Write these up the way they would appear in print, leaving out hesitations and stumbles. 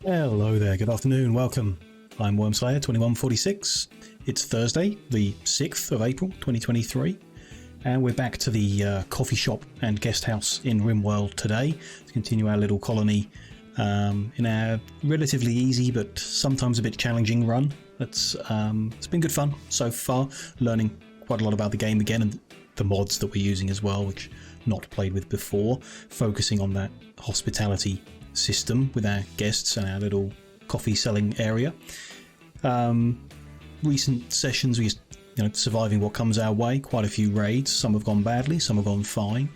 Hello there, good afternoon, welcome. I'm Wormslayer2146. It's Thursday, the 6th of April 2023, and we're back to the coffee shop and guest house in Rimworld today to continue our little colony in our relatively easy but sometimes a bit challenging run. It's been good fun so far, learning quite a lot about the game again and the mods that we're using as well, which not played with before, focusing on that hospitality system with our guests and our little coffee selling area. Recent sessions, we surviving what comes our way. Quite a few raids. Some have gone badly, some have gone fine.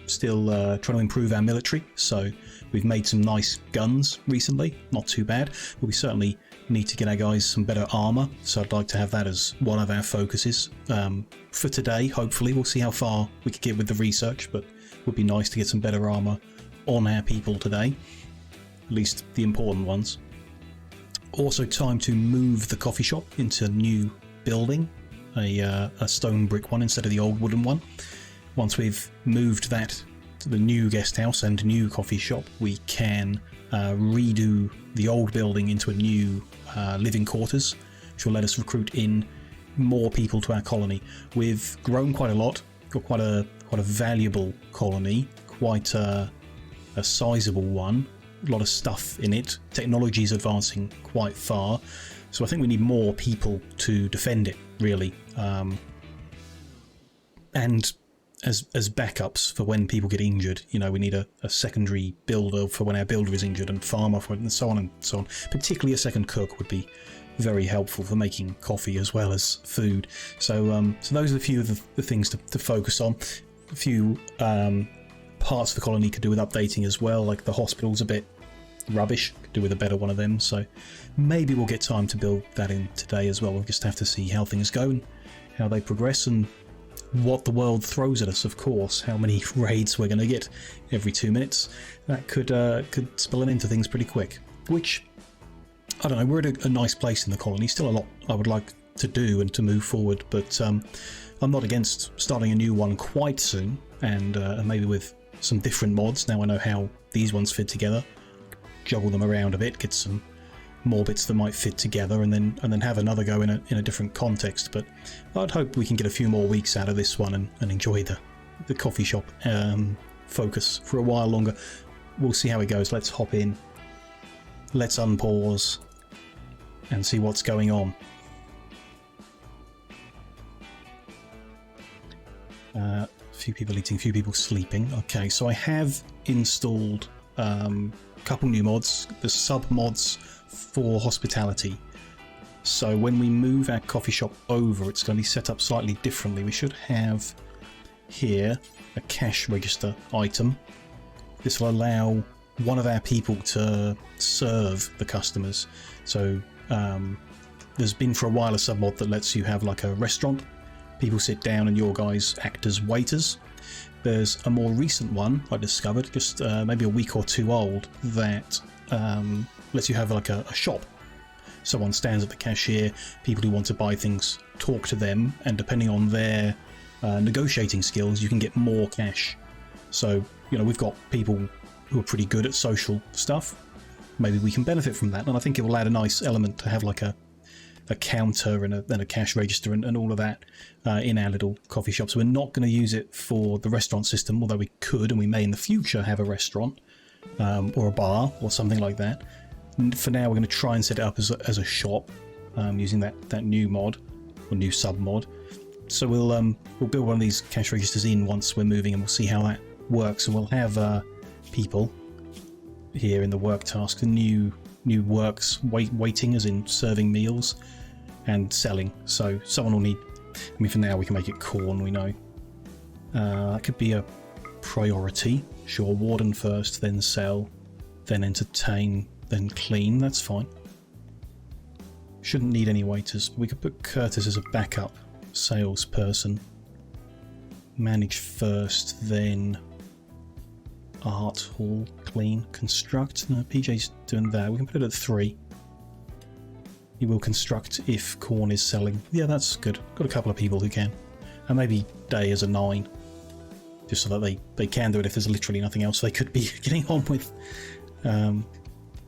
Still trying to improve our military, so we've made some nice guns recently. Not too bad, but we certainly need to get our guys some better armor. So I'd like to have that as one of our focuses for today. Hopefully, we'll see how far we can get with the research, but it would be nice to get some better armor on our people today. At least the important ones. Also time to move the coffee shop into a new building, a stone brick one instead of the old wooden one. Once we've moved that to the new guest house and new coffee shop, we can redo the old building into a new living quarters, which will let us recruit in more people to our colony. We've grown quite a lot, got quite a valuable colony, quite a sizable one. A lot of stuff in it. Technology is advancing quite far, so I think we need more people to defend it, really, and as backups for when people get injured. We need a secondary builder for when our builder is injured, and farmer for it, and so on and so on. Particularly a second cook would be very helpful for making coffee as well as food. So those are a few of the things to focus on. A few parts of the colony could do with updating as well, like the hospital's a bit rubbish, could do with a better one of them, so maybe we'll get time to build that in today as well. We'll just have to see how things go and how they progress and what the world throws at us, of course. How many raids we're going to get every 2 minutes. That could spill into things pretty quick, which, I don't know, we're at a nice place in the colony. Still a lot I would like to do and to move forward, but I'm not against starting a new one quite soon, and maybe with some different mods. Now I know how these ones fit together, juggle them around a bit, get some more bits that might fit together, and then have another go in a different context. But I'd hope we can get a few more weeks out of this one and enjoy the coffee shop focus for a while longer. We'll see how it goes. Let's hop in, let's unpause and see what's going on. Few people eating, few people sleeping. Okay, so I have installed a couple new mods, the sub mods for hospitality. So when we move our coffee shop over, it's going to be set up slightly differently. We should have here a cash register item. This will allow one of our people to serve the customers. So there's been for a while a sub mod that lets you have like a restaurant. People sit down and your guys act as waiters. There's a more recent one I discovered, just maybe a week or two old, that lets you have like a shop. Someone stands at the cashier, people who want to buy things talk to them, and depending on their negotiating skills, you can get more cash. So, we've got people who are pretty good at social stuff. Maybe we can benefit from that, and I think it will add a nice element to have like a counter and a cash register and all of that in our little coffee shop. So we're not going to use it for the restaurant system, although we could, and we may in the future have a restaurant or a bar or something like that. And for now, we're going to try and set it up as a shop using that new mod or new sub mod. So we'll build one of these cash registers in once we're moving, and we'll see how that works. And we'll have people here in the work task, the new works, waiting as in serving meals and selling. So someone will need, for now we can make it corn, we know. That could be a priority. Sure, warden first, then sell, then entertain, then clean. That's fine. Shouldn't need any waiters. We could put Curtis as a backup salesperson. Manage first, then art, hall, clean, construct. No, PJ's doing that. We can put it at 3. He will construct if corn is selling. Yeah, that's good. Got a couple of people who can. And maybe day as a 9. Just so that they can do it if there's literally nothing else they could be getting on with.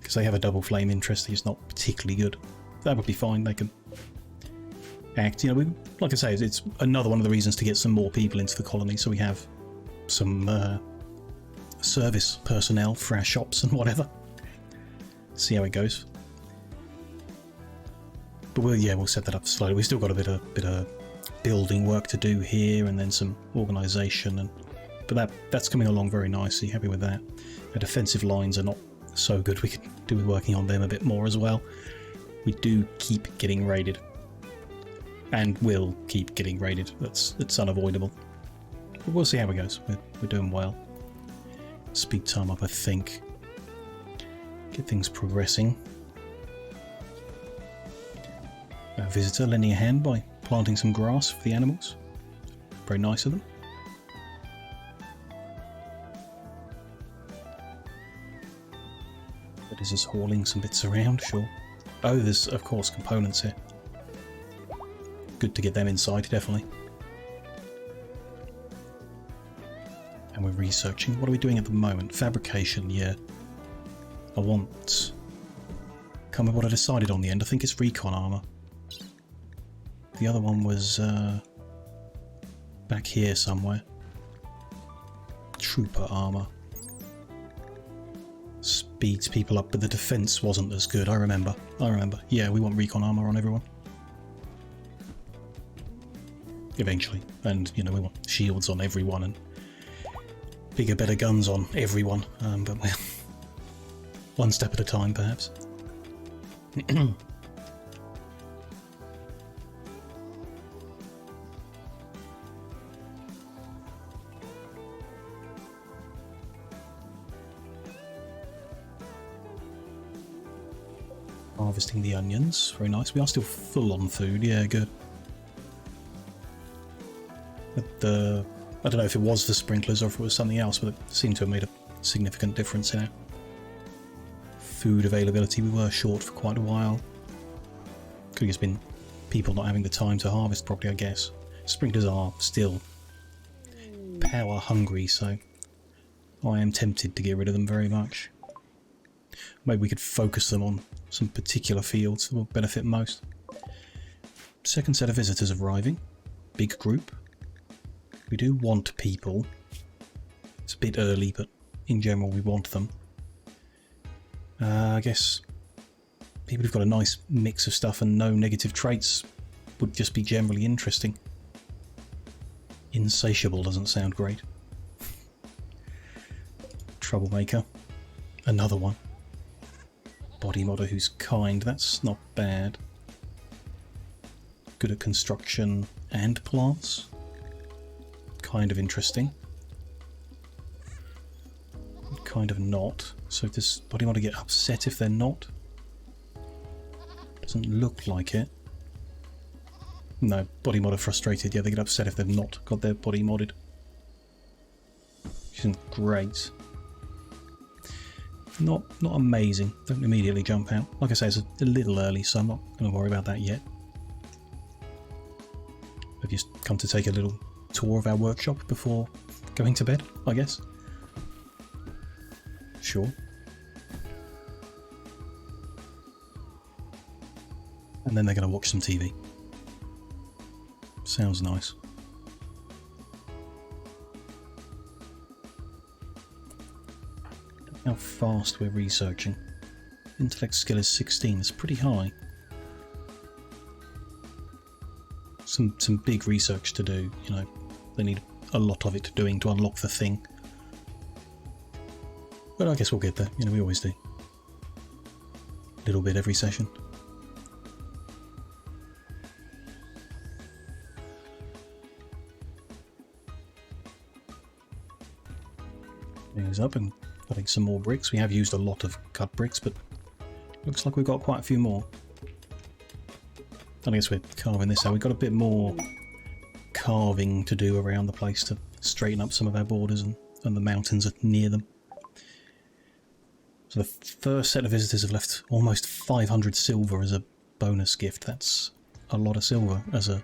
because they have a double flame interest. It's not particularly good. That would be fine. They can act. You know, like I say, it's another one of the reasons to get some more people into the colony, so we have some service personnel for our shops and whatever. See how it goes. But we'll set that up slowly. We've still got a bit of building work to do here, and then some organisation, but that's coming along very nicely. Happy with that. Our defensive lines are not so good. We could do with working on them a bit more as well. We do keep getting raided, and will keep getting raided. It's unavoidable. But we'll see how it goes. We're doing well. Speed time up, I think. Get things progressing. Our visitor lending a hand by planting some grass for the animals. Very nice of them. But is this hauling some bits around? Sure. Oh, there's of course components here. Good to get them inside, definitely. And we're researching. What are we doing at the moment? Fabrication, yeah. I want... Can't remember what I decided on the end. I think it's recon armour. The other one was back here somewhere. Trooper armour. Speeds people up, but the defence wasn't as good. I remember. Yeah, we want recon armour on everyone. Eventually. And, you know, we want shields on everyone and bigger, better guns on everyone. But we're one step at a time, perhaps. Harvesting the onions, very nice. We are still full on food, yeah, good. But I don't know if it was the sprinklers or if it was something else, but it seemed to have made a significant difference in our food availability. We were short for quite a while. Could have just been people not having the time to harvest properly, I guess. Sprinklers are still power hungry, so I am tempted to get rid of them very much. Maybe we could focus them on some particular fields that will benefit most. Second set of visitors arriving. Big group. We do want people. It's a bit early, but in general we want them. I guess people who've got a nice mix of stuff and no negative traits would just be generally interesting. Insatiable doesn't sound great. Troublemaker. Another one. Body modder who's kind, that's not bad. Good at construction and plants. Kind of interesting. Kind of not. So does body modder get upset if they're not? Doesn't look like it. No, body modder frustrated. Yeah, they get upset if they've not got their body modded. Which isn't great. Not amazing. Don't immediately jump out. Like I say, it's a little early, so I'm not going to worry about that yet. I've just come to take a little tour of our workshop before going to bed, I guess. Sure. And then they're going to watch some TV. Sounds nice. How fast we're researching. Intellect skill is 16, it's pretty high. Some big research to do, you know. They need a lot of it doing to unlock the thing. But I guess we'll get there, you know, we always do. A little bit every session. Things up and cutting some more bricks. We have used a lot of cut bricks, but looks like we've got quite a few more. I guess we're carving this out. We've got a bit more carving to do around the place to straighten up some of our borders and the mountains near them. So the first set of visitors have left almost 500 silver as a bonus gift. That's a lot of silver as a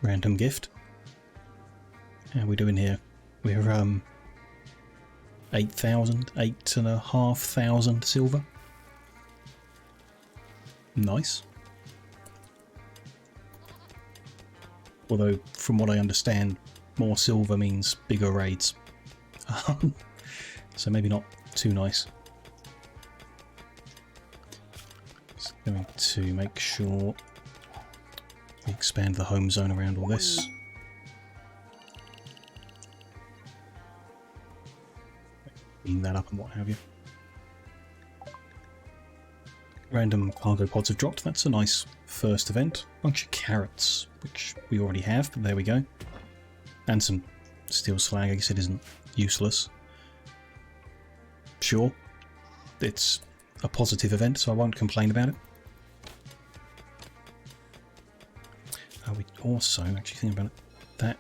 random gift. How are we doing here? We're 8,500 silver. Nice. Although, from what I understand, more silver means bigger raids. So maybe not too nice. Just going to make sure we expand the home zone around all this. Clean that up and what have you. Random cargo pods have dropped. That's a nice first event. Bunch of carrots, which we already have, but there we go. And some steel slag. I guess it isn't useless. Sure, it's a positive event, so I won't complain about it. We also, actually think about it,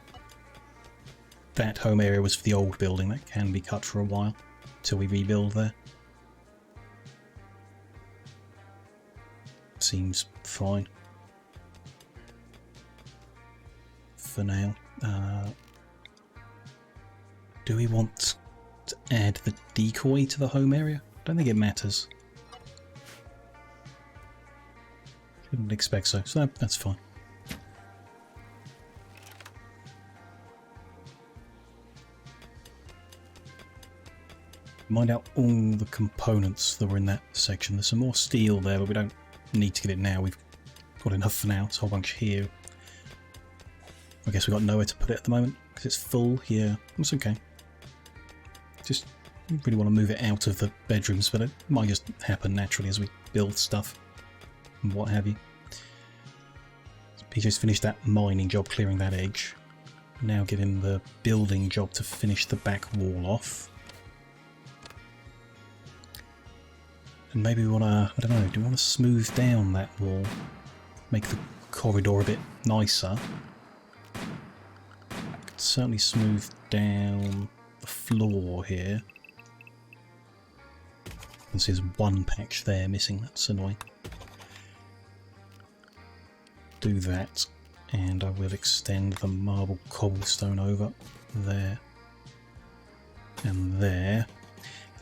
that home area was for the old building. That can be cut for a while till we rebuild there. Seems fine for now. Do we want to add the decoy to the home area? I don't think it matters. Didn't expect so, so that's fine. Mind out all the components that were in that section. There's some more steel there, but we don't need to get it now. We've got enough for now. It's a whole bunch here. I guess we've got nowhere to put it at the moment because it's full here. That's okay. Just really want to move it out of the bedrooms, but it might just happen naturally as we build stuff and what have you. So PJ's finished that mining job, clearing that edge. Now give him the building job to finish the back wall off. And maybe we want to, I don't know, do we want to smooth down that wall? Make the corridor a bit nicer. Could certainly smooth down the floor here. You can see there's one patch there missing, that's annoying. Do that, and I will extend the marble cobblestone over there and there.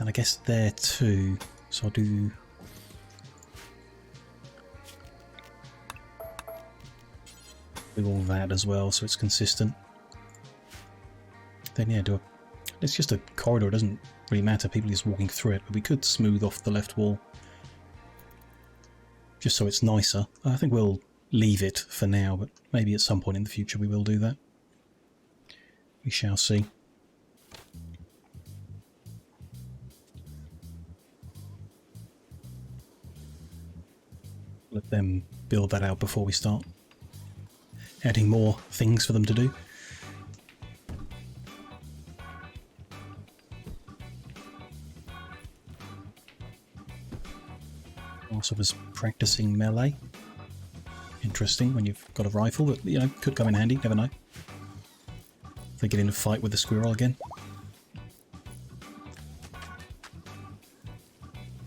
And I guess there too. So I'll do all that as well, so it's consistent. Then yeah, it's just a corridor. It doesn't really matter. People are just walking through it, but we could smooth off the left wall just so it's nicer. I think we'll leave it for now, but maybe at some point in the future we will do that. We shall see. Let them build that out before we start adding more things for them to do. Also was practicing melee. Interesting when you've got a rifle that, you know, could come in handy, never know. If they get in a fight with the squirrel again.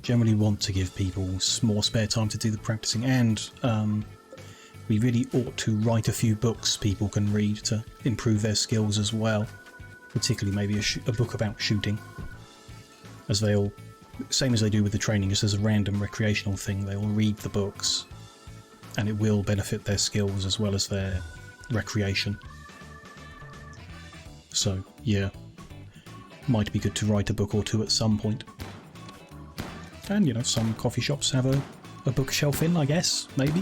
Generally want to give people more spare time to do the practicing, and we really ought to write a few books people can read to improve their skills as well, particularly maybe a book about shooting, as they all, same as they do with the training, just as a random recreational thing, they all read the books and it will benefit their skills as well as their recreation. So yeah, might be good to write a book or two at some point. And, you know, some coffee shops have a bookshelf in, I guess, maybe.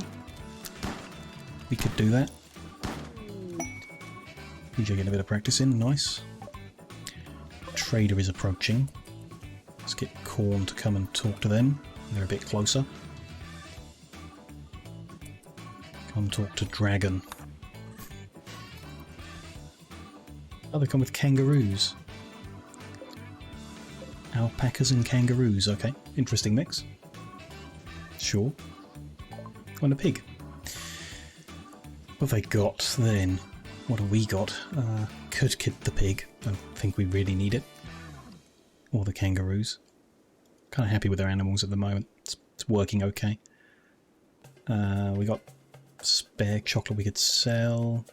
We could do that. PJ getting a bit of practice in, nice. Trader is approaching. Let's get Corn to come and talk to them. They're a bit closer. Come talk to Dragon. Oh, they come with kangaroos. Alpacas and kangaroos, okay. Interesting mix. Sure. And a pig. What have they got then? What have we got? Could kid the pig. Don't think we really need it. Or the kangaroos. Kind of happy with our animals at the moment. It's working okay. We got spare chocolate we could sell.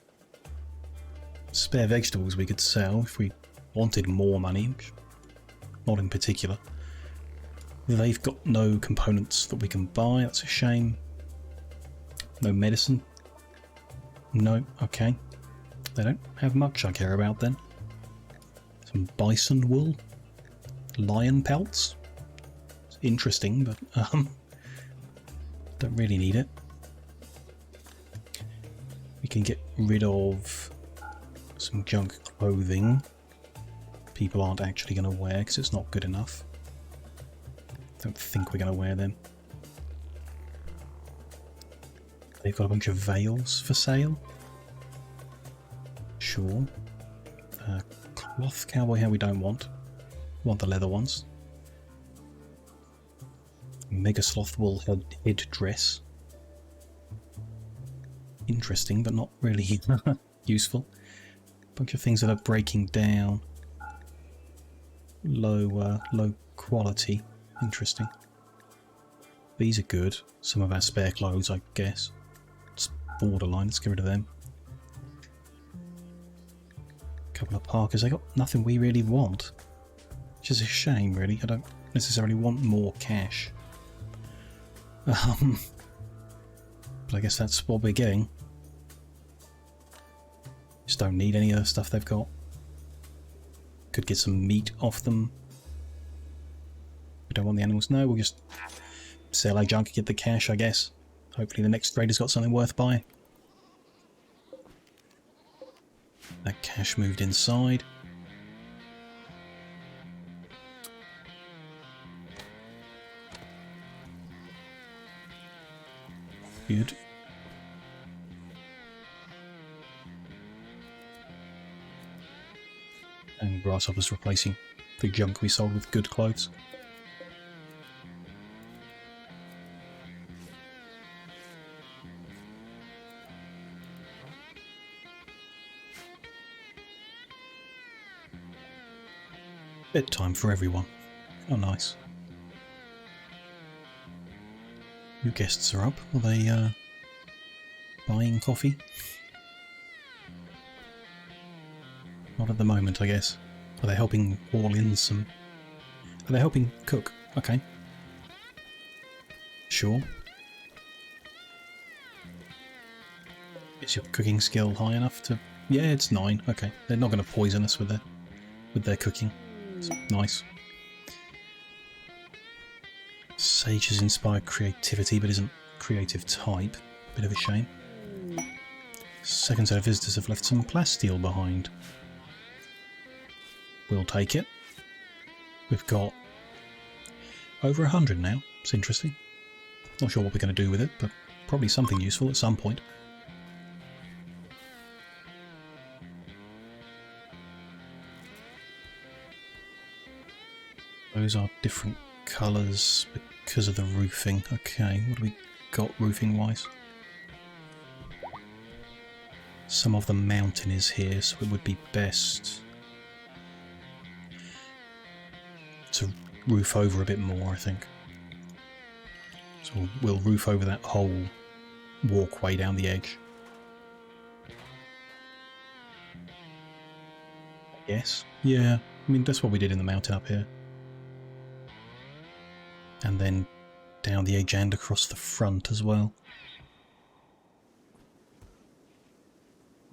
Spare vegetables we could sell if we wanted more money. Not in particular. They've got no components that we can buy, that's a shame. No medicine? No, okay. They don't have much I care about then. Some bison wool? Lion pelts? It's interesting, but don't really need it. We can get rid of some junk clothing people aren't actually going to wear because it's not good enough. Don't think we're going to wear them. They've got a bunch of veils for sale. Sure. Cloth cowboy hair we don't want. We want the leather ones. Mega sloth wool head dress. Interesting, but not really useful. Bunch of things that are breaking down. Low quality. Interesting. These are good. Some of our spare clothes, I guess. It's borderline. Let's get rid of them. Couple of parkers. They got nothing we really want, which is a shame, really. I don't necessarily want more cash. But I guess that's what we're getting. Just don't need any of the stuff they've got. Could get some meat off them. We don't want the animals. No, we'll just sell our junk and get the cash, I guess. Hopefully the next trader's got something worth buying. That cash moved inside. Good. And grasshoppers replacing the junk we sold with good clothes. Bedtime for everyone. Oh, nice. New guests are up. Are they buying coffee? Not at the moment, I guess. Are they helping haul in some... Are they helping cook? Okay. Sure. Is your cooking skill high enough to... Yeah, it's 9. Okay. They're not going to poison us with their cooking. It's nice. Sage has inspired creativity, but isn't creative type. Bit of a shame. Second set of visitors have left some plasteel behind. We'll take it. We've got over 100 now. It's interesting. Not sure what we're going to do with it, but probably something useful at some point. Those are different colours because of the roofing. Okay, what do we got roofing wise? Some of the mountain is here, so it would be best to roof over a bit more, I think. So we'll roof over that whole walkway down the edge. Yes. Yeah, I mean, that's what we did in the mountain up here. And then down the edge and across the front as well.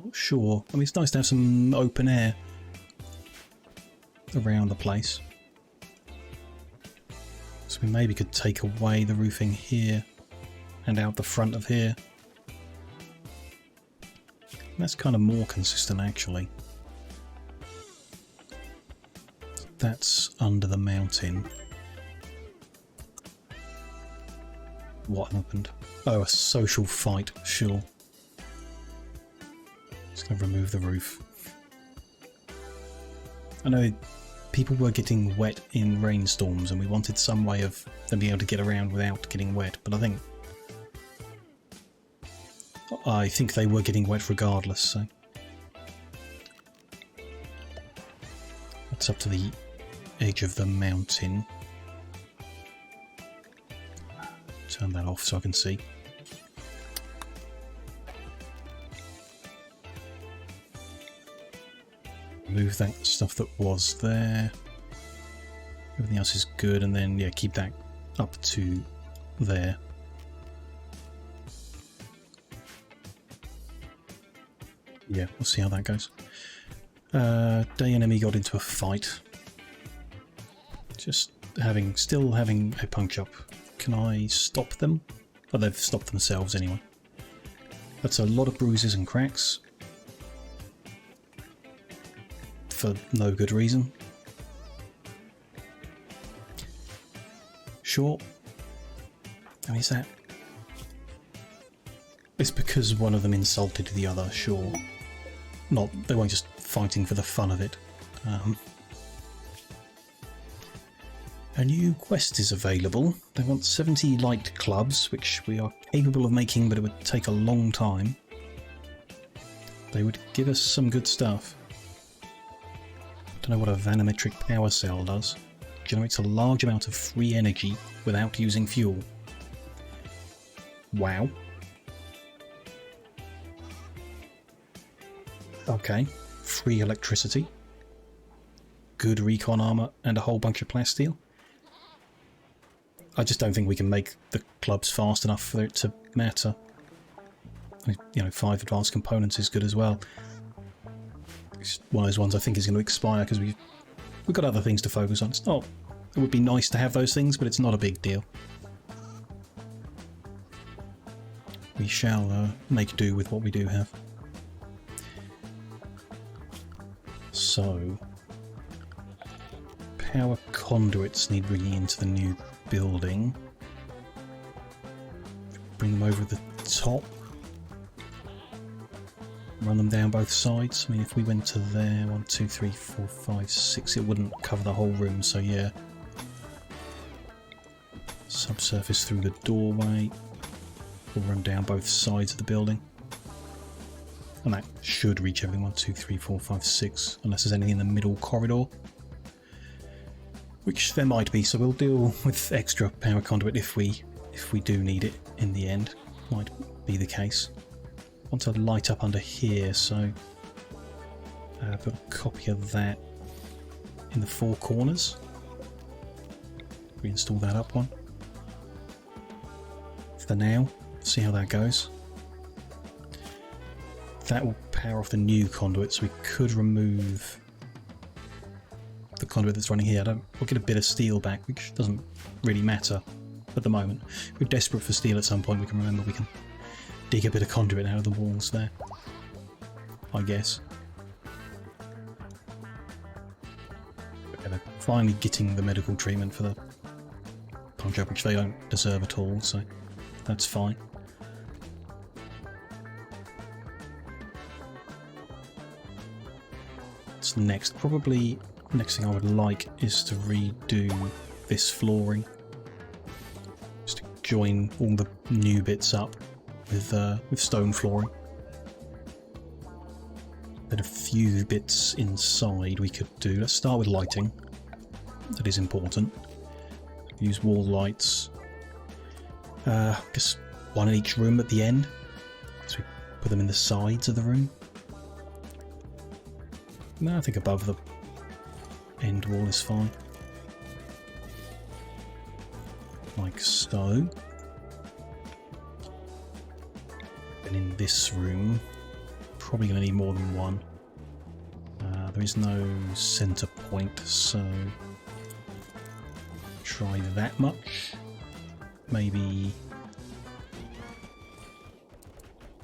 Not sure. I mean, it's nice to have some open air around the place. So we maybe could take away the roofing here and out the front of here. That's kind of more consistent, actually. That's under the mountain. What happened? Oh, a social fight, sure. Just going to remove the roof. I know people were getting wet in rainstorms and we wanted some way of them being able to get around without getting wet, but I think they were getting wet regardless, so that's up to the edge of the mountain. Turn that off so I can see. Move that stuff that was there. Everything else is good, and then yeah, keep that up to there. Yeah, we'll see how that goes. Day enemy got into a fight. Just still having a punch up. Can I stop them? Oh, they've stopped themselves anyway. That's a lot of bruises and cracks. For no good reason. Sure. I mean, is that... It's because one of them insulted the other, sure. Not, they weren't just fighting for the fun of it. A new quest is available. They want 70 light clubs, which we are capable of making, but it would take a long time. They would give us some good stuff. Don't know what a vanometric power cell does. Generates a large amount of free energy without using fuel. Wow. Okay, free electricity. Good recon armor and a whole bunch of plasteel. I just don't think we can make the clubs fast enough for it to matter. You know, 5 advanced components is good as well. It's one of those ones I think is going to expire because we've got other things to focus on. It's not. It would be nice to have those things, but it's not a big deal. We shall make do with what we do have. So, power conduits need bringing into the new building. Bring them over the top. Run them down both sides. I mean, if we went to there, 1, 2, 3, 4, 5, 6, it wouldn't cover the whole room, so yeah. Subsurface through the doorway. We'll run down both sides of the building. And that should reach everything. 1, 2, 3, 4, 5, 6, unless there's anything in the middle corridor. Which there might be, so we'll deal with extra power conduit if we do need it in the end. Might be the case. I want to light up under here, so I've got a copy of that in the 4 corners. Reinstall that up one. For now, see how that goes. That will power off the new conduit, so we could remove the conduit that's running here. We'll get a bit of steel back, which doesn't really matter at the moment. If we're desperate for steel at some point, we can remember we can dig a bit of conduit out of the walls there, I guess. Okay, they're finally getting the medical treatment for the punch-up, which they don't deserve at all, so that's fine. What's next? Probably next thing I would like is to redo this flooring. Just to join all the new bits up with stone flooring. Then a few bits inside we could do. Let's start with lighting. That is important. Use wall lights. Just one in each room at the end. So we put them in the sides of the room. No, I think above the end wall is fine. Like so. And in this room, probably going to need more than one. There is no center point, so try that much. Maybe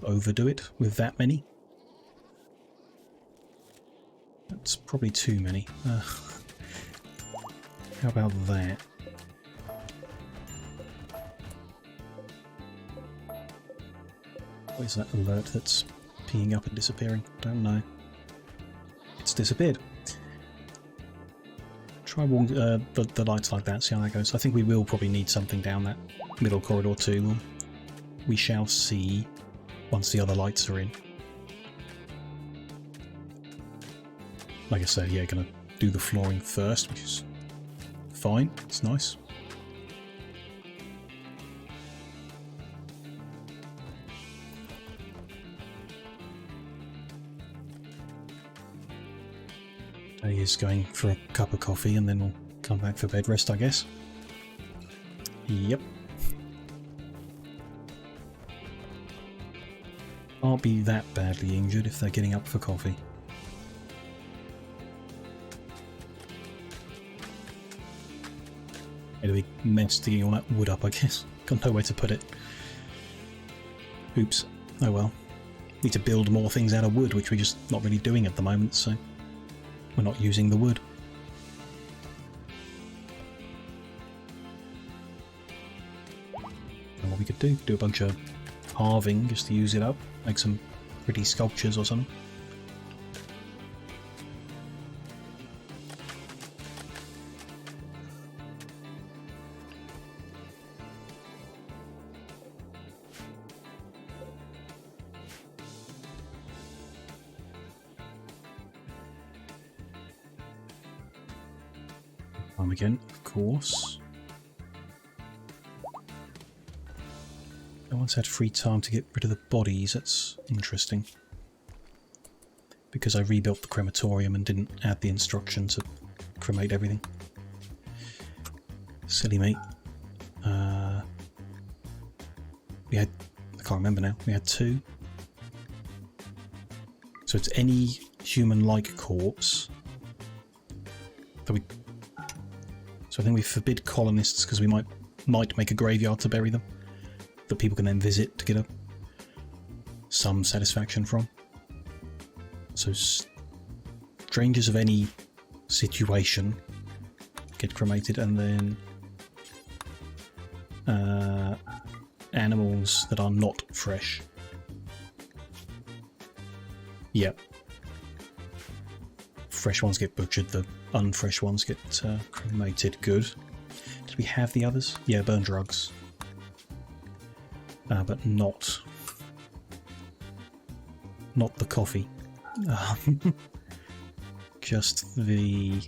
overdo it with that many. That's probably too many. How about that? What is that alert that's peeing up and disappearing? Don't know. It's disappeared. Try the lights like that, see how that goes. I think we will probably need something down that middle corridor too. We shall see once the other lights are in. Like I said, yeah, gonna do the flooring first, which is fine. It's nice. He is going for a cup of coffee and then we'll come back for bed rest, I guess. Yep. Can't be that badly injured if they're getting up for coffee. It'll be mess digging all that wood up, I guess. Got nowhere to put it. Oops. Oh well. Need to build more things out of wood, which we're just not really doing at the moment, so we're not using the wood. And what we could do a bunch of halving just to use it up, make some pretty sculptures or something. Again, of course. I once had free time to get rid of the bodies. That's interesting. Because I rebuilt the crematorium and didn't add the instruction to cremate everything. Silly me. We had... I can't remember now. We had 2. So it's any human-like corpse that we... So I think we forbid colonists because we might make a graveyard to bury them that people can then visit to get some satisfaction from. So strangers of any situation get cremated, and then animals that are not fresh. Yep. Fresh ones get butchered, the unfresh ones get cremated. Good. Did we have the others? Yeah, burn drugs. But not the coffee. Just the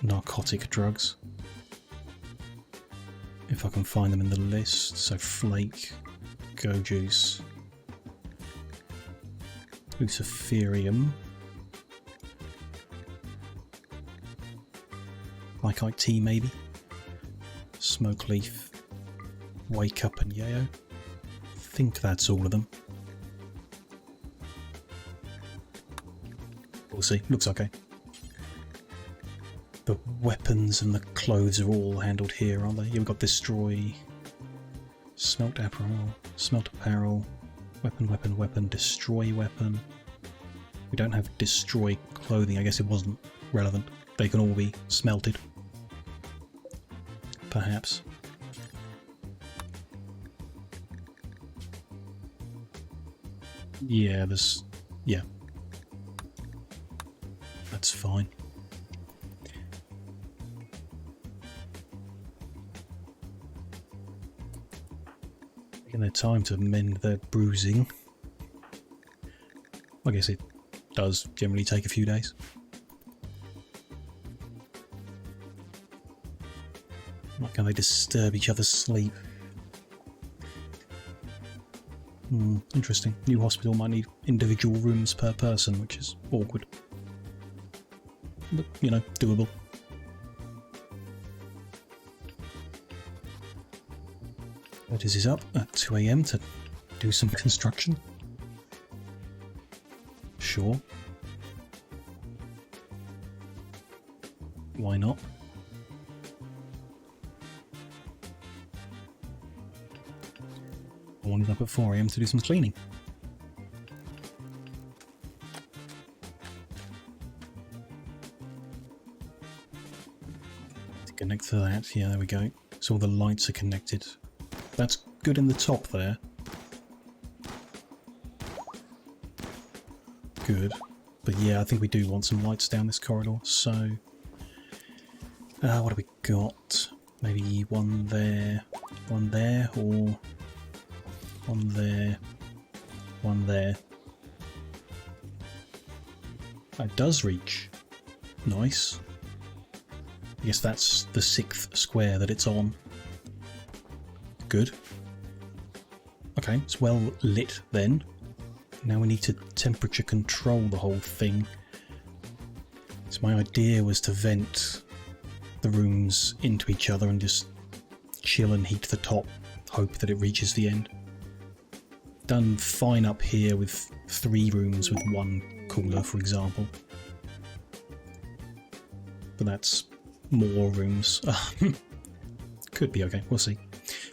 narcotic drugs. If I can find them in the list. So flake, go juice, luciferium, Lycite tea maybe, smoke leaf, wake up and yayo. I think that's all of them. We'll see, looks okay. The weapons and the clothes are all handled here, aren't they? Yeah, we've got destroy, smelt apparel, weapon, destroy weapon. We don't have destroy clothing, I guess it wasn't relevant. They can all be smelted. Perhaps. Yeah, yeah. That's fine. Taking their time to mend their bruising. I guess it does generally take a few days. Not can they disturb each other's sleep? Interesting. New hospital might need individual rooms per person, which is awkward. But, you know, doable. Otis is up at 2 AM to do some construction. Sure. Why not? One is up at 4 AM to do some cleaning. To connect to that, yeah, there we go. So all the lights are connected. That's good in the top there. Good. But yeah, I think we do want some lights down this corridor, so... what have we got? Maybe one there, or... one there, one there. That does reach. Nice. I guess that's the 6th square that it's on. Good. Okay, it's well lit then. Now we need to temperature control the whole thing. So my idea was to vent the rooms into each other and just chill and heat the top. Hope that it reaches the end. done fine up here with 3 rooms with 1 cooler, for example. But that's more rooms. Could be okay, we'll see.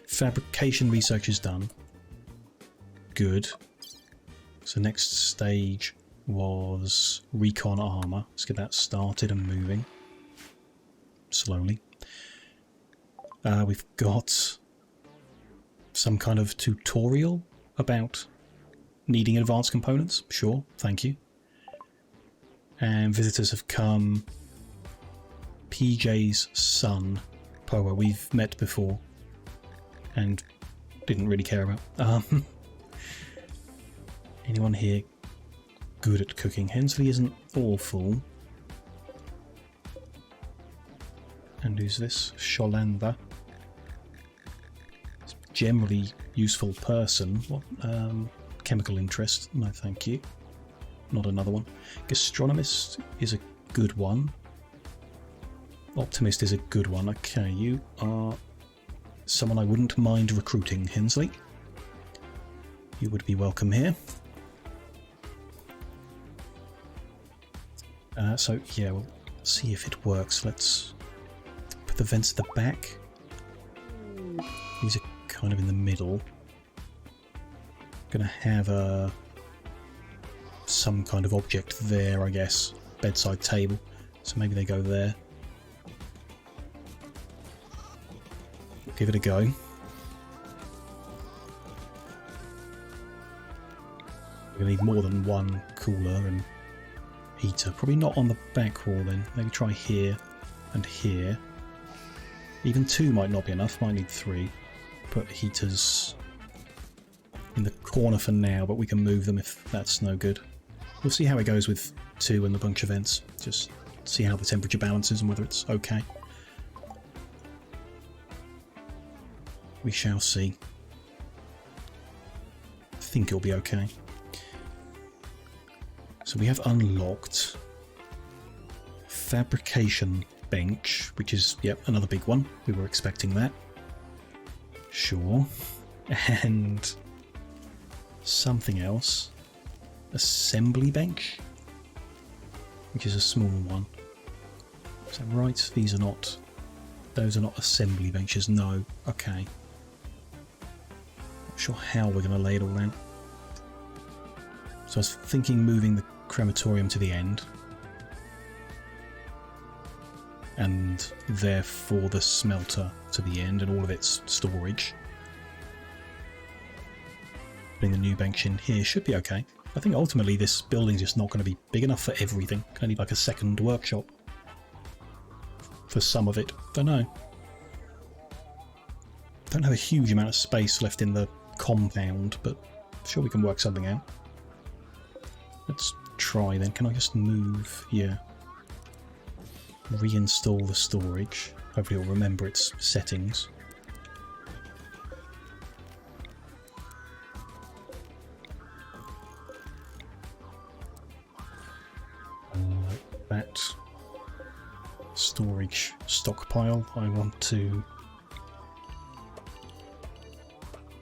Fabrication research is done. Good. So next stage was recon armor. Let's get that started and moving. Slowly. We've got some kind of tutorial about needing advanced components. Sure, thank you. And visitors have come. PJ's son, Poa, we've met before and didn't really care about. Anyone here good at cooking? Hensley isn't awful. And who's this? Sholanda. Generally useful person. What? Chemical interest. No, thank you. Not another one. Gastronomist is a good one. Optimist is a good one. Okay, you are someone I wouldn't mind recruiting, Hensley. You would be welcome here. So, yeah, we'll see if it works. Let's put the vents at the back. These are kind of in the middle. Gonna have some kind of object there, I guess. Bedside table. So maybe they go there. Give it a go. We're gonna need more than 1 cooler and heater. Probably not on the back wall then. Maybe try here and here. Even 2 might not be enough. Might need 3. Put heaters in the corner for now, but we can move them if that's no good. We'll see how it goes with 2 and the bunch of vents. Just see how the temperature balances and whether it's okay. We shall see. I think it'll be okay. So we have unlocked fabrication bench, which is, yep, another big one. We were expecting that. Sure. And something else. Assembly bench, which is a small one. Is that right? These are not... Those are not assembly benches. No. Okay. Not sure how we're going to lay it all out. So I was thinking moving the crematorium to the end. And therefore the smelter to the end and all of its storage. Putting the new bench in here should be okay. I think ultimately this building's just not going to be big enough for everything. Gonna need like a second workshop. For some of it. Don't know. Don't have a huge amount of space left in the compound, but sure we can work something out. Let's try then. Can I just move? Yeah. Reinstall the storage. Hopefully it'll remember its settings. That storage stockpile I want to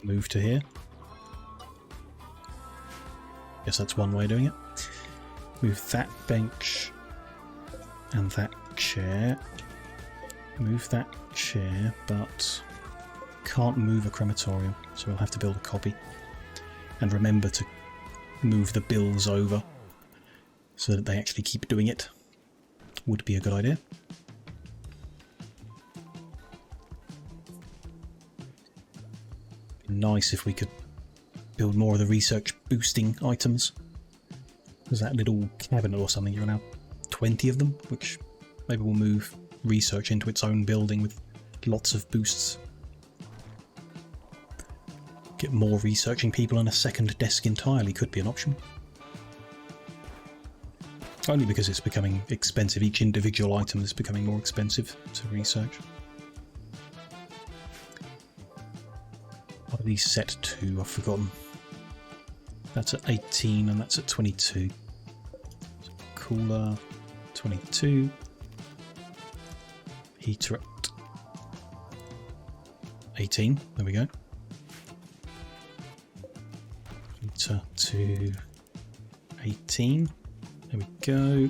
move to here. Guess that's one way of doing it. Move that bench and that chair. Move that chair, but can't move a crematorium, so we'll have to build a copy. And remember to move the bills over so that they actually keep doing it. Would be a good idea. Be nice if we could build more of the research boosting items. There's that little cabinet or something, you're allowed 20 of them, which maybe we'll move research into its own building with lots of boosts. Get more researching people and a second desk entirely could be an option. Only because it's becoming expensive. Each individual item is becoming more expensive to research. What are these set to? I've forgotten. That's at 18 and that's at 22. So cooler, 22. Heater at 18. There we go. Heater to 18. There we go.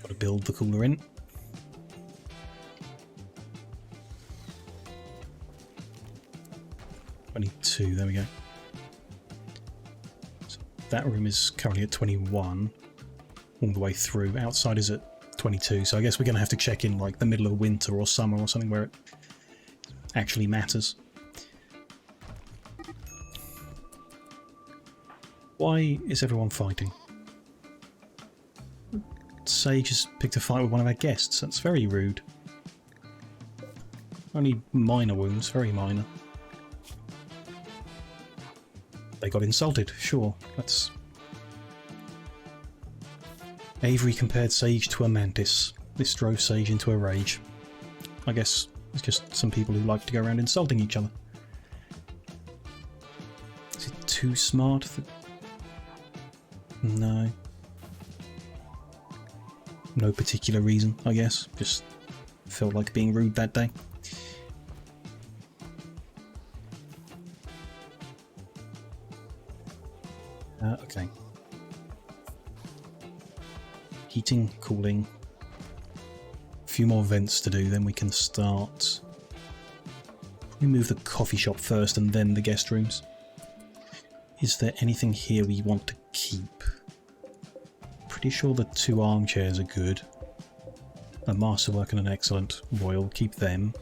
Got to build the cooler in. There we go. So that room is currently at 21 all the way through. Outside is at 22, so I guess we're going to have to check in like the middle of winter or summer or something where it actually matters. Why is everyone fighting? Sage has picked a fight with one of our guests. That's very rude. Only minor wounds, very minor. They got insulted, sure. That's... Avery compared Sage to a mantis. This drove Sage into a rage. I guess it's just some people who like to go around insulting each other. Is it too smart for... No. No particular reason, I guess. Just felt like being rude that day. Okay. Heating, cooling. A few more vents to do, then we can start. We move the coffee shop first and then the guest rooms. Is there anything here we want to keep? Pretty sure the 2 armchairs are good. A masterwork and an excellent royal, keep them.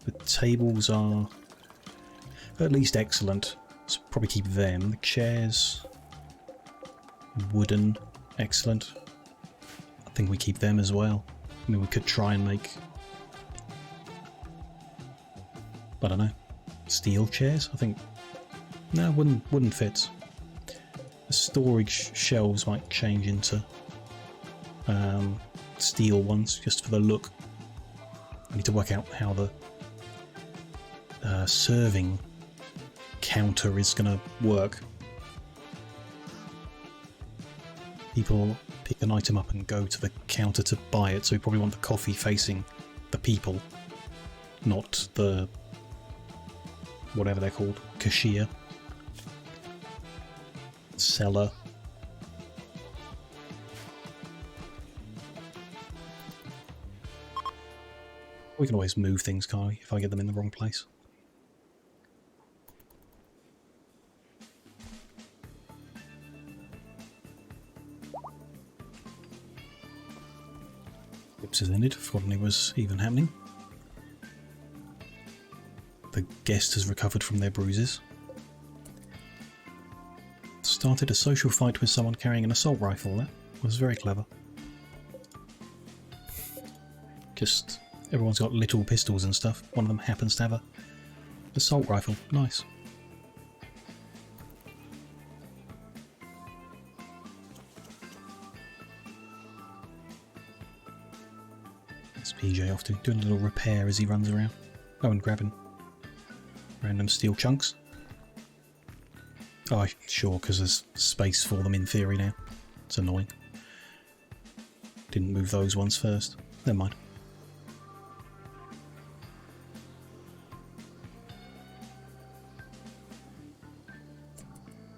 The tables are at least excellent, so probably keep them. The chairs, wooden, excellent. I think we keep them as well. I mean, we could try and make, I don't know, steel chairs? I think, no, wooden fits. The storage shelves might change into steel ones, just for the look. I need to work out how the serving counter is going to work. People pick an item up and go to the counter to buy it, so we probably want the coffee facing the people, not the whatever they're called, cashier, seller. We can always move things, can't we, if I get them in the wrong place. Has ended, forgotten it was even happening. The guest has recovered from their bruises. Started a social fight with someone carrying an assault rifle. That was very clever. Just everyone's got little pistols and stuff. One of them happens to have a assault rifle. Nice. PJ off to doing a little repair as he runs around. Oh, and grabbing random steel chunks. Oh, sure, because there's space for them in theory now. It's annoying. Didn't move those ones first. Never mind.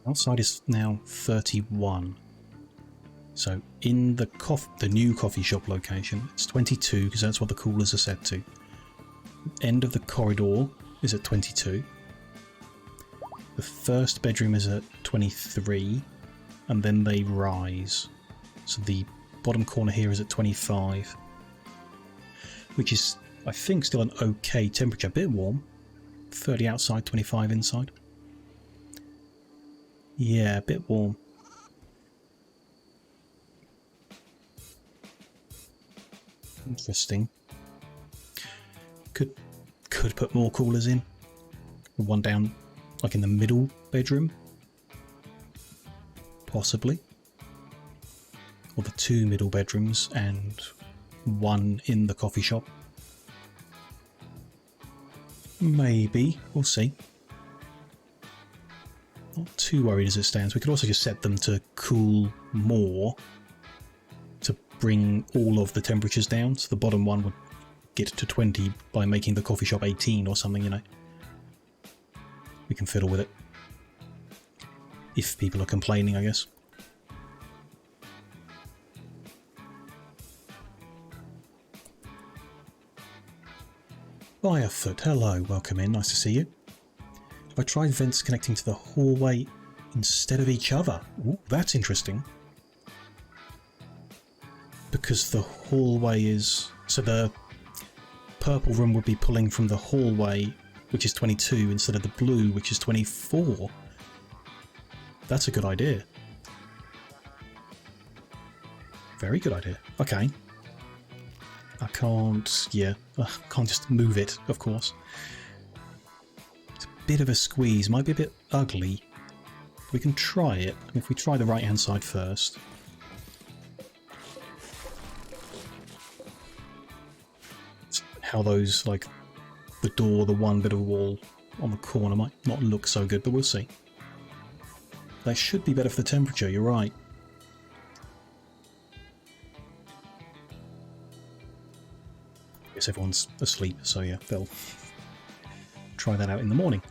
Outside is now 31. So in the new coffee shop location, it's 22 because that's what the coolers are set to. End of the corridor is at 22. The first bedroom is at 23, and then they rise. So the bottom corner here is at 25, which is, I think, still an okay temperature. A bit warm. 30 outside, 25 inside. Yeah, a bit warm. Interesting. Could put more coolers in. One down, like in the middle bedroom, possibly, or the 2 middle bedrooms and one in the coffee shop. Maybe, we'll see. Not too worried as it stands. We could also just set them to cool more, to bring all of the temperatures down, so the bottom one would get to 20 by making the coffee shop 18 or something, you know. we can fiddle with it. If people are complaining, I guess. Firefoot, hello, welcome in, nice to see you. Have I tried vents connecting to the hallway instead of each other? Ooh, that's interesting. Because the hallway is... So the purple room would be pulling from the hallway, which is 22, instead of the blue, which is 24. That's a good idea. Very good idea. Okay. I can't... yeah. Can't just move it, of course. It's a bit of a squeeze. Might be a bit ugly. We can try it. If we try the right-hand side first. It's how those, like, the door, the one bit of wall on the corner might not look so good, but we'll see. That should be better for the temperature, you're right. Guess everyone's asleep, so yeah, they'll try that out in the morning.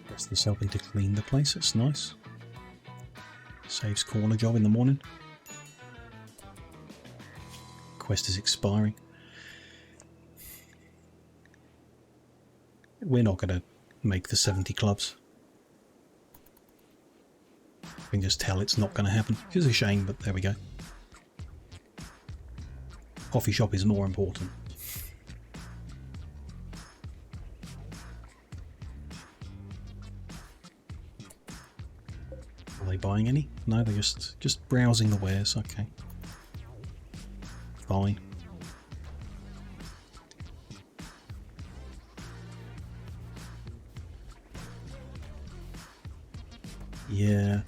Press this open to clean the place, it's nice. Saves corner job in the morning. Quest is expiring. We're not going to make the 70 clubs. We can just tell it's not going to happen. Which is a shame, but there we go. Coffee shop is more important. Are they buying any? No, they're just browsing the wares. Okay. Fine. Yeah.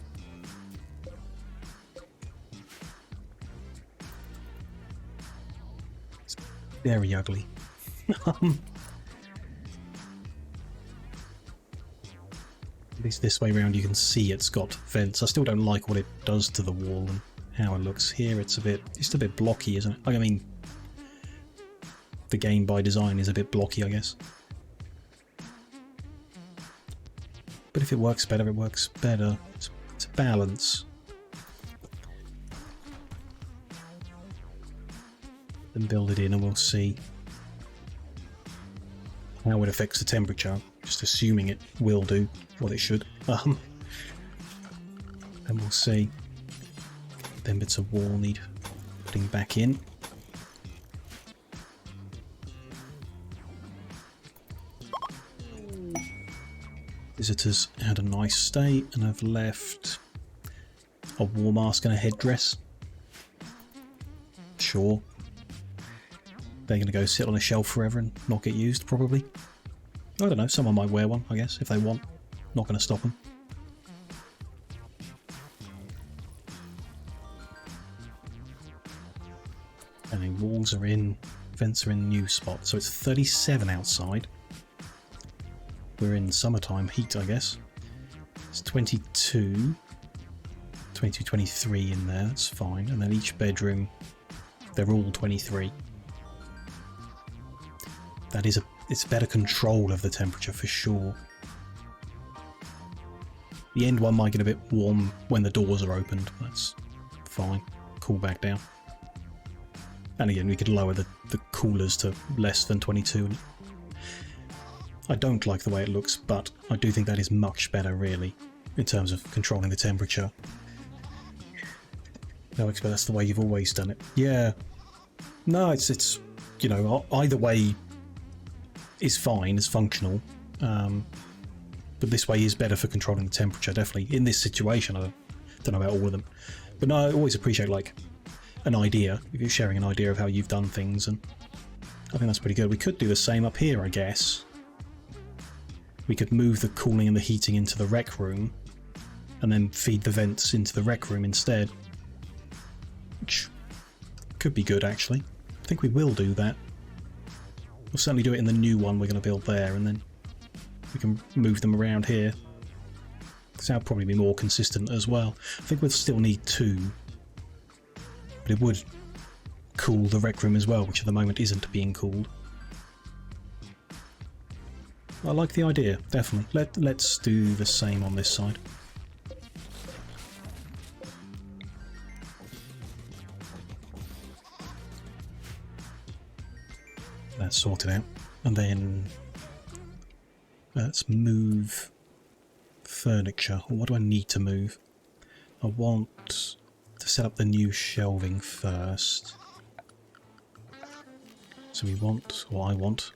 It's very ugly. At least this way around you can see it's got vents. I still don't like what it does to the wall and how it looks here. It's just a bit blocky, isn't it? I mean, the game by design is a bit blocky, I guess. But if it works better, it works better. It's a balance. Then build it in and we'll see how it affects the temperature. Just assuming it will do what it should. And we'll see. Then bits of wall need putting back in. Visitors had a nice stay and have left a war mask and a headdress. Sure. They're going to go sit on a shelf forever and not get used, probably. I don't know, someone might wear one, I guess, if they want. Not going to stop them. And the walls are in, vents are in new spots. So it's 37 outside. We're in summertime heat, I guess. It's 22, 23 in there, that's fine. And then each bedroom, they're all 23. That is it's better control of the temperature for sure. The end one might get a bit warm when the doors are opened. That's fine. Cool back down. And again, we could lower the coolers to less than 22. I don't like the way it looks, but I do think that is much better, really, in terms of controlling the temperature. Alex, but that's the way you've always done it. Yeah. No, it's you know, either way is fine, is functional. But this way is better for controlling the temperature, definitely. In this situation, I don't know about all of them. But no, I always appreciate, like, an idea, if you're sharing an idea of how you've done things, and I think that's pretty good. We could do the same up here, I guess. We could move the cooling and the heating into the rec room, and then feed the vents into the rec room instead. Which could be good, actually. I think we will do that. We'll certainly do it in the new one we're going to build there, and then we can move them around here. Because that'll probably be more consistent as well. I think we'll still need two But it would cool the rec room as well, which at the moment isn't being cooled. I like the idea, definitely. Let's do the same on this side. That's sorted out. And then let's move furniture. What do I need to move? I want to set up the new shelving first. So we want, or I want,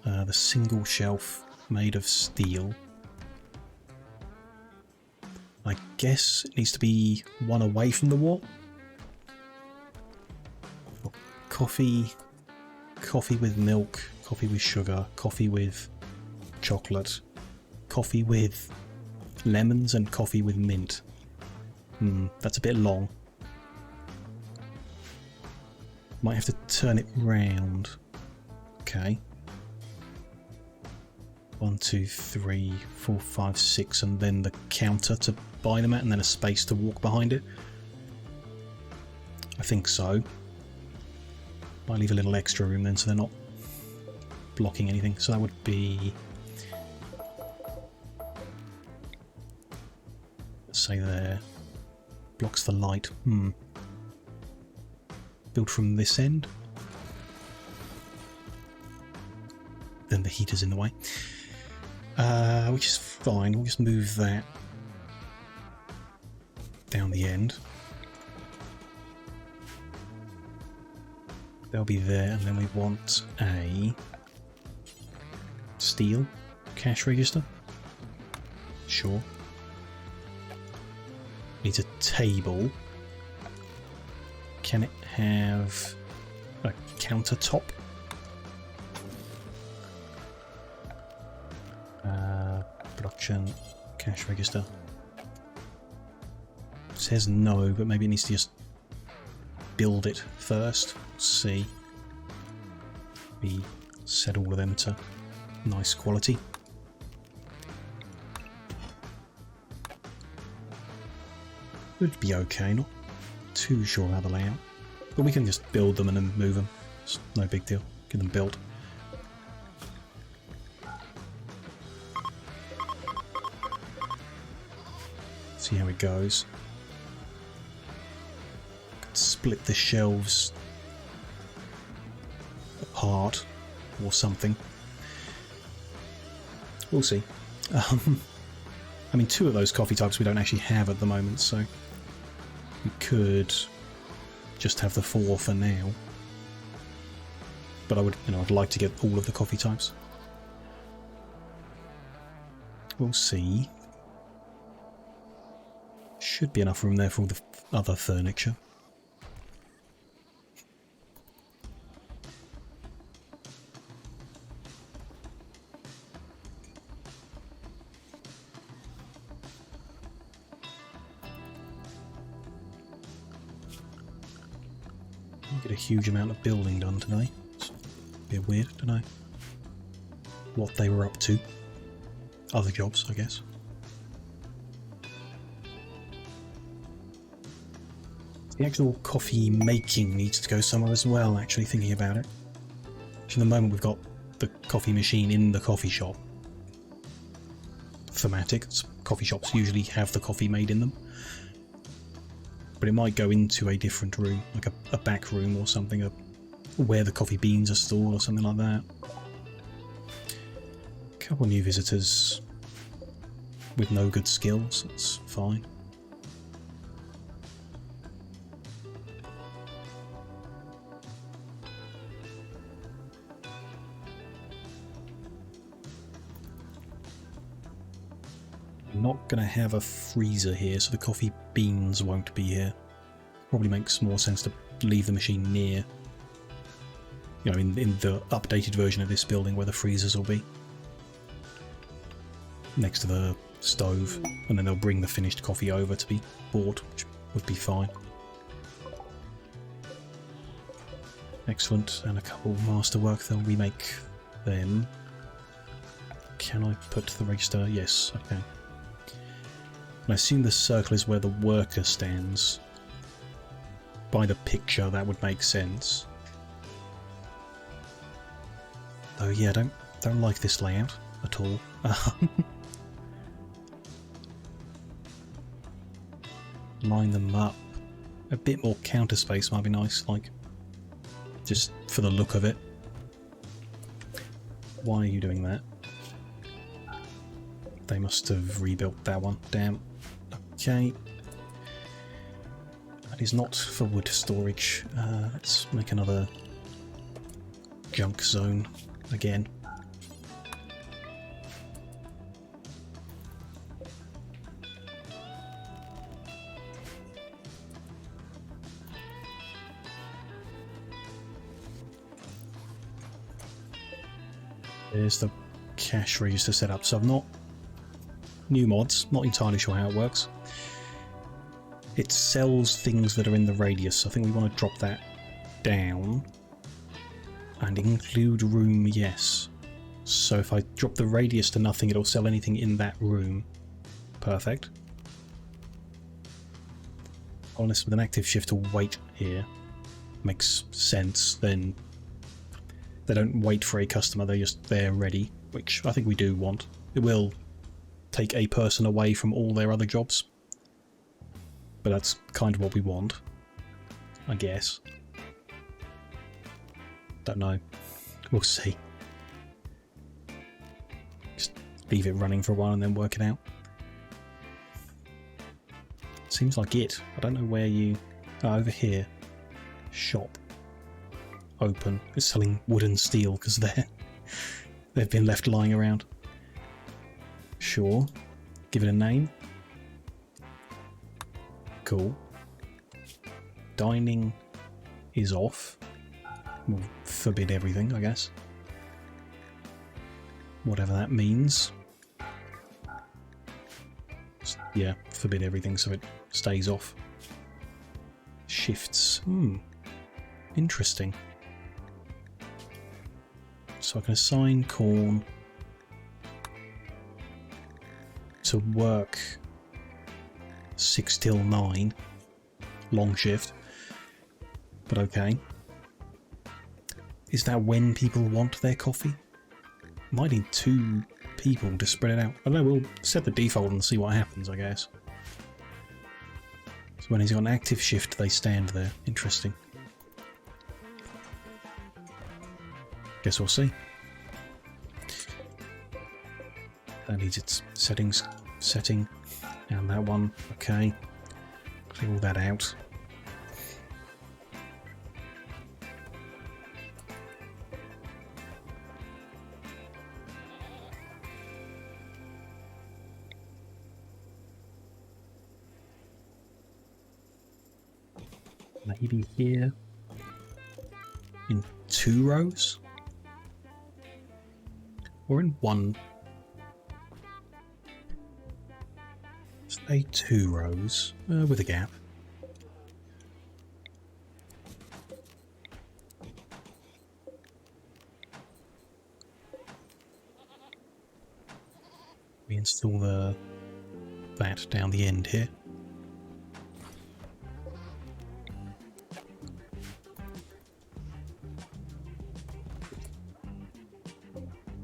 the single shelf made of steel. I guess it needs to be one away from the wall. Coffee, coffee with milk, coffee with sugar, coffee with chocolate, coffee with lemons, and coffee with mint. That's a bit long. Might have to turn it round. Okay. 1, 2, 3, 4, 5, 6, and then the counter to buy them at, and then a space to walk behind it. I think so. Might leave a little extra room then so they're not blocking anything. So that would be, let's say there. Blocks the light. Build from this end. Then the heater's in the way. Which is fine. We'll just move that down the end. They'll be there, and then we want a steel cash register. Sure. Needs a table. Can it have a countertop? Production cash register. It says no, but maybe it needs to just build it first. Let's see. We set all of them to nice quality. Would be okay, not too sure how the layout. But we can just build them and then move them. It's no big deal. Get them built. See how it goes. Could split the shelves apart or something. We'll see. I mean, 2 of those coffee types we don't actually have at the moment, so we could just have the 4 for now. But I would, I'd like to get all of the coffee types. We'll see. Should be enough room there for all the other furniture. Didn't get a huge amount of building done today. It's a bit weird, don't know what they were up to. Other jobs, I guess. The actual coffee making needs to go somewhere as well, actually, thinking about it. At the moment we've got the coffee machine in the coffee shop. Thematic. Coffee shops usually have the coffee made in them. But it might go into a different room, like a back room or something, where the coffee beans are stored or something like that. A couple new visitors with no good skills, that's fine. Not going to have a freezer here, so the coffee beans won't be here. Probably makes more sense to leave the machine near, in the updated version of this building where the freezers will be. Next to the stove, and then they'll bring the finished coffee over to be bought, which would be fine. Excellent, and a couple masterwork, they'll remake them. Can I put the register? Yes, I can. I assume the circle is where the worker stands. by the picture that would make sense. Though yeah, don't like this layout at all. Line them up. A bit more counter space might be nice, like just for the look of it. Why are you doing that? They must have rebuilt that one. Damn. Okay. That is not for wood storage. Let's make another junk zone again. There's the cash register set up. So I've not... New mods, not entirely sure how it works. It sells things that are in the radius. I think we want to drop that down. And include room, yes. So if I drop the radius to nothing, it'll sell anything in that room. Perfect. Unless with an active shift to wait here makes sense, then they don't wait for a customer, they're just there ready, which I think we do want. It will take a person away from all their other jobs, but that's kind of what we want, I guess. Don't know. We'll see. Just leave it running for a while and then work it out. Seems like it. I don't know where you... Oh, over here. Shop. Open. It's selling wood and steel because they've been left lying around. Sure. Give it a name. Cool. Dining is off. We'll forbid everything, I guess. Whatever that means. Yeah, forbid everything so it stays off. Shifts. Interesting. So I can assign corn to work 6 till 9. Long shift. But okay. Is that when people want their coffee? Might need 2 people to spread it out. I don't know, we'll set the default and see what happens, I guess. So when he's got an active shift, they stand there. Interesting. Guess we'll see. That needs its settings. Setting. And that one. Okay. Clear all that out. Maybe here in 2 rows or in 1. Say 2 rows with a gap. We install that down the end here.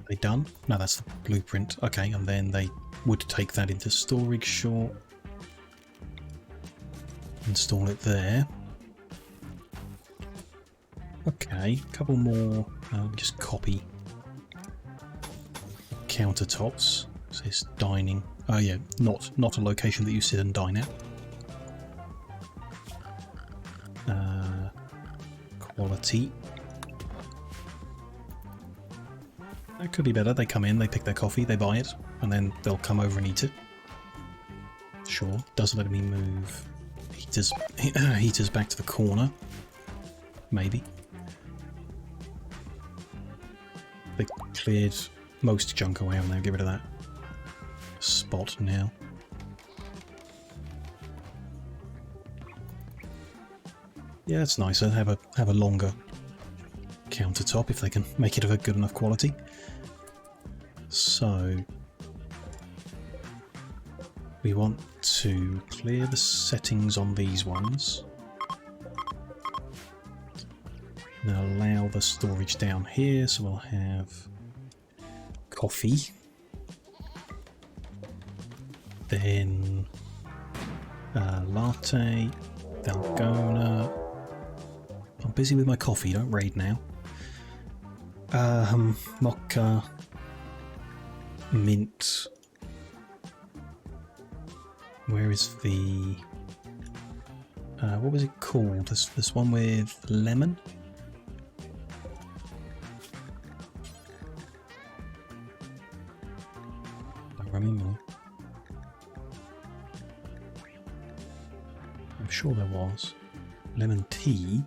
They done? No, that's the blueprint. Okay, and then they would take that into storage, sure. Install it there. Okay, a couple more. Just copy countertops. So it's dining. Oh yeah, not a location that you sit and dine at. Quality. That could be better. They come in, they pick their coffee, they buy it, and then they'll come over and eat it. Sure. Does let me move heaters back to the corner. Maybe. They cleared most junk away and they'll get rid of that spot now. Yeah, it's nicer. Have a longer countertop if they can make it of a good enough quality. So we want to clear the settings on these ones. Now allow the storage down here, so we'll have coffee. Then latte, dalgona. I'm busy with my coffee, don't raid now. Mocha, mint. Where is the... what was it called? This one with lemon? Don't remember. I'm sure there was. Lemon tea?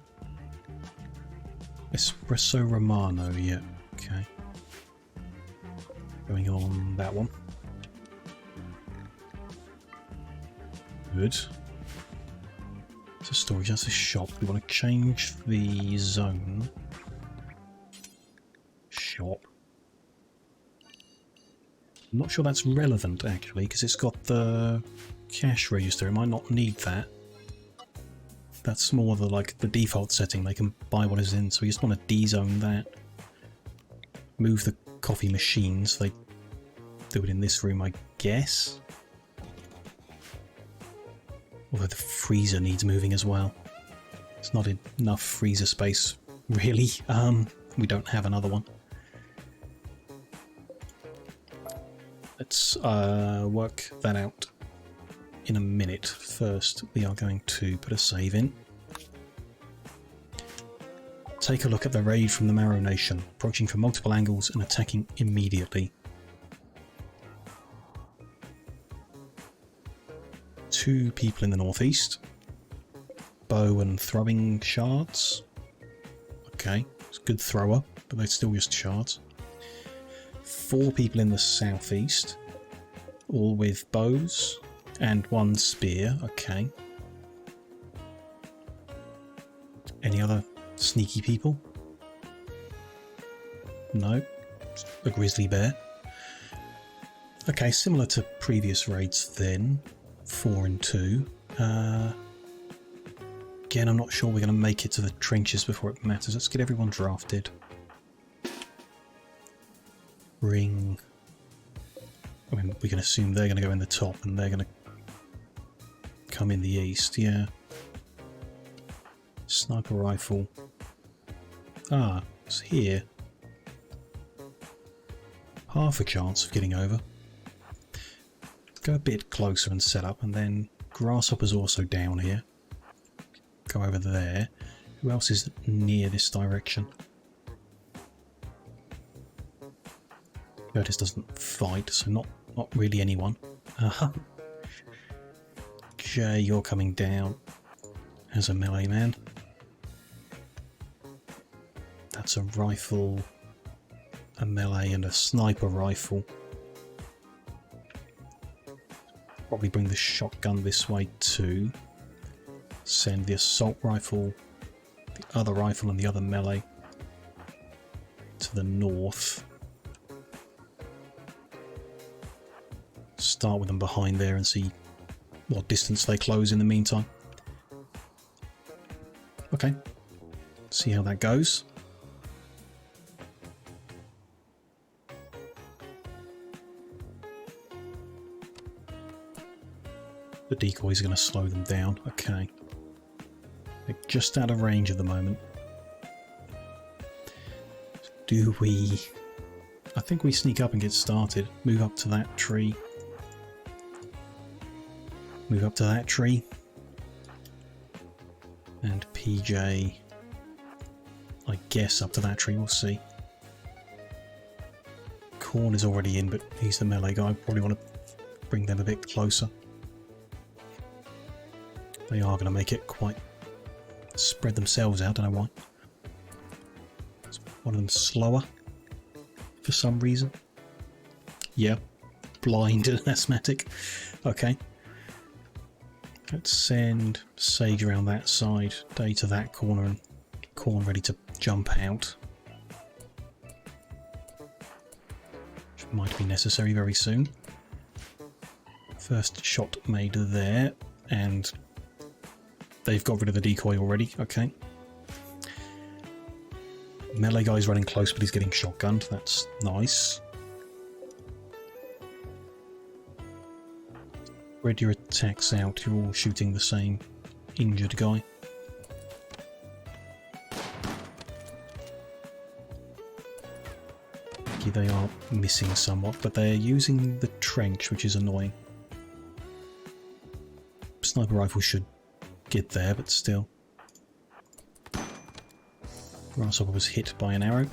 Espresso Romano, yeah, okay. Going on that one. Good. It's a storage, that's a shop. We want to change the zone. Shop. I'm not sure that's relevant actually, because it's got the cash register. It might not need that. That's more the the default setting. They can buy what is in, so we just want to de-zone that. Move the coffee machines. They do it in this room, I guess. Although the freezer needs moving as well. It's not enough freezer space, really. We don't have another one. Let's work that out in a minute. First, we are going to put a save in. Take a look at the raid from the Marrow Nation, approaching from multiple angles and attacking immediately. 2 people in the northeast. Bow and throwing shards. Okay, it's a good thrower, but they're still just shards. 4 people in the southeast, all with bows. And 1 spear, okay. Any other sneaky people? No. A grizzly bear. Okay, similar to previous raids then. 4 and 2. Again, I'm not sure we're going to make it to the trenches before it matters. Let's get everyone drafted. Ring. I mean, we can assume they're going to go in the top and they're going to come in the east, yeah. Sniper rifle. Ah, it's here. Half a chance of getting over. Go a bit closer and set up, and then Grasshopper's also down here. Go over there. Who else is near this direction? Curtis doesn't fight, so not really anyone. Jay, you're coming down as a melee man. That's a rifle, a melee, and a sniper rifle. Probably bring the shotgun this way too. Send the assault rifle, the other rifle, and the other melee to the north. Start with them behind there and see what distance they close in the meantime. Okay, see how that goes. The decoys are going to slow them down. Okay. They're just out of range at the moment. Do we... I think we sneak up and get started. Move up to that tree. Move up to that tree. And PJ, I guess up to that tree, we'll see. Korn is already in, but he's the melee guy. Probably want to bring them a bit closer. They are going to make it quite... spread themselves out, don't know why. Is one of them slower? For some reason? Yeah. Blind and asthmatic. Okay. Let's send Sage around that side, Day to that corner, and Korn ready to jump out. Which might be necessary very soon. First shot made there, and they've got rid of the decoy already, okay. Melee guy's running close, but he's getting shotgunned. That's nice. Spread your attacks out. You're all shooting the same injured guy. Okay, they are missing somewhat, but they're using the trench, which is annoying. Sniper rifle should get there, but still. Grasshopper was hit by an arrow.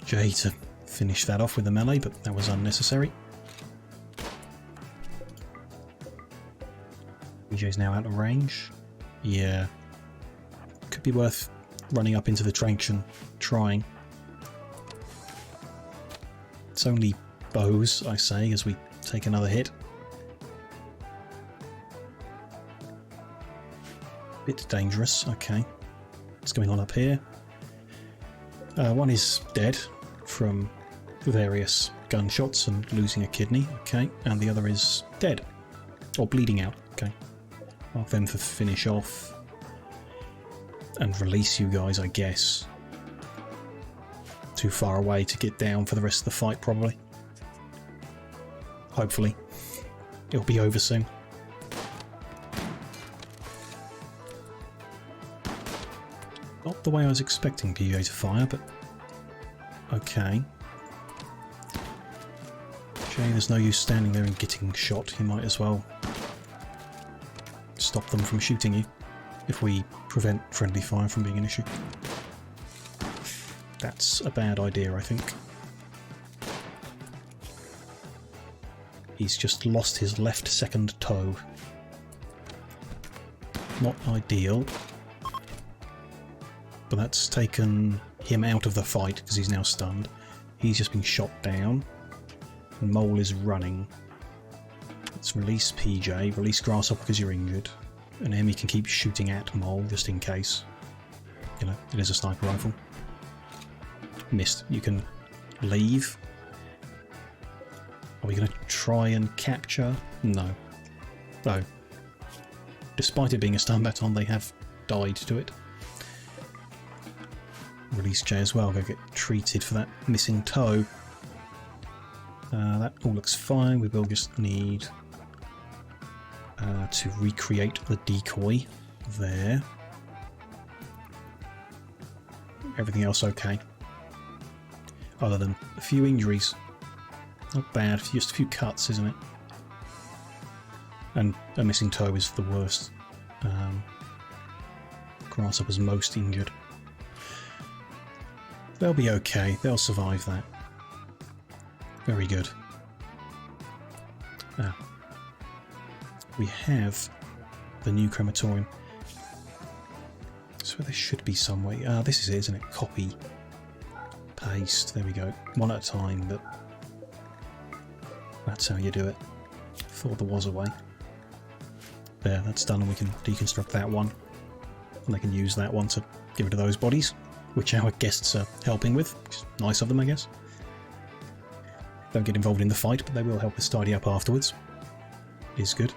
Jay to finish that off with the melee, but that was unnecessary. BJ's now out of range. Yeah. Could be worth running up into the trench and trying. It's only bows, I say, as we take another hit. Bit dangerous, okay. What's going on up here? One is dead from various gunshots and losing a kidney, okay, and the other is dead. Or bleeding out, okay. Mark them for finish off. And release you guys, I guess. Too far away to get down for the rest of the fight, probably. Hopefully. It'll be over soon. Not the way I was expecting PJ to fire, but okay. Jay, there's no use standing there and getting shot. You might as well stop them from shooting you if we prevent friendly fire from being an issue. That's a bad idea, I think. He's just lost his left second toe. Not ideal. But that's taken him out of the fight because he's now stunned. He's just been shot down. Mole is running. Let's release PJ, release Grasshopper because you're injured. And Emmy can keep shooting at Mole just in case. You know, it is a sniper rifle. Missed. You can leave. Are we going to try and capture? No. No. Despite it being a stun baton, they have died to it. Release Jay as well, go get treated for that missing toe. That all looks fine, we will just need to recreate the decoy there. Everything else okay. Other than a few injuries. Not bad, just a few cuts, isn't it? And a missing toe is the worst. Grasshopper's most injured. They'll be okay. They'll survive that. Very good. Now, we have the new crematorium. So there should be some way. This is it, isn't it? Copy. Paste. There we go. One at a time, but that's how you do it. Thought there was a way. There, that's done, and we can deconstruct that one. And they can use that one to get rid of those bodies, which our guests are helping with, which is nice of them, I guess. Don't get involved in the fight, but they will help us tidy up afterwards. Is good.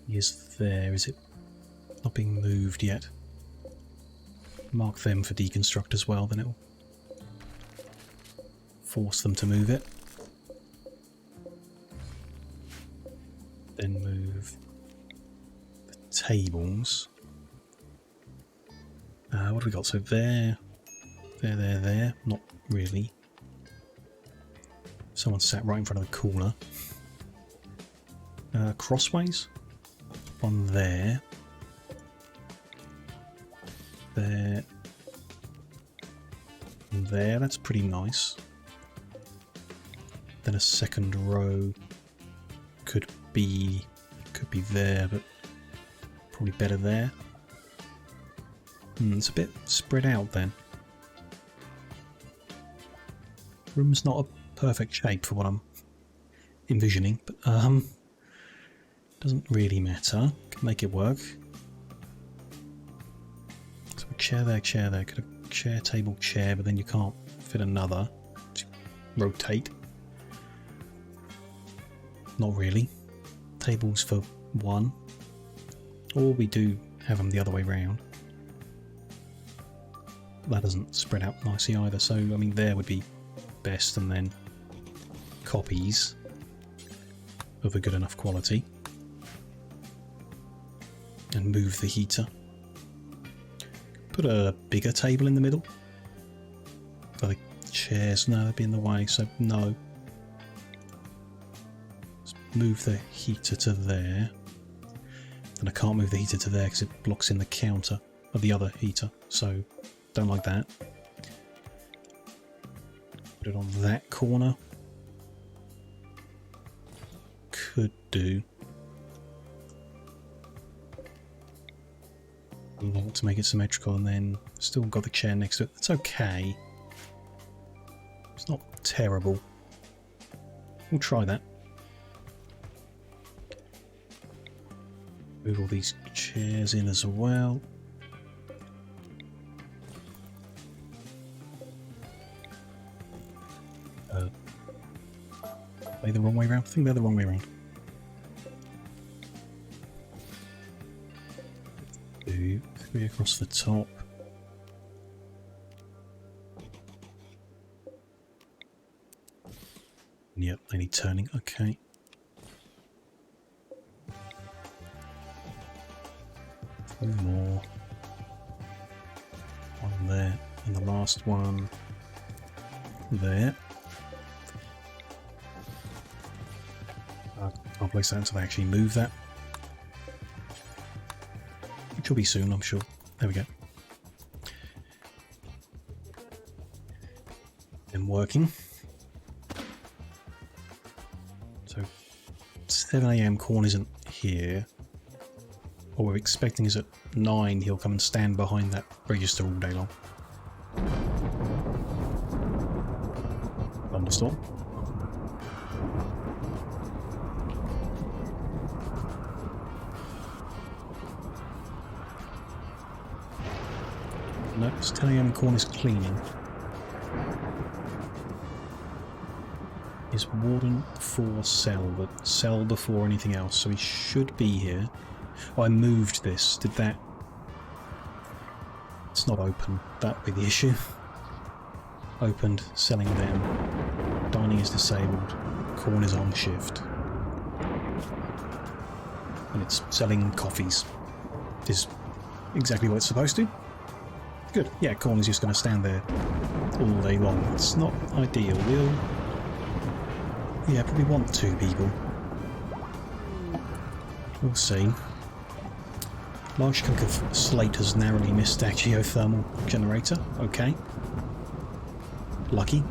He is there, is it? Not being moved yet. Mark them for deconstruct as well, then it will force them to move it. Then move the tables. What have we got? So there, there. Not really. Someone sat right in front of the cooler. Crossways? On there. There. And there, that's pretty nice. Then a second row could be there, but probably better there. It's a bit spread out then. Room's not a perfect shape for what I'm envisioning, but Doesn't really matter. Can make it work. So a chair there, chair there. Could a chair, table, chair, but then you can't fit another. Just rotate. Not really. Tables for one. Or we do have them the other way round. That doesn't spread out nicely either, so I mean there would be best, and then copies of a good enough quality. And move the heater. Put a bigger table in the middle. For the chairs, no, they'd be in the way, so no. Let's move the heater to there. And I can't move the heater to there because it blocks in the counter of the other heater, so don't like that. Put it on that corner. Could do. A lot to make it symmetrical, and then still got the chair next to it. It's okay. It's not terrible. We'll try that. Move all these chairs in as well. Are they the wrong way around? I think they're the wrong way around. Two, three across the top. Yep, they need turning. Okay. One more. One there. And the last one there. I'll place that until I actually move that. Which will be soon, I'm sure. There we go. And working. So 7 AM Corn isn't here. What we're expecting is at 9 he'll come and stand behind that register all day long. Thunderstorm. No, it's 10 AM Corn is cleaning. Is Warden for cell, but cell before anything else, so he should be here. Oh, I moved this. Did that... It's not open. That would be the issue. Opened, selling them. Dining is disabled. Corn is on shift. And it's selling coffees. Is exactly what it's supposed to. Good. Yeah, Corn is just going to stand there all day long. It's not ideal. We'll... Yeah, probably want 2 people. We'll see. Large chunk of slate has narrowly missed our geothermal generator. Okay. Lucky.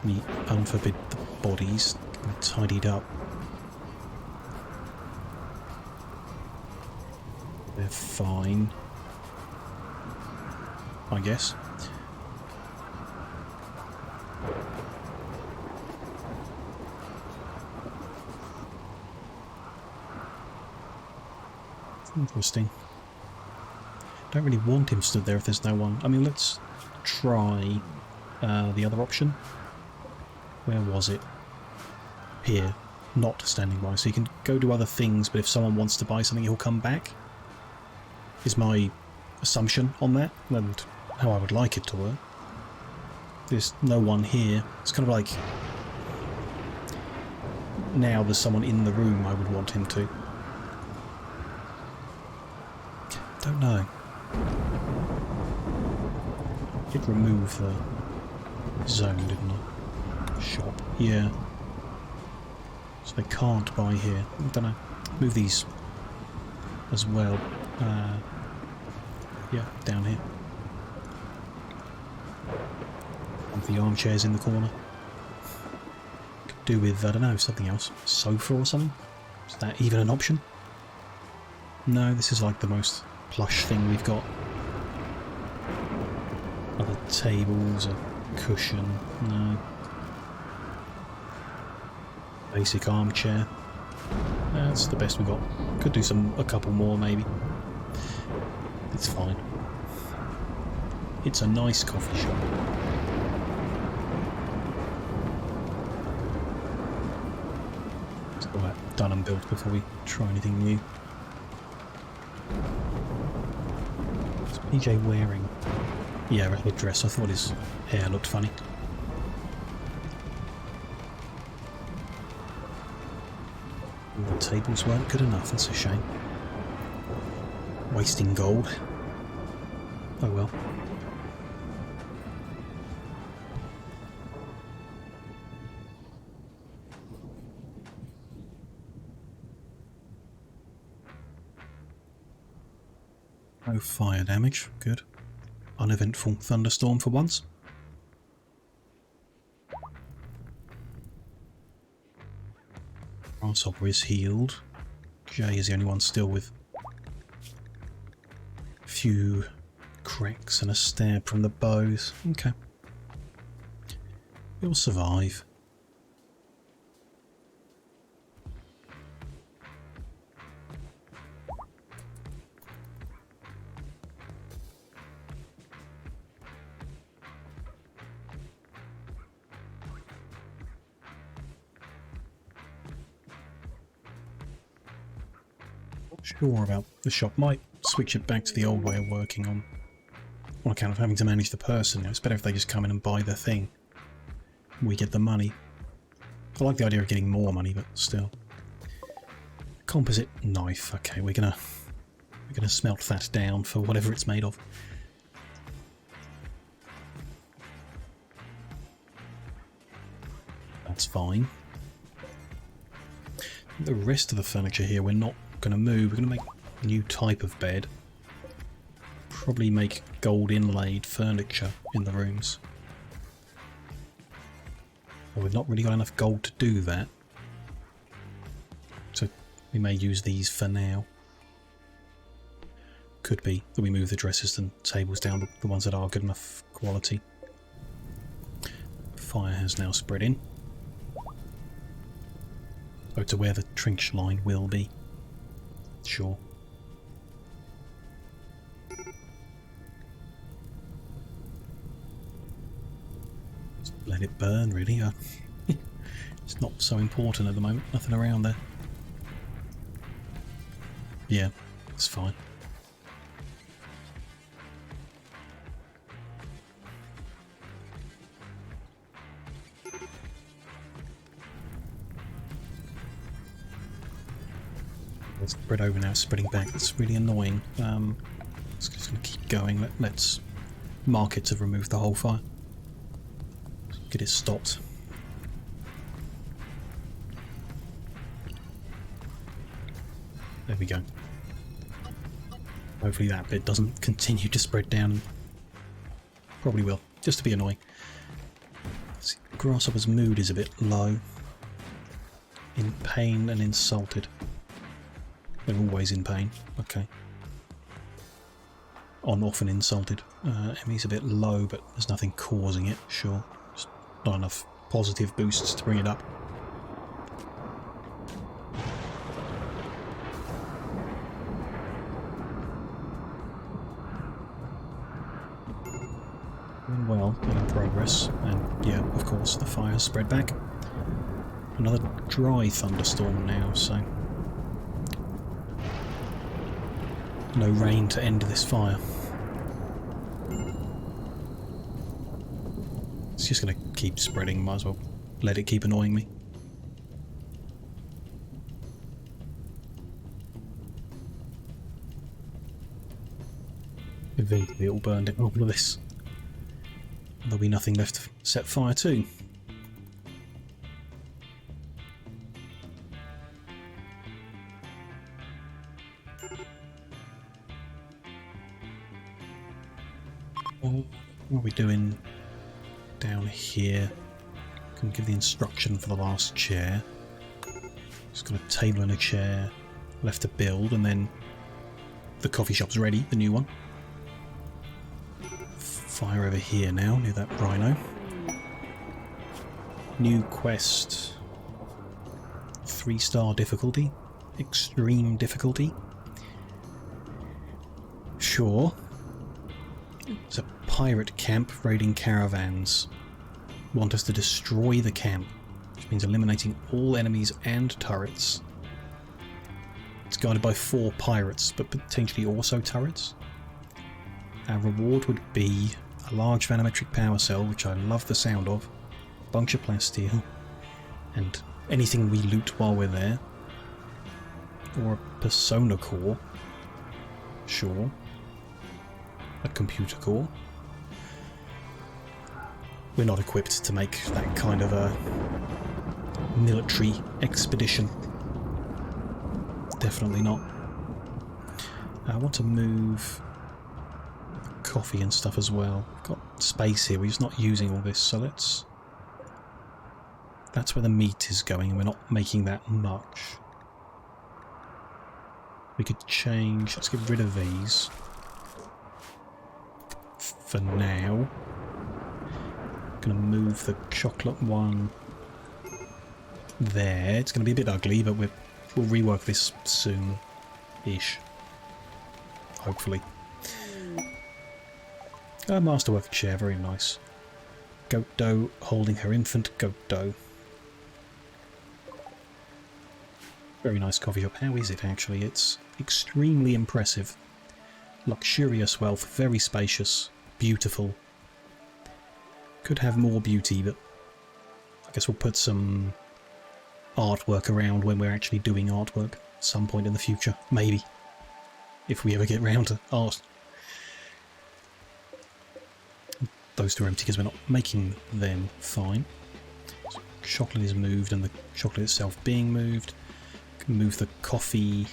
We unforbid the bodies. Tidied up. They're fine. I guess. Interesting. Don't really want him stood there if there's no one. I mean, let's try the other option. Where was it? Here. Not standing by. So you can go do other things, but if someone wants to buy something, he'll come back. Is my assumption on that, and how I would like it to work. There's no one here. It's kind of like... Now there's someone in the room, I would want him to. Don't know. Did remove the zone, didn't I? Shop. Yeah. So they can't buy here. I don't know. Move these as well. Yeah, down here. And the armchairs in the corner. Could do with, I don't know, something else. Sofa or something? Is that even an option? No, this is like the most plush thing we've got. Other tables, a cushion, no. Basic armchair. That's the best we got. Could do a couple more maybe. It's fine. It's a nice coffee shop. Let's get that done and built before we try anything new. What's PJ wearing? Yeah, a headdress. I thought his hair looked funny. The tables weren't good enough, that's a shame. Wasting gold. Oh well. No fire damage, good. Uneventful thunderstorm for once. Grasshopper is healed. Jay is the only one still with a few cracks and a stab from the bows. Okay. He'll survive. Sure about the shop. Might switch it back to the old way of working on account of having to manage the person. It's better if they just come in and buy the thing. We get the money. I like the idea of getting more money, but still. Composite knife. Okay, we're gonna smelt that down for whatever it's made of. That's fine. The rest of the furniture here we're not going to move. We're going to make a new type of bed. Probably make gold inlaid furniture in the rooms. Well, we've not really got enough gold to do that. So we may use these for now. Could be that we move the dressers and tables down, the ones that are good enough quality. Fire has now spread in. Oh, to where the trench line will be. Sure. Just let it burn, really. It's not so important at the moment. Nothing around there. Yeah, it's fine. It's spread over now, it's spreading back. That's really annoying. It's just going to keep going. Let's mark it to remove the whole fire. Get it stopped. There we go. Hopefully that bit doesn't continue to spread down. Probably will, just to be annoying. See, Grasshopper's mood is a bit low. In pain and insulted. They're always in pain. Okay. On often insulted. Emmy's a bit low, but there's nothing causing it, sure. Just not enough positive boosts to bring it up. Well, in progress, and yeah, of course, the fire has spread back. Another dry thunderstorm now, so no rain to end this fire. It's just going to keep spreading, might as well let it keep annoying me. Eventually it will burn down all of this. There'll be nothing left to set fire to. What are we doing down here? Can give the instruction for the last chair. Just got a table and a chair left to build, and then the coffee shop's ready, the new one. Fire over here now, near that rhino. New quest. 3-star difficulty. Extreme difficulty. Sure. It's a pirate camp raiding caravans. Want us to destroy the camp, which means eliminating all enemies and turrets. It's guided by 4 pirates, but potentially also turrets. Our reward would be a large vanometric power cell, which I love the sound of, puncture plasteel, and anything we loot while we're there. Or a persona core. Sure. A computer core. We're not equipped to make that kind of a military expedition. Definitely not. I want to move coffee and stuff as well. We've got space here, we're just not using all this, so let's... That's where the meat is going, and we're not making that much. We could change... Let's get rid of these. For now. Gonna move the chocolate one there. It's gonna be a bit ugly, but we'll rework this soon-ish. Hopefully. A masterwork chair, very nice. Goat doe holding her infant goat doe. Very nice coffee shop. How is it actually? It's extremely impressive. Luxurious wealth, very spacious, beautiful. Could have more beauty, but I guess we'll put some artwork around when we're actually doing artwork at some point in the future. Maybe. If we ever get round to art. Those two are empty because we're not making them. Fine. So chocolate is moved and the chocolate itself being moved. Can move the coffee.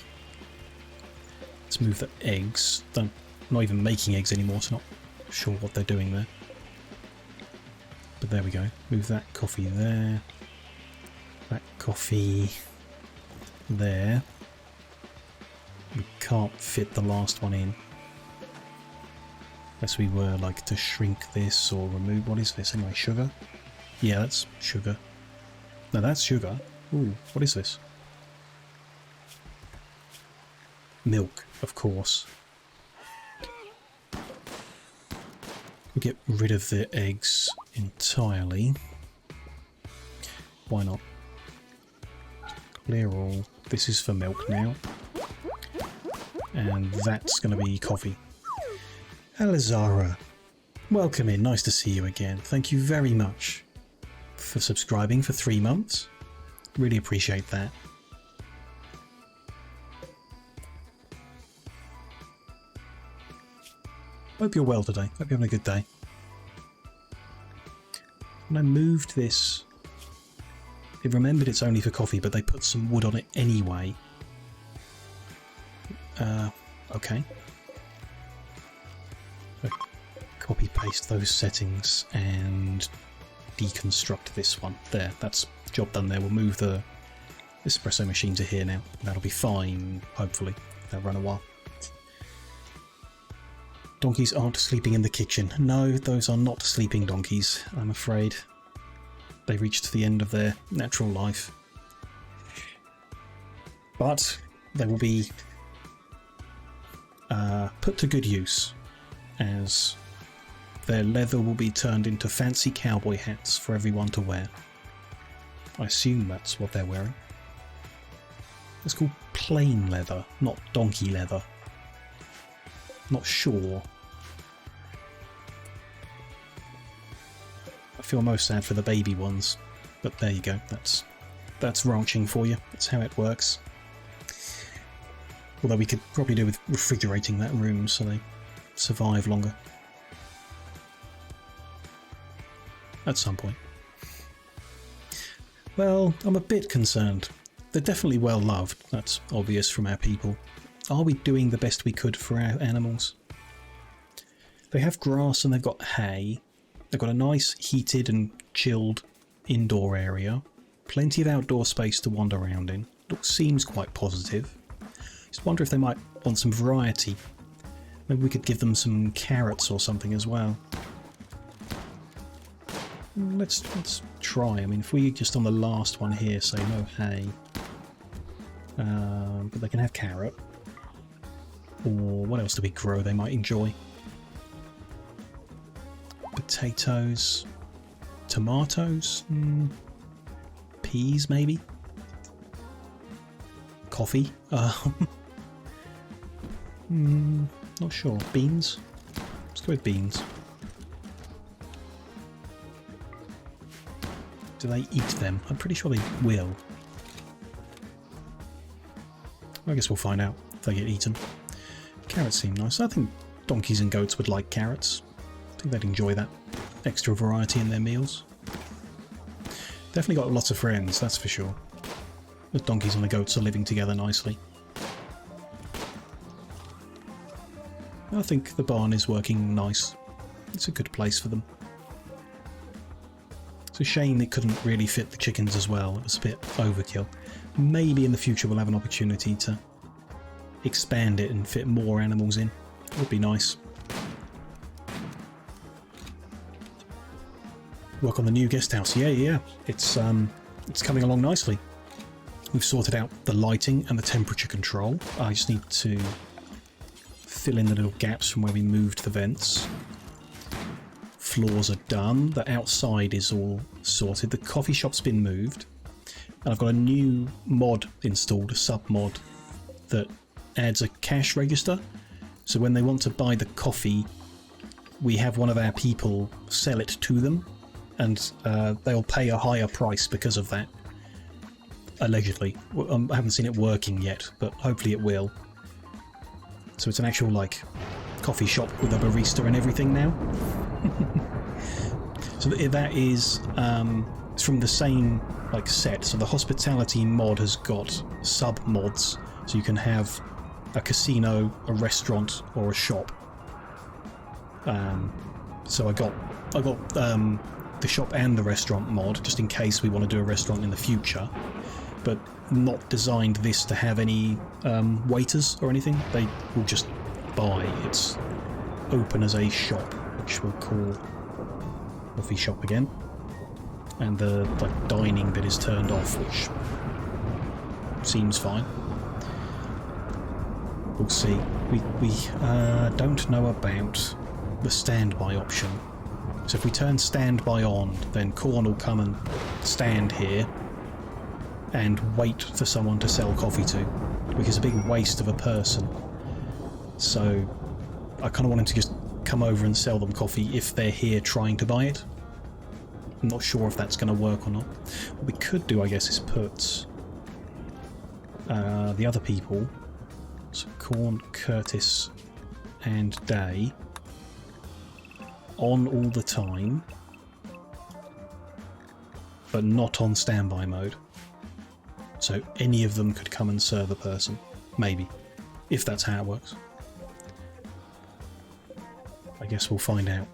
Let's move the eggs. I'm not even making eggs anymore, so not sure what they're doing there. But there we go. Move that coffee there. That coffee there. We can't fit the last one in. Unless we were like to shrink this or remove... What is this anyway? Sugar? Yeah, that's sugar. No, that's sugar. Ooh, what is this? Milk, of course. We'll get rid of the eggs entirely. Why not? Clear all. This is for milk now. And that's going to be coffee. Alizara, welcome in. Nice to see you again. Thank you very much for subscribing for 3 months. Really appreciate that. Hope you're well today. Hope you're having a good day. When I moved this, it remembered it's only for coffee, but they put some wood on it anyway. Okay. So copy paste those settings and deconstruct this one. There, that's job done there. We'll move the espresso machine to here now. That'll be fine, hopefully. They'll run a while. Donkeys aren't sleeping in the kitchen. No, those are not sleeping donkeys, I'm afraid. They reached the end of their natural life. But they will be put to good use, as their leather will be turned into fancy cowboy hats for everyone to wear. I assume that's what they're wearing. It's called plain leather, not donkey leather. Not sure. I feel most sad for the baby ones, but there you go. That's ranching for you. That's how it works. Although we could probably do with refrigerating that room so they survive longer. At some point. Well, I'm a bit concerned. They're definitely well loved. That's obvious from our people. Are we doing the best we could for our animals? They have grass and they've got hay. They've got a nice heated and chilled indoor area. Plenty of outdoor space to wander around in. It seems quite positive. Just wonder if they might want some variety. Maybe we could give them some carrots or something as well. Let's try. I mean, if we just on the last one here say no hay. But they can have carrot. Or what else do we grow they might enjoy? Potatoes. Tomatoes? Peas, maybe? Coffee? Not sure. Beans? Let's go with beans. Do they eat them? I'm pretty sure they will. I guess we'll find out if they get eaten. Carrots seem nice. I think donkeys and goats would like carrots. I think they'd enjoy that extra variety in their meals. Definitely got lots of friends, that's for sure. The donkeys and the goats are living together nicely. I think the barn is working nice. It's a good place for them. It's a shame it couldn't really fit the chickens as well. It was a bit overkill. Maybe in the future we'll have an opportunity to expand it and fit more animals in. It would be nice. Work on the new guest house. Yeah. It's coming along nicely. We've sorted out the lighting and the temperature control. I just need to fill in the little gaps from where we moved the vents. Floors are done. The outside is all sorted. The coffee shop's been moved. And I've got a new mod installed, a sub-mod, that adds a cash register. So when they want to buy the coffee, we have one of our people sell it to them. And they'll pay a higher price because of that. Allegedly. I haven't seen it working yet, but hopefully it will. So it's an actual, like, coffee shop with a barista and everything now. So that is it's from the same, like, set. So the hospitality mod has got sub-mods. So you can have a casino, a restaurant, or a shop. So I got the shop and the restaurant mod, just in case we want to do a restaurant in the future, but not designed this to have any waiters or anything. They will just buy. It's open as a shop, which we'll call coffee shop again, and the dining bit is turned off, which seems fine. We'll see. We don't know about the standby option. So if we turn standby on, then Corn will come and stand here and wait for someone to sell coffee to, which is a big waste of a person. So I kind of want him to just come over and sell them coffee if they're here trying to buy it. I'm not sure if that's going to work or not. What we could do, I guess, is put the other people, so Corn, Curtis and Day, on all the time, but not on standby mode. So any of them could come and serve a person, maybe, if that's how it works. I guess we'll find out.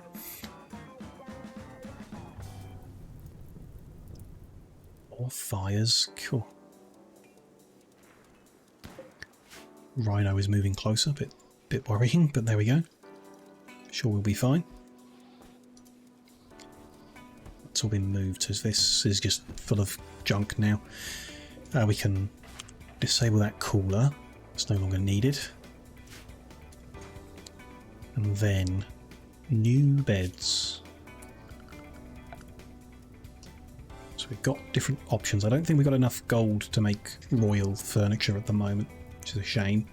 More fires, cool. Rhino is moving closer, bit worrying, but there we go. Sure, we'll be fine. It's all been moved, so this is just full of junk now. We can disable that cooler. It's no longer needed. And then new beds. So we've got different options. I don't think we've got enough gold to make royal furniture at the moment, which is a shame.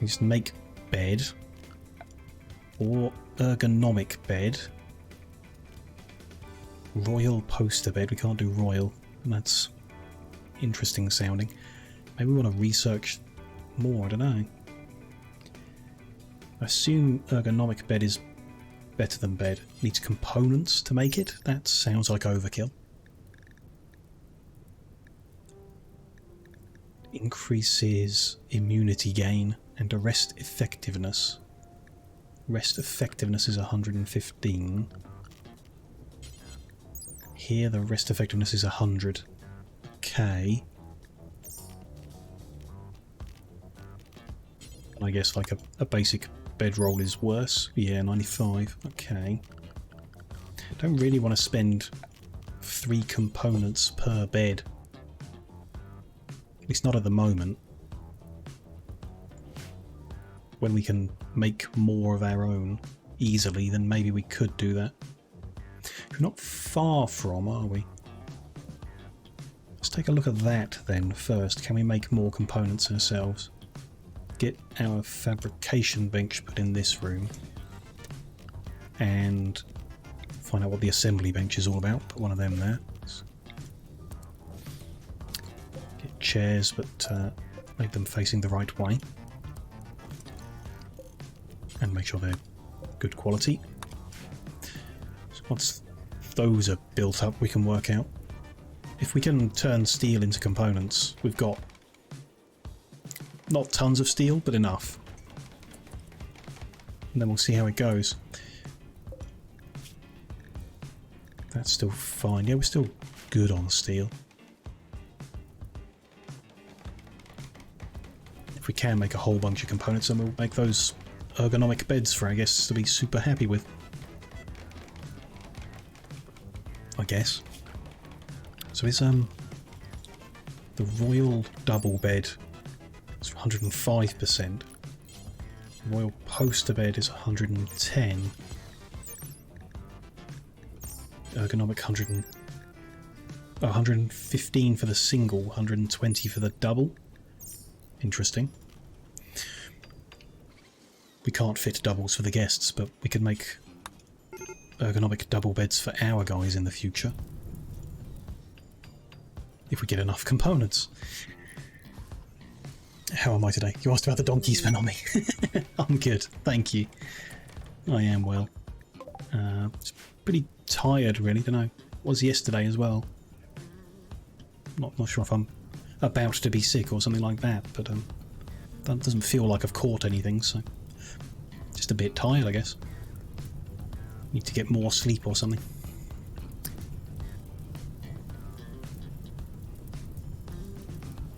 We just make bed or ergonomic bed. Royal poster bed. We can't do royal, and that's interesting sounding. Maybe we want to research more, I don't know. I assume ergonomic bed is better than bed. Needs components to make it? That sounds like overkill. Increases immunity gain and arrest effectiveness. Rest effectiveness is 115. Here the rest effectiveness is 100. Okay. I guess like a basic bedroll is worse. Yeah, 95. Okay. Don't really want to spend 3 components per bed. least not at the moment. When we can make more of our own easily, then maybe we could do that. We're not far from, are we? Let's take a look at that then first. Can we make more components ourselves? Get our fabrication bench put in this room. And find out what the assembly bench is all about. Put one of them there. Get chairs, but make them facing the right way. And make sure they're good quality. So once those are built up, we can work out. If we can turn steel into components, we've got not tons of steel, but enough. And then we'll see how it goes. That's still fine. Yeah, we're still good on steel. If we can make a whole bunch of components, then we'll make those ergonomic beds for our guests to be super happy with. I guess. So is the royal double bed is 105%. The royal poster bed is 110. Ergonomic 115 for the single, 120 for the double. Interesting. We can't fit doubles for the guests, but we could make ergonomic double beds for our guys in the future. If we get enough components. How am I today? You asked about the donkeys, but not me. I'm good, thank you. I am well. It's pretty tired, really, don't know. Was yesterday as well. Not sure if I'm about to be sick or something like that, but that doesn't feel like I've caught anything, so just a bit tired, I guess. Need to get more sleep or something.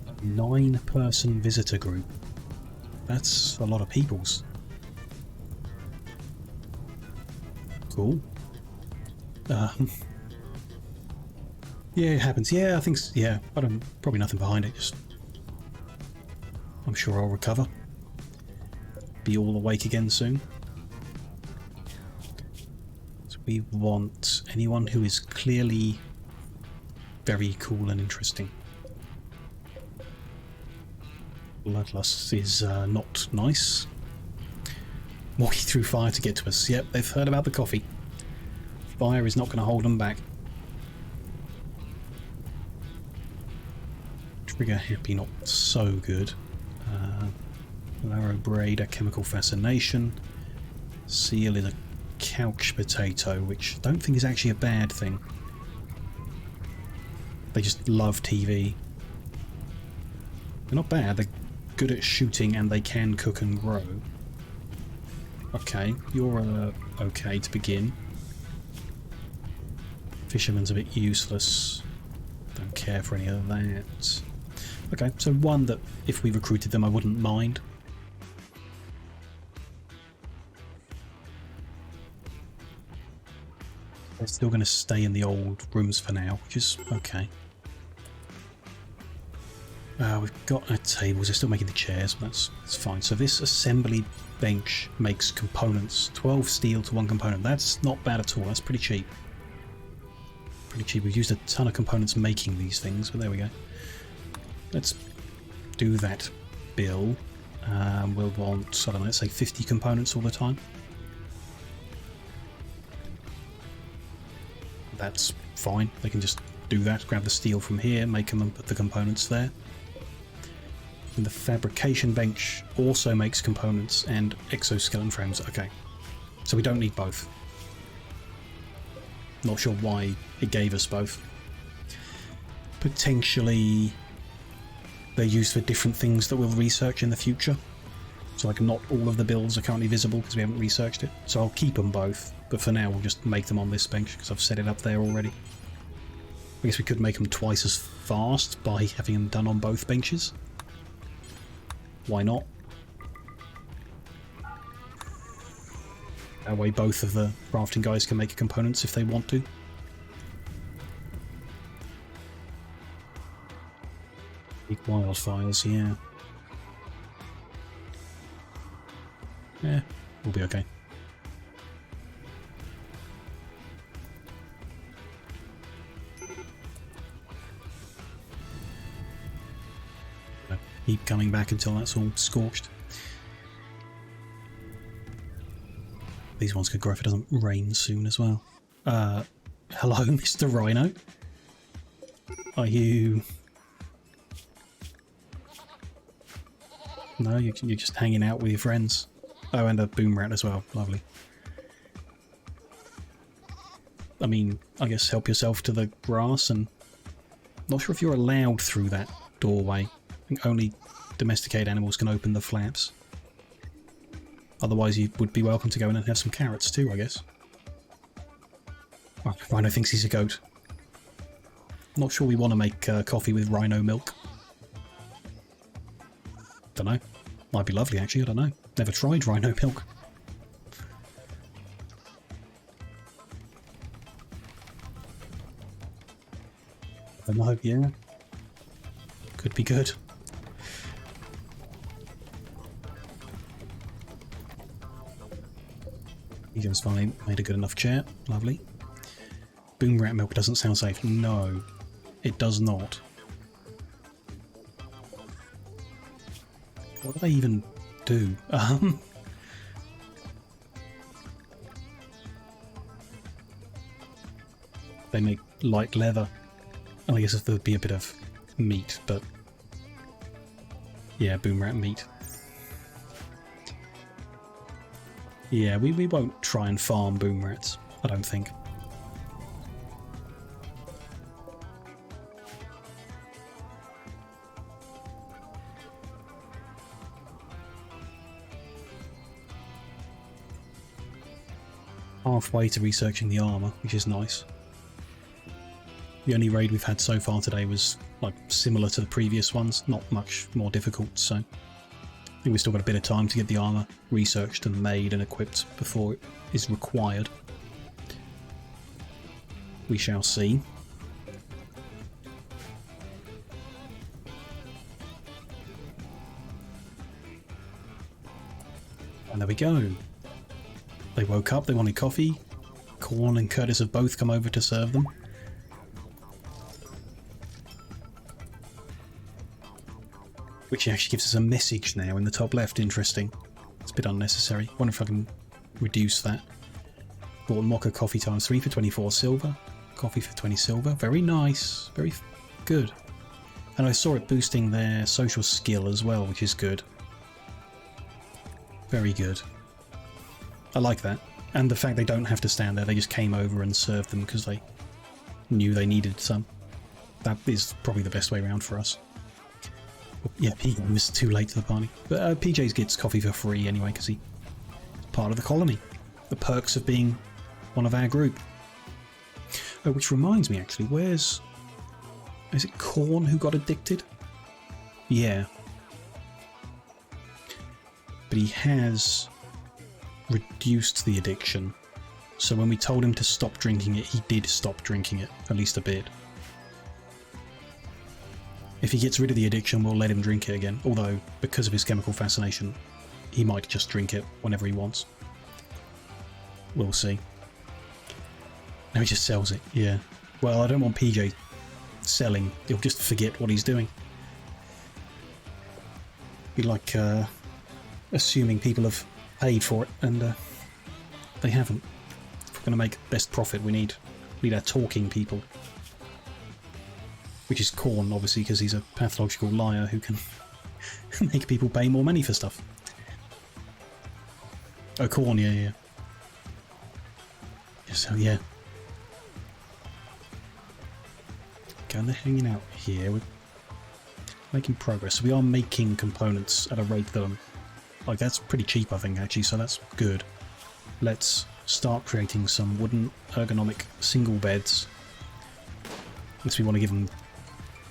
A 9-person visitor group. That's a lot of peoples. Cool. Yeah, it happens. Yeah, I think so. Yeah, I don't. Probably nothing behind it. Just, I'm sure I'll recover. Be all awake again soon. So we want anyone who is clearly very cool and interesting. Bloodlust is not nice. Walking through fire to get to us. Yep, they've heard about the coffee. Fire is not going to hold them back. Trigger happy, not so good. Larrow braid, a chemical fascination. Seal is a couch potato, which I don't think is actually a bad thing. They just love TV. They're not bad, they're good at shooting and they can cook and grow. Okay, you're okay to begin. Fisherman's a bit useless. Don't care for any of that. Okay, so one that if we recruited them I wouldn't mind. They're still going to stay in the old rooms for now, which is okay. We've got our tables, they're still making the chairs, but that's fine. So this assembly bench makes components, 12 steel to 1 component. That's not bad at all, that's pretty cheap. Pretty cheap. We've used a ton of components making these things, but there we go. Let's do that bill. We'll want, I don't know, let's say 50 components all the time. That's fine, they can just do that, grab the steel from here, make them and put the components there. And the fabrication bench also makes components and exoskeleton frames. Okay, so we don't need both. Not sure why it gave us both. Potentially they're used for different things that we'll research in the future. So like not all of the builds are currently visible because we haven't researched it. So I'll keep them both, but for now we'll just make them on this bench because I've set it up there already. I guess we could make them twice as fast by having them done on both benches. Why not? That way both of the crafting guys can make components if they want to. Big wildfires, yeah. Yeah, we'll be okay. Keep coming back until that's all scorched. These ones could grow if it doesn't rain soon as well. Hello, Mr. Rhino. Are you... No, you're just hanging out with your friends. Oh, and a boom rat as well. Lovely. I mean, I guess help yourself to the grass, and... Not sure if you're allowed through that doorway. I think only domesticated animals can open the flaps. Otherwise, you would be welcome to go in and have some carrots too, I guess. Oh, Rhino thinks he's a goat. Not sure we want to make coffee with rhino milk. Don't know. Might be lovely, actually. I don't know. Never tried rhino milk. I don't know, yeah. Could be good. Ego's finally made a good enough chair. Lovely. Boom rat milk doesn't sound safe. No, it does not. What do they even do? They make light leather. I guess if there'd be a bit of meat, but yeah, boom rat meat. Yeah, we won't try and farm boom rats, I don't think. Halfway to researching the armour, which is nice. The only raid we've had so far today was like similar to the previous ones, not much more difficult, so I think we've still got a bit of time to get the armour researched and made and equipped before it is required. We shall see. And there we go. They woke up, they wanted coffee. Corn and Curtis have both come over to serve them. Which actually gives us a message now in the top left. Interesting. It's a bit unnecessary. Wonder if I can reduce that. Bought mocha coffee times 3 for 24 silver. Coffee for 20 silver. Very nice. Very good. And I saw it boosting their social skill as well, which is good. Very good. I like that. And the fact they don't have to stand there, they just came over and served them because they knew they needed some. That is probably the best way around for us. Yeah, PJ was too late to the party. But PJ's gets coffee for free anyway because he's part of the colony. The perks of being one of our group. Oh, which reminds me actually, where's... Is it Corn who got addicted? Yeah. But he has reduced the addiction. So when we told him to stop drinking it, he did stop drinking it, at least a bit. If he gets rid of the addiction, we'll let him drink it again. Although, because of his chemical fascination, he might just drink it whenever he wants. We'll see. Now he just sells it, yeah. Well, I don't want PJ selling. He'll just forget what he's doing. Be like assuming people have paid for it, and they haven't. If we're going to make best profit, we need our talking people. Which is Corn, obviously, because he's a pathological liar who can make people pay more money for stuff. Oh, Corn, yeah. So, yeah. Okay, and they're hanging out here. We're making progress. We are making components at a rate that like, that's pretty cheap, I think, actually, so that's good. Let's start creating some wooden ergonomic single beds. Unless we want to give them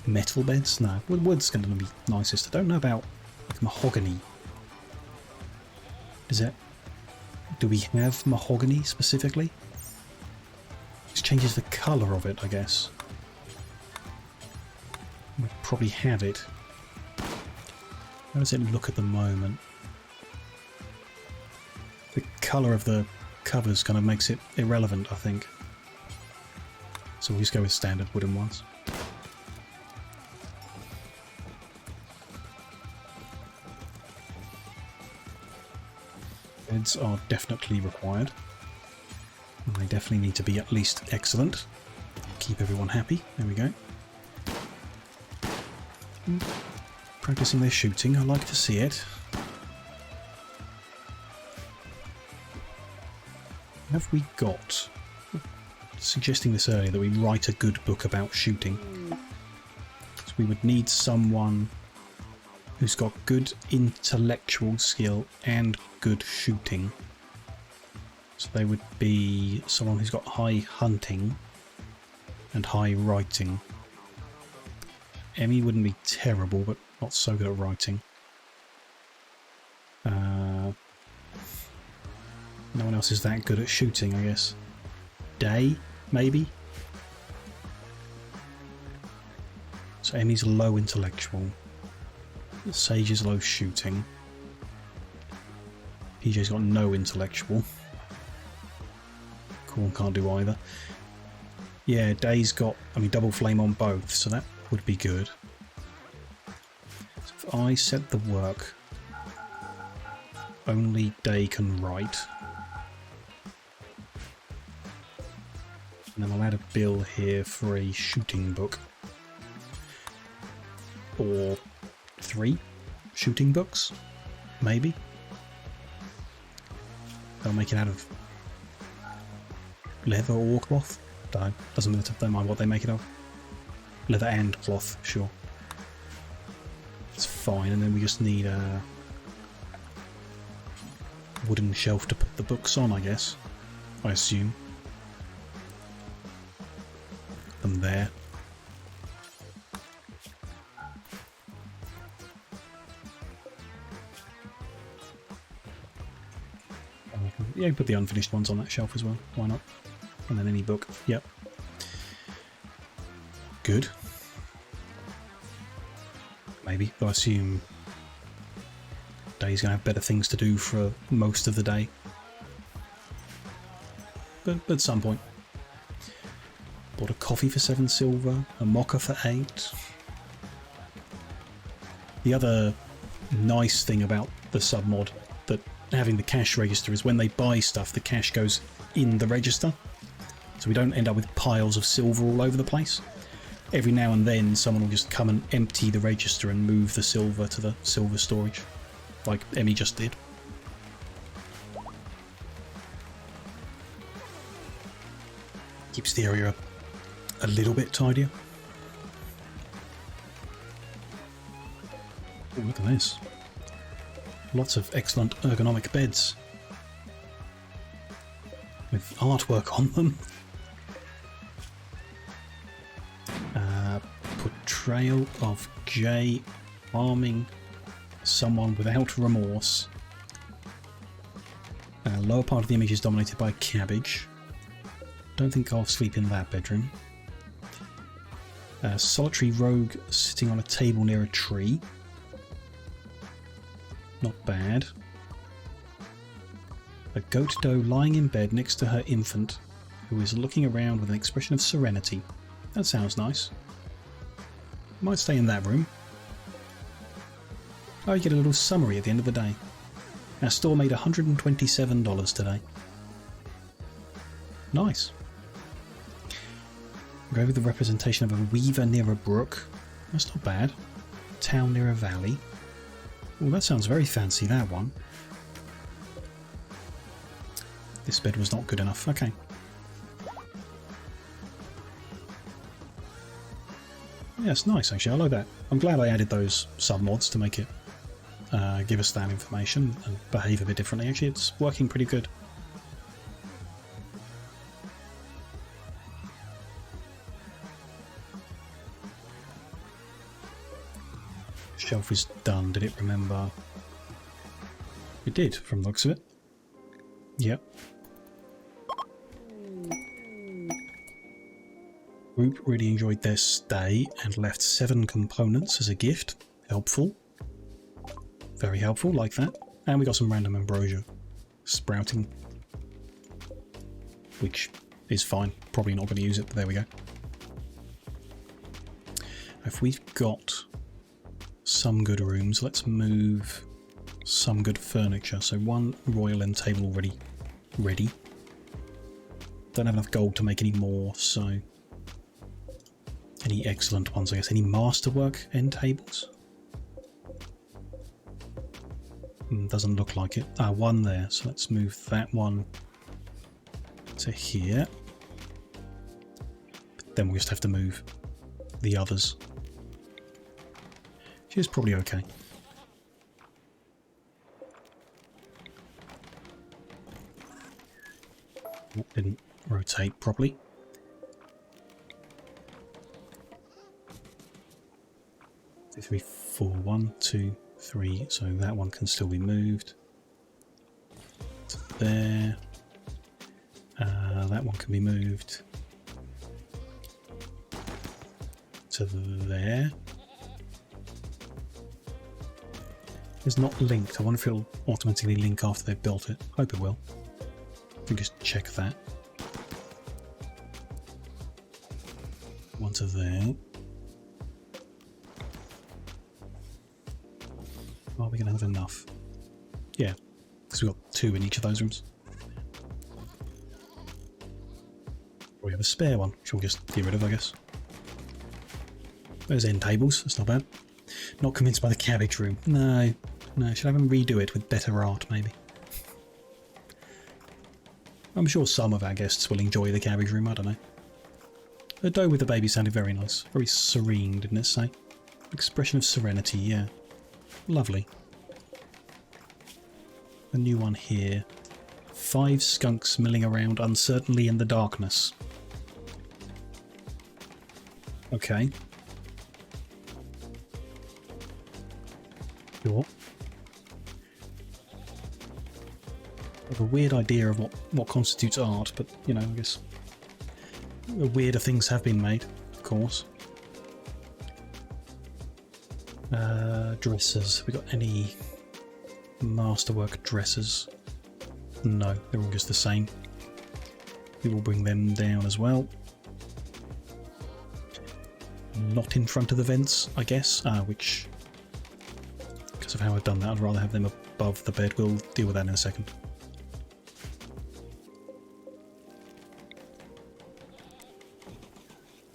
metal beds? No, wood's going to be nicest. I don't know about like, mahogany. Do we have mahogany specifically? Just changes the colour of it, I guess. We probably have it. How does it look at the moment? The colour of the covers kind of makes it irrelevant, I think. So we'll just go with standard wooden ones. Beds are definitely required. And they definitely need to be at least excellent. Keep everyone happy. There we go. Practicing their shooting. I like to see it. Have we got... Suggesting this earlier, that we write a good book about shooting. So we would need someone who's got good intellectual skill and good shooting. So they would be someone who's got high hunting and high writing. Emmy wouldn't be terrible, but not so good at writing. No one else is that good at shooting, I guess. Day, maybe? So Emmy's low intellectual. Sage is low shooting. PJ's got no intellectual. Corn can't do either. Yeah, Day's got, I mean, double flame on both, so that would be good. So if I set the work, only Day can write. And then I'll add a bill here for a shooting book. Or 3 shooting books, maybe. They'll make it out of leather or cloth. Doesn't matter, don't mind what they make it of. Leather and cloth, sure. It's fine, and then we just need a wooden shelf to put the books on, I guess. I assume. Them there. Yeah, put the unfinished ones on that shelf as well. Why not? And then any book. Yep. Good. Maybe. Though I assume Day's going to have better things to do for most of the day. But at some point. Bought a coffee for 7 silver. A mocha for 8. The other nice thing about the submod that having the cash register is when they buy stuff, the cash goes in the register. So we don't end up with piles of silver all over the place. Every now and then someone will just come and empty the register and move the silver to the silver storage, like Emmy just did. Keeps the area a little bit tidier. Oh, look at this. Lots of excellent ergonomic beds with artwork on them. Portrayal of Jay harming someone without remorse. Lower part of the image is dominated by cabbage. Don't think I'll sleep in that bedroom. Solitary rogue sitting on a table near a tree. Not bad. A goat doe lying in bed next to her infant, who is looking around with an expression of serenity. That sounds nice. Might stay in that room. Oh, you get a little summary at the end of the day. Our store made $127 today. Nice. Go with the representation of a weaver near a brook. That's not bad. Town near a valley. Oh, that sounds very fancy, that one. This bed was not good enough. Okay. Yeah, it's nice actually. I like that. I'm glad I added those sub-mods to make it give us that information and behave a bit differently. Actually, it's working pretty good. Shelf is done. Did it remember? It did, from the looks of it. Yep. Group really enjoyed their stay and left 7 components as a gift. Helpful. Very helpful, like that. And we got some random ambrosia sprouting, which is fine. Probably not going to use it, but there we go. If we've got some good rooms, let's move some good furniture. So one royal end table already ready. Don't have enough gold to make any more, so any excellent ones, I guess. Any masterwork end tables? Doesn't look like it. Ah, one there, so let's move that one to here. Then we'll just have to move the others, which is probably okay. Oh, didn't rotate properly. Two, three, four, 1, 2, 3. So that one can still be moved to there. That one can be moved to there. It's not linked. I wonder if it'll automatically link after they've built it. Hope it will. We can just check that. One to there. Are we going to have enough? Yeah, because we've got 2 in each of those rooms. We have a spare one, which we'll just get rid of, I guess. There's end tables, that's not bad. Not convinced by the cabbage room. No, should I have them redo it with better art, maybe? I'm sure some of our guests will enjoy the cabbage room, I don't know. The dough with the baby sounded very nice. Very serene, didn't it say? Expression of serenity, yeah. Lovely. A new one here. 5 skunks milling around uncertainly in the darkness. Okay. Sure. I have a weird idea of what constitutes art, but, you know, I guess weirder things have been made, of course. Dresses. We got any masterwork dresses? No, they're all just the same. We will bring them down as well. Not in front of the vents, I guess, which, because of how I've done that, I'd rather have them above the bed. We'll deal with that in a second.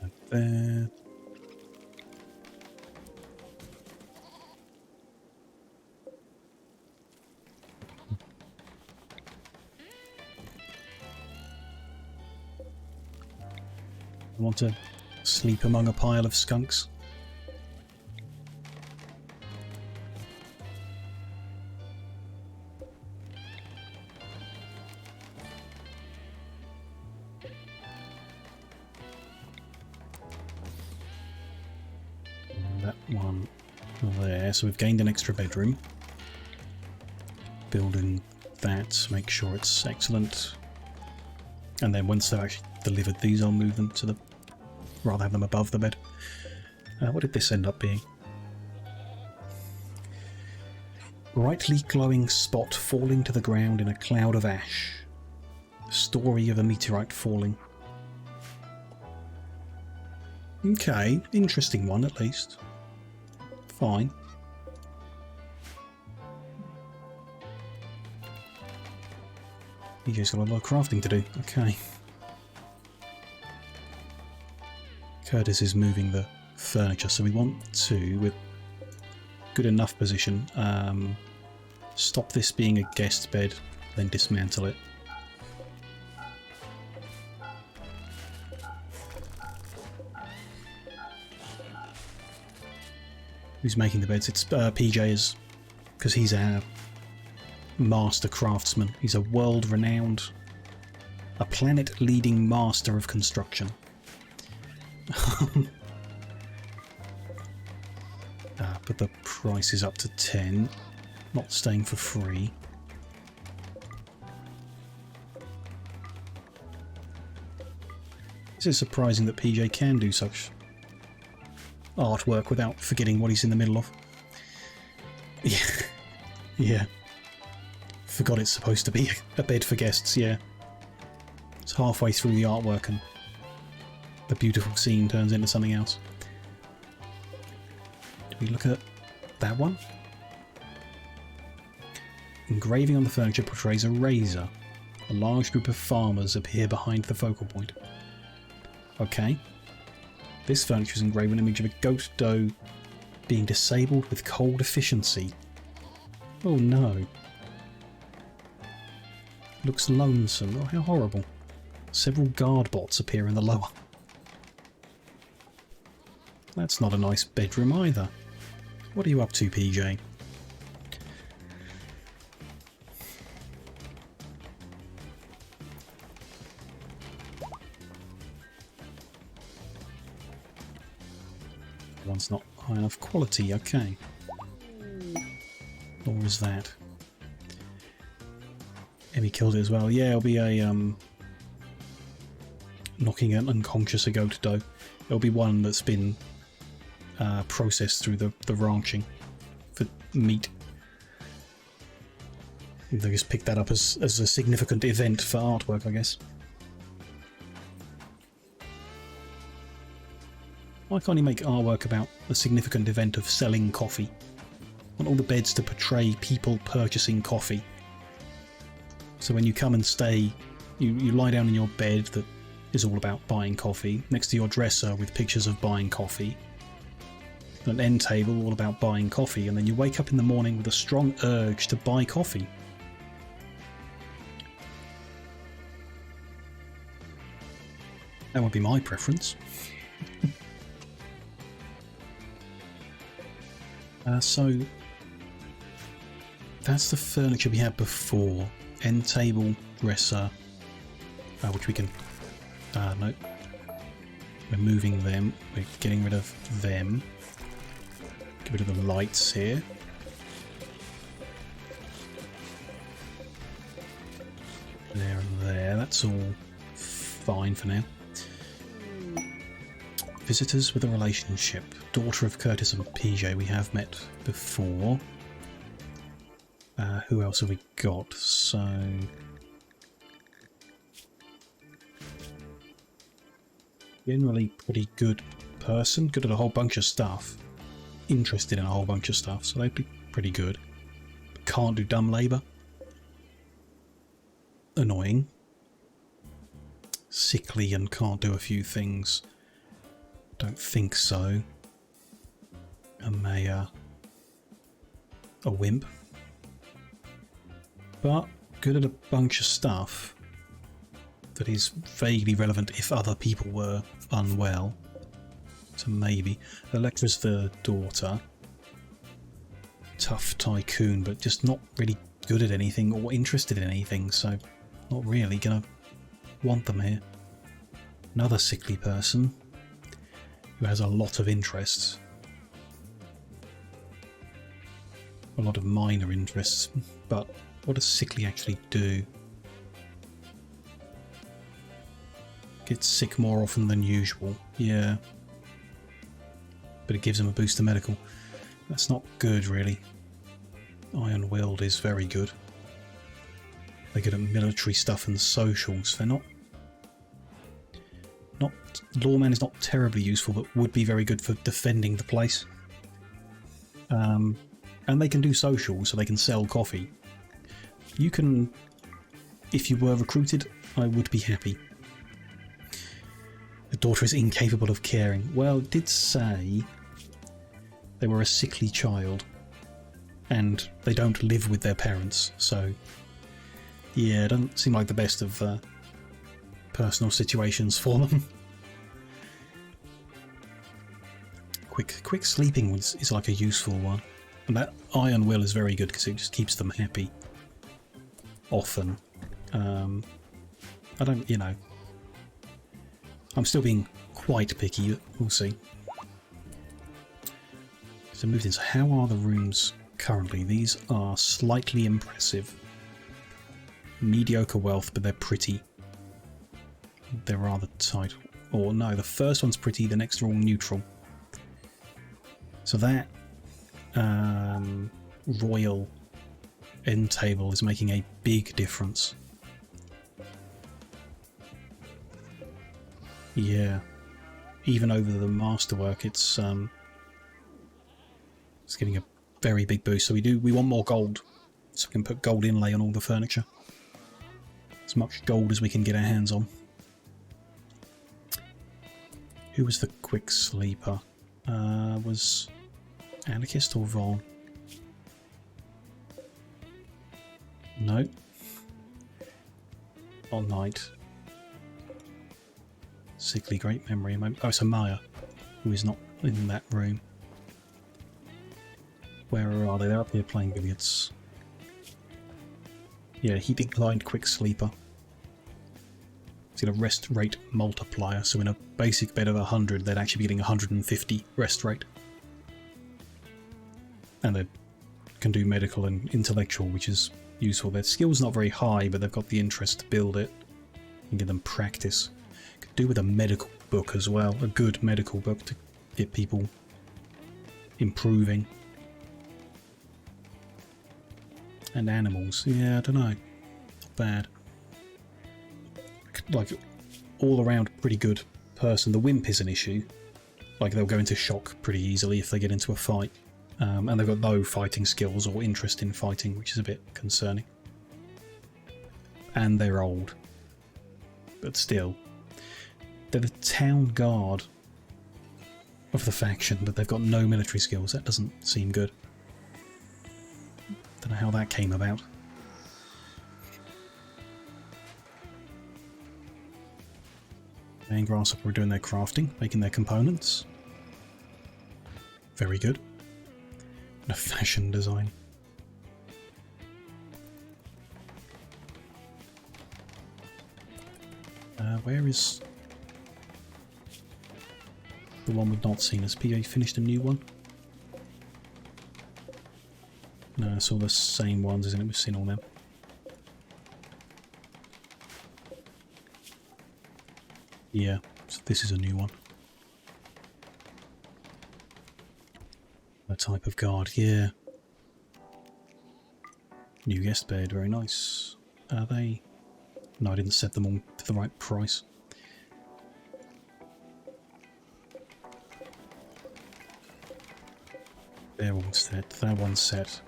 Like there. I want to sleep among a pile of skunks. And that one there, so we've gained an extra bedroom. Building that, make sure it's excellent. And then once they've actually delivered these, I'll move them to the... rather have them above the bed. What did this end up being? Brightly glowing spot falling to the ground in a cloud of ash. Story of a meteorite falling. Okay, interesting one at least. Fine. You guys got a lot of crafting to do. Okay. Curtis is moving the furniture, so we want to, with good enough position, stop this being a guest bed, then dismantle it. Who's making the beds? It's PJ, because he's our master craftsman. He's a world-renowned, a planet-leading master of construction. But the price is up to 10, not staying for free. This is surprising that PJ can do such artwork without forgetting what he's in the middle of. Yeah, Yeah. Forgot it's supposed to be a bed for guests, yeah. It's halfway through the artwork and the beautiful scene turns into something else. Do we look at that one? Engraving on the furniture portrays a razor. A large group of farmers appear behind the focal point. Okay. This furniture is engraved an image of a goat doe being disabled with cold efficiency. Oh no. Looks lonesome. Oh, how horrible. Several guard bots appear in the lower. That's not a nice bedroom either. What are you up to, PJ? One's not high enough quality, okay. Or is that? Emmy killed it as well. Yeah, it'll be a knocking an unconscious a goat doe. It'll be one that's been processed through the ranching for meat. They just picked that up as a significant event for artwork, I guess. Why can't he make artwork about the significant event of selling coffee? I want all the beds to portray people purchasing coffee. So when you come and stay, you lie down in your bed that is all about buying coffee, next to your dresser with pictures of buying coffee, an end table all about buying coffee, and then you wake up in the morning with a strong urge to buy coffee. That would be my preference. So that's the furniture we had before. End table, dresser, which we can... no. We're moving them. We're getting rid of them. Get rid of the lights here. There and there. That's all fine for now. Visitors with a relationship. Daughter of Curtis and PJ we have met before. Who else have we got? So... generally pretty good person. Good at a whole bunch of stuff. Interested in a whole bunch of stuff, so they'd be pretty good. But can't do dumb labour. Annoying. Sickly and can't do a few things. Don't think so. A mayor. A wimp. But good at a bunch of stuff that is vaguely relevant if other people were unwell. So maybe. Electra's the daughter. Tough tycoon, but just not really good at anything or interested in anything, so not really gonna want them here. Another sickly person who has a lot of interests. A lot of minor interests, but what does sickly actually do? Gets sick more often than usual, yeah. But it gives him a boost to medical. That's not good, really. Iron-willed is very good. They're good at military stuff and socials. They're not... Lawman is not terribly useful, but would be very good for defending the place. And they can do social, so they can sell coffee. You can... If you were recruited, I would be happy. The daughter is incapable of caring. Well, it did say they were a sickly child. And they don't live with their parents, so... yeah, it doesn't seem like the best of personal situations for them. Quick sleeping is like a useful one. And that iron will is very good because it just keeps them happy. Often. I don't, you know... I'm still being quite picky, we'll see. So moved in. So how are the rooms currently? These are slightly impressive. Mediocre wealth, but they're pretty. They're rather tight. Or no, the first one's pretty, the next are all neutral. So that royal end table is making a big difference. Yeah, even over the masterwork, it's getting a very big boost. So we want more gold, so we can put gold inlay on all the furniture. As much gold as we can get our hands on. Who was the quick sleeper? Was Anarchist or Von? No. Or Knight. Sickly great memory. Oh, it's Amaya, who is not in that room. Where are they? They're up here playing billiards. Yeah, he declined quick sleeper. It's got a rest rate multiplier, so in a basic bed of 100, they'd actually be getting 150 rest rate. And they can do medical and intellectual, which is useful. Their skill's not very high, but they've got the interest to build it and give them practice. Could do with a medical book as well, a good medical book to get people improving. And animals, yeah, I don't know, not bad. Like, all around pretty good person. The wimp is an issue. Like, they'll go into shock pretty easily if they get into a fight. And they've got no fighting skills or interest in fighting, which is a bit concerning. And they're old. But still. They're the town guard of the faction, but they've got no military skills. That doesn't seem good. Don't know how that came about. And Grasshopper are doing their crafting, making their components. Very good. And a fashion design. Where is the one we've not seen? Has PA finished a new one? No, it's all the same ones, isn't it? We've seen all them. Yeah, so this is a new one. A type of guard, yeah. New guest bed, very nice. Are they? No, I didn't set them all to the right price. They're all set. That one's set.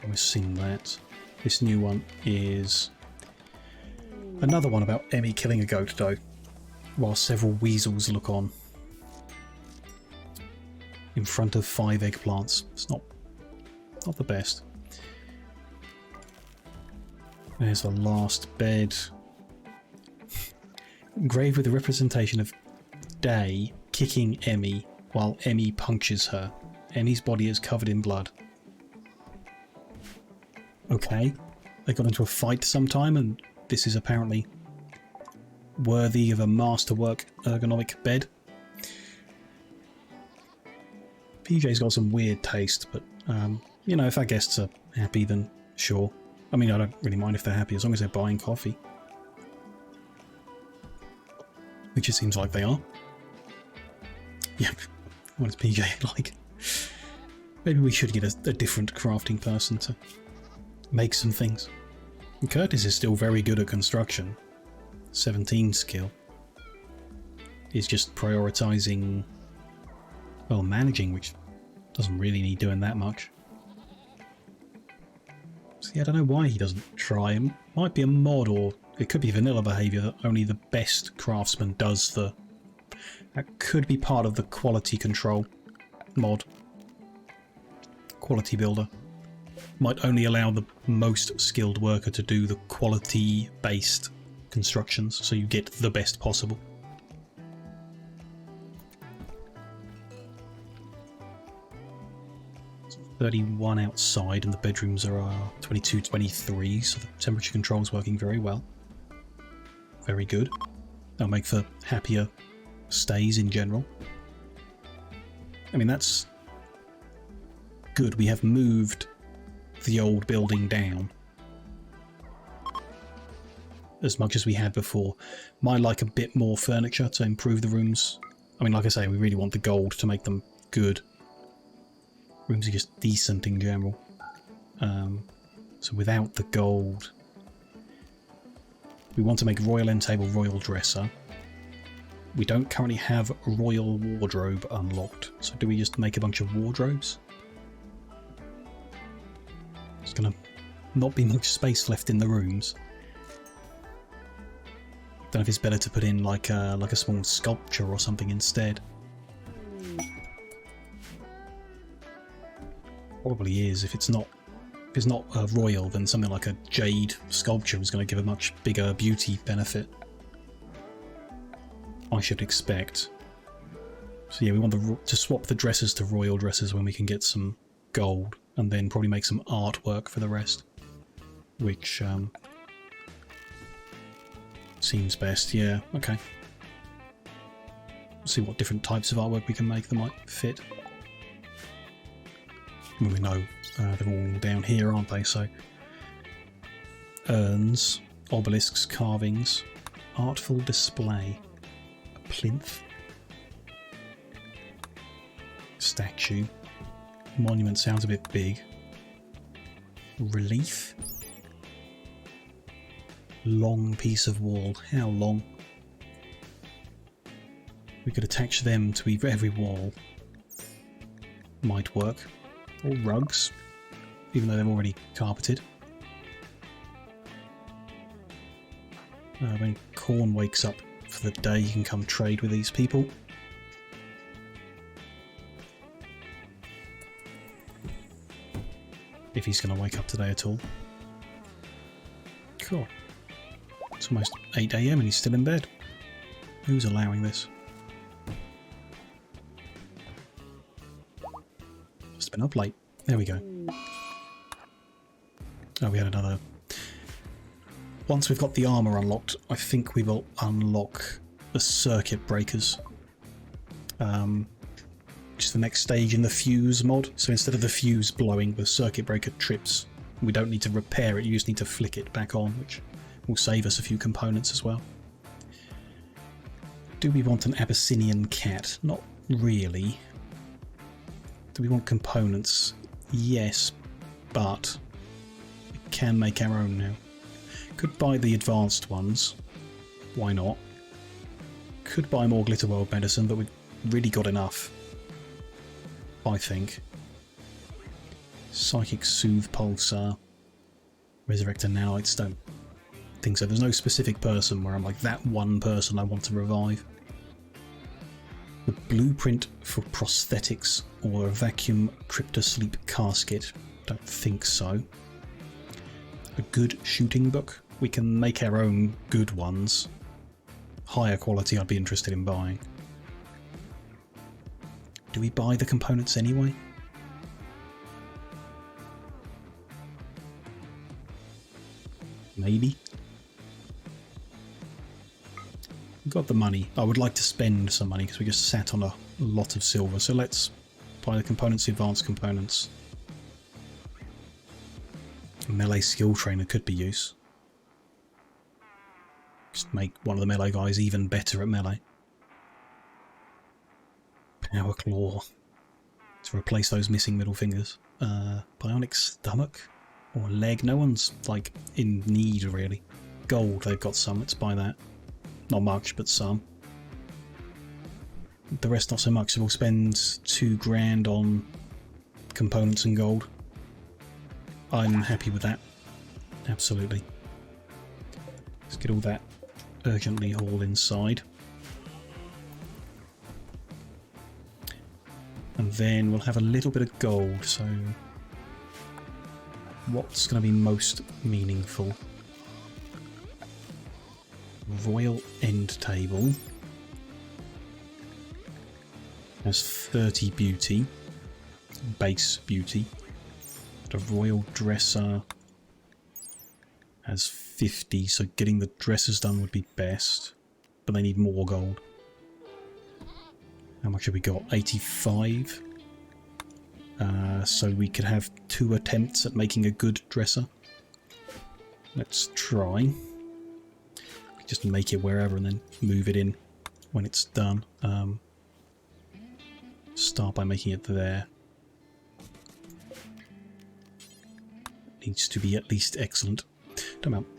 We've seen that. This new one is another one about Emmy killing a goat, though, while several weasels look on in front of 5 eggplants. It's not the best. There's the last bed. Engraved with a representation of Day kicking Emmy while Emmy punctures her. Emmy's body is covered in blood. Okay, they got into a fight sometime, and this is apparently worthy of a masterwork ergonomic bed. PJ's got some weird taste, but you know, if our guests are happy, then sure. I mean, I don't really mind if they're happy as long as they're buying coffee, which it seems like they are. Yep. What is PJ like? Maybe we should get a different crafting person to make some things. And Curtis is still very good at construction. 17 skill. He's just prioritising, well, managing, which doesn't really need doing that much. See, I don't know why he doesn't try. It might be a mod, or it could be vanilla behaviour that only the best craftsman does. That could be part of the quality control mod. Quality builder. Might only allow the most skilled worker to do the quality-based constructions, so you get the best possible. It's 31 outside, and the bedrooms are 22, 23, so the temperature control is working very well. Very good. That'll make for happier stays in general. I mean, that's good. We have moved the old building down as much as we had before. Might like a bit more furniture to improve the rooms. I mean, like I say, we really want the gold to make them good. Rooms are just decent in general. So without the gold, we want to make royal end table, royal dresser. We don't currently have royal wardrobe unlocked, so do we just make a bunch of wardrobes? There's gonna not be much space left in the rooms. Don't know if it's better to put in like a small sculpture or something instead. Probably is. If it's not royal, then something like a jade sculpture is going to give a much bigger beauty benefit, I should expect. So yeah, we want to swap the dresses to royal dresses when we can get some gold, and then probably make some artwork for the rest, which seems best. Yeah, okay. We'll see what different types of artwork we can make that might fit. Well, we know they're all down here, aren't they? So urns, obelisks, carvings, artful display, a plinth, statue, monument sounds a bit big, relief, long piece of wall. How long? We could attach them to every wall. Might work. Or rugs, even though they're already carpeted. When Corn wakes up for the day, you can come trade with these people. If he's going to wake up today at all. Cool. It's almost 8 AM and he's still in bed. Who's allowing this? Been up late. There we go. Oh, we had another. Once we've got the armor unlocked, I think we will unlock the circuit breakers. Which is the next stage in the fuse mod. So instead of the fuse blowing, the circuit breaker trips. We don't need to repair it, you just need to flick it back on, which will save us a few components as well. Do we want an Abyssinian cat? Not really. Do we want components? Yes, but we can make our own now. Could buy the advanced ones. Why not? Could buy more Glitter World medicine, but we've really got enough, I think. Psychic Soothe Pulsar. Resurrect a Nanites. Don't think so. There's no specific person where I'm like, that one person I want to revive. The blueprint for prosthetics or a vacuum cryptosleep casket. Don't think so. A good shooting book. We can make our own good ones. Higher quality I'd be interested in buying. Do we buy the components anyway? Maybe. Got the money. I would like to spend some money because we just sat on a lot of silver. So let's buy the components, the advanced components. A melee skill trainer could be use. Just make one of the melee guys even better at melee. Power claw. To replace those missing middle fingers. Bionic stomach or leg. No one's like in need really. Gold, they've got some. Let's buy that. Not much, but some. The rest not so much, so we'll spend $2 grand on components and gold. I'm happy with that. Absolutely. Let's get all that urgently hauled inside. And then we'll have a little bit of gold, so what's going to be most meaningful? Royal end table has 30 beauty, base beauty. The royal dresser has 50, so getting the dressers done would be best, but they need more gold. How much have we got? 85. So we could have 2 attempts at making a good dresser. Let's try. Just make it wherever and then move it in when it's done. Start by making it there. needs to be at least excellent. Don't know about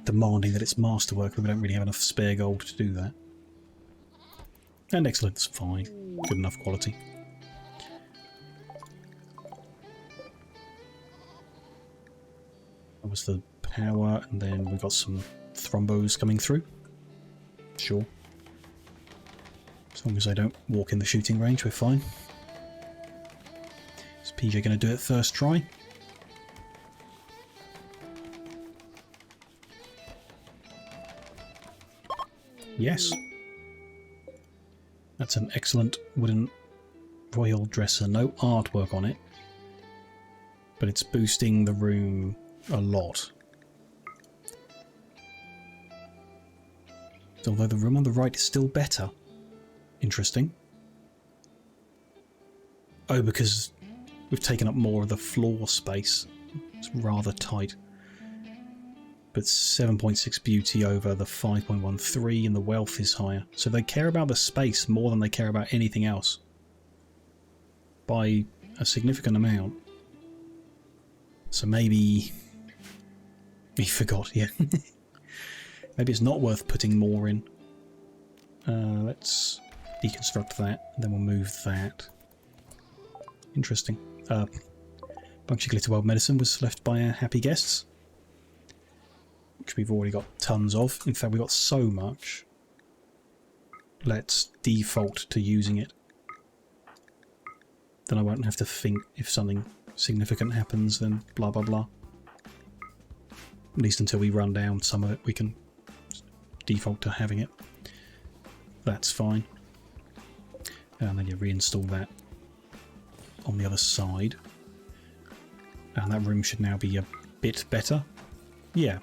demanding that it's masterwork, but we don't really have enough spare gold to do that. And excellent's fine. Good enough quality. That was the power, and then we've got some thrombos coming through. Sure. As long as I don't walk in the shooting range, we're fine. Is PJ going to do it first try? Yes. That's an excellent wooden royal dresser. No artwork on it, but it's boosting the room a lot. Although the room on the right is still better. Interesting. Oh, because we've taken up more of the floor space. It's rather tight. But 7.6 beauty over the 5.13, and the wealth is higher. So they care about the space more than they care about anything else. By a significant amount. So maybe... We forgot, yeah. Maybe it's not worth putting more in. Let's deconstruct that, and then we'll move that. Interesting. Puncture glitter world medicine was left by our happy guests, which we've already got tons of. In fact, we've got so much. Let's default to using it. Then I won't have to think if something significant happens, then blah blah blah. At least until we run down some of it, we can default to having it. That's fine. And then you reinstall that on the other side. And that room should now be a bit better. Yeah.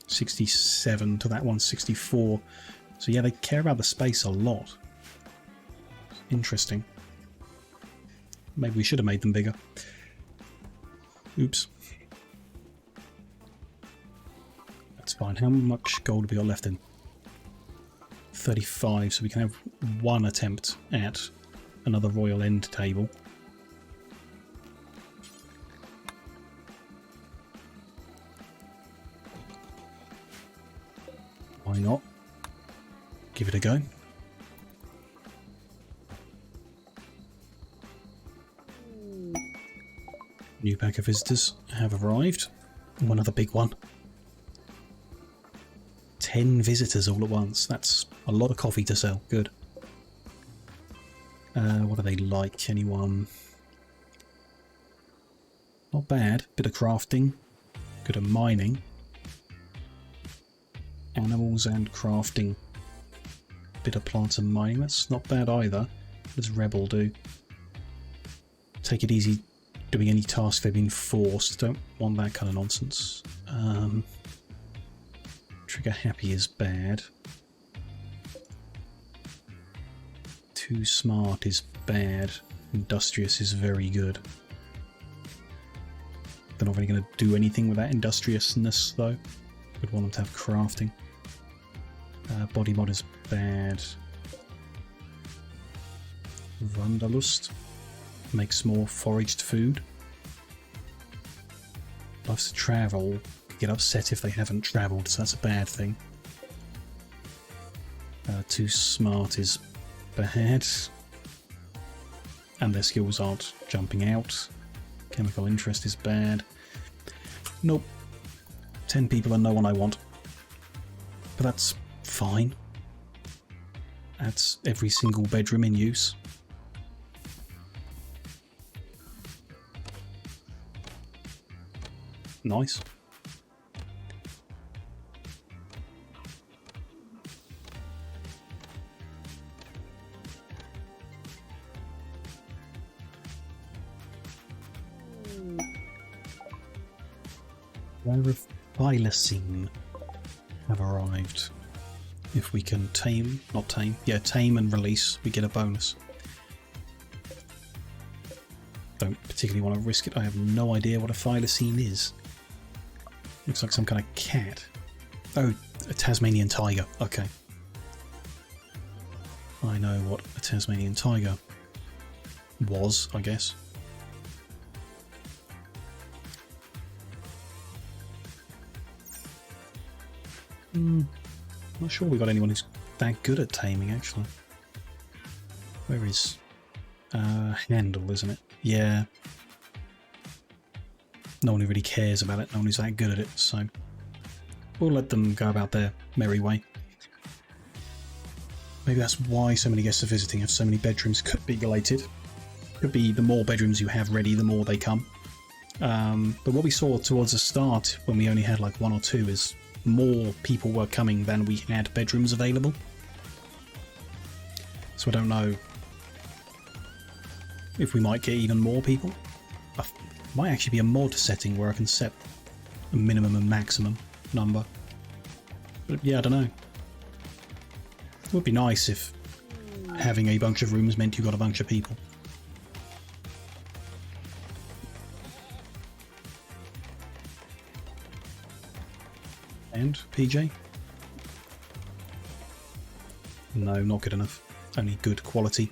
67 to that one, 64. So yeah, they care about the space a lot. Interesting. Maybe we should have made them bigger. Oops. That's fine. How much gold have we got left in? 35, so we can have one attempt at another royal end table. Why not? Give it a go. New pack of visitors have arrived. Oh, another big one. 10 visitors all at once. That's a lot of coffee to sell. Good. What do they like? Anyone? Not bad. Bit of crafting. Good at mining. Animals and crafting. Bit of plants and mining. That's not bad either. What does Rebel do? Take it easy doing any task they've been forced. Don't want that kind of nonsense. Trigger happy is bad. Too smart is bad. Industrious is very good. They're not really going to do anything with that industriousness though. Would want them to have crafting. Body mod is bad. Wanderlust makes more foraged food. Loves to travel. Get upset if they haven't travelled, so that's a bad thing. Too smart is bad. And their skills aren't jumping out. Chemical interest is bad. Nope. 10 people are no one I want. But that's fine. That's every single bedroom in use. Nice. Rare of thylacine have arrived. If we can tame, not tame, yeah, tame and release, we get a bonus. Don't particularly want to risk it. I have no idea what a thylacine is. Looks like some kind of cat. Oh, a Tasmanian tiger. Okay. I know what a Tasmanian tiger was, I guess. Not sure we got anyone who's that good at taming, actually. Where is... Handle, isn't it? Yeah. No one who really cares about it, no one who's that good at it, so... We'll let them go about their merry way. Maybe that's why so many guests are visiting, have so many bedrooms. Could be related. Could be the more bedrooms you have ready, the more they come. But what we saw towards the start, when we only had like 1 or 2, is more people were coming than we had bedrooms available. So I don't know if we might get even more people. Might actually be a mod setting where I can set a minimum and maximum number. But yeah, I don't know. It would be nice if having a bunch of rooms meant you got a bunch of people. And PJ? No, not good enough. Only good quality.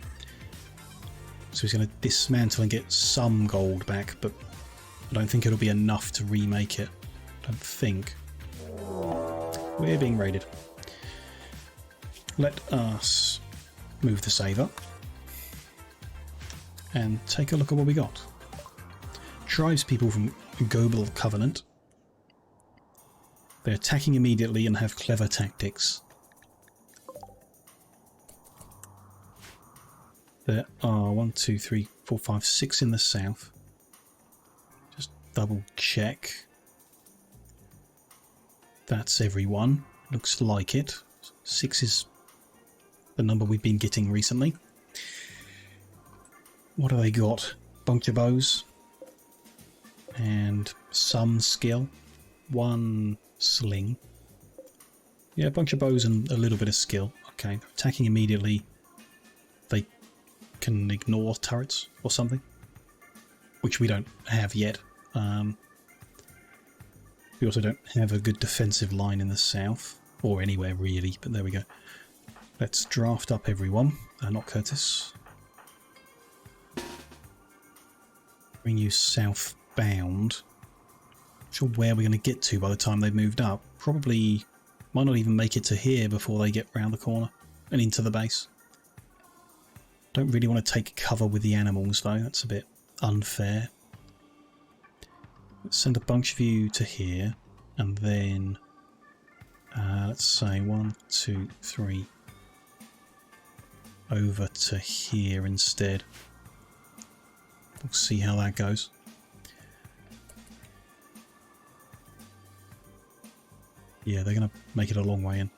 So he's going to dismantle and get some gold back, but I don't think it'll be enough to remake it. I don't think. We're being raided. Let us move the save up and take a look at what we got. Drives people from Global Covenant. They're attacking immediately and have clever tactics. There are 1, 2, 3, 4, 5, 6 in the south. Just double check. That's everyone. Looks like it. 6 is the number we've been getting recently. What have they got? Bunch of bows. And some skill. 1 sling. Yeah, a bunch of bows and a little bit of skill. Okay, attacking immediately. They can ignore turrets or something, which we don't have yet. We also don't have a good defensive line in the south, or anywhere really, but there we go. Let's draft up everyone. Not Curtis. Bring you southbound. Not sure where we're going to get to by the time they've moved up. Probably might not even make it to here before they get round the corner and into the base. Don't really want to take cover with the animals though, that's a bit unfair. Let's send a bunch of you to here, and then let's say 1, 2, 3 over to here instead. We'll see how that goes. Yeah, they're going to make it a long way in.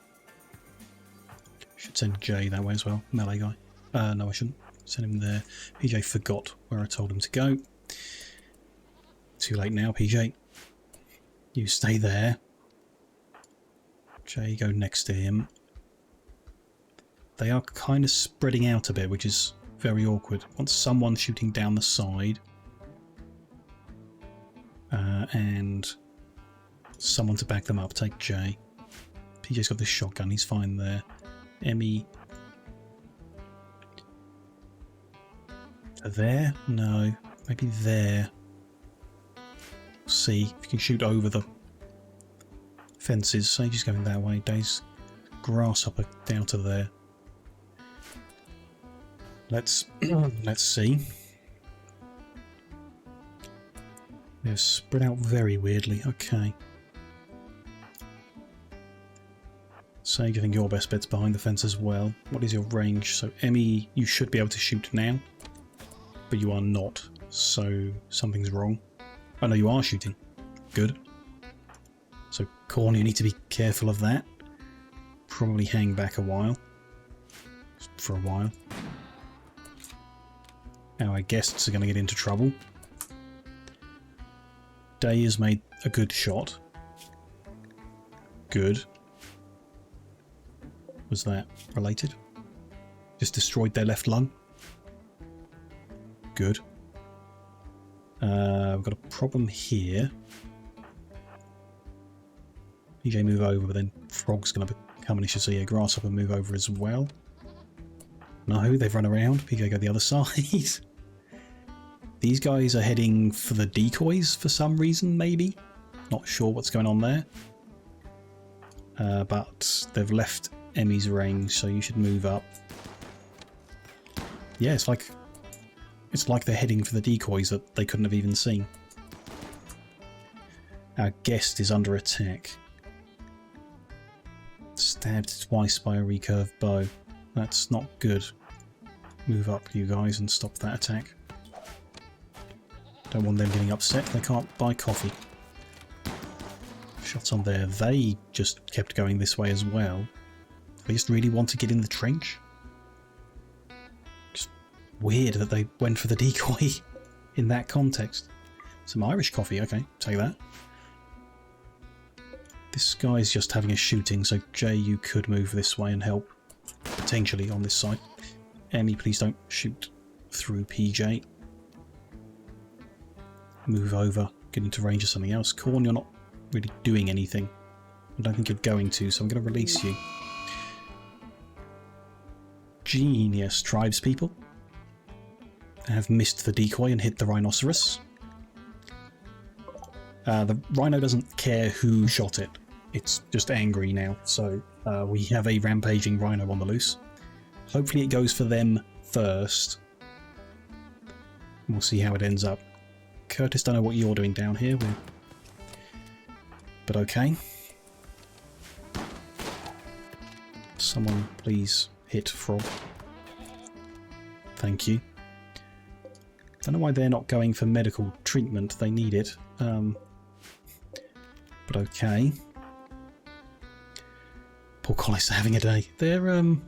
Should send Jay that way as well, melee guy. No, I shouldn't. Send him there. PJ forgot where I told him to go. Too late now, PJ. You stay there. Jay, go next to him. They are kind of spreading out a bit, which is very awkward. Want someone shooting down the side. And someone to back them up. Take Jay. PJ's got this shotgun, he's fine there. Emmy. There? No. Maybe there. See if you can shoot over the fences. Sage's going that way. Dave's grasshopper down to there. Let's see. They're spread out very weirdly. Okay. Sage, I think your best bet's behind the fence as well. What is your range? So Emmy, you should be able to shoot now, but you are not. So something's wrong. Oh no, you are shooting. Good. So Corn, you need to be careful of that. Probably hang back a while. For a while. Our guests are going to get into trouble. Day has made a good shot. Good. Was that related? Just destroyed their left lung. Good. We've got a problem here. PJ move over, but then Frog's going to become an issue, so yeah, Grasshopper move over as well. No, they've run around. PJ go the other side. These guys are heading for the decoys for some reason, maybe? Not sure what's going on there. but they've left Emmy's range, so you should move up. Yeah, it's like they're heading for the decoys that they couldn't have even seen. Our guest is under attack. Stabbed twice by a recurved bow. That's not good. Move up, you guys, and stop that attack. Don't want them getting upset. They can't buy coffee. Shots on there. They just kept going this way as well. They just really want to get in the trench. Just weird that they went for the decoy in that context. Some Irish coffee. Okay, take that. This guy's just having a shooting, so Jay, you could move this way and help. Potentially on this side. Emmy, please don't shoot through PJ. Move over, get into range of something else. Corn, you're not really doing anything. I don't think you're going to, so I'm going to release you. Genius, tribespeople. Have missed the decoy and hit the rhinoceros. The rhino doesn't care who shot it. It's just angry now, so we have a rampaging rhino on the loose. Hopefully it goes for them first. We'll see how it ends up. Curtis, don't know what you're doing down here, but okay. Someone please hit Frog. Thank you. Don't know why they're not going for medical treatment. They need it. But okay. Poor collies are having a day. They're going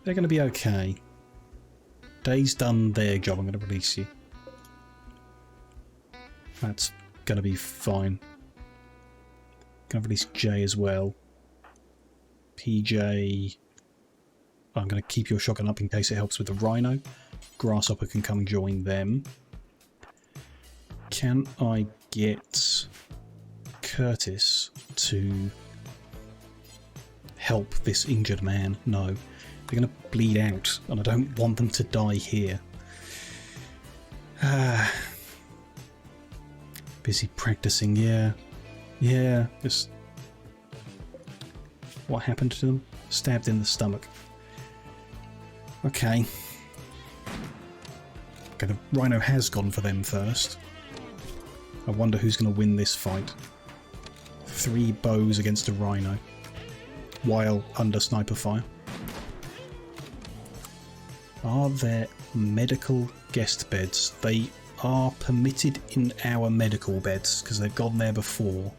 to be okay. Day's done their job. I'm going to release you. That's going to be fine. Going to release Jay as well. PJ... I'm going to keep your shotgun up in case it helps with the rhino. Grasshopper can come join them. Can I get Curtis to help this injured man? No. They're going to bleed out, and I don't want them to die here. Busy practicing, yeah. Yeah, just... What happened to them? Stabbed in the stomach. Okay. Okay, the rhino has gone for them first. I wonder who's going to win this fight. 3 bows against a rhino. While under sniper fire. Are there medical guest beds? They are permitted in our medical beds, because they've gone there before.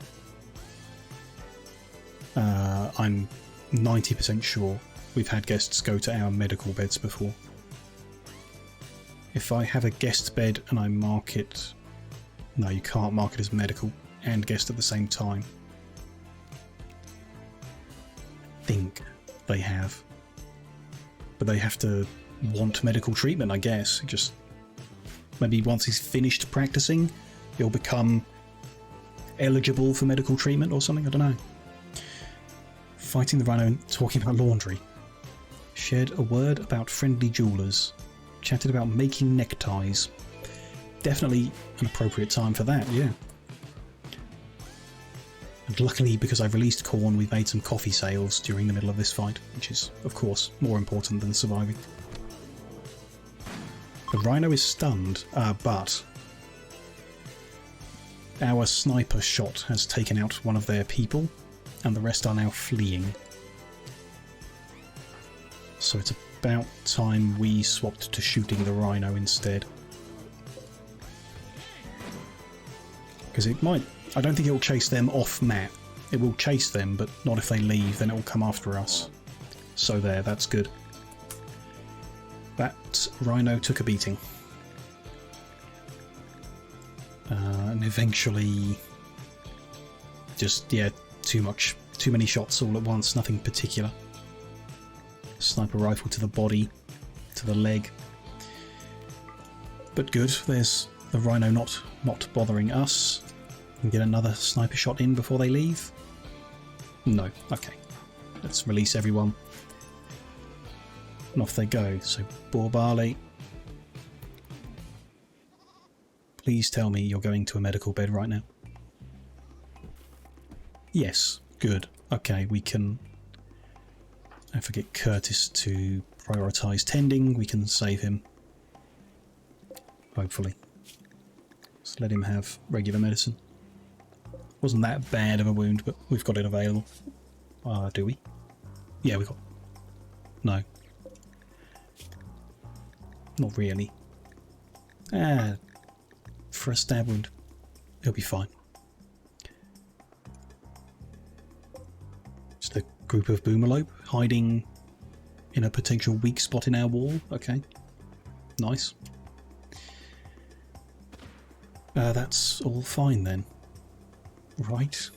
I'm 90% sure we've had guests go to our medical beds before. If I have a guest bed and I mark it... No, you can't mark it as medical and guest at the same time. I think they have. But they have to want medical treatment, I guess. Just maybe once he's finished practicing, he'll become eligible for medical treatment or something, I don't know. Fighting the rhino and talking about laundry. Shared a word about friendly jewellers. Chatted about making neckties. Definitely an appropriate time for that, yeah. And luckily, because I've released Corn, we've made some coffee sales during the middle of this fight, which is, of course, more important than surviving. The rhino is stunned, but our sniper shot has taken out one of their people, and the rest are now fleeing. So it's about time we swapped to shooting the rhino instead. Because it might... I don't think it will chase them off map. It will chase them, but not if they leave, then it will come after us. So there, that's good. That rhino took a beating. And eventually... Just, yeah, too many shots all at once, nothing particular. Sniper rifle to the body, to the leg. But good, there's the rhino not bothering us. Can get another sniper shot in before they leave? No, okay. Let's release everyone. And off they go. So, Boar Barley. Please tell me you're going to a medical bed right now. Yes, good. Okay, we can... I forget Curtis to prioritise tending. We can save him. Hopefully. Just let him have regular medicine. Wasn't that bad of a wound, but we've got it available. Do we? Yeah, we got... No. Not really. For a stab wound, he'll be fine. Just a group of boomerlope hiding in a potential weak spot in our wall. Okay. Nice. That's all fine then. Right.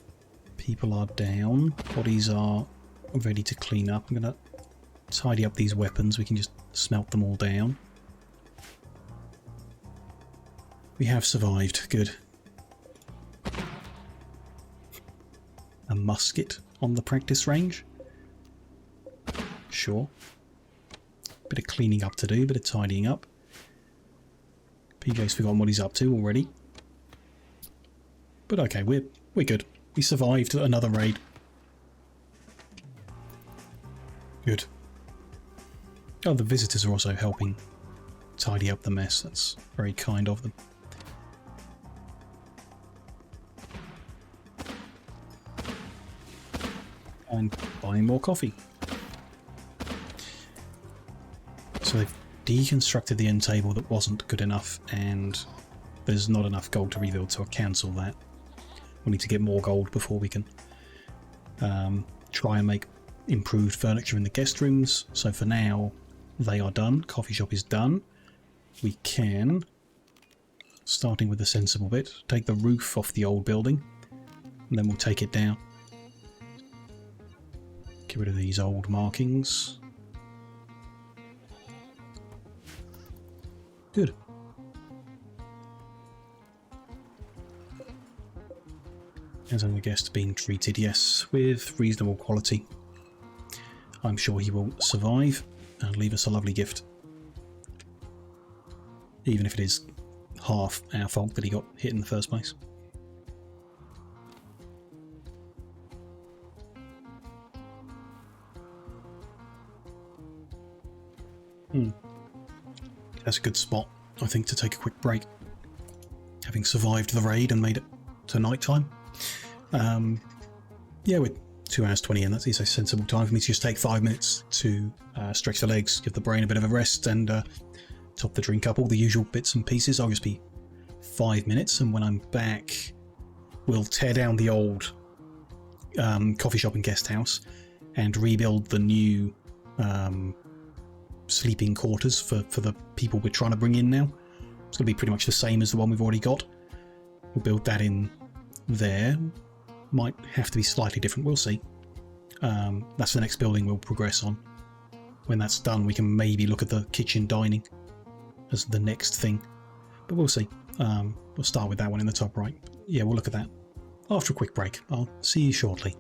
People are down. Bodies are ready to clean up. I'm going to tidy up these weapons. We can just smelt them all down. We have survived. Good. A musket on the practice range. Sure. Bit of cleaning up to do, bit of tidying up. PJ's forgotten what he's up to already. But okay, we're good. We survived another raid. Good. Oh, the visitors are also helping tidy up the mess. That's very kind of them. And buying more coffee. So they've deconstructed the end table that wasn't good enough, and there's not enough gold to rebuild, so I'll cancel that. We'll need to get more gold before we can try and make improved furniture in the guest rooms. So for now, they are done. Coffee shop is done. We can, starting with the sensible bit, take the roof off the old building, and then we'll take it down. Get rid of these old markings. Good. As the guest being treated, yes, with reasonable quality. I'm sure he will survive and leave us a lovely gift. Even if it is half our fault that he got hit in the first place. That's a good spot, I think, to take a quick break. Having survived the raid and made it to night time. Yeah, we're 2 hours 20 in. That is a sensible time for me to just take 5 minutes to stretch the legs, give the brain a bit of a rest, and top the drink up. All the usual bits and pieces. I'll just be 5 minutes, and when I'm back, we'll tear down the old coffee shop and guest house and rebuild the new sleeping quarters for the people we're trying to bring in now. It's going to be pretty much the same as the one we've already got. We'll build that in there. Might have to be slightly different, we'll see. That's the next building we'll progress on. When that's done, we can maybe look at the kitchen dining as the next thing, but we'll see. We'll start with that one in the top right. Yeah, we'll look at that after a quick break. I'll see you shortly.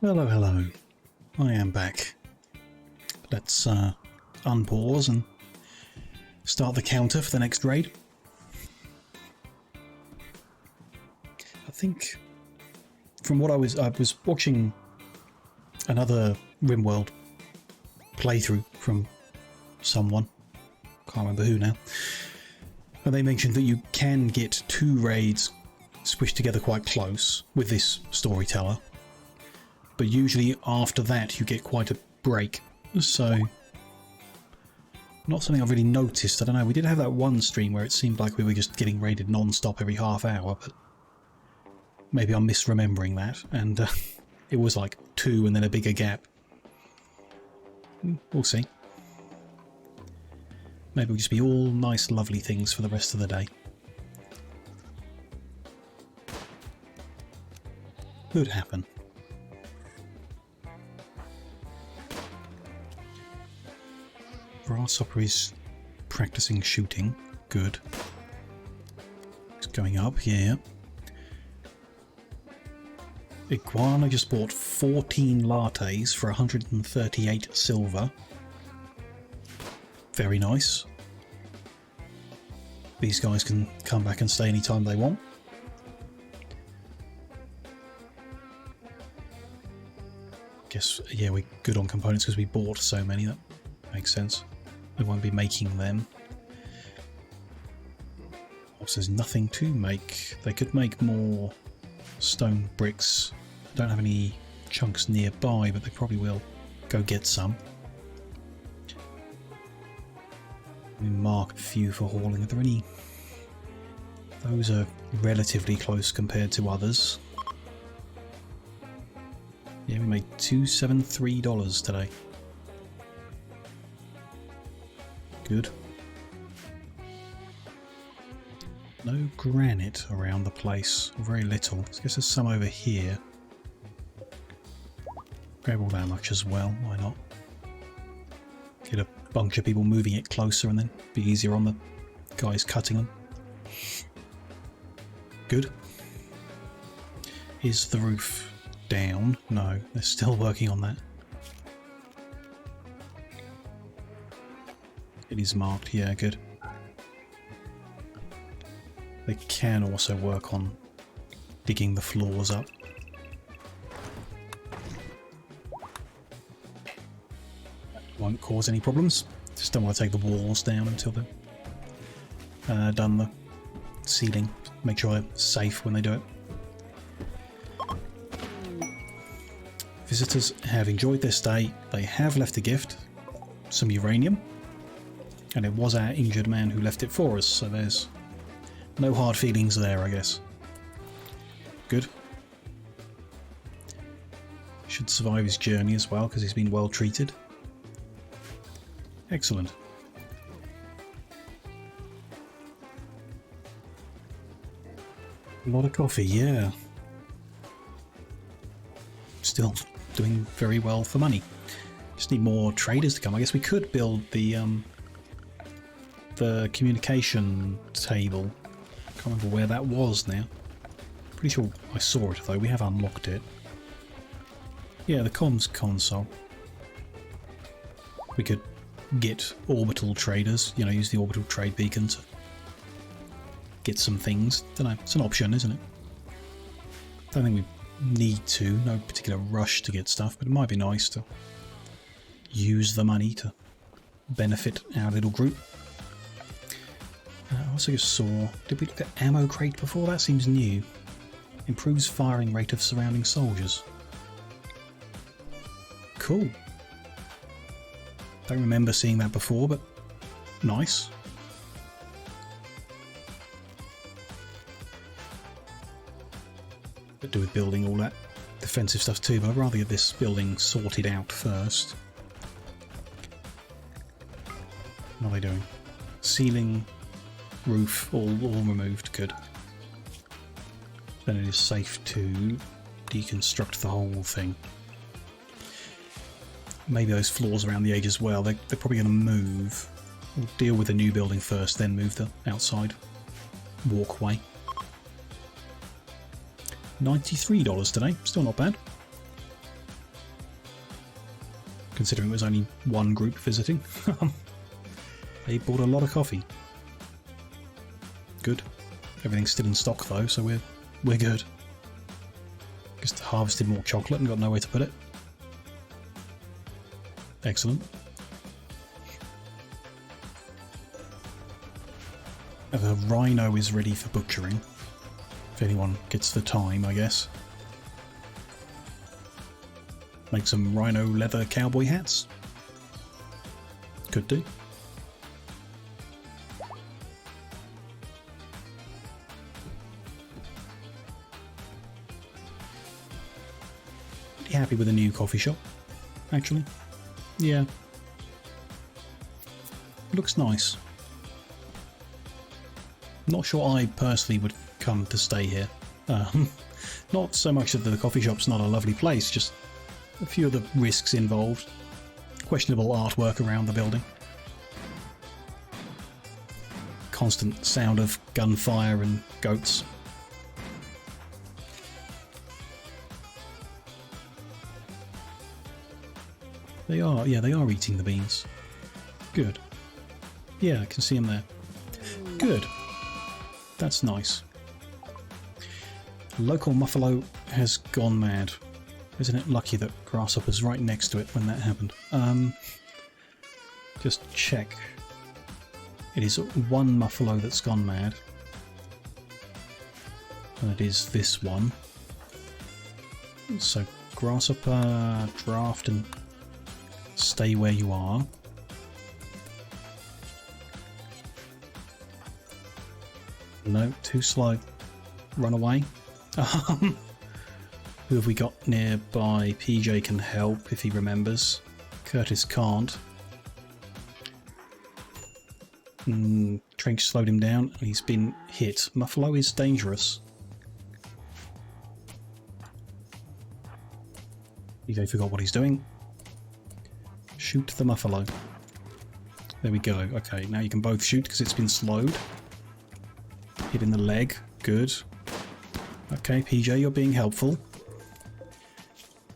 Hello, hello. I am back. Let's unpause and start the counter for the next raid. I think from what I was watching another Rimworld playthrough from someone, can't remember who now, and they mentioned that you can get 2 raids squished together quite close with this storyteller, but usually after that you get quite a break. So not something I've really noticed. I don't know, we did have that one stream where it seemed like we were just getting raided non-stop every half hour, but maybe I'm misremembering that, and it was like 2 and then a bigger gap. We'll see. Maybe it'll just be all nice lovely things for the rest of the day. Could happen. Grasshopper is practicing shooting. Good. It's going up, yeah. Iguana just bought 14 lattes for 138 silver. Very nice. These guys can come back and stay anytime they want. Guess, yeah, we're good on components because we bought so many. That makes sense. We won't be making them. Also, there's nothing to make. They could make more stone bricks. I don't have any chunks nearby, but they probably will go get some. We mark a few for hauling. Are there any? Those are relatively close compared to others. Yeah, we made $273 today. Good. No granite around the place, very little. I guess there's some over here. Grab all that much as well, why not? Get a bunch of people moving it closer and then be easier on the guys cutting them. Good. Is the roof down? No, they're still working on that. It is marked, yeah, good. They can also work on digging the floors up. That won't cause any problems. Just don't want to take the walls down until they've done the ceiling. Make sure they're safe when they do it. Visitors have enjoyed their stay. They have left a gift, some uranium, and it was our injured man who left it for us, so there's no hard feelings there, I guess. Good. Should survive his journey as well, because he's been well treated. Excellent. A lot of coffee, yeah. Still doing very well for money. Just need more traders to come. I guess we could build the communication table. Can't remember where that was now. Pretty sure I saw it though. We have unlocked it. Yeah, the comms console. We could get orbital traders. You know, use the orbital trade beacon to get some things. Don't know. It's an option, isn't it? Don't think we need to. No particular rush to get stuff, but it might be nice to use the money to benefit our little group. I also saw, did we look at ammo crate before? That seems new. Improves firing rate of surrounding soldiers. Cool. Don't remember seeing that before, but nice. Could do with building all that defensive stuff too, but I'd rather get this building sorted out first. What are they doing? Ceiling, roof, all removed. Good. Then it is safe to deconstruct the whole thing. Maybe those floors around the edge as well. They're probably going to move. We'll deal with the new building first, then move the outside walkway. $93 today. Still not bad. considering it was only one group visiting. They bought a lot of coffee. Good. Everything's still in stock though, so we're good. Just harvested more chocolate and got nowhere to put it. Excellent. The rhino is ready for butchering. If anyone gets the time, I guess. Make some rhino leather cowboy hats. Could do. Pretty happy with the new coffee shop, actually. Yeah. Looks nice. Not sure I personally would come to stay here. Not so much that the coffee shop's not a lovely place, just a few of the risks involved. Questionable artwork around the building. Constant sound of gunfire and goats. They are eating the beans. Good. Yeah, I can see them there. Good. That's nice. Local muffalo has gone mad. Isn't it lucky that Grasshopper's right next to it when that happened? Just check. It is one muffalo that's gone mad. And it is this one. So Grasshopper, draft and stay where you are. No, too slow. Run away. Who have we got nearby? PJ can help if he remembers. Curtis can't. Trench slowed him down. He's been hit. Muffalo is dangerous. PJ forgot what he's doing. Shoot the muffalo. There we go. Okay, now you can both shoot because it's been slowed. Hit in the leg. Good. Okay, PJ, you're being helpful.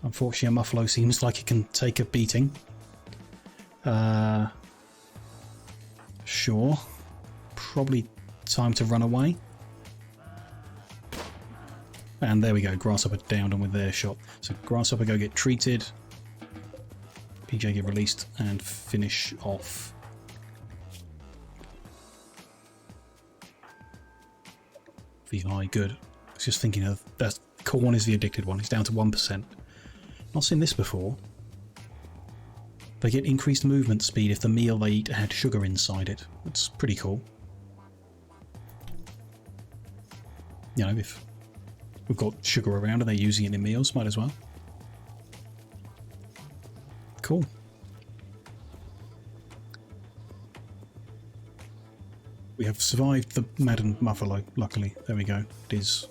Unfortunately, a muffalo seems like it can take a beating. Sure. Probably time to run away. And there we go. Grasshopper downed them with their shot. So Grasshopper go get treated. PJ get released and finish off. VI, good. I was just thinking of that. Corn is the addicted one. It's down to 1%. Not seen this before. They get increased movement speed if the meal they eat had sugar inside it. That's pretty cool. You know, if we've got sugar around and they're using it in meals, might as well. Cool. We have survived the maddened muffalo, luckily. There we go. It is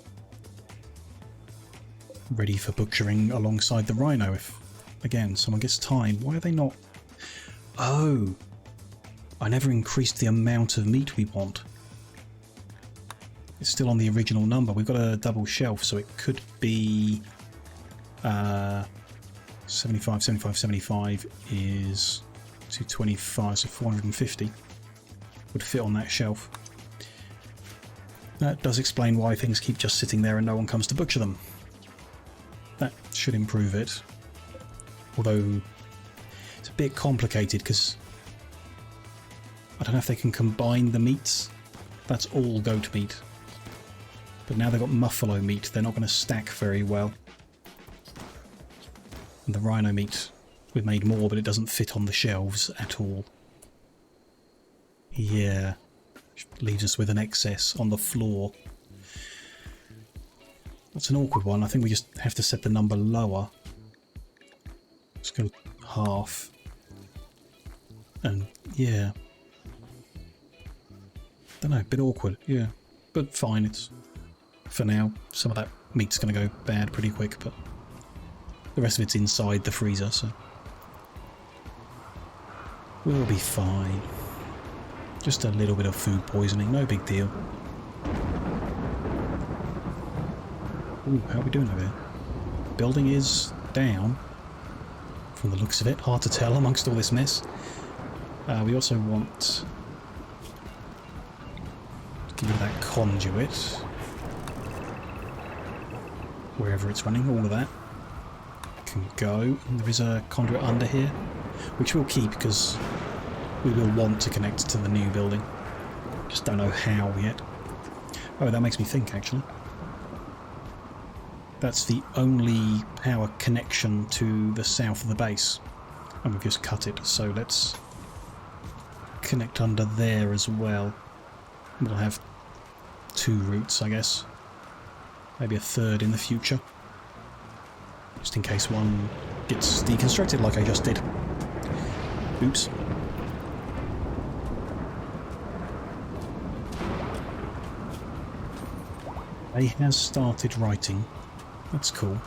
ready for butchering alongside the rhino if, again, someone gets time. Why are they not... Oh! I never increased the amount of meat we want. It's still on the original number. We've got a double shelf, so it could be... 75, 75, 75 is 225, so 450 would fit on that shelf. That does explain why things keep just sitting there and no one comes to butcher them. That should improve it. Although it's a bit complicated because I don't know if they can combine the meats. That's all goat meat. But now they've got muffalo meat, they're not going to stack very well. And the rhino meat, we've made more, but it doesn't fit on the shelves at all. Yeah. Leaves us with an excess on the floor. That's an awkward one. I think we just have to set the number lower. Let's go half. And yeah. Don't know, a bit awkward, yeah. But fine, it's for now. Some of that meat's going to go bad pretty quick, but the rest of it's inside the freezer, so we'll be fine. Just a little bit of food poisoning, no big deal. Ooh, how are we doing over here? Building is down. from the looks of it. Hard to tell amongst all this mess. We also want to give it that conduit. Wherever it's running, all of that can go. And there is a conduit under here, which we'll keep because we will want to connect to the new building. Just don't know how yet. Oh, that makes me think, actually. That's the only power connection to the south of the base. And we've just cut it, so let's connect under there as well. We'll have 2 routes, I guess. Maybe a 3rd in the future. Just in case one gets deconstructed like I just did. Oops. He has started writing. That's cool.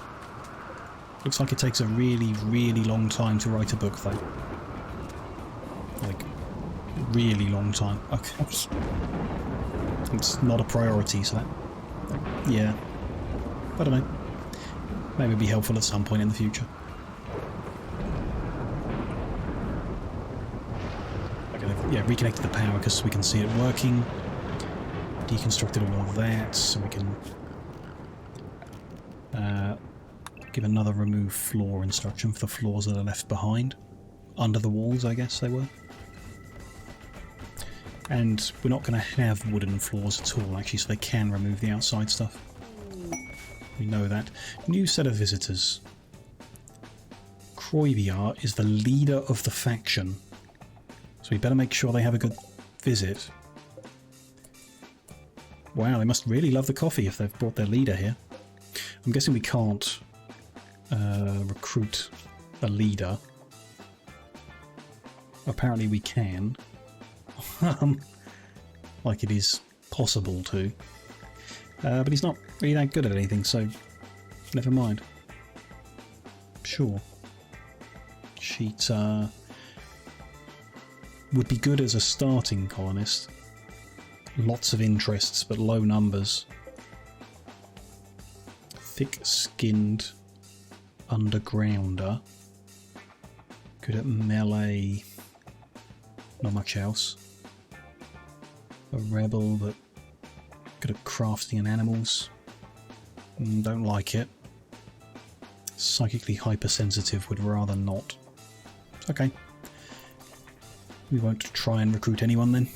Looks like it takes a really, really long time to write a book, though. Like, really long time. Okay. It's not a priority, so that... yeah. I don't know. Maybe it'd be helpful at some point in the future. Okay, yeah, reconnected the power because we can see it working. Deconstructed all of that, so we can give another remove floor instruction for the floors that are left behind. Under the walls, I guess they were. And we're not going to have wooden floors at all, actually, so they can remove the outside stuff. We know that. New set of visitors. Croyviar is the leader of the faction. So we better make sure they have a good visit. Wow, they must really love the coffee if they've brought their leader here. I'm guessing we can't recruit a leader. Apparently we can. Like it is possible to. But he's not really that good at anything, so never mind. Sure. Sheet would be good as a starting colonist. Lots of interests, but low numbers. Thick-skinned undergrounder. Good at melee. Not much else. A rebel, but good at crafting and animals. Don't like it. Psychically hypersensitive, would rather not. Okay. We won't try and recruit anyone then.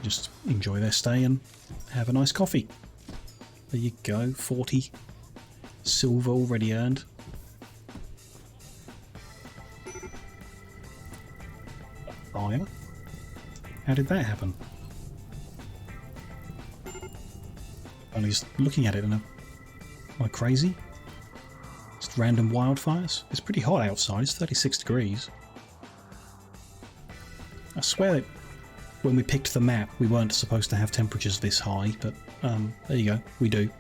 Just enjoy their stay and have a nice coffee. There you go, 40 silver already earned. Fire? How did that happen? I'm just looking at it and am I crazy? Just random wildfires? It's pretty hot outside, it's 36 degrees. I swear that when we picked the map we weren't supposed to have temperatures this high, but there you go, we do.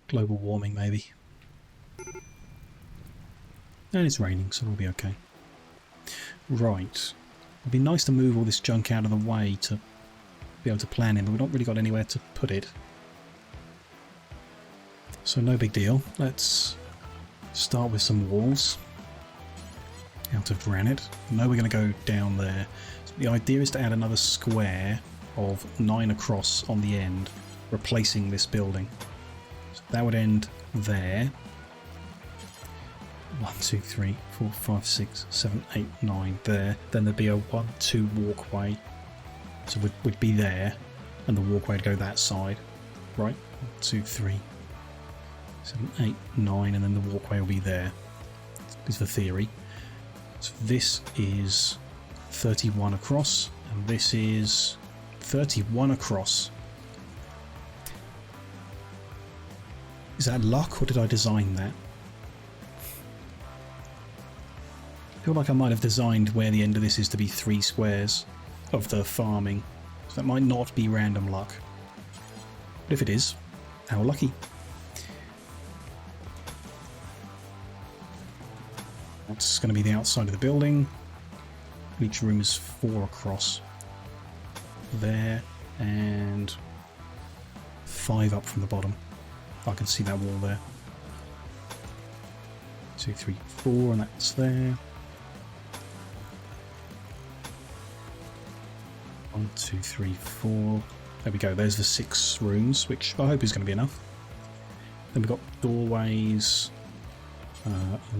Global warming maybe. And it's raining, so we'll be okay. Right. It'd be nice to move all this junk out of the way to be able to plan it, but we've not really got anywhere to put it. So no big deal. Let's start with some walls. Out of granite. No, we're going to go down there. So the idea is to add another square of 9 across on the end, replacing this building. So that would end there. 1, 2, 3, 4, 5, 6, 7, 8, 9 there. Then there'd be a 1, 2 walkway. So we'd be there, and the walkway would go that side. Right? 1, 2, 3, 7, 8, 9, and then the walkway will be there. Is the theory. So this is 31 across, and this is 31 across. Is that luck, or did I design that? I feel like I might have designed where the end of this is to be 3 squares of the farming. So that might not be random luck. But if it is, how lucky. That's going to be the outside of the building. Each room is 4 across. There, and 5 up from the bottom. I can see that wall there. 2, 3, 4, and that's there. 1, 2, 3, 4. There we go. There's the 6 rooms, which I hope is going to be enough. Then we've got doorways.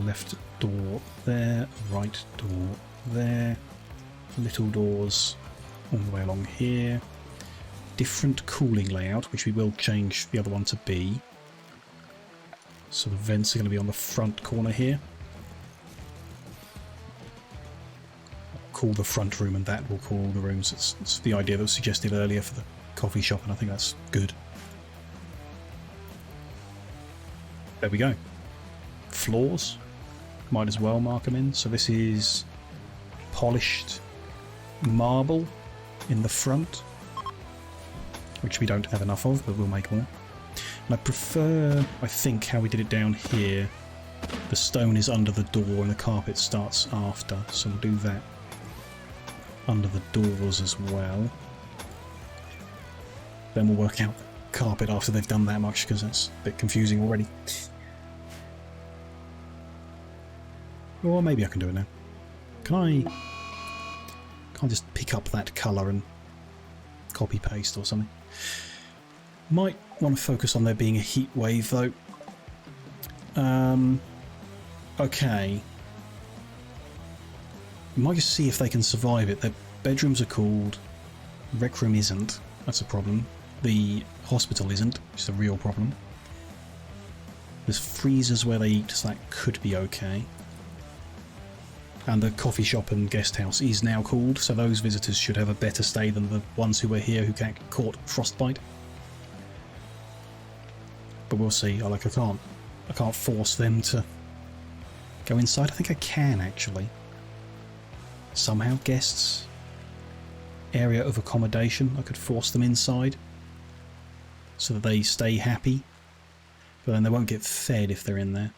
Left door there, right door there. Little doors all the way along here. Different cooling layout, which we will change the other one to be. So the vents are going to be on the front corner here. I'll call the front room, and that will call the rooms. It's the idea that was suggested earlier for the coffee shop, and I think that's good. There we go. Floors. Might as well mark them in. So this is polished marble in the front, which we don't have enough of, but we'll make more. And I prefer, I think, how we did it down here. The stone is under the door and the carpet starts after, so we'll do that under the doors as well. Then we'll work out the carpet after they've done that much, because that's a bit confusing already. Or maybe I can do it now. Can I just pick up that colour and copy paste or something? Might want to focus on there being a heat wave though. Okay. We might just see if they can survive it. Their bedrooms are cooled. Rec room isn't. That's a problem. The hospital isn't, which is a real problem. There's freezers where they eat, so that could be okay. And the coffee shop and guest house is now cooled, so those visitors should have a better stay than the ones who were here who caught frostbite. But we'll see. I can't force them to go inside. I think I can actually. Somehow, guests, area of accommodation. I could force them inside so that they stay happy, but then they won't get fed if they're in there.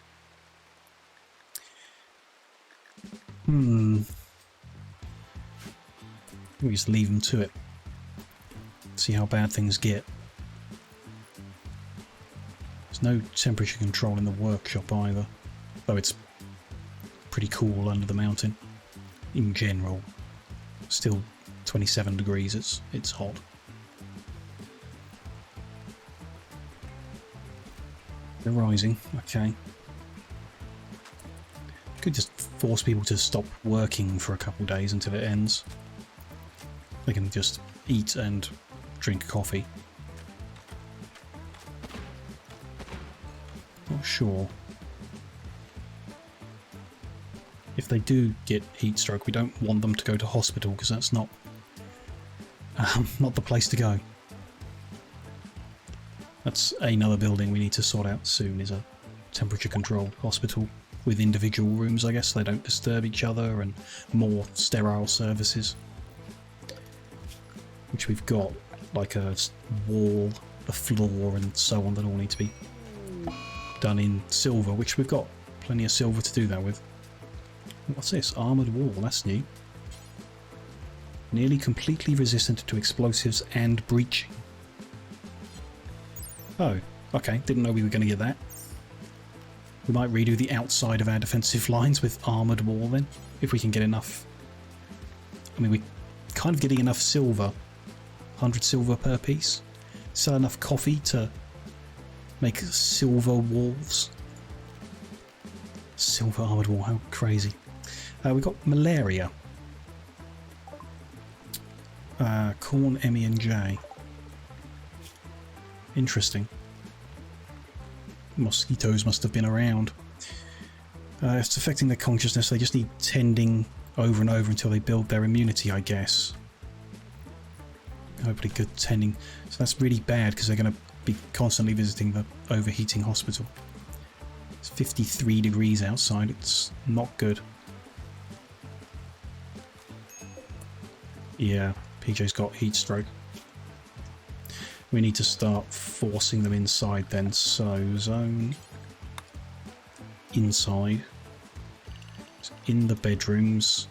We just leave them to it. See how bad things get. There's no temperature control in the workshop either, though it's pretty cool under the mountain. In general, still 27 degrees. It's hot. They're rising. Okay. Could just force people to stop working for a couple of days until it ends. They can just eat and drink coffee. Not sure. If they do get heat stroke, we don't want them to go to hospital, because that's not the place to go. That's another building we need to sort out soon, is a temperature controlled hospital with individual rooms, I guess. They don't disturb each other, and more sterile services. Which we've got, like a wall, a floor and so on, that all need to be done in silver, which we've got plenty of silver to do that with. What's this? Armoured wall, that's new. Nearly completely resistant to explosives and breaching. Oh, okay, didn't know we were going to get that. We might redo the outside of our defensive lines with armoured wall then, if we can get enough. I mean, we're kind of getting enough silver. 100 silver per piece. Sell enough coffee to make silver walls. Silver armoured wall, how crazy. We've got malaria. Corn, Emmy and J. Interesting. Mosquitoes must have been around. If it's affecting their consciousness, they just need tending over and over until they build their immunity, I guess. Hopefully good tending. So that's really bad, because they're going to be constantly visiting the overheating hospital. It's 53 degrees outside. It's not good. Yeah, PJ's got heat stroke. We need to start forcing them inside then. So zone inside, so in the bedrooms,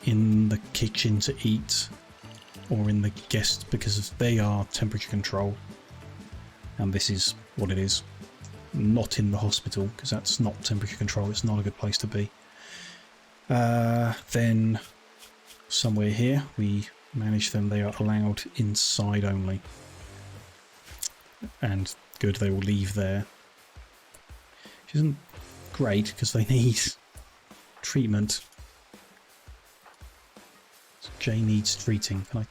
in the kitchen to eat, or in the guest, because they are temperature controlled. And this is what it is. Not in the hospital, because that's not temperature control. It's not a good place to be. Then somewhere here we manage them. They are allowed inside only. And good, they will leave there. Which isn't great, because they need treatment. Jay needs treating. Can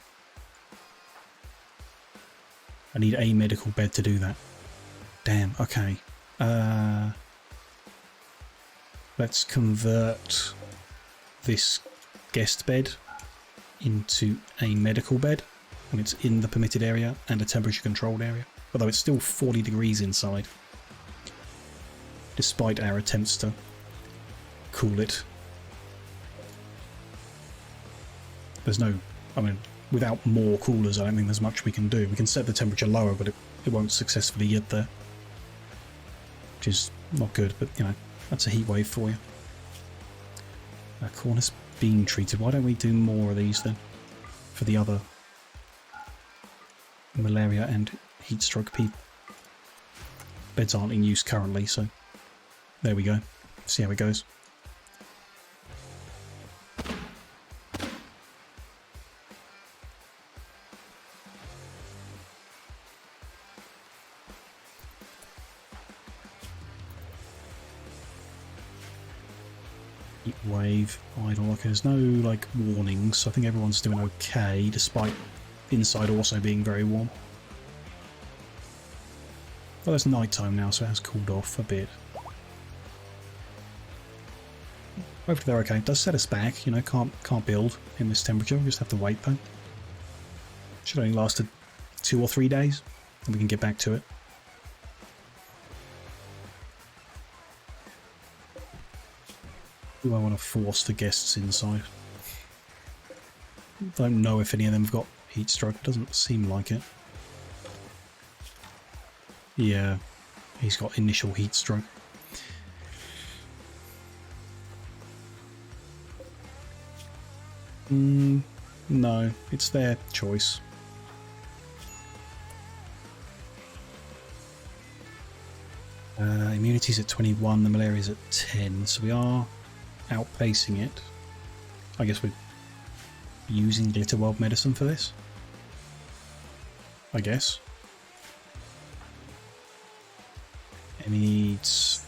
I need a medical bed to do that. Damn, okay. Let's convert this guest bed into a medical bed, and it's in the permitted area and a temperature controlled area, although it's still 40 degrees inside, despite our attempts to cool it. There's no, I mean, without more coolers I don't think there's much we can do. We can set the temperature lower, but it won't successfully get there, which is not good, but you know, that's a heat wave for you. Corner's being treated. Why don't we do more of these then for the other malaria and heat stroke people? Beds aren't in use currently, so there we go. See how it goes. Heat wave, idle. Okay, there's no like warnings, so I think everyone's doing okay, despite inside also being very warm. Well, it's night time now, so it has cooled off a bit. Hopefully they're okay. It does set us back, you know, can't build in this temperature, we just have to wait though. Should only last 2 or 3 days, and we can get back to it. Do I want to force the guests inside? I don't know if any of them have got heat stroke. It doesn't seem like it. Yeah, he's got initial heat stroke. No, it's their choice. Immunity's at 21, the malaria's at 10, so we are outpacing it. I guess we're using Glitter World medicine for this. I guess. It needs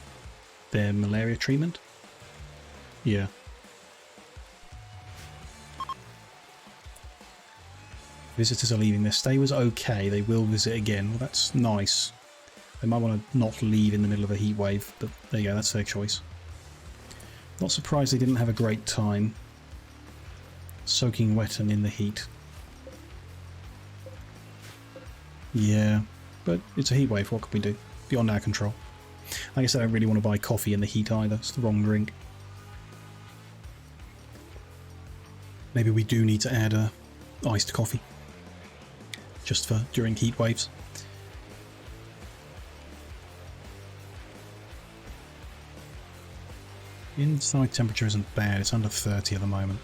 their malaria treatment. Yeah. Visitors are leaving. Their stay was okay. They will visit again. Well, that's nice. They might want to not leave in the middle of a heat wave, but there you go. That's their choice. Not surprised they didn't have a great time soaking wet and in the heat. Yeah, but it's a heat wave. What can we do? Beyond our control. I guess I don't really want to buy coffee in the heat either. It's the wrong drink. Maybe we do need to add iced coffee. Just for during heat waves. Inside temperature isn't bad, it's under 30 at the moment.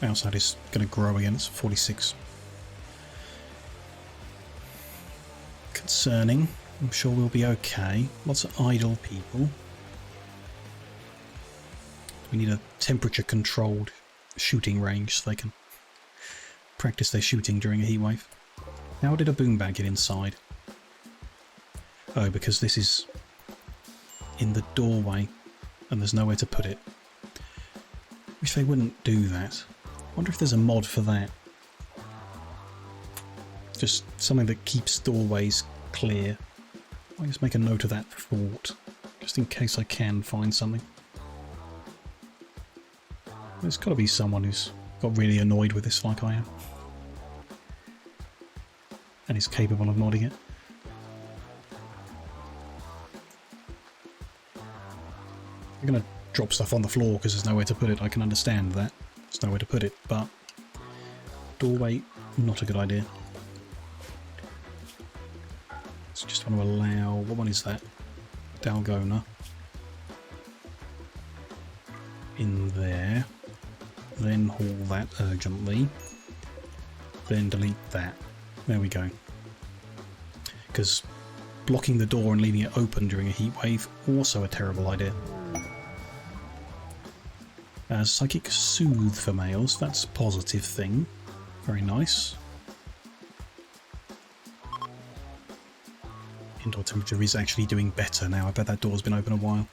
Outside is going to grow again, it's 46. Concerning. I'm sure we'll be okay. Lots of idle people. We need a temperature controlled shooting range so they can practice their shooting during a heat wave. How did a boom bag get inside? Oh, because this is in the doorway and there's nowhere to put it. Wish they wouldn't do that. Wonder if there's a mod for that. Just something that keeps doorways clear. I'll just make a note of that thought, just in case I can find something. There's got to be someone who's got really annoyed with this like I am. And is capable of modding it. I'm going to drop stuff on the floor because there's nowhere to put it. I can understand that. There's nowhere to put it, but doorway, not a good idea. So just want to allow, what one is that? Dalgona. In there. Then haul that urgently. then delete that. There we go. Because blocking the door and leaving it open during a heat wave, also a terrible idea. Psychic Soothe for males, that's a positive thing. Very nice. Indoor temperature is actually doing better now. I bet that door's been open a while.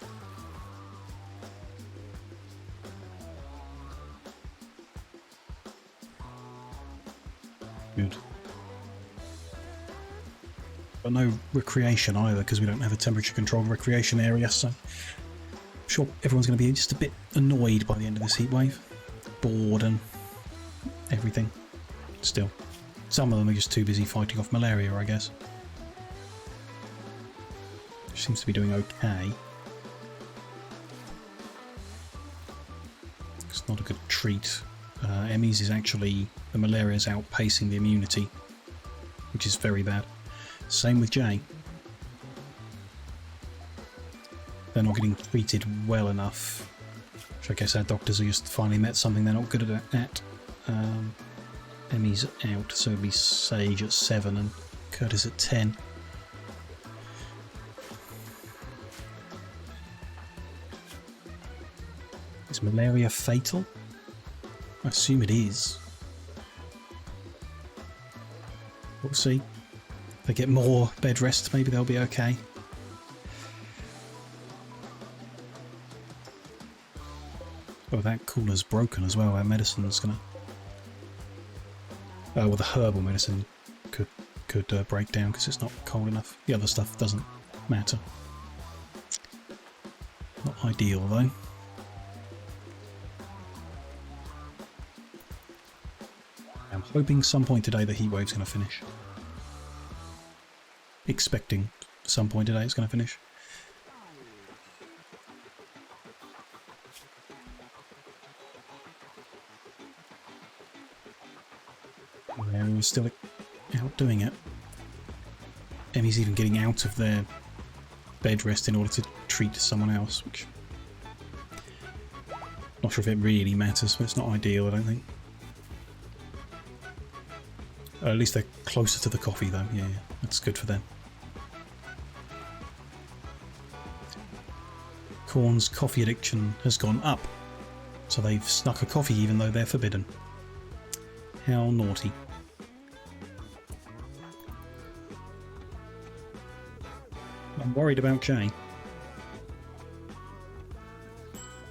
Good. But no recreation either, because we don't have a temperature controlled recreation area, so I'm sure everyone's going to be just a bit annoyed by the end of this heat wave. Bored and everything. Still, some of them are just too busy fighting off malaria, I guess. Which seems to be doing okay. It's not a good treat. Emmy's is actually, the malaria is outpacing the immunity, which is very bad. Same with Jay. They're not getting treated well enough. Which I guess our doctors have just finally met something they're not good at. Emmy's out, so it'll be Sage at 7 and Curtis at 10. Is malaria fatal? I assume it is. We'll see. If they get more bed rest, maybe they'll be okay. Oh, that cooler's broken as well. Our medicine's gonna... well, the herbal medicine could break down because it's not cold enough. The other stuff doesn't matter. Not ideal though. I'm hoping some point today the heatwave's going to finish. Expecting some point today it's going to finish. We're still out doing it. Emmy's even getting out of their bed rest in order to treat someone else, which... not sure if it really matters, but it's not ideal, I don't think. At least they're closer to the coffee though, yeah, that's good for them. Corn's coffee addiction has gone up, so they've snuck a coffee even though they're forbidden. How naughty. I'm worried about Jay.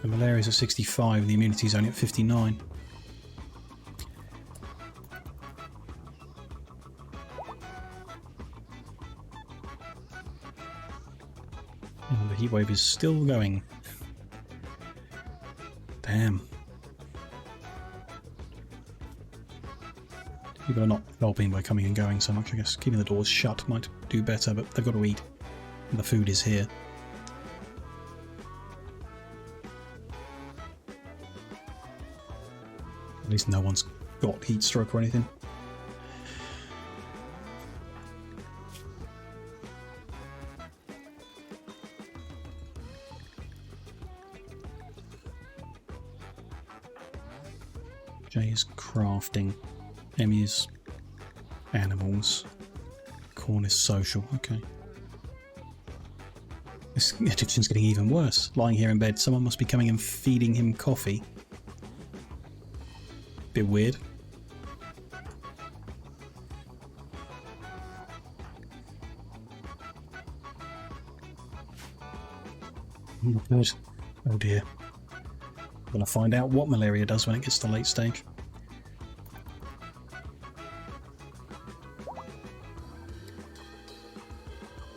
The malaria's at 65 and the immunity's only at 59. And the heatwave is still going. Damn. People are not helping by coming and going so much, I guess. Keeping the doors shut might do better, but they've got to eat. And the food is here. At least no one's got heat stroke or anything. Jay is crafting. Emmy is animals. Corn is social. Okay. This addiction's getting even worse. Lying here in bed, someone must be coming and feeding him coffee. Bit weird. Oh, good. Oh dear. I'm gonna find out what malaria does when it gets to the late stage.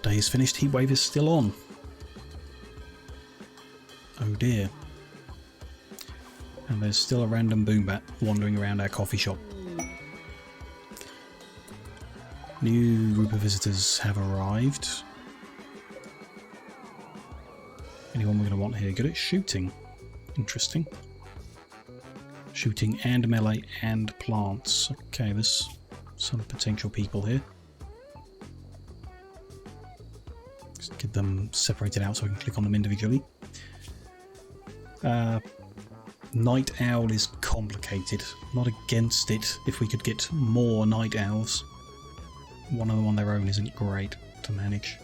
Day is finished, heatwave is still on. Oh dear. And there's still a random boombat wandering around our coffee shop. New group of visitors have arrived. Anyone we're going to want here? Good at shooting. Interesting. Shooting and melee and plants. Okay, there's some potential people here. Just get them separated out so I can click on them individually. Night owl is complicated. Not against it if we could get more night owls. One of them on their own isn't great to manage.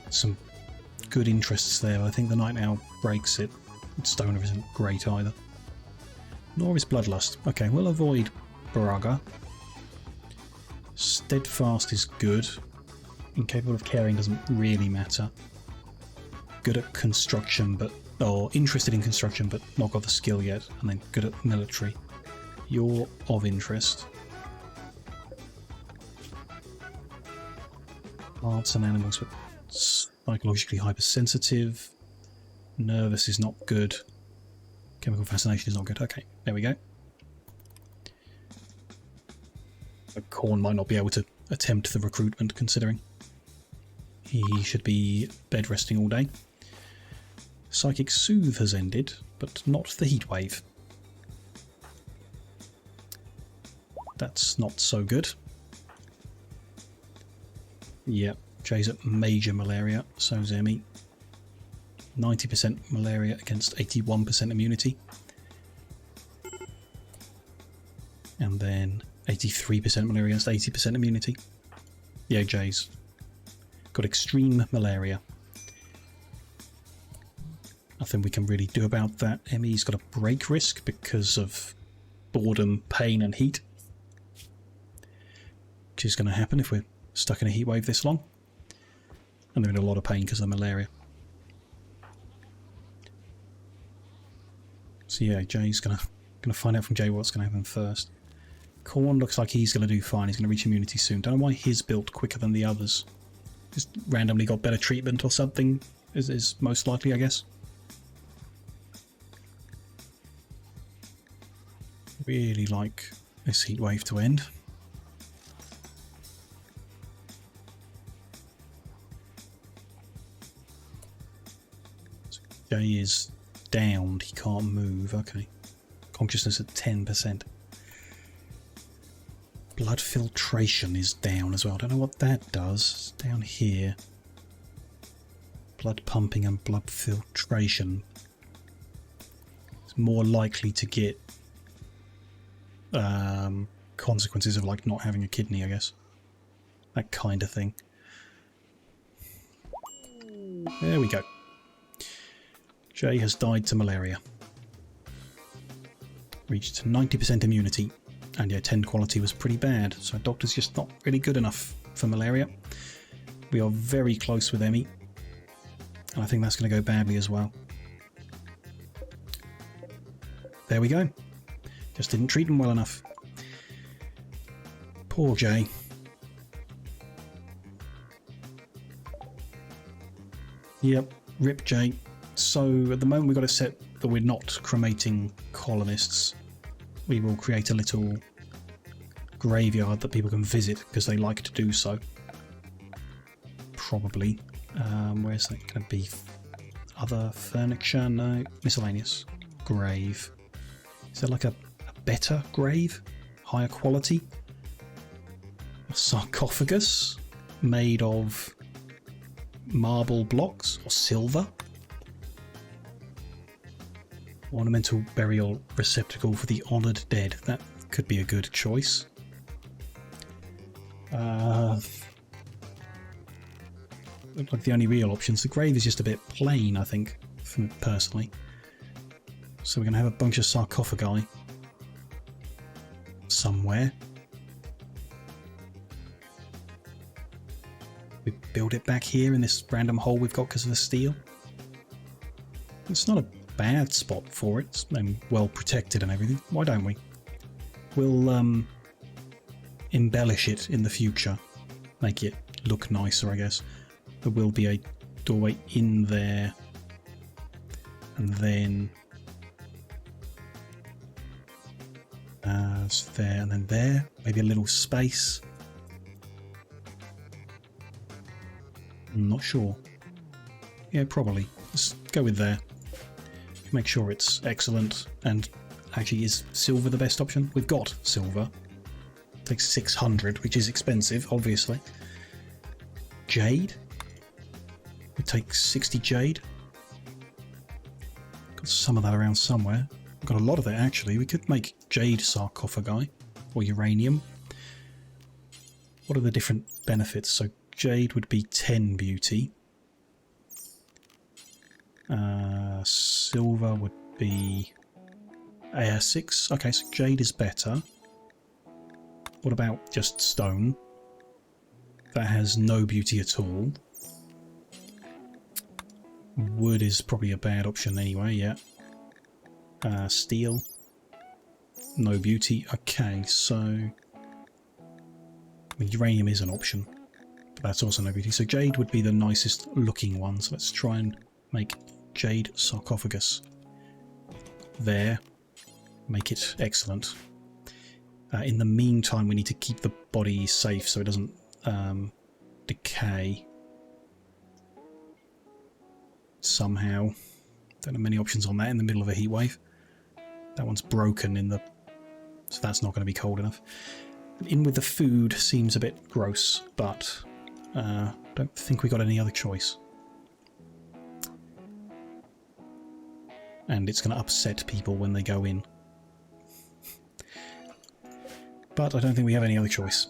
Some good interests there. I think the night owl breaks it. Stoner isn't great either. Nor is bloodlust. Okay, we'll avoid Braga. Steadfast is good. Incapable of caring doesn't really matter. Good at construction, but or interested in construction, but not got the skill yet. And then good at military. You're of interest. Plants and animals, but psychologically hypersensitive. Nervous is not good. Chemical fascination is not good. Okay, there we go. Corn might not be able to attempt the recruitment, considering he should be bed resting all day. Psychic Soothe has ended, but not the heat wave. That's not so good. Yep, Jay's at major malaria, so's Emmy. 90% malaria against 81% immunity. And then 83% malaria against 80% immunity. Yeah, Jay's got extreme malaria. Nothing we can really do about that. Emmy's got a break risk because of boredom, pain and heat. Which is going to happen if we're stuck in a heat wave this long. And they're in a lot of pain because of the malaria. So yeah, Jay's gonna find out from Jay what's gonna happen first. Corn looks like he's gonna do fine. He's gonna reach immunity soon. Don't know why his built quicker than the others. Just randomly got better treatment or something is most likely, I guess. Really like this heat wave to end. So Jay is downed, he can't move. Okay. Consciousness at 10%. Blood filtration is down as well. I don't know what that does. It's down here. Blood pumping and blood filtration. It's more likely to get consequences of like not having a kidney, I guess. That kind of thing. There we go. Jay has died to malaria. Reached 90% immunity. And yeah, 10 quality was pretty bad. So doctor's just not really good enough for malaria. We are very close with Emmy. And I think that's going to go badly as well. There we go. Just didn't treat him well enough. Poor Jay. Yep, rip Jay. So at the moment we've got it set that we're not cremating colonists. We will create a little graveyard that people can visit because they like to do so. Probably. Where's that going to be? Other furniture? No. Miscellaneous. Grave. Is there like a better grave? Higher quality? A sarcophagus made of marble blocks or silver? Ornamental burial receptacle for the honoured dead. That could be a good choice. Look like the only real options. The grave is just a bit plain, I think, for me personally. So we're going to have a bunch of sarcophagi somewhere. We build it back here in this random hole we've got because of the steel. It's not a bad spot for it. It's well protected and everything. Why don't we? We'll embellish it in the future. Make it look nicer, I guess. There will be a doorway in there. And then there and then there. Maybe a little space. I'm not sure. Yeah, probably. Let's go with there. Make sure it's excellent. And actually, is silver the best option? We've got silver. It takes 600, which is expensive, obviously. Jade. It takes 60 jade. Got some of that around somewhere. We've got a lot of it actually. We could make jade sarcophagi or uranium. What are the different benefits? So jade would be 10 beauty. Silver would be 6. Okay, so jade is better. What about just stone? That has no beauty at all. Wood is probably a bad option anyway, yeah. Steel. No beauty. Okay, so... I mean, uranium is an option, but that's also no beauty. So jade would be the nicest looking one. So let's try and make jade sarcophagus. There. Make it excellent. In the meantime, we need to keep the body safe so it doesn't decay. Somehow. Don't have many options on that in the middle of a heat wave. That one's broken in the... so that's not going to be cold enough. In with the food seems a bit gross, but don't think we got any other choice. And it's going to upset people when they go in. But I don't think we have any other choice.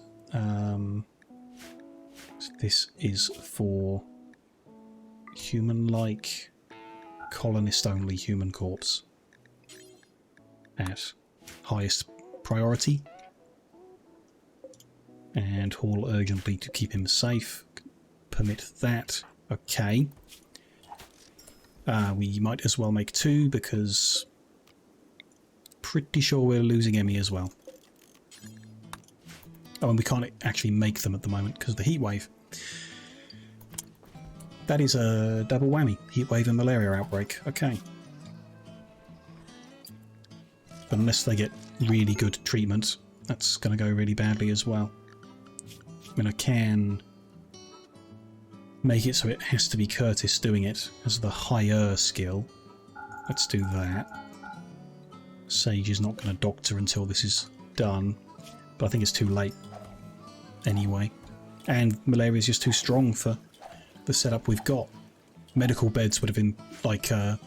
This is for human-like, colonist-only human corpse. At highest priority. And haul urgently to keep him safe. Permit that. Okay. We might as well make 2 because pretty sure we're losing Emmy as well. Oh, and we can't actually make them at the moment because of the heat wave. That is a double whammy. Heat wave and malaria outbreak. Okay. But unless they get really good treatment, that's going to go really badly as well. I mean, I can make it so it has to be Curtis doing it as the higher skill. Let's do that. Sage is not going to doctor until this is done, but I think it's too late anyway. And malaria is just too strong for the setup we've got. Medical beds would have been like the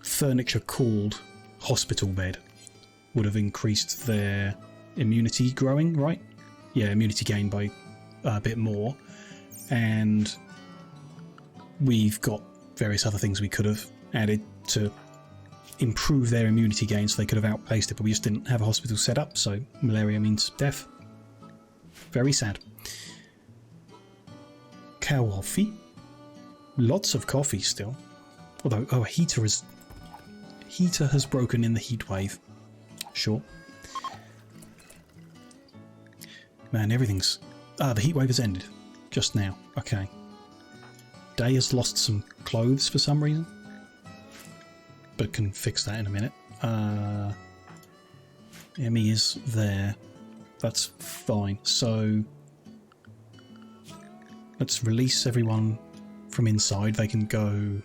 furniture called hospital bed would have increased their immunity growing, right? Yeah, immunity gain by a bit more. And we've got various other things we could have added to improve their immunity gain so they could have outpaced it, but we just didn't have a hospital set up, so malaria means death. Very sad. Coffee. Lots of coffee still. Although, oh, a heater has broken in the heat wave. Sure. Man, everything's... Ah, the heat wave has ended. Just now. Okay. Day has lost some clothes for some reason. But can fix that in a minute. Emmy is there. That's fine. So... let's release everyone from inside. They can go...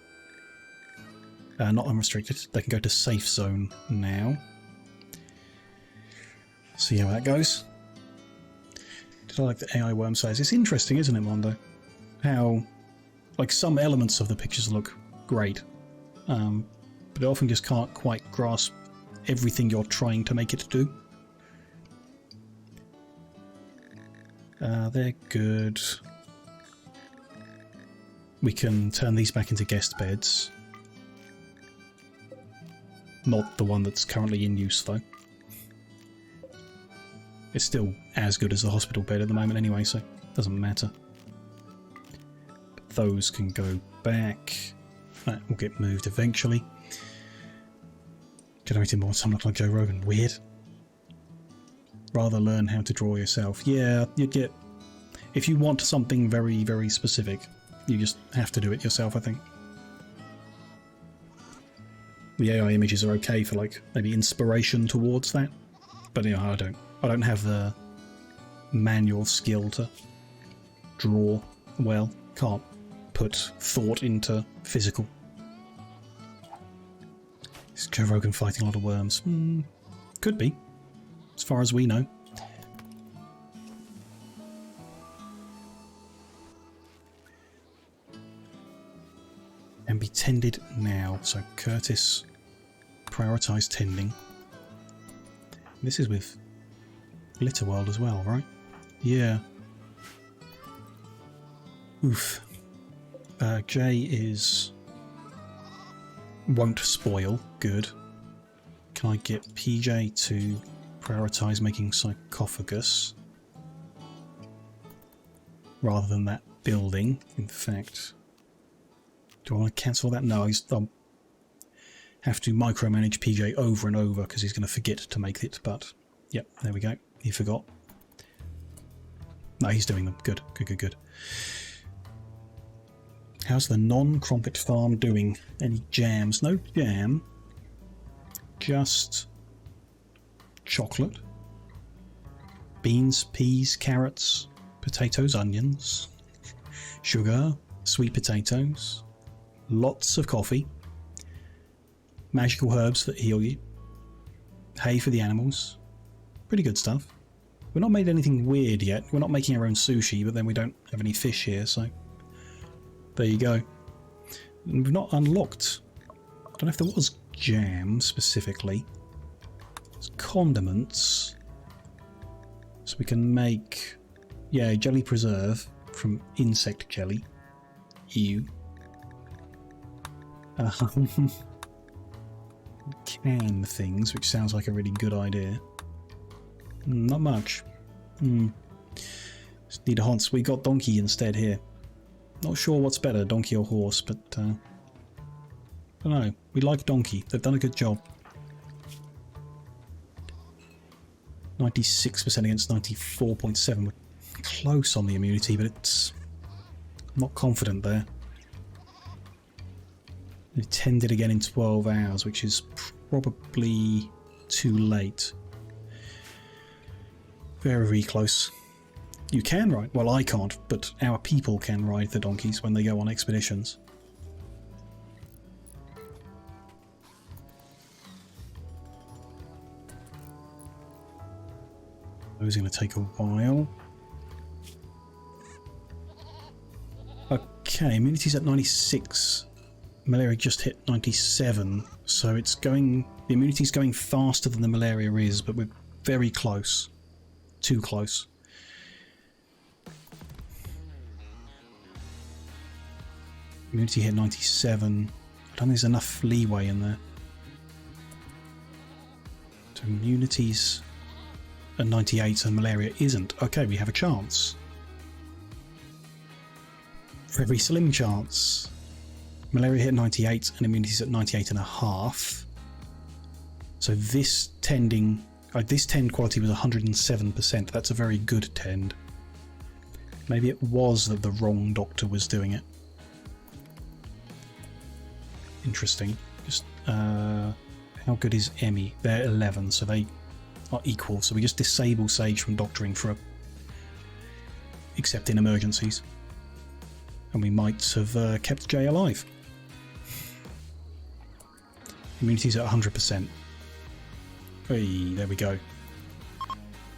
not unrestricted. They can go to safe zone now. See how that goes. Did I like the AI worm size? It's interesting, isn't it, Mondo? How, like, some elements of the pictures look great, but it often just can't quite grasp everything you're trying to make it do. They're good. We can turn these back into guest beds. Not the one that's currently in use, though. It's still as good as the hospital bed at the moment anyway, so it doesn't matter. But those can go back. That will get moved eventually. Generating more time look like Joe Rogan. Weird. Rather learn how to draw yourself. Yeah, you'd get... if you want something very, very specific, you just have to do it yourself, I think. The AI images are okay for, like, maybe inspiration towards that. But, you know, I don't have the manual skill to draw well. Can't put thought into physical. Is Joe Rogan fighting a lot of worms? Could be, as far as we know. MB10 tended now. So Curtis, prioritise tending. This is with Litterworld as well, right? Yeah. Oof. J is... won't spoil. Good. Can I get PJ to prioritise making sarcophagus rather than that building? In fact, do I want to cancel that? No, I'll have to micromanage PJ over and over because he's going to forget to make it, but yep, there we go. He forgot. No, he's doing them. Good, good, good, good. How's the non-crumpet farm doing? Any jams? No jam. Just chocolate. Beans, peas, carrots, potatoes, onions, sugar, sweet potatoes, lots of coffee, magical herbs that heal you, hay for the animals. Pretty good stuff. We've not made anything weird yet. We're not making our own sushi, but then we don't have any fish here, so there you go. And we've not unlocked... I don't know if there was jam specifically. It's condiments. So we can make... yeah, jelly preserve from insect jelly. Ew. Can things, which sounds like a really good idea. Not much. Just need a horse. We got donkey instead here. Not sure what's better, donkey or horse, but I don't know. We like donkey. They've done a good job. 96% against 94.7. We're close on the immunity, but it's... I'm not confident there. We tended again in 12 hours, which is probably too late. Very, very close. You can ride... well, I can't, but our people can ride the donkeys when they go on expeditions. Those are going to take a while. Okay, immunity's at 96. Malaria just hit 97, so it's going... the immunity's going faster than the malaria is, but we're very close. Too close. Immunity hit 97. I don't think there's enough leeway in there. So immunity's at 98 and malaria isn't. Okay, we have a chance. Very slim chance. Malaria hit 98 and immunity's at 98.5. So this tending... this tend quality was 107%. That's a very good tend. Maybe it was that the wrong doctor was doing it. Interesting. Just how good is Emmy? They're 11, so they are equal. So we just disable Sage from doctoring for except in emergencies. And we might have kept Jay alive. Immunity's at 100%. Hey, there we go.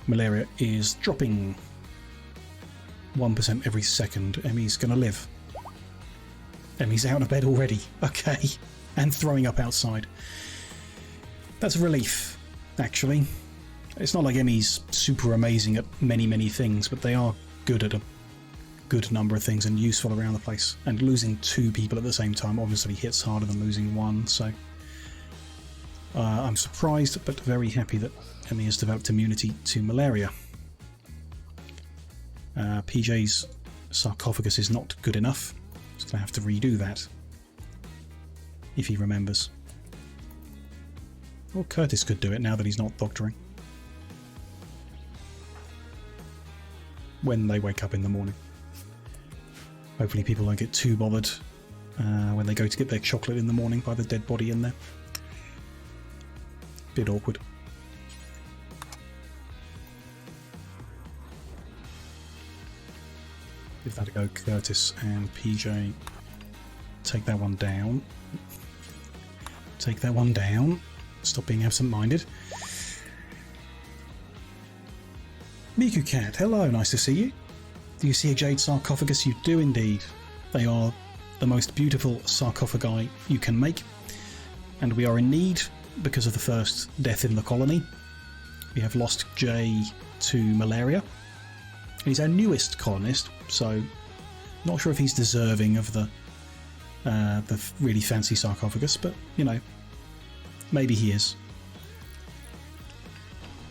Malaria is dropping 1% every second. Emmy's gonna live. Emmy's out of bed already. Okay. And throwing up outside. That's a relief, actually. It's not like Emmy's super amazing at many, many things, but they are good at a good number of things and useful around the place. And losing 2 people at the same time obviously hits harder than losing 1, so... I'm surprised, but very happy that Emmy has developed immunity to malaria. PJ's sarcophagus is not good enough. He's going to have to redo that. If he remembers. Well, Curtis could do it now that he's not doctoring. When they wake up in the morning. Hopefully people don't get too bothered when they go to get their chocolate in the morning by the dead body in there. Bit awkward. Give that a go, Curtis and PJ. Take that one down. Take that one down. Stop being absent-minded. Miku Cat, hello, nice to see you. Do you see a jade sarcophagus? You do indeed. They are the most beautiful sarcophagi you can make, and we are in need because of the first death in the colony. We have lost Jay to malaria. He's our newest colonist, so not sure if he's deserving of the really fancy sarcophagus, but you know, maybe he is.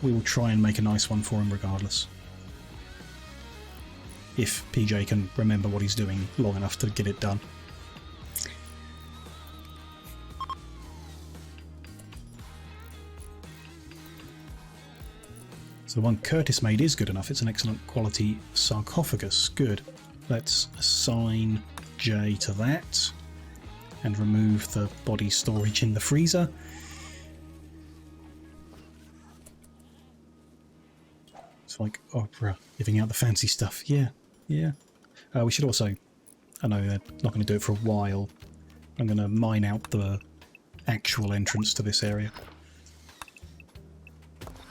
We will try and make a nice one for him regardless. If PJ can remember what he's doing long enough to get it done. So the one Curtis made is good enough. It's an excellent quality sarcophagus. Good. Let's assign J to that and remove the body storage in the freezer. It's like Opera giving out the fancy stuff. Yeah, yeah. We should also, I know they're not going to do it for a while. I'm going to mine out the actual entrance to this area.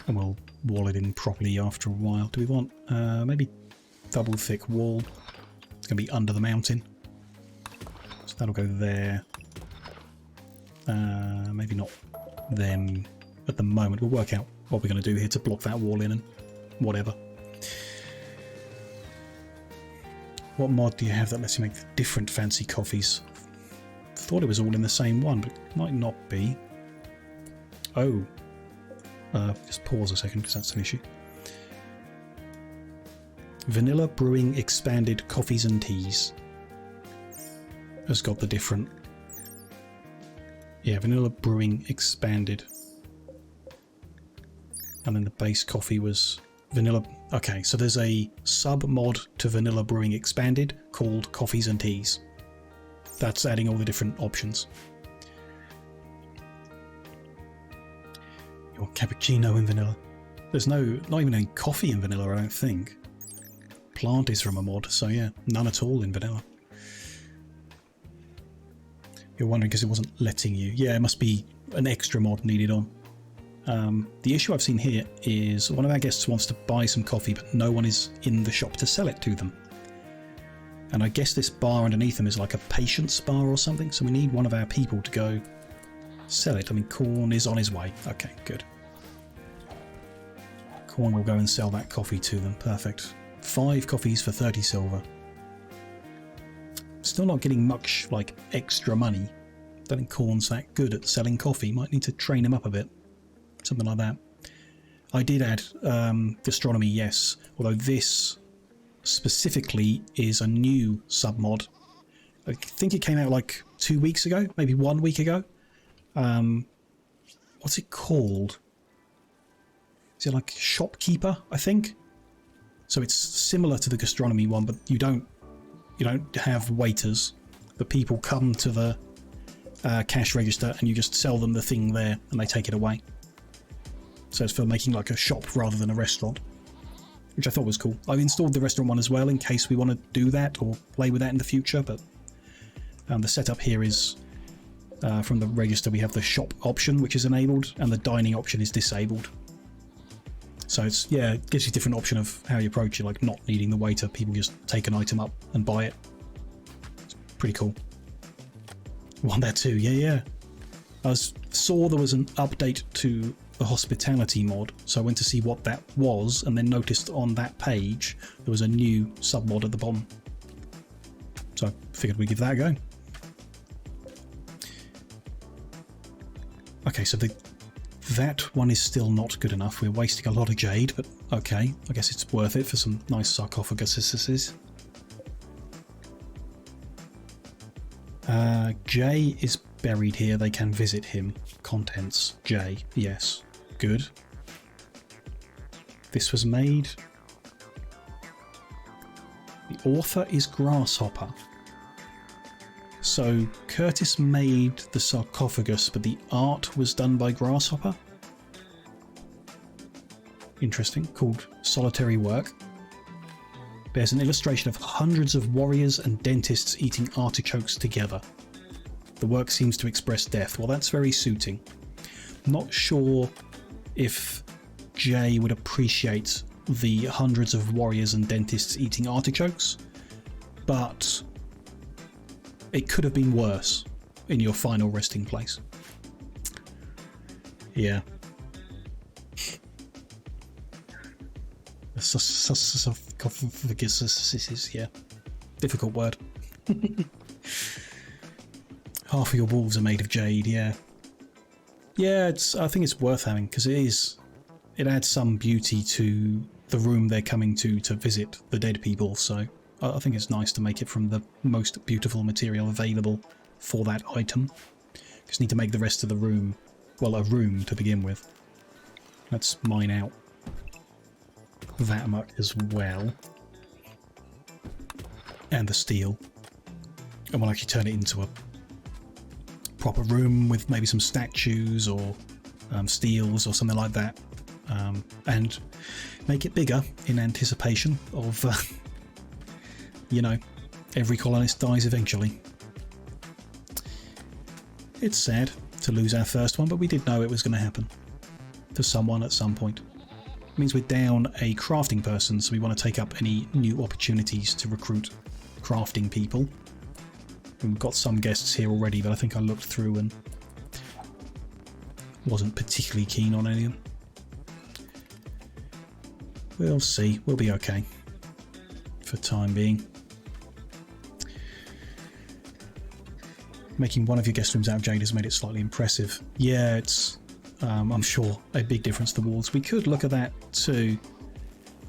And we'll wall it in properly after a while. Do we want maybe double thick wall? It's going to be under the mountain. So that'll go there. Maybe not them at the moment. We'll work out what we're going to do here to block that wall in and whatever. What mod do you have that lets you make different fancy coffees? Thought it was all in the same one, but it might not be. Oh. Just pause a second because that's an issue. Vanilla Brewing Expanded Coffees and Teas has got the different... Yeah, Vanilla Brewing Expanded. And then the base coffee was vanilla... Okay, so there's a sub-mod to Vanilla Brewing Expanded called Coffees and Teas. That's adding all the different options. Your cappuccino in vanilla. There's not even any coffee in vanilla, I don't think. Plant is from a mod, so yeah, none at all in vanilla. You're wondering because it wasn't letting you. Yeah, it must be an extra mod needed on. The issue I've seen here is one of our guests wants to buy some coffee, but no one is in the shop to sell it to them. And I guess this bar underneath them is like a patience bar or something, so we need one of our people to go sell it. I mean, Corn is on his way. Okay, good. Corn will go and sell that coffee to them. Perfect. 5 coffees for 30 silver. Still not getting much, like, extra money. Don't think Corn's that good at selling coffee. Might need to train him up a bit. Something like that. I did add gastronomy, yes. Although this specifically is a new submod. I think it came out like 2 weeks ago, maybe 1 week ago. What's it called? Is it like shopkeeper, I think? So it's similar to the gastronomy one, but you don't have waiters. The people come to the cash register and you just sell them the thing there and they take it away. So it's for making like a shop rather than a restaurant, which I thought was cool. I've installed the restaurant one as well in case we want to do that or play with that in the future, but the setup here is from the register we have the shop option, which is enabled, and the dining option is disabled. So it's, yeah, it gives you a different option of how you approach it, like not needing the waiter, people just take an item up and buy it. It's pretty cool. Want that too, yeah. I saw there was an update to the hospitality mod, so I went to see what that was, and then noticed on that page there was a new sub-mod at the bottom. So I figured we'd give that a go. Okay, so that one is still not good enough. We're wasting a lot of jade, but okay, I guess it's worth it for some nice sarcophaguses. Jay is buried here. They can visit him. Contents. Jay. Yes. Good. This was made... The author is Grasshopper. So Curtis made the sarcophagus, but the art was done by Grasshopper. Interesting. Called Solitary Work. Bears an illustration of hundreds of warriors and dentists eating artichokes together. The work seems to express death. Well, that's very suiting. Not sure if Jay would appreciate the hundreds of warriors and dentists eating artichokes, but It could have been worse in your final resting place. Yeah. Yeah. Difficult word. Half of your walls are made of jade, yeah. Yeah, I think it's worth having, because it adds some beauty to the room they're coming to visit the dead people, so I think it's nice to make it from the most beautiful material available for that item. Just need to make the rest of the room, well, a room to begin with. Let's mine out that much as well. And the steel. And we'll actually turn it into a proper room with maybe some statues or steels or something like that. And make it bigger in anticipation of, you know, every colonist dies eventually. It's sad to lose our first one, but we did know it was going to happen to someone at some point. It means we're down a crafting person, so we want to take up any new opportunities to recruit crafting people. We've got some guests here already, but I think I looked through and wasn't particularly keen on any of them. We'll see. We'll be okay for time being. Making one of your guest rooms out of jade has made it slightly impressive. Yeah, it's, I'm sure, a big difference to the walls. We could look at that too.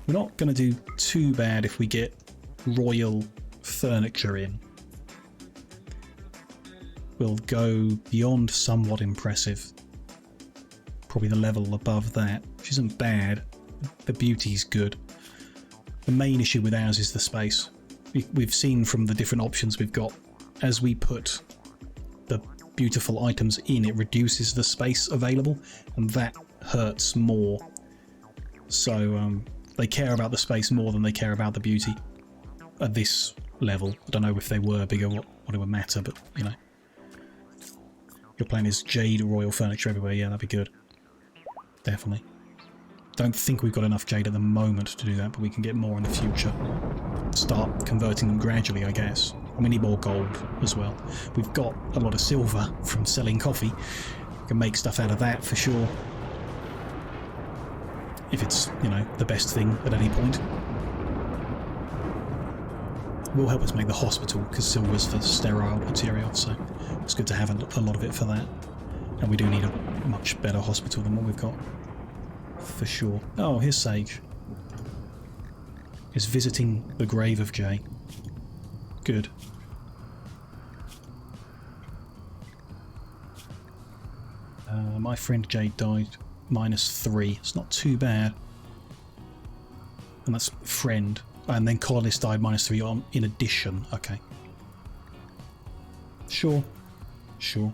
We're not going to do too bad if we get royal furniture in. We'll go beyond somewhat impressive. Probably the level above that, which isn't bad. The beauty's good. The main issue with ours is the space. We've seen from the different options we've got, as we put the beautiful items in, it reduces the space available, and that hurts more. So they care about the space more than they care about the beauty at this level. I don't know if they were bigger, what it would matter, but you know. Your plan is jade royal furniture everywhere. Yeah, that'd be good. Definitely. Don't think we've got enough jade at the moment to do that, but we can get more in the future. Start converting them gradually, I guess. And we need more gold as well. We've got a lot of silver from selling coffee. We can make stuff out of that for sure. If it's, you know, the best thing at any point. It will help us make the hospital, because silver's for sterile material, so it's good to have a lot of it for that. And we do need a much better hospital than what we've got. For sure. Oh, here's Sage. Is visiting the grave of Jay. Good. My friend Jade died -3. It's not too bad. And that's friend. And then colonist died -3 on in addition. Okay. Sure. Sure.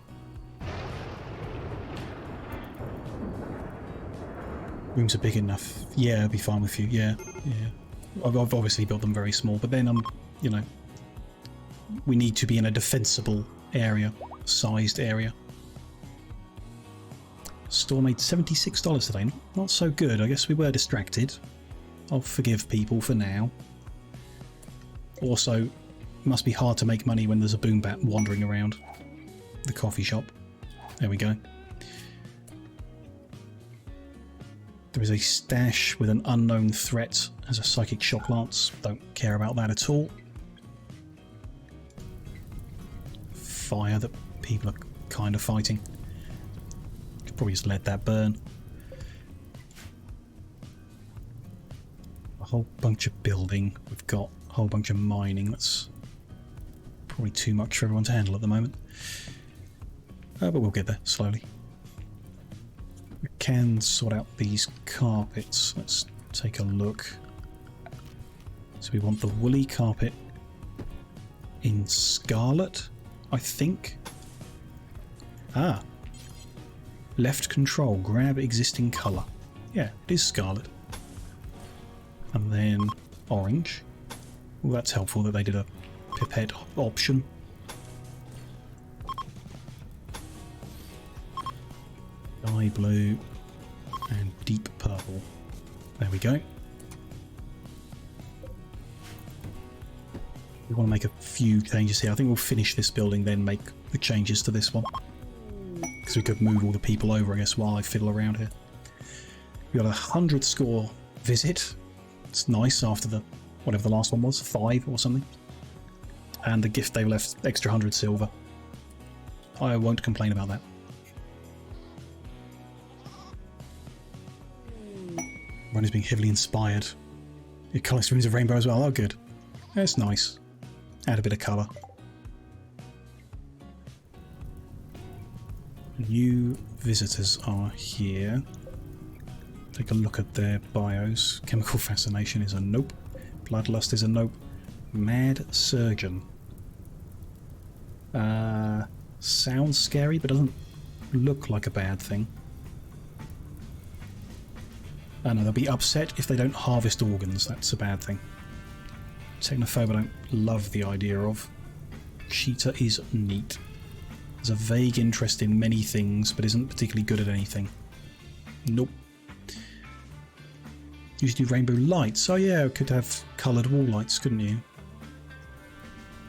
Rooms are big enough. Yeah, I'll be fine with you. Yeah, yeah. I've obviously built them very small, but then you know, we need to be in a defensible area, sized area. Store made $76 today. Not so good. I guess we were distracted. I'll forgive people for now. Also, it must be hard to make money when there's a boom bat wandering around the coffee shop. There we go. There is a stash with an unknown threat as a psychic shock lance. Don't care about that at all. Fire that people are kind of fighting. Could probably just let that burn. A whole bunch of building. We've got a whole bunch of mining. That's probably too much for everyone to handle at the moment. But we'll get there slowly. We can sort out these carpets. Let's take a look. So we want the woolly carpet in scarlet, I think. Ah. Left control, grab existing colour. Yeah, it is scarlet. And then orange. Well, that's helpful that they did a pipette option. Sky blue and deep purple. There we go. We want to make a few changes here. I think we'll finish this building, then make the changes to this one. Because we could move all the people over, I guess, while I fiddle around here. We got a 100 score visit. It's nice after the, whatever the last one was, 5 or something. And the gift they left, extra 100 silver. I won't complain about that. Run is being heavily inspired. It colours rooms of rainbow as well. Oh, good. That's nice. Add a bit of colour. New visitors are here. Take a look at their bios. Chemical fascination is a nope. Bloodlust is a nope. Mad surgeon. Sounds scary, but doesn't look like a bad thing. I know they'll be upset if they don't harvest organs. That's a bad thing. Technophobe I don't love the idea of. Cheetah is neat. Has a vague interest in many things, but isn't particularly good at anything. Nope. You should do rainbow lights. Oh yeah, could have coloured wall lights, couldn't you?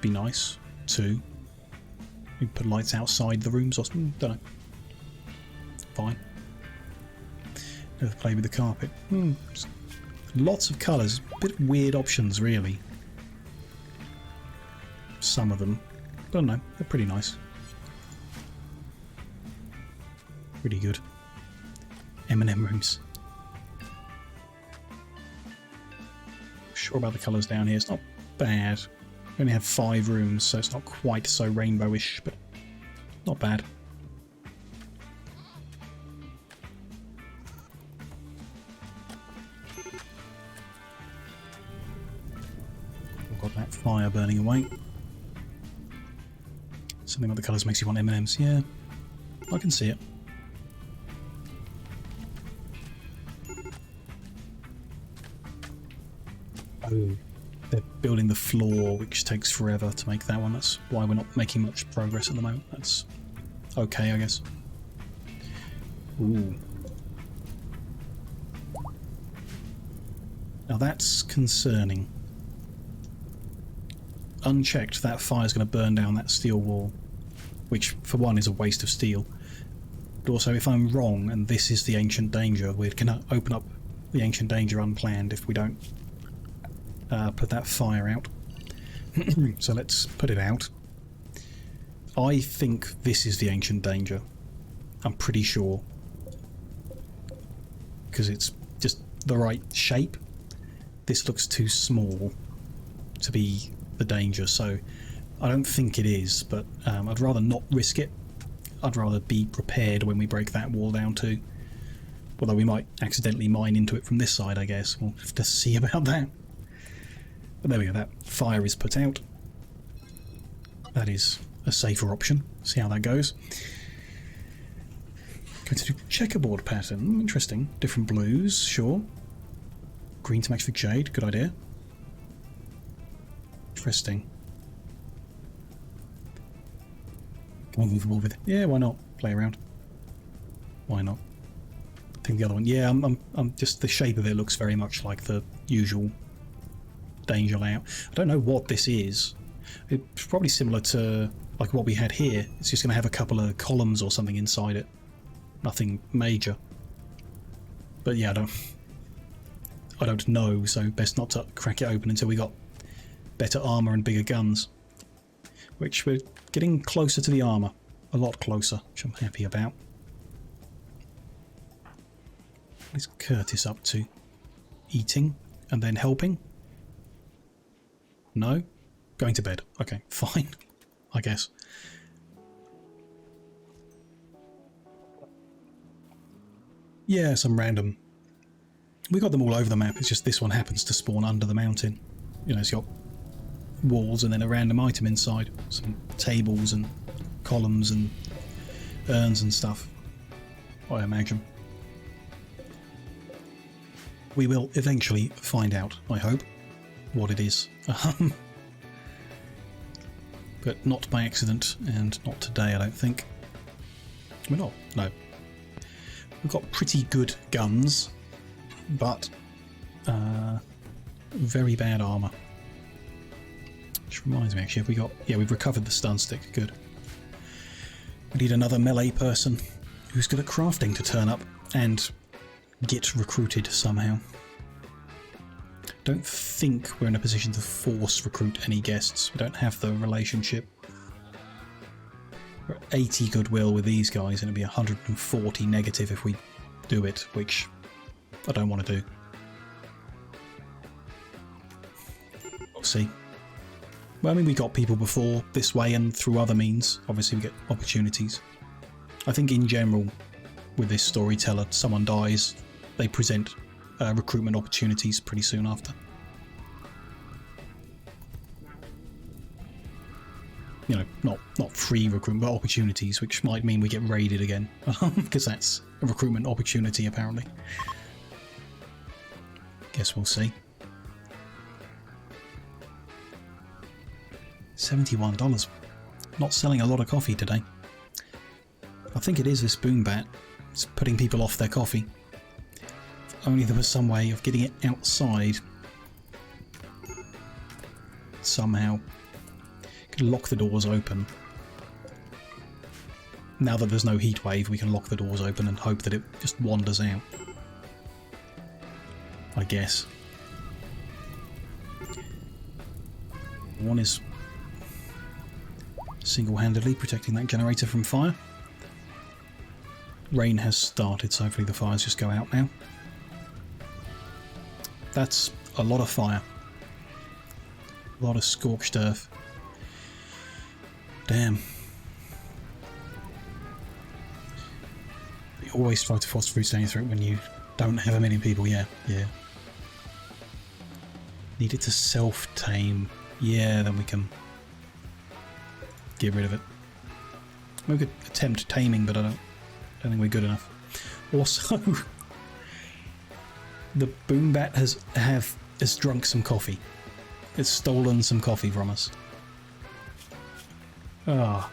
Be nice. 2. You put lights outside the rooms or something. Don't know. Fine. Never play with the carpet. Lots of colours. Bit weird options, really. Some of them. Don't know. They're pretty nice. Really good. M&M rooms. Sure about the colours down here. It's not bad. We only have 5 rooms, so it's not quite so rainbowish, but not bad. We've got that fire burning away. Something about the colours makes you want M&Ms. Yeah, I can see it. Oh, they're building the floor, which takes forever to make that one. That's why we're not making much progress at the moment. That's okay, I guess. Ooh. Now that's concerning. Unchecked, that fire's going to burn down that steel wall, which for one is a waste of steel. But also, if I'm wrong and this is the ancient danger, we're going to open up the ancient danger unplanned if we don't put that fire out. So let's put it out. I think this is the ancient danger. I'm pretty sure. Because it's just the right shape. This looks too small to be the danger, so I don't think it is, but I'd rather not risk it. I'd rather be prepared when we break that wall down too. Although we might accidentally mine into it from this side, I guess. We'll have to see about that. But there we go, that fire is put out. That is a safer option. See how that goes. Going to do checkerboard pattern. Interesting. Different blues, sure. Green to match the jade, good idea. Interesting. Can we move forward with it? Yeah, why not? Play around. Why not? I think the other one. Yeah, I'm just the shape of it looks very much like the usual danger layout. I don't know what this is. It's probably similar to like what we had here. It's just going to have a couple of columns or something inside it. Nothing major. But yeah, I don't know, so best not to crack it open until we got better armour and bigger guns. Which we're getting closer to the armour. A lot closer, which I'm happy about. What is Curtis up to? Eating and then helping? No? Going to bed. Okay, fine. I guess. Yeah, some random... We got them all over the map, it's just this one happens to spawn under the mountain. You know, it's got walls and then a random item inside. Some tables and columns and urns and stuff, I imagine. We will eventually find out, I hope, what it is. But not by accident, and not today, I don't think. We're not, no. We've got pretty good guns, but very bad armour. Which reminds me, actually, have we got... Yeah, we've recovered the stun stick. Good. We need another melee person who's good at crafting to turn up and get recruited somehow. Don't think we're in a position to force recruit any guests. We don't have the relationship. We're at 80 goodwill with these guys and it'll be 140 negative if we do it, which I don't want to do. We'll see. Well, I mean, we got people before this way and through other means. Obviously, we get opportunities. I think in general, with this storyteller, someone dies, they present recruitment opportunities pretty soon after. You know, not free recruitment, but opportunities, which might mean we get raided again, because that's a recruitment opportunity apparently. Guess we'll see. $71. Not selling a lot of coffee today. I think it is this boom bat. It's putting people off their coffee. If only there was some way of getting it outside. Somehow. Could lock the doors open. Now that there's no heat wave, we can lock the doors open and hope that it just wanders out. I guess. One is single-handedly protecting that generator from fire. Rain has started, so hopefully the fires just go out now. That's a lot of fire. A lot of scorched earth. Damn. You always try to force food down your throat when you don't have a million people. Yeah. Need it to self-tame. Yeah, then we can get rid of it. We could attempt taming, but I don't think we're good enough. Also, the boom bat has drunk some coffee. It's stolen some coffee from us. Ah,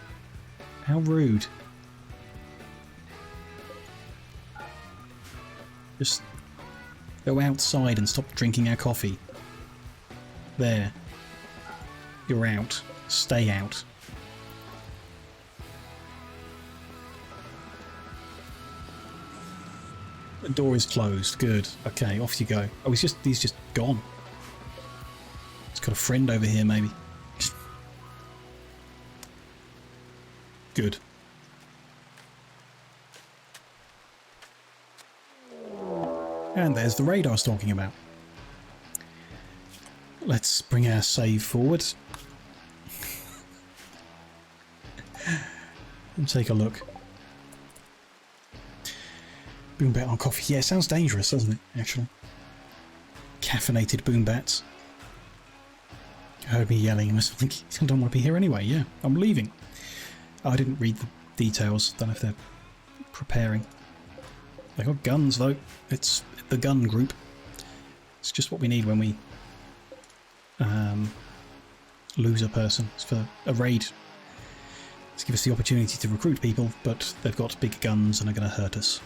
how rude. Just go outside and stop drinking our coffee. There. You're out. Stay out. The door is closed. Good. Okay, off you go. Oh, he's just gone. He's got a friend over here, maybe. Good. And there's the raid I was talking about. Let's bring our save forward. And take a look. Boom bat on coffee. Yeah, it sounds dangerous, doesn't it, actually? Caffeinated boom bats. You heard me yelling. I was thinking, I don't want to be here anyway. Yeah, I'm leaving. Oh, I didn't read the details. Don't know if they're preparing. They got guns, though. It's the gun group. It's just what we need when we lose a person. It's for a raid. To give us the opportunity to recruit people, but they've got big guns and are going to hurt us.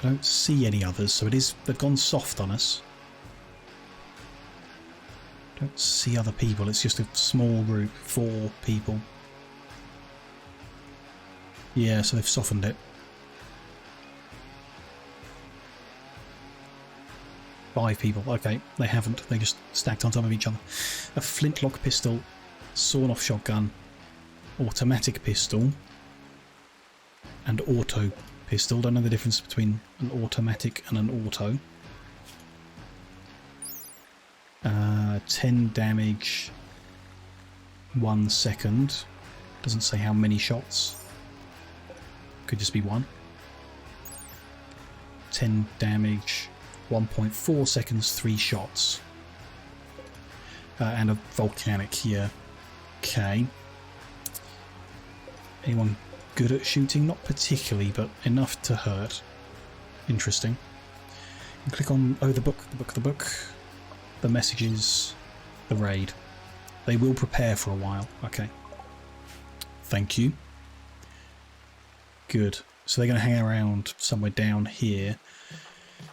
I don't see any others, so they've gone soft on us. Don't see other people, it's just a small group, 4 people. Yeah, so they've softened it. 5 people, okay, they haven't, they just stacked on top of each other. A flintlock pistol, sawn-off shotgun, automatic pistol, and auto pistol. Don't know the difference between an automatic and an auto. 10 damage, 1 second. Doesn't say how many shots. Could just be 1. 10 damage, 1.4 seconds, 3 shots. And a volcanic here. Okay. Anyone good at shooting? Not particularly, but enough to hurt. Interesting. And click on, oh, the book. The messages, the raid. They will prepare for a while. Okay. Thank you. Good. So they're going to hang around somewhere down here.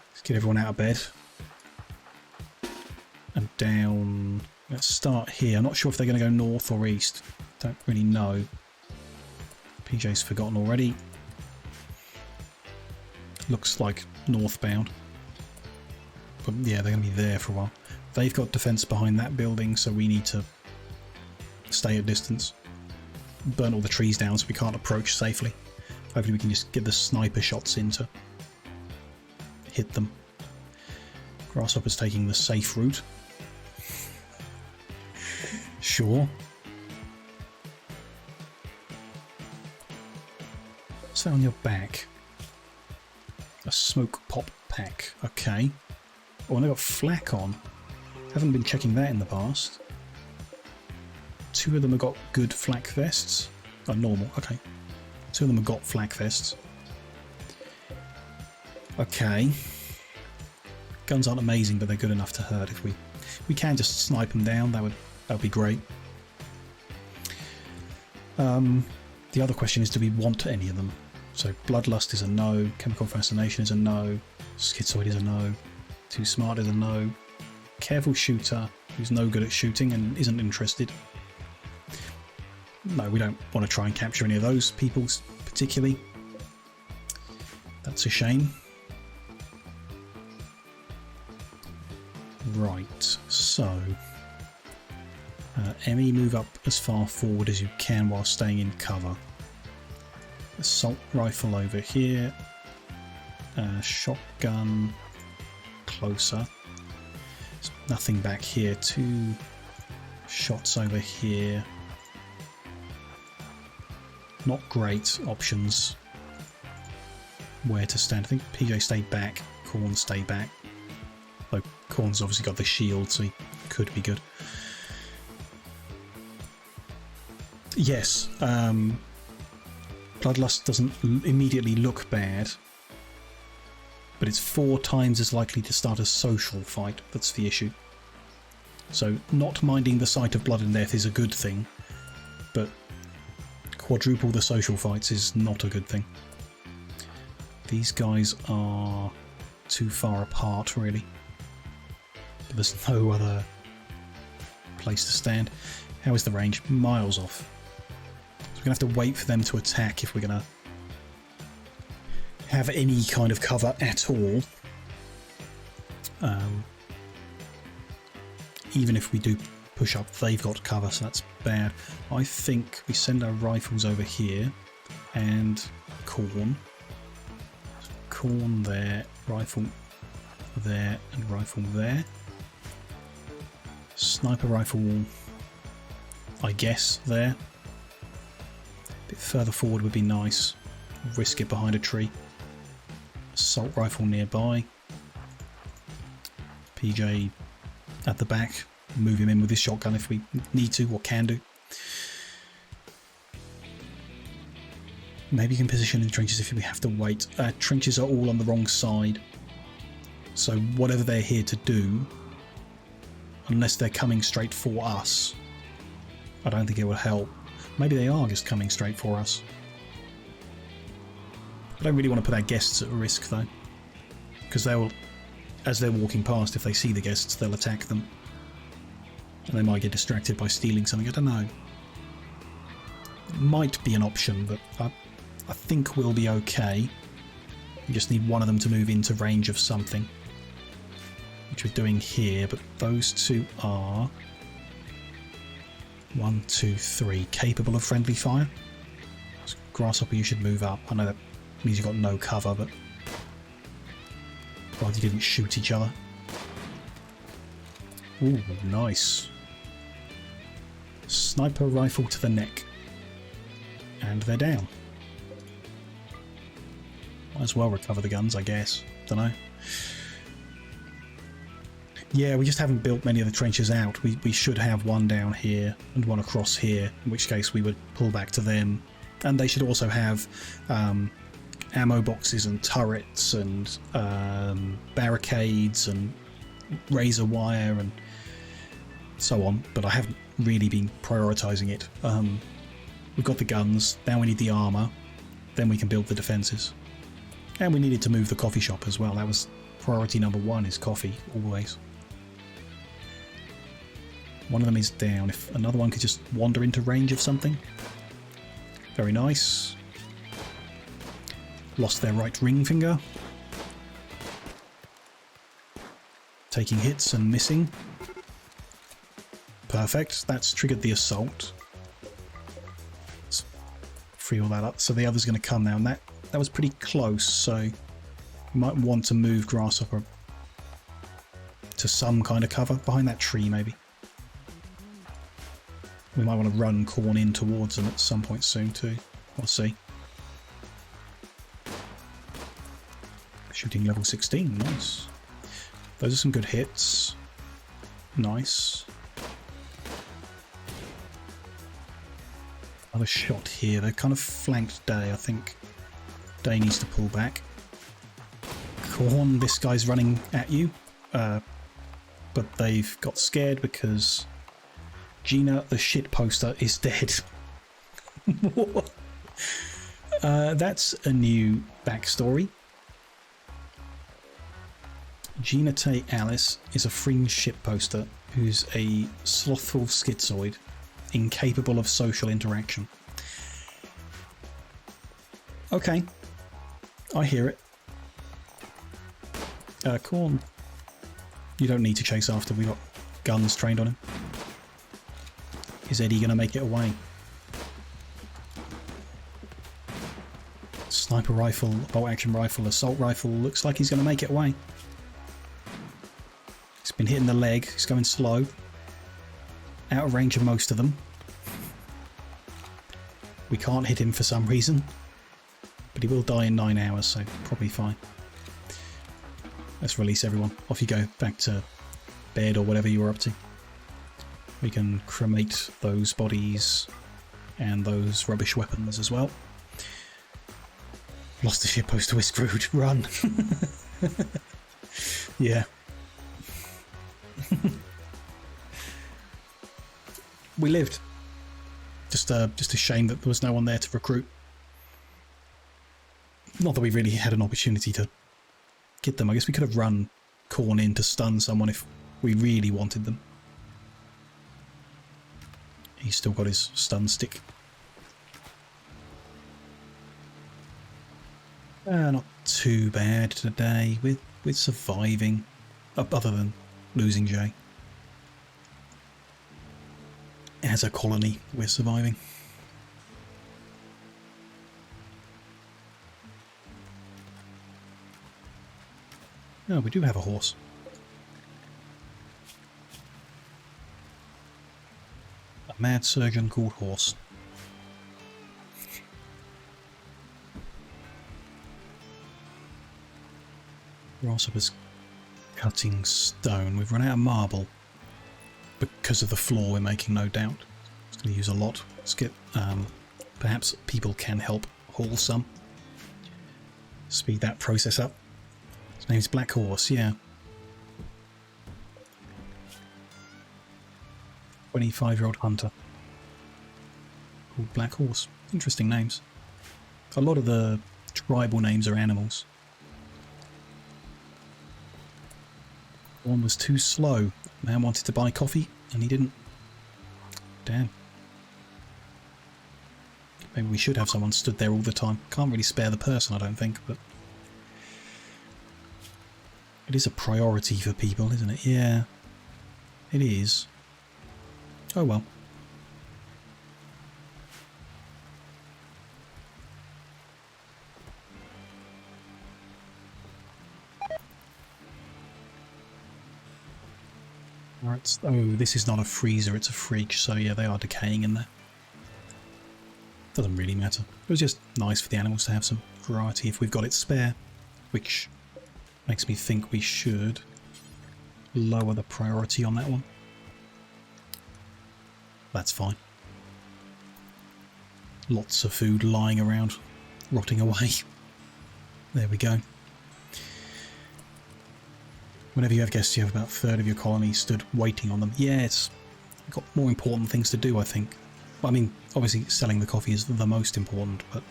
Let's get everyone out of bed. And down Let's start here. I'm not sure if they're going to go north or east. Don't really know. PJ's forgotten already. Looks like northbound. But yeah, they're going to be there for a while. They've got defense behind that building, so we need to stay at distance. Burn all the trees down so we can't approach safely. Hopefully we can just get the sniper shots in to hit them. Grasshopper's taking the safe route. Sure. What's that on your back? A smoke pop pack. Okay. Oh, and I got flak on. Haven't been checking that in the past. 2 of them have got good flak vests. Oh, normal. Okay. 2 of them have got flak vests. Okay. Guns aren't amazing, but they're good enough to hurt. If we can just snipe them down, that would be great. The other question is, do we want any of them? So Bloodlust is a no, Chemical Fascination is a no, Schizoid is a no, Too Smart is a no, Careful Shooter, who's no good at shooting and isn't interested. No, we don't want to try and capture any of those people particularly. That's a shame. Right, so Emmy, move up as far forward as you can while staying in cover. Assault rifle over here. Shotgun closer. There's nothing back here. 2 shots over here. Not great options where to stand. I think PJ stayed back. Corn stay back. Though Corn's obviously got the shield, so he could be good. Yes, Bloodlust doesn't immediately look bad, but it's 4 times as likely to start a social fight. That's the issue. So not minding the sight of blood and death is a good thing, but quadruple the social fights is not a good thing. These guys are too far apart, really. But there's no other place to stand. How is the range? Miles off. So we're going to have to wait for them to attack if we're going to have any kind of cover at all. Even if we do push up, they've got cover, so that's bad. I think we send our rifles over here and Corn. Corn there, rifle there, and rifle there. Sniper rifle, I guess, there. A bit further forward would be nice. Risk it behind a tree. Assault rifle nearby. PJ at the back. Move him in with his shotgun if we need to or can do. Maybe you can position in the trenches if we have to wait. Trenches are all on the wrong side. So whatever they're here to do, unless they're coming straight for us, I don't think it will help. Maybe they are just coming straight for us. I don't really want to put our guests at risk though, because they will, as they're walking past, if they see the guests, they'll attack them. And they might get distracted by stealing something, I don't know. It might be an option, but I think we'll be okay. We just need one of them to move into range of something, which we're doing here, but those 2 are 1, 2, 3 capable of friendly fire. So Grasshopper, you should move up. I know that means you've got no cover, but glad you didn't shoot each other. Ooh, nice. Sniper rifle to the neck. And they're down. Might as well recover the guns, I guess. Dunno. Yeah, we just haven't built many of the trenches out. We should have one down here and one across here, in which case we would pull back to them. And they should also have ammo boxes and turrets and barricades and razor wire and so on, but I haven't really been prioritising it. We've got the guns, now we need the armour, then we can build the defences. And we needed to move the coffee shop as well. That was priority number 1, is coffee, always. One of them is down. If another one could just wander into range of something. Very nice. Lost their right ring finger. Taking hits and missing. Perfect. That's triggered the assault. Let's free all that up. So the other's going to come now. And that was pretty close. So you might want to move Grasshopper to some kind of cover. Behind that tree, maybe. We might want to run Corn in towards them at some point soon too. We'll see. Shooting level 16. Nice. Those are some good hits. Nice. Another shot here. They're kind of flanked Day. I think Day needs to pull back. Corn, this guy's running at you. But they've got scared because Gina, the shit poster, is dead. That's a new backstory. Gina Tay Alice is a fringe shit poster who's a slothful schizoid, incapable of social interaction. Okay, I hear it. Corn, you don't need to chase after. We've got guns trained on him. Is Eddie going to make it away? Sniper rifle, bolt action rifle, assault rifle. Looks like he's going to make it away. He's been hitting the leg. He's going slow. Out of range of most of them. We can't hit him for some reason. But he will die in 9 hours, so probably fine. Let's release everyone. Off you go. Back to bed or whatever you were up to. We can cremate those bodies and those rubbish weapons as well. Lost the ship poster, we're screwed. Run. Yeah. We lived. Just a shame that there was no one there to recruit. Not that we really had an opportunity to get them. I guess we could have run Corn in to stun someone if we really wanted them. He's still got his stun stick. Not too bad today. We're surviving. Other than losing Jay. As a colony, we're surviving. Oh, we do have a horse. A mad surgeon called Horse. Grasshopper's cutting stone. We've run out of marble. Because of the floor we're making, no doubt. It's going to use a lot. Let's get... perhaps people can help haul some. Speed that process up. His name's Black Horse, yeah. 25-year-old hunter. Called Black Horse. Interesting names. A lot of the tribal names are animals. One was too slow. Man wanted to buy coffee and he didn't. Damn. Maybe we should have someone stood there all the time. Can't really spare the person, I don't think, but it is a priority for people, isn't it? Yeah, it is. Oh well. Alright, oh, this is not a freezer, it's a fridge, so yeah, they are decaying in there. Doesn't really matter. It was just nice for the animals to have some variety if we've got it spare, which makes me think we should lower the priority on that one. That's fine. Lots of food lying around, rotting away. There we go. Whenever you have guests, you have about a third of your colony stood waiting on them. Yeah, it's got more important things to do, I think. I mean, obviously selling the coffee is the most important, but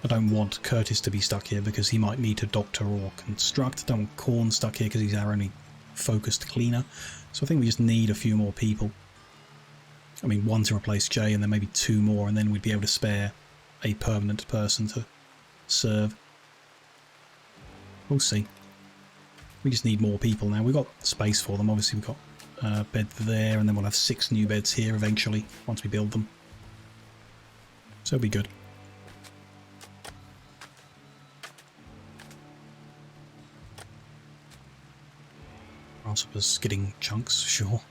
I don't want Curtis to be stuck here because he might need to doctor or construct. I don't want Corn stuck here because he's our only focused cleaner. So I think we just need a few more people. I mean, one to replace Jay, and then maybe 2 more, and then we'd be able to spare a permanent person to serve. We'll see. We just need more people now. We've got space for them. Obviously, we've got a bed there, and then we'll have 6 new beds here eventually, once we build them. So it'll be good. Grasshoppers skidding chunks, sure.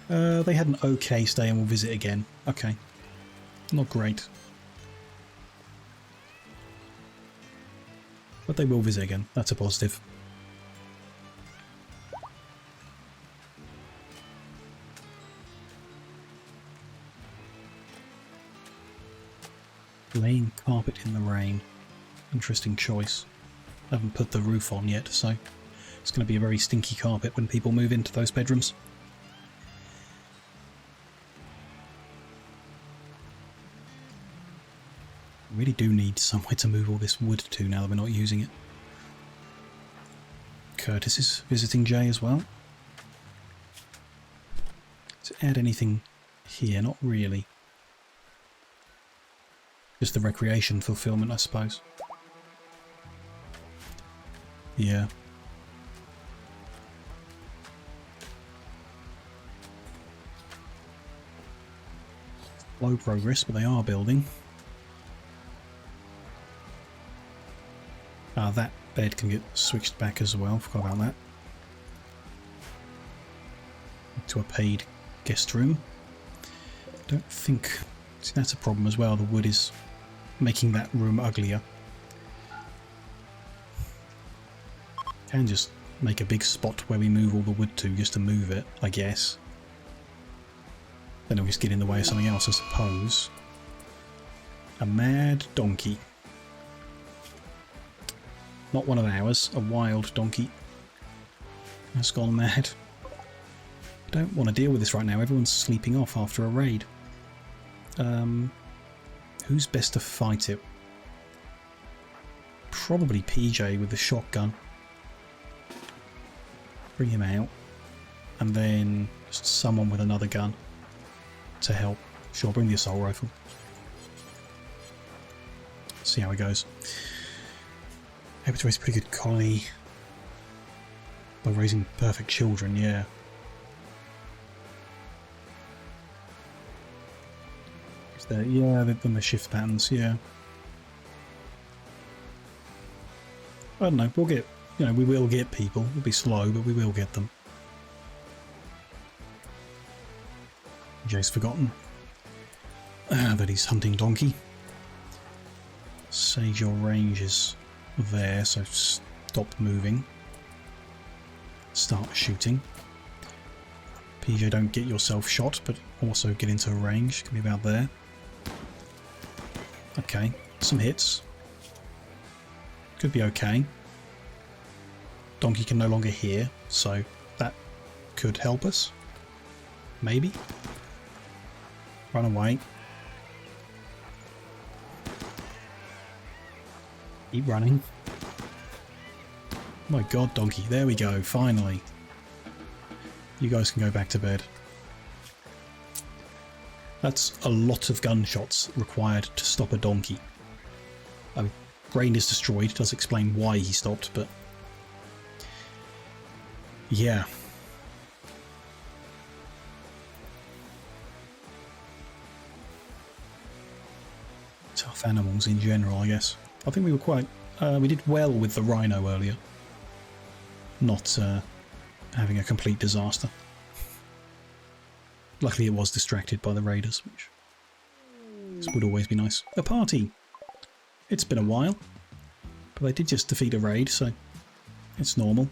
They had an okay stay and we'll visit again. Okay. Not great. But they will visit again. That's a positive. Laying carpet in the rain. Interesting choice. I haven't put the roof on yet, so it's going to be a very stinky carpet when people move into those bedrooms. Really do need somewhere to move all this wood to now that we're not using it. Curtis is visiting Jay as well. To add anything here, not really. Just the recreation fulfillment, I suppose. Yeah. Low progress, but they are building. That bed can get switched back as well. Forgot about that. To a paid guest room. Don't think... See, that's a problem as well. The wood is making that room uglier. Can just make a big spot where we move all the wood to, just to move it, I guess. Then it'll just get in the way of something else, I suppose. A mad donkey. Not one of ours, a wild donkey. Has gone mad. I don't want to deal with this right now. Everyone's sleeping off after a raid. Who's best to fight it? Probably PJ with the shotgun. Bring him out. And then just someone with another gun to help. Sure, bring the assault rifle. See how it goes. Able to raise a pretty good colony by raising perfect children, yeah. Is there, yeah, then the shift patterns, yeah. I don't know, we'll get, you know, we will get people. It'll be slow, but we will get them. Jay's forgotten that he's hunting donkey. Sage your range is there, so stop moving. Start shooting. PJ, don't get yourself shot, but also get into range. Can be about there. Okay, some hits. Could be okay. Donkey can no longer hear, so that could help us. Maybe. Run away. Keep running. My god, donkey. There we go, finally. You guys can go back to bed. That's a lot of gunshots required to stop a donkey. I mean, brain is destroyed. Does explain why he stopped, but... yeah. Tough animals in general, I guess. I think we were quite... we did well with the rhino earlier. Not having a complete disaster. Luckily it was distracted by the raiders, which would always be nice. A party! It's been a while, but they did just defeat a raid, so it's normal.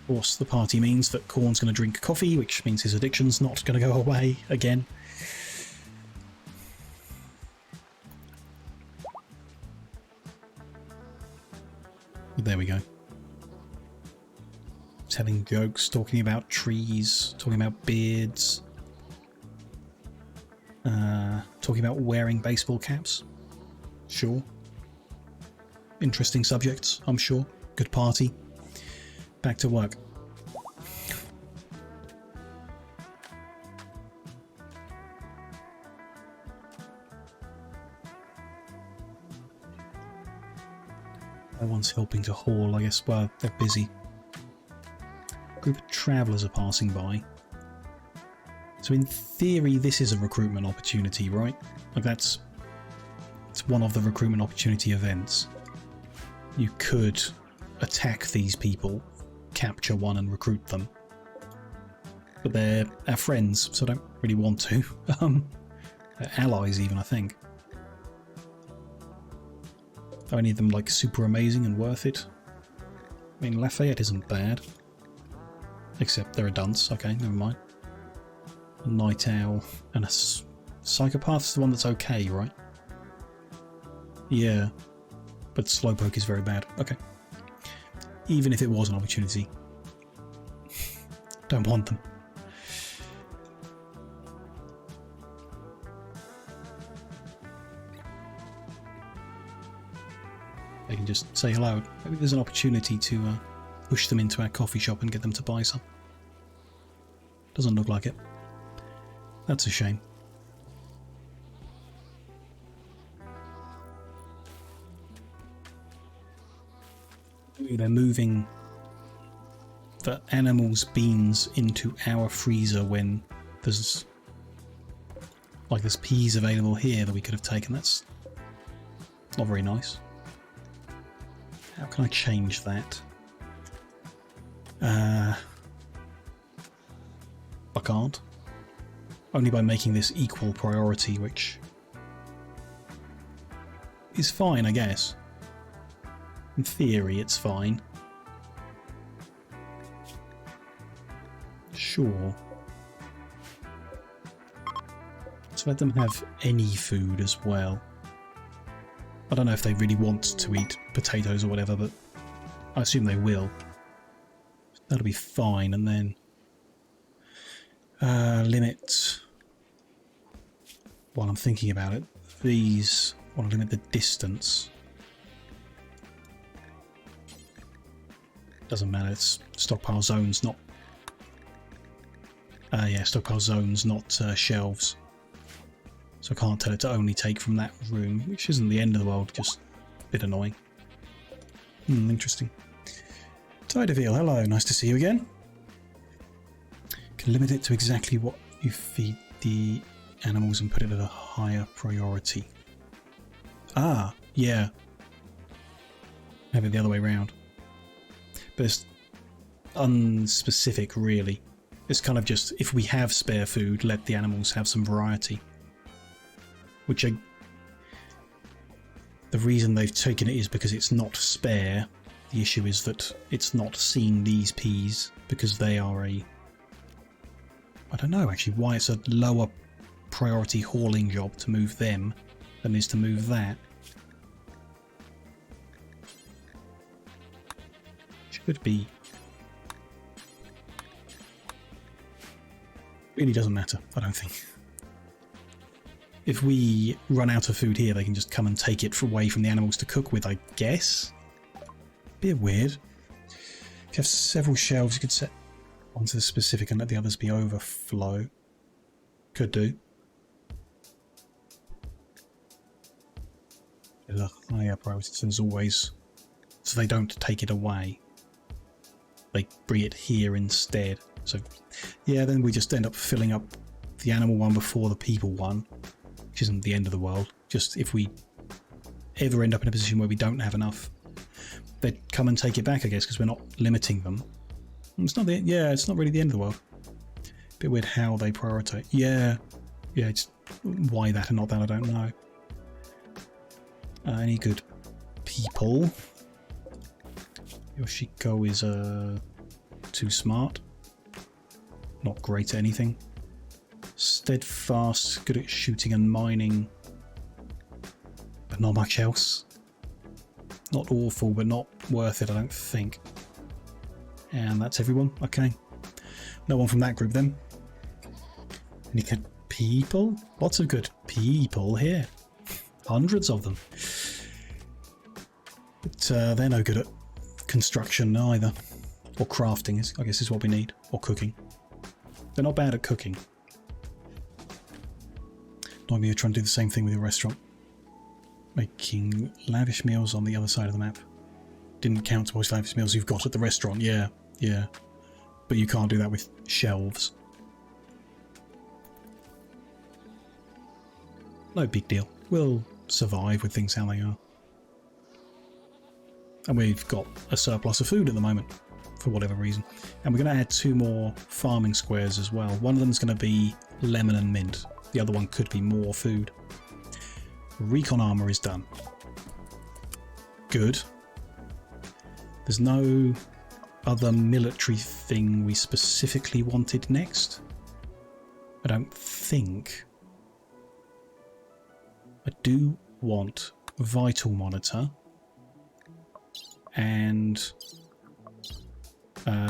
Of course, the party means that Corn's going to drink coffee, which means his addiction's not going to go away again. There we go. Telling jokes, talking about trees, talking about beards. Talking about wearing baseball caps. Sure. Interesting subjects, I'm sure. Good party. Back to work. No one's helping to haul, I guess. Well, they're busy. A group of travellers are passing by. So in theory, this is a recruitment opportunity, right? Like it's one of the recruitment opportunity events. You could attack these people, capture one and recruit them. But they're our friends, so I don't really want to. They're allies even, I think. Are any of them like super amazing and worth it? I mean, Lafayette isn't bad. Except they're a dunce. Okay, never mind. A night owl and a psychopath's the one that's okay, right? Yeah. But Slowpoke is very bad. Okay. Even if it was an opportunity. Don't want them. They can just say hello. Maybe there's an opportunity to push them into our coffee shop and get them to buy some. Doesn't look like it. That's a shame. They're moving the animals' beans into our freezer when there's peas available here that we could have taken. That's not very nice. How can I change that? I can't. Only by making this equal priority, which is fine, I guess. In theory, it's fine. Sure. Let's let them have any food as well. I don't know if they really want to eat potatoes or whatever, but I assume they will. That'll be fine, and then limit, while I'm thinking about it, these want to limit the distance. Doesn't matter, it's stockpile zones, not stockpile zones, not shelves. So I can't tell it to only take from that room, which isn't the end of the world, just a bit annoying. Interesting. Tideville, hello, nice to see you again. Can limit it to exactly what you feed the animals and put it at a higher priority. Ah, yeah. Have it the other way around. But it's unspecific, really. It's kind of just, if we have spare food, let the animals have some variety. Which the reason they've taken it is because it's not spare. The issue is that it's not seen these peas because they are I don't know actually why it's a lower priority hauling job to move them than it is to move that. Should be. Really doesn't matter, I don't think. If we run out of food here, they can just come and take it away from the animals to cook with, I guess. Bit weird. If you have several shelves, you could set onto the specific and let the others be overflow. Could do. There's a higher priority as always, so they don't take it away. They bring it here instead. So, yeah, then we just end up filling up the animal one before the people one. Which isn't the end of the world. Just if we ever end up in a position where we don't have enough, they'd come and take it back, I guess, because we're not limiting them. It's not it's not really the end of the world. Bit weird how they prioritize. Yeah, it's why that and not that, I don't know. Any good people? Yoshiko is too smart. Not great at anything. Steadfast, good at shooting and mining, but not much else. Not awful, but not worth it, I don't think. And that's everyone. Okay. No one from that group then. Any people. Lots of good people here. Hundreds of them. But they're no good at construction either. Or crafting, I guess, is what we need. Or cooking. They're not bad at cooking. Maybe you're trying to do the same thing with your restaurant. Making lavish meals on the other side of the map. Didn't count towards lavish meals you've got at the restaurant. Yeah, yeah. But you can't do that with shelves. No big deal. We'll survive with things how they are. And we've got a surplus of food at the moment, for whatever reason. And we're going to add 2 more farming squares as well. One of them is going to be lemon and mint. The other one could be more food. Recon armor is done. Good. There's no other military thing we specifically wanted next. I don't think. I do want vital monitor and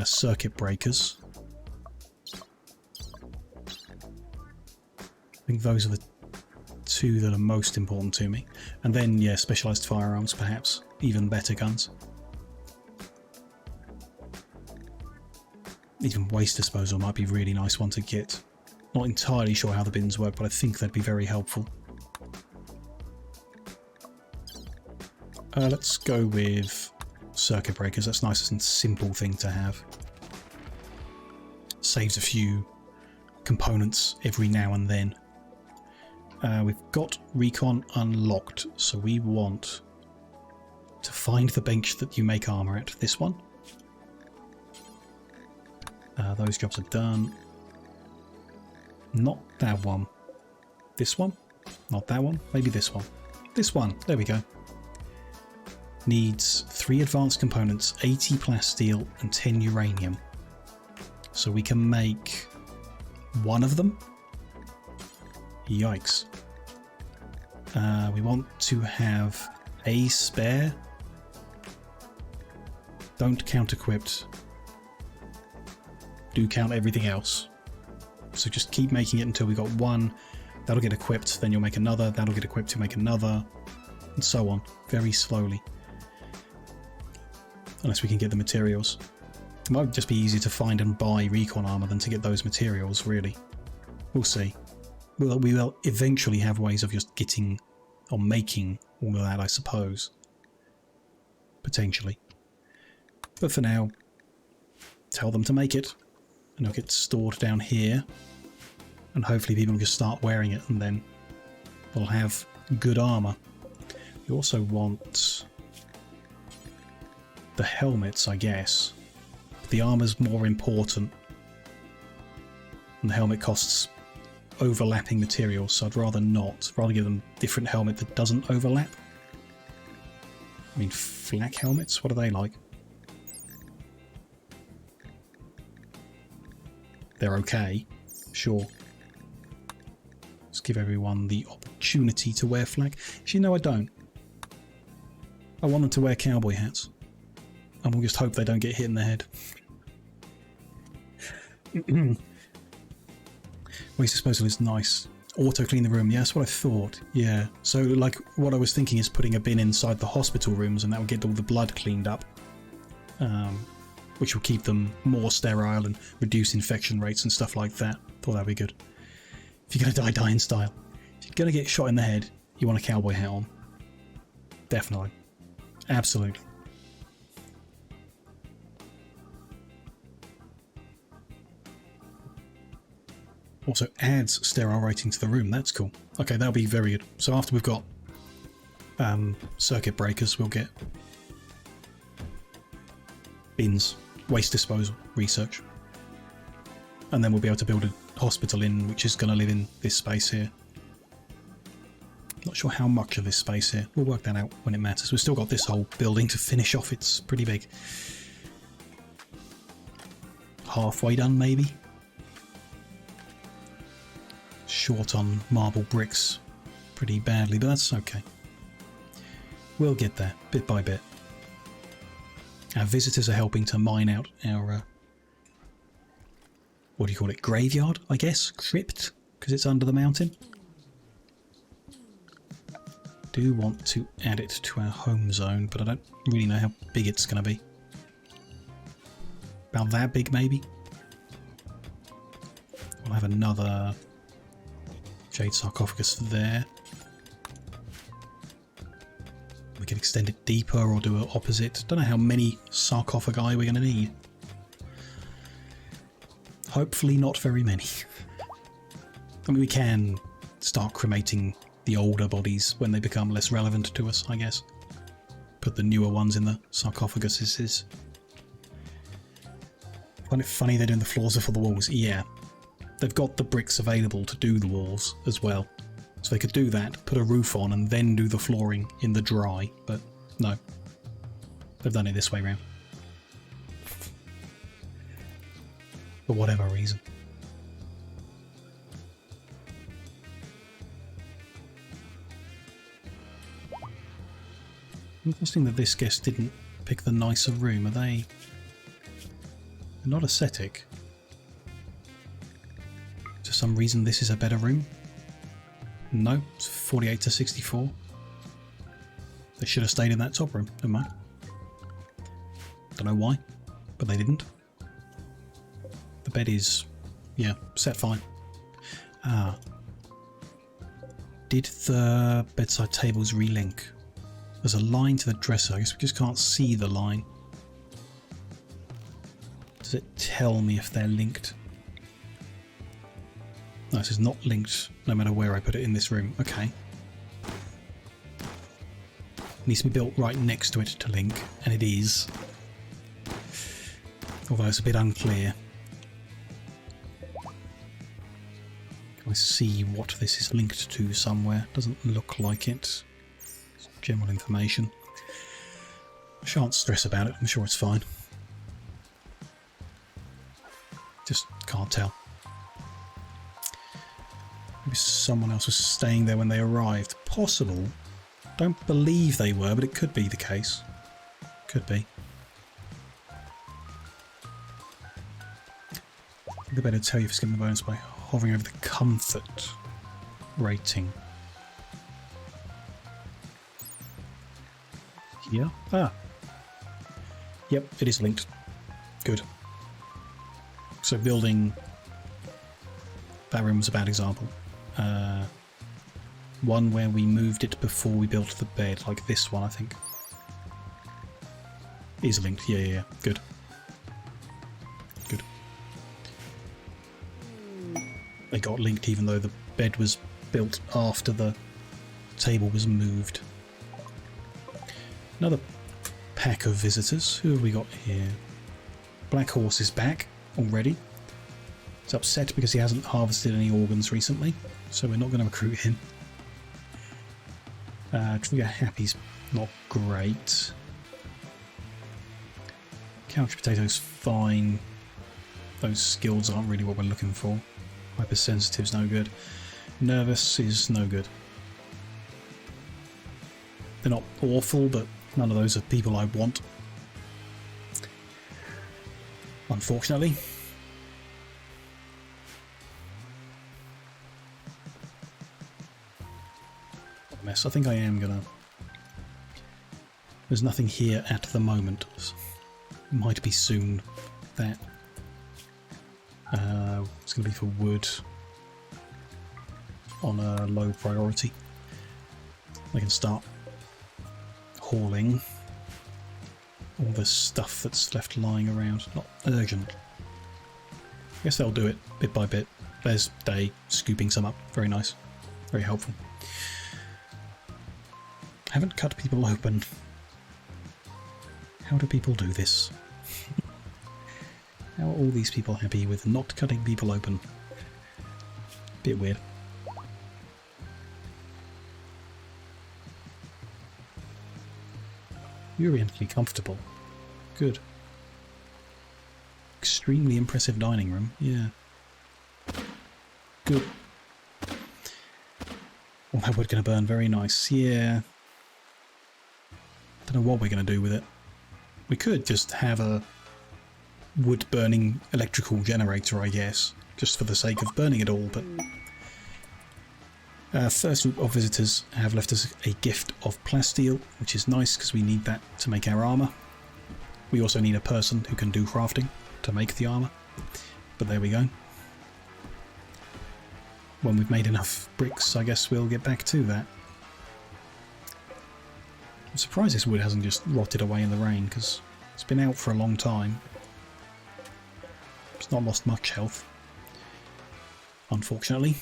circuit breakers. I think those are the 2 that are most important to me. And then, yeah, specialised firearms, perhaps. Even better guns. Even waste disposal might be a really nice one to get. Not entirely sure how the bins work, but I think they'd be very helpful. Let's go with circuit breakers. That's a nice and simple thing to have. Saves a few components every now and then. We've got recon unlocked, so we want to find the bench that you make armor at. This one. Those jobs are done. Not that one. This one? Not that one. Maybe this one. This one. There we go. Needs 3 advanced components, 80 plasteel and 10 uranium. So we can make 1 of them. Yikes. We want to have a spare. Don't count equipped. Do count everything else. So just keep making it until we got 1. That'll get equipped, then you'll make another. That'll get equipped to make another. And so on. Very slowly. Unless we can get the materials. It might just be easier to find and buy recon armor than to get those materials, really. We'll see. We will eventually have ways of just getting or making all of that, I suppose. Potentially. But for now, tell them to make it. And it'll get stored down here. And hopefully people will just start wearing it and then we'll have good armor. We also want the helmets, I guess. The armor's more important. And the helmet costs overlapping materials, so I'd rather not. Rather give them a different helmet that doesn't overlap. I mean, flak helmets, what are they like? They're okay, sure. Let's give everyone the opportunity to wear flak. Actually, no, I don't. I want them to wear cowboy hats. And we'll just hope they don't get hit in the head. Waste disposal is nice. Auto clean the room. Yeah, that's what I thought. Yeah. So, like, what I was thinking is putting a bin inside the hospital rooms and that will get all the blood cleaned up. Which will keep them more sterile and reduce infection rates and stuff like that. Thought that'd be good. If you're going to die, die in style. If you're going to get shot in the head, you want a cowboy hat on. Definitely. Absolutely. Also adds sterile rating to the room. That's cool. Okay, that'll be very good. So after we've got circuit breakers, we'll get bins, waste disposal, research. And then we'll be able to build a hospital in, which is going to live in this space here. Not sure how much of this space here. We'll work that out when it matters. We've still got this whole building to finish off. It's pretty big. Halfway done, maybe. Short on marble bricks pretty badly, but that's okay. We'll get there, bit by bit. Our visitors are helping to mine out our, what do you call it, graveyard, I guess? Crypt? because it's under the mountain. Do want to add it to our home zone, but I don't really know how big it's going to be. About that big, maybe. We'll have another jade sarcophagus there. We can extend it deeper or do it opposite. Don't know how many sarcophagi we're going to need. Hopefully not very many. I mean, we can start cremating the older bodies when they become less relevant to us, I guess. Put the newer ones in the sarcophaguses. Find it funny they're doing the floors for the walls. Yeah. They've got the bricks available to do the walls as well. So they could do that, put a roof on and then do the flooring in the dry, but no. They've done it this way round. For whatever reason. Interesting that this guest didn't pick the nicer room. Are they... They're not ascetic. For some reason this is a better room? No, it's 48 to 64. They should have stayed in that top room. Never mind. Don't know why, but they didn't. The bed is, yeah, set fine. Ah. Did the bedside tables relink? There's a line to the dresser. I guess we just can't see the line. Does it tell me if they're linked? No, this is not linked no matter where I put it in this room. Okay. It needs to be built right next to it to link, and it is. Although it's a bit unclear. Can I see what this is linked to somewhere? Doesn't look like it. It's general information. I shan't stress about it. I'm sure it's fine. Just can't tell. Maybe someone else was staying there when they arrived. Possible. Don't believe they were, but it could be the case. Could be. I think they better tell you if it's getting the bonus by hovering over the comfort rating. Yeah. Ah. Yep, it is linked. Good. So building... That room was a bad example. One where we moved it before we built the bed, like this one, I think. Is linked. Yeah. Good. Good. They got linked even though the bed was built after the table was moved. Another pack of visitors. Who have we got here? Black Horse is back already. He's upset because he hasn't harvested any organs recently, so we're not going to recruit him. Trigger Happy's not great. Couch Potato's fine. Those skills aren't really what we're looking for. Hypersensitive's no good. Nervous is no good. They're not awful, but none of those are people I want. Unfortunately. Mess. I think I am gonna... There's nothing here at the moment. Might be soon that. It's gonna be for wood on a low priority. I can start hauling all the stuff that's left lying around. Not urgent. I guess they'll do it bit by bit. There's Day scooping some up. Very nice. Very helpful. Haven't cut people open. How do people do this? How are all these people happy with not cutting people open? Bit weird. You're orientally comfortable. Good. Extremely impressive dining room. Yeah. Good. All that wood gonna burn. Very nice. Yeah. Don't know what we're going to do with it. We could just have a wood burning electrical generator, I guess, just for the sake of burning it all, but First group of visitors have left us a gift of plasteel, which is nice because we need that to make our armour. We also need a person who can do crafting to make the armour, but there we go. When we've made enough bricks, I guess we'll get back to that. I'm surprised this wood hasn't just rotted away in the rain, because it's been out for a long time. It's not lost much health, unfortunately.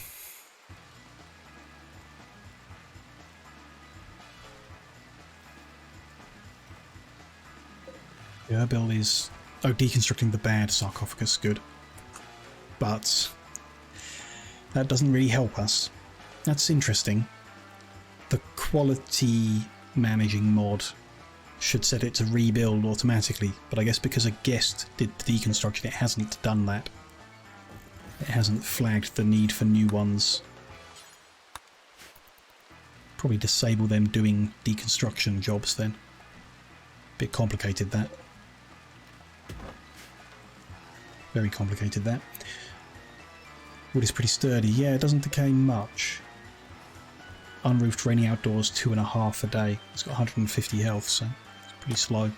The build is... oh, deconstructing the bad sarcophagus, good. But that doesn't really help us. That's interesting. The quality managing mod should set it to rebuild automatically, but I guess because a guest did the deconstruction, it hasn't done that. It hasn't flagged the need for new ones. Probably disable them doing deconstruction jobs then. Bit complicated, that. Very complicated, that. Wood is pretty sturdy. Yeah, it doesn't decay much. Unroofed, rainy outdoors, 2.5 a day. It's got 150 health, so it's pretty slow.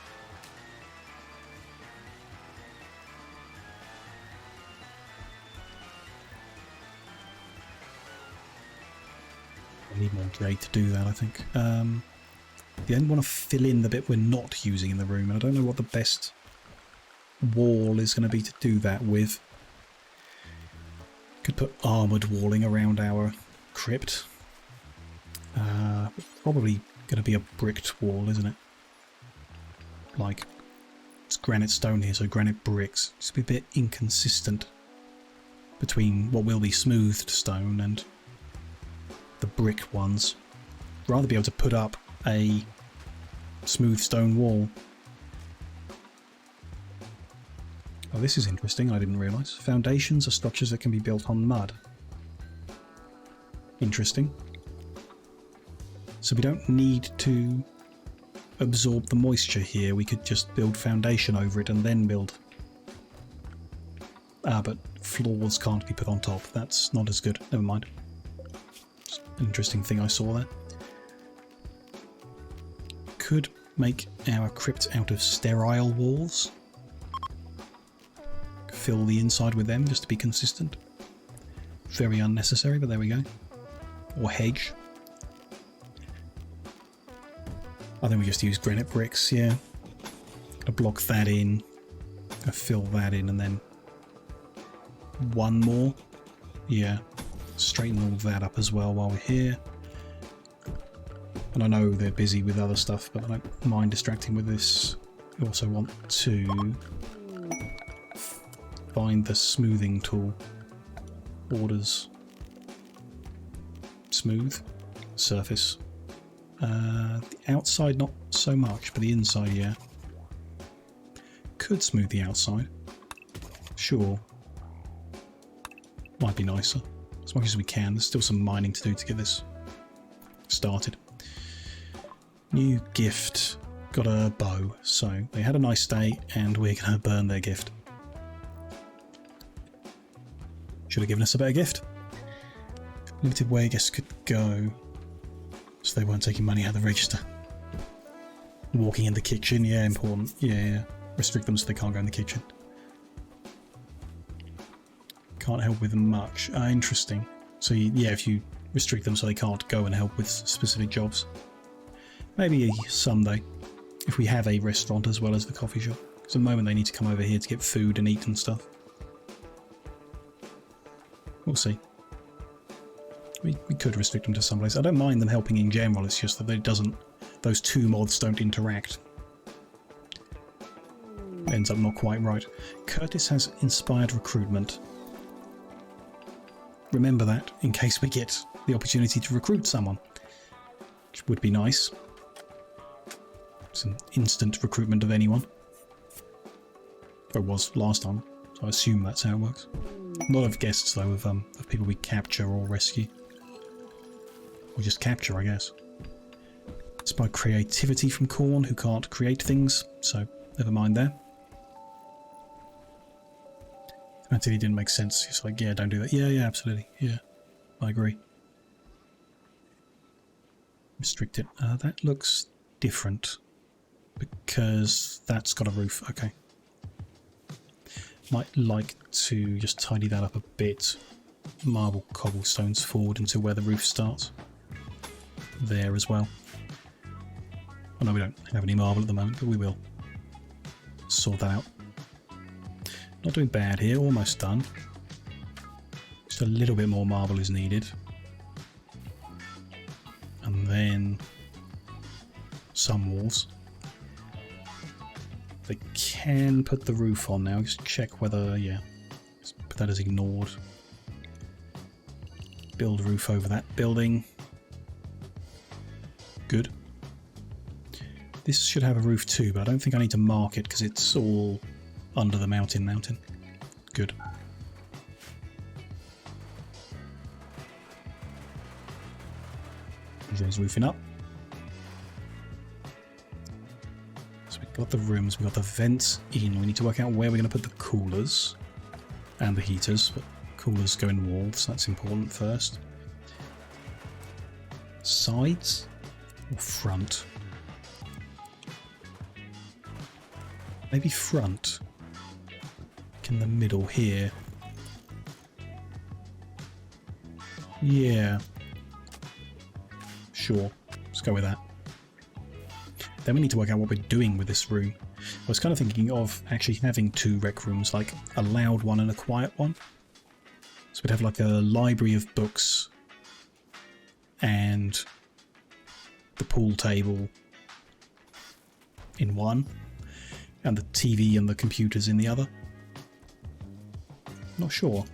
I need more grade to do that, I think. The only want to fill in the bit we're not using in the room, and I don't know what the best wall is going to be to do that with. Could put armoured walling around our crypt. Probably going to be a bricked wall, isn't it? Like, it's granite stone here, so granite bricks. Just be a bit inconsistent between what will be smoothed stone and the brick ones. Rather be able to put up a smooth stone wall. Oh, this is interesting, I didn't realise. Foundations are structures that can be built on mud. Interesting. So we don't need to absorb the moisture here, we could just build foundation over it and then build. Ah, but floors can't be put on top, that's not as good, never mind. It's an interesting thing I saw there. Could make our crypt out of sterile walls. Fill the inside with them just to be consistent. Very unnecessary, but there we go. Or hedge. I think we just use granite bricks, yeah. Gonna block that in. Gonna fill that in and then one more. Yeah. Straighten all of that up as well while we're here. And I know they're busy with other stuff, but I don't mind distracting with this. I also want to find the smoothing tool. Borders. Smooth. Surface. The outside not so much, but the inside, yeah. Could smooth the outside. Sure. Might be nicer. As much as we can. There's still some mining to do to get this started. New gift. Got a bow. So they had a nice day and we're going to burn their gift. Should have given us a better gift. Limited where guests could go. So they weren't taking money out of the register. Walking in the kitchen, yeah, important. Yeah. Restrict them so they can't go in the kitchen. Can't help with much. Interesting. So yeah, if you restrict them so they can't go and help with specific jobs. Maybe someday, if we have a restaurant as well as the coffee shop. Because at the moment they need to come over here to get food and eat and stuff. We'll see. We could restrict them to some place. I don't mind them helping in general, it's just that those two mods don't interact. It ends up not quite right. Curtis has inspired recruitment. Remember that, in case we get the opportunity to recruit someone. Which would be nice. Some instant recruitment of anyone. Or was last time, so I assume that's how it works. A lot of guests, though, of people we capture or rescue. Or just capture, I guess. Inspired creativity from Korn, who can't create things, so never mind there. Until he didn't make sense. He's like, yeah, don't do that. Yeah, absolutely. Yeah, I agree. Restrict it. That looks different because that's got a roof. Okay. Might like to just tidy that up a bit. Marble cobblestones forward until where the roof starts. There as well. Oh no, we don't have any marble at the moment, but we will sort that out. Not doing bad here, almost done. Just a little bit more marble is needed. And then some walls. They can put the roof on now. Just check whether, yeah, just put that as ignored. Build roof over that building. Good. This should have a roof too, but I don't think I need to mark it because it's all under the mountain. Good. There's roofing up. So we've got the rooms, we've got the vents in. We need to work out where we're going to put the coolers and the heaters, but coolers go in walls, so that's important first. Sides or front? Maybe front. In the middle here. Yeah. Sure. Let's go with that. Then we need to work out what we're doing with this room. I was kind of thinking of actually having two rec rooms, like a loud one and a quiet one. So we'd have like a library of books and the pool table in one, and the TV and the computers in the other. Not sure.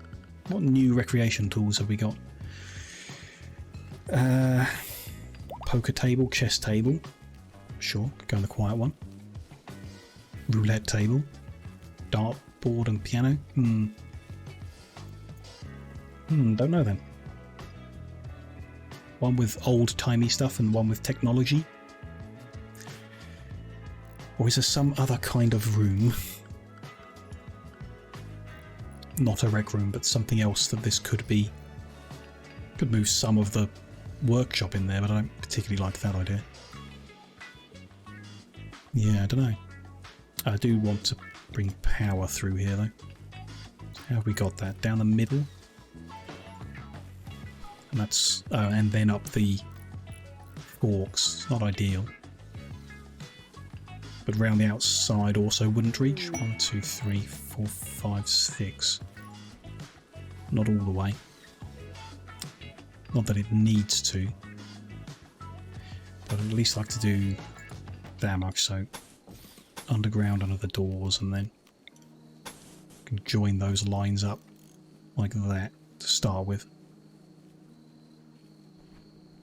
What new recreation tools have we got? Poker table, chess table. Sure, could go in the quiet one. Roulette table. Dartboard and piano. Don't know then. One with old-timey stuff and one with technology. Or is there some other kind of room? Not a rec room, but something else that this could be. Could move some of the workshop in there, but I don't particularly like that idea. Yeah, I don't know. I do want to bring power through here, though. How have we got that? Down the middle? And that's... and then up the forks. It's not ideal. But round the outside also wouldn't reach. 1, 2, 3, 4, 5, 6. Not all the way. Not that it needs to. But I'd at least like to do that much, so underground under the doors, and then can join those lines up like that to start with.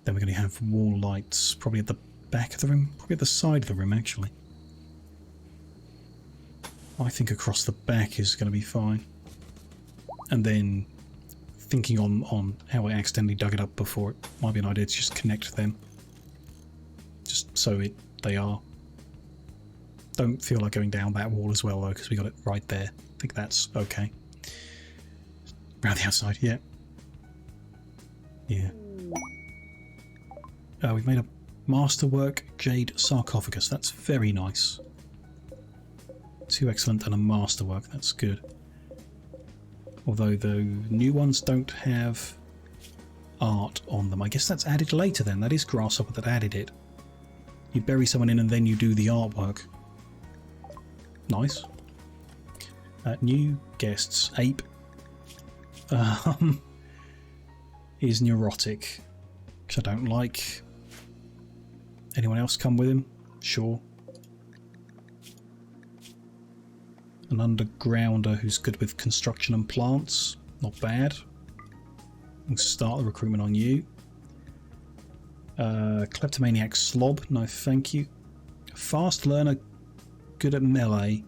Then we're going to have wall lights probably at the back of the room, probably at the side of the room actually. I think across the back is going to be fine. And then thinking on how I accidentally dug it up before, it might be an idea to just connect them. Just so they are. Don't feel like going down that wall as well though, because we got it right there. I think that's okay. Around the outside, yeah. Yeah. We've made a masterwork jade sarcophagus. That's very nice. 2 excellent and a masterwork, that's good. Although the new ones don't have art on them. I guess that's added later then. That is Grasshopper that added it. You bury someone in and then you do the artwork. Nice. New guests. Ape. Is neurotic, which I don't like. Anyone else come with him? Sure. An undergrounder who's good with construction and plants. Not bad. We'll start the recruitment on you. Kleptomaniac slob. No thank you. Fast learner. Good at melee.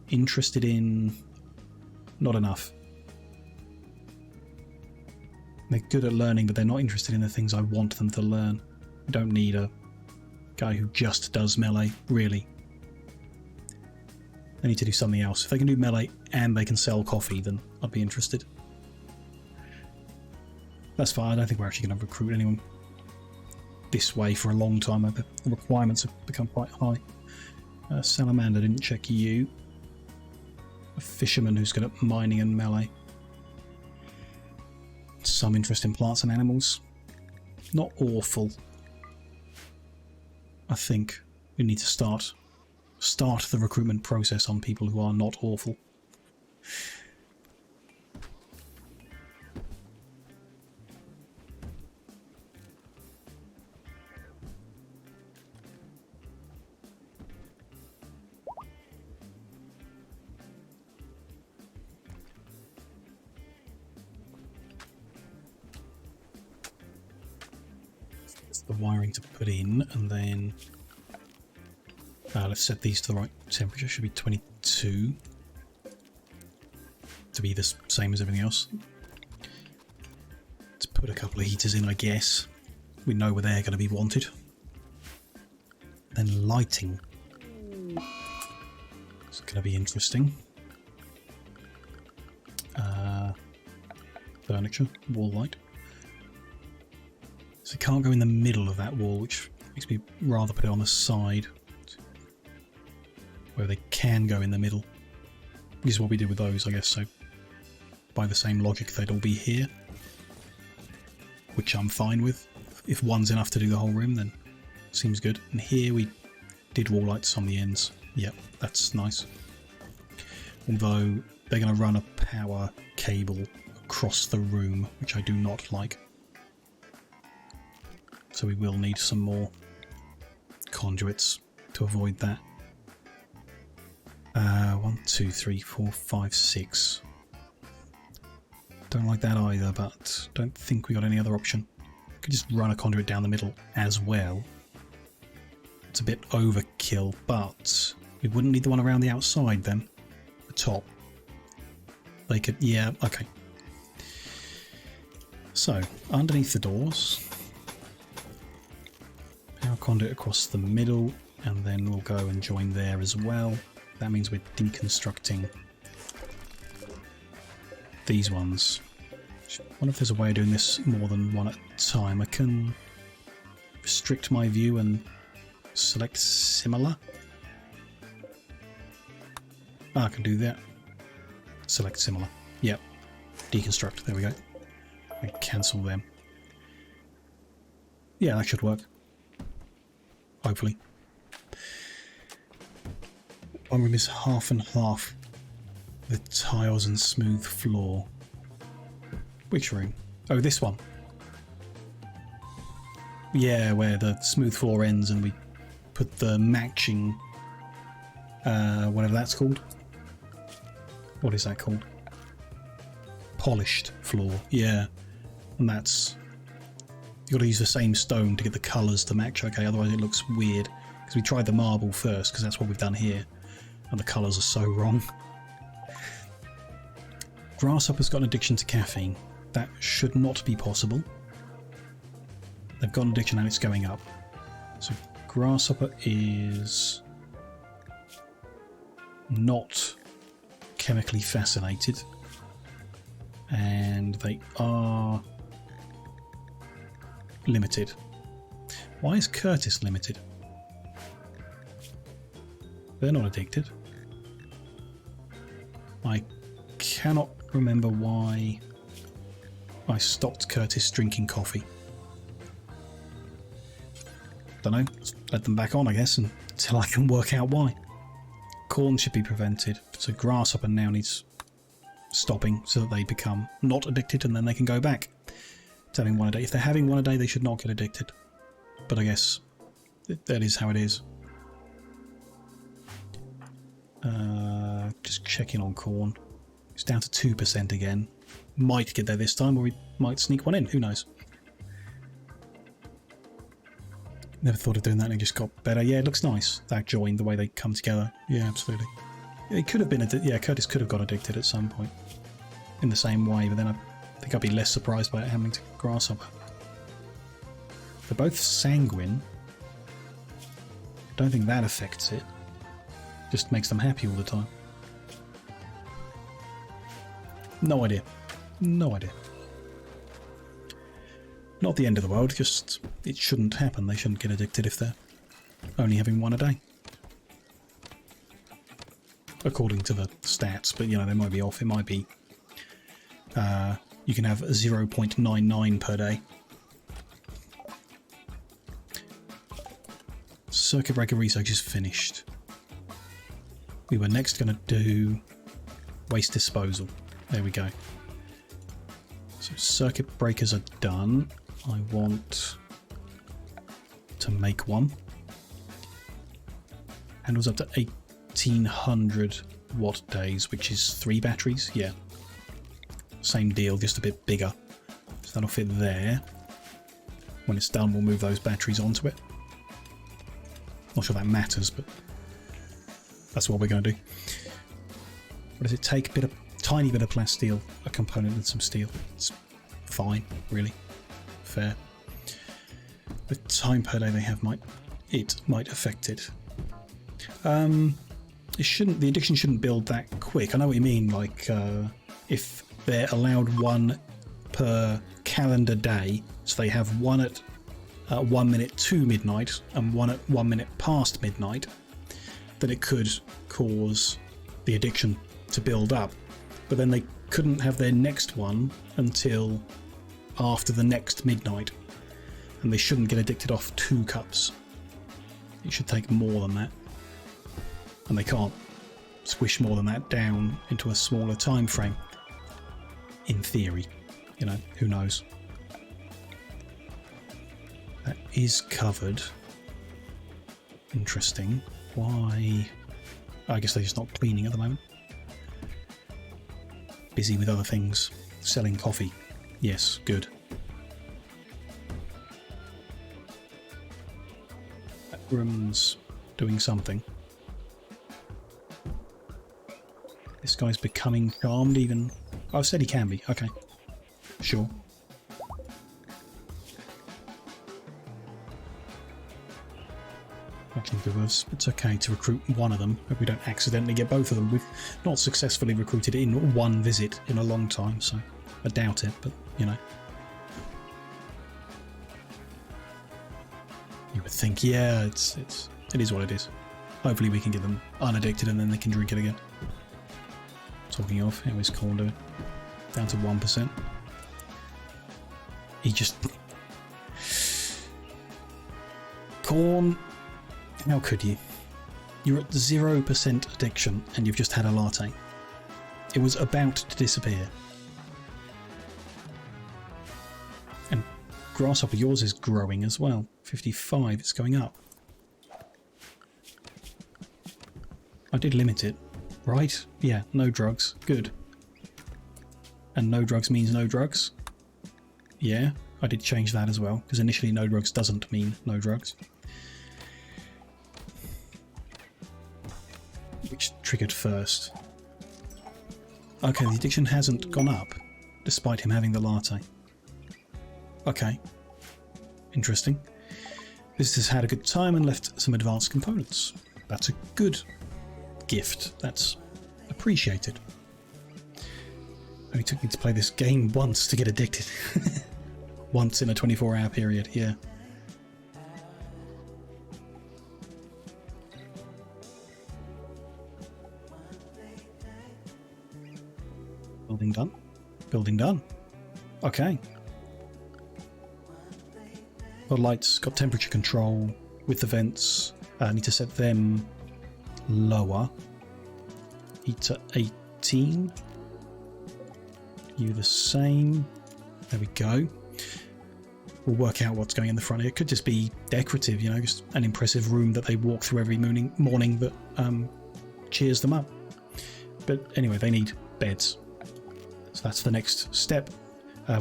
Interested in... Not enough. They're good at learning, but they're not interested in the things I want them to learn. I don't need a guy who just does melee, really. They need to do something else. If they can do melee and they can sell coffee, then I'd be interested. That's fine. I don't think we're actually going to recruit anyone. this way for a long time. The requirements have become quite high. Salamander, didn't check you. A fisherman who's good at mining and melee. Some interest in plants and animals. Not awful. I think we need to start the recruitment process on people who are not awful. The wiring to put in, and then let's set these to the right temperature. Should be 22 to be the same as everything else. Let's put a couple of heaters in, I guess. We know where they're going to be wanted. Then lighting. It's going to be interesting. Furniture, wall light. So it can't go in the middle of that wall, which makes me rather put it on the side, where they can go in the middle. This is what we did with those, I guess, so by the same logic they'd all be here, which I'm fine with. If one's enough to do the whole room, then seems good. And here we did wall lights on the ends. Yep, that's nice. Although they're going to run a power cable across the room, which I do not like. So we will need some more conduits to avoid that. 1, 2, 3, 4, 5, 6. Don't like that either, but don't think we got any other option. Could just run a conduit down the middle as well. It's a bit overkill, but we wouldn't need the one around the outside then. The top. They could, yeah, okay. So, underneath the doors, power conduit across the middle, and then we'll go and join there as well. That means we're deconstructing these ones. I wonder if there's a way of doing this more than one at a time. I can restrict my view and select similar. I can do that. Select similar. Yep. Deconstruct. There we go. And cancel them. Yeah, that should work. Hopefully. One room is half and half. The tiles and smooth floor. Which room? Oh, this one. Yeah, where the smooth floor ends and we put the matching, whatever that's called. What is that called? Polished floor, yeah. And that's... You've got to use the same stone to get the colours to match, okay, otherwise it looks weird. Because we tried the marble first, because that's what we've done here. And the colours are so wrong. Grasshopper's got an addiction to caffeine. That should not be possible. They've got an addiction and it's going up. So Grasshopper is not chemically fascinated. And they are limited. Why is Curtis limited? They're not addicted. I cannot remember why I stopped Curtis drinking coffee. Don't know, let them back on I guess until I can work out why. Corn should be prevented, so Grasshopper now needs stopping so that they become not addicted and then they can go back to having one a day. If they're having one a day they should not get addicted, but I guess that is how it is. Just checking on Corn. It's down to 2% again. Might get there this time, or we might sneak one in, who knows. Never thought of doing that and it just got better. Yeah, it looks nice, that join, the way they come together. Yeah, absolutely. It could have been, yeah, Curtis could have got addicted at some point. In the same way, but then I think I'd be less surprised by it happening to Grasshopper. They're both sanguine. Don't think that affects it. Just makes them happy all the time. No idea. No idea. Not the end of the world, just it shouldn't happen. They shouldn't get addicted if they're only having one a day. According to the stats, but you know, they might be off. It might be you can have 0.99 per day. Circuit breaker research is finished. We were next going to do waste disposal. There we go. So circuit breakers are done. I want to make one. Handles up to 1800 watt days, which is 3 batteries. Yeah. Same deal, just a bit bigger. So that'll fit there. When it's done, we'll move those batteries onto it. Not sure that matters, but that's what we're going to do. What does it take? Tiny bit of plasteel, a component and some steel. It's fine, really. Fair. The time per day they have might affect it. The addiction shouldn't build that quick. I know what you mean, like if they're allowed one per calendar day, so they have one at 1 minute to midnight and one at 1 minute past midnight, then it could cause the addiction to build up. But then they couldn't have their next one until after the next midnight, and they shouldn't get addicted off 2 cups. It should take more than that, and they can't squish more than that down into a smaller time frame. In theory, you know, who knows? That is covered. Interesting. Why? I guess they're just not cleaning at the moment. Busy with other things. Selling coffee. Yes, good. That room's doing something. This guy's becoming charmed even. Oh, I said he can be. Okay. Sure. Actually, it's okay to recruit one of them if we don't accidentally get both of them. We've not successfully recruited in one visit in a long time, so I doubt it, but you know. You would think, yeah, it is what it is. Hopefully we can get them unaddicted and then they can drink it again. Talking of, how is Corn doing? Down to 1%. He just... Corn, how could you? You're at 0% addiction and you've just had a latte. It was about to disappear. And Grasshopper, yours is growing as well. 55, it's going up. I did limit it, right? Yeah, no drugs. Good. And no drugs means no drugs? Yeah, I did change that as well, because initially no drugs doesn't mean no drugs. Which triggered first? Okay, the addiction hasn't gone up, despite him having the latte. Okay. Interesting. This has had a good time and left some advanced components. That's a good gift. That's appreciated. Only took me to play this game once to get addicted. Once in a 24-hour period, yeah. Building done. Building done. Okay. Got lights, got temperature control with the vents. I need to set them lower. Heat at 18. You the same. There we go. We'll work out what's going in the front here. It could just be decorative, you know, just an impressive room that they walk through every morning that cheers them up. But anyway, they need beds. So that's the next step.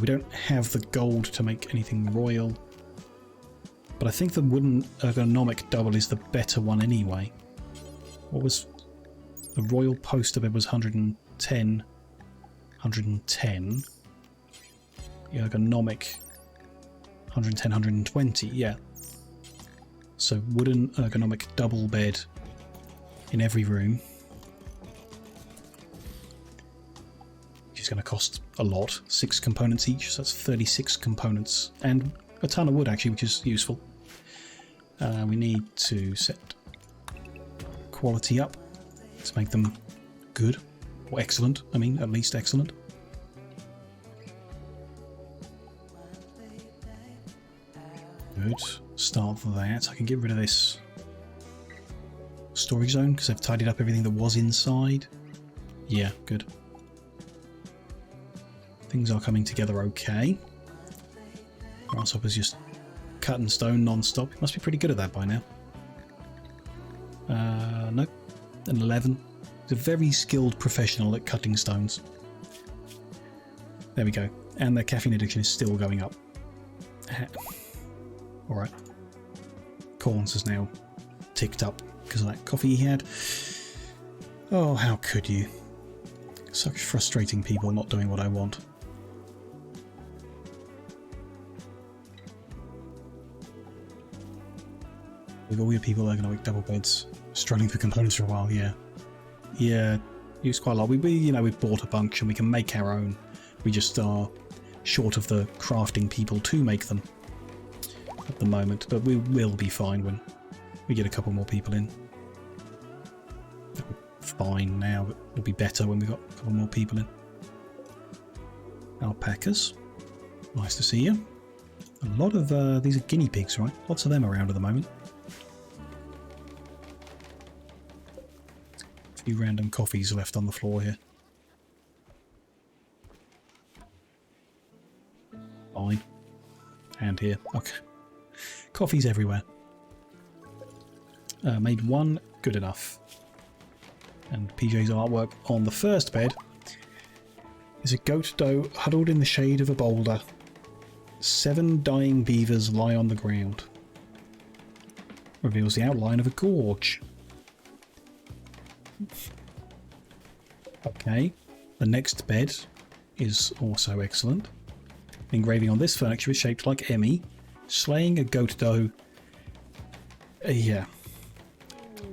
We don't have the gold to make anything royal. But I think the wooden ergonomic double is the better one anyway. What was... The royal poster bed was 110. 110. The ergonomic 110, 120, yeah. So wooden ergonomic double bed in every room. Which is going to cost a lot. 6 components each, so that's 36 components. And a ton of wood, actually, which is useful. We need to set quality up to make them good. Or excellent, I mean, at least excellent. Good. Start that. I can get rid of this storage zone because I've tidied up everything that was inside. Yeah, good. Things are coming together okay. Grasshopper's just cutting stone non-stop. He must be pretty good at that by now. Nope. An 11. He's a very skilled professional at cutting stones. There we go. And the caffeine addiction is still going up. Alright. Corns is now ticked up because of that coffee he had. Oh, how could you? Such frustrating people not doing what I want. With all your people that are going to make double beds, struggling for components for a while, yeah. Yeah, use quite a lot. We've bought a bunch and we can make our own. We just are short of the crafting people to make them at the moment, but we will be fine when we get a couple more people in. Fine now, but it'll be better when we've got a couple more people in. Alpacas. Nice to see you. A lot of these are guinea pigs, right? Lots of them around at the moment. A few random coffees left on the floor here. Fine. And here. Okay. Coffees everywhere. Made one. Good enough. And PJ's artwork on the first bed is a goat doe huddled in the shade of a boulder. 7 dying beavers lie on the ground. Reveals the outline of a gorge. Okay, the next bed is also excellent. The engraving on this furniture is shaped like Emmy, slaying a goat doe. Yeah.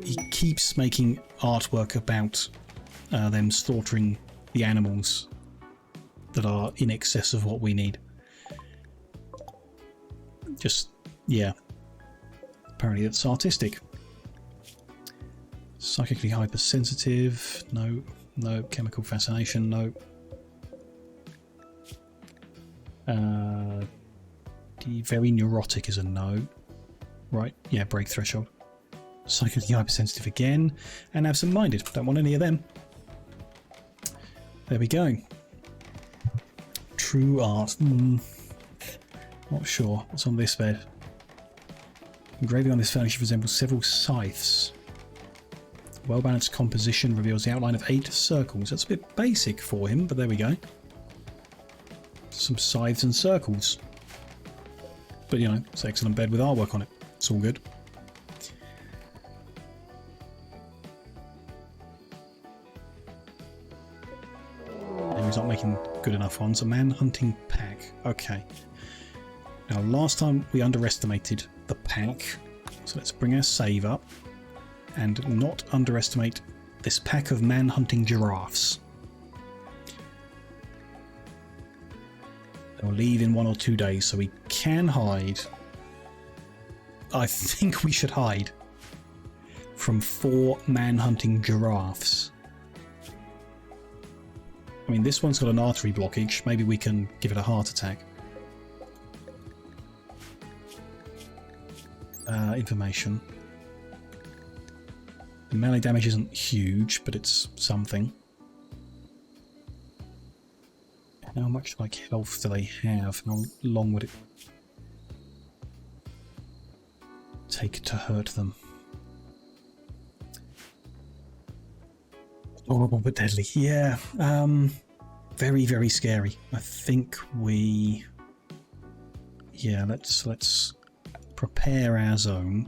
He keeps making artwork about them slaughtering the animals that are in excess of what we need. Just, yeah. Apparently it's artistic. Psychically hypersensitive. No. No. Chemical fascination. No. Very neurotic is a no. Right. Yeah, break threshold. Psychically hypersensitive again. And absent-minded. Don't want any of them. There we go. True art. Not sure. What's on this bed? Engraving on this furniture resembles several scythes. Well-balanced composition reveals the outline of 8 circles. That's a bit basic for him, but there we go. Some scythes and circles. But, you know, it's an excellent bed with artwork on it. It's all good. And he's not making good enough ones. A man-hunting pack. Okay. Now, last time we underestimated the pack. So let's bring our save up. And not underestimate this pack of man-hunting giraffes. They'll leave in 1 or 2 days, so we can hide. I think we should hide from 4 man-hunting giraffes. I mean, this one's got an artery blockage. Maybe we can give it a heart attack. Information. The melee damage isn't huge, but it's something. How much like health do they have? How long would it take to hurt them? Horrible but deadly. Yeah. Very, very scary. I think we... Yeah, let's prepare our zone.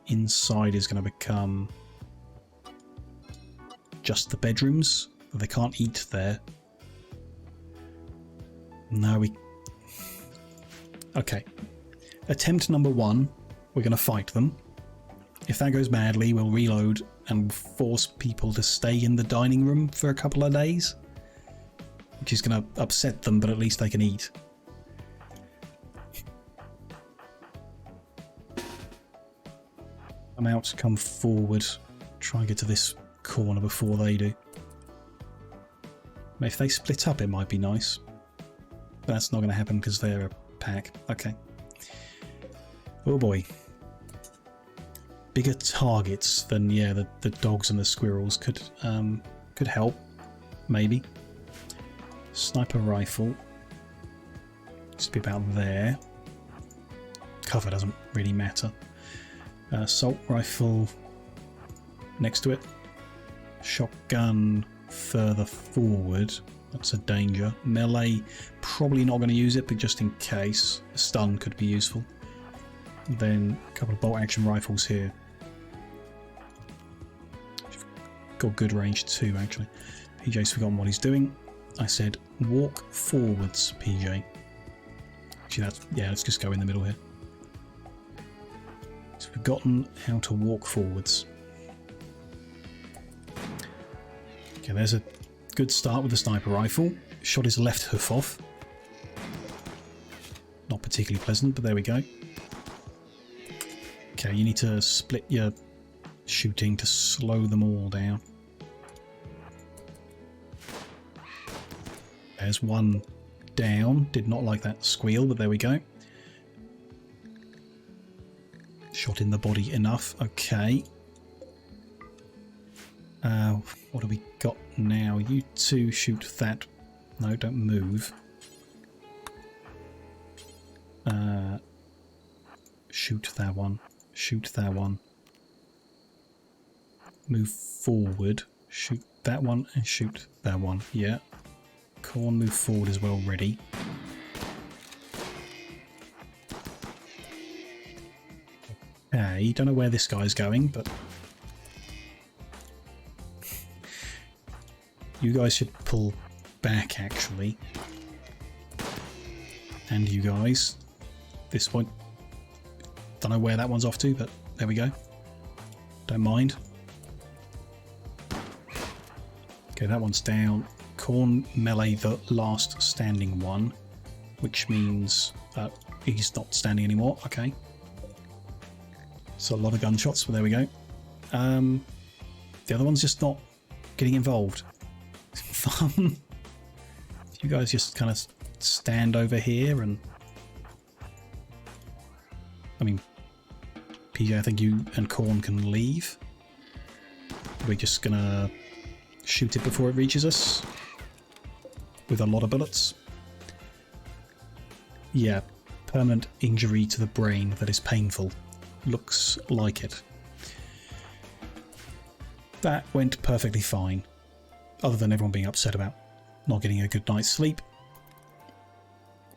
Inside is going to become just the bedrooms. They can't eat there. No, we... Okay. Attempt number 1. We're going to fight them. If that goes badly, we'll reload and force people to stay in the dining room for a couple of days, which is going to upset them, but at least they can eat. Come out, come forward, try and get to this corner before they do. If they split up, it might be nice. But that's not going to happen because they're a pack. Okay. Oh boy. Bigger targets than, yeah, the dogs and the squirrels could help. Maybe. Sniper rifle. Just be about there. Cover doesn't really matter. Assault rifle next to it. Shotgun further forward. That's a danger. Melee, probably not going to use it, but just in case. A stun could be useful. Then a couple of bolt action rifles here. Got good range too, actually. PJ's forgotten what he's doing. I said walk forwards, PJ. Actually, that's, yeah, let's just go in the middle here. He's forgotten how to walk forwards. Okay, there's a good start with the sniper rifle. Shot his left hoof off. Not particularly pleasant, but there we go. Okay, you need to split your shooting to slow them all down. There's one down. Did not like that squeal, but there we go. Shot in the body enough. Okay. What do we got now? You two shoot that. No, don't move. Shoot that one. Shoot that one. Move forward. Shoot that one and shoot that one. Yeah. Corn, move forward as well. Ready. Okay, don't know where this guy's going, but you guys should pull back, actually. And you guys. This point. Don't know where that one's off to, but there we go. Don't mind. Okay, that one's down. Corn melee the last standing one, which means he's not standing anymore. Okay. So a lot of gunshots, but there we go. The other one's just not getting involved. Fun. You guys just kind of stand over here and... I mean, PJ, I think you and Corn can leave. We're just gonna shoot it before it reaches us. With a lot of bullets. Yeah, permanent injury to the brain that is painful. Looks like it. That went perfectly fine. Other than everyone being upset about not getting a good night's sleep.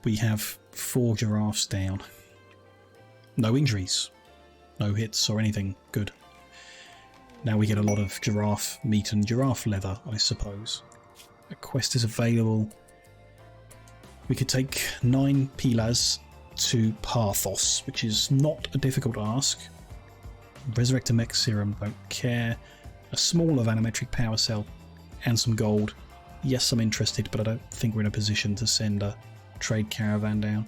We have 4 giraffes down. No injuries. No hits or anything. Good. Now we get a lot of giraffe meat and giraffe leather, I suppose. A quest is available. We could take 9 pilas to Parthos, which is not a difficult ask. Resurrect a mech serum, don't care. A smaller vanometric power cell and some gold. Yes, I'm interested, but I don't think we're in a position to send a trade caravan down.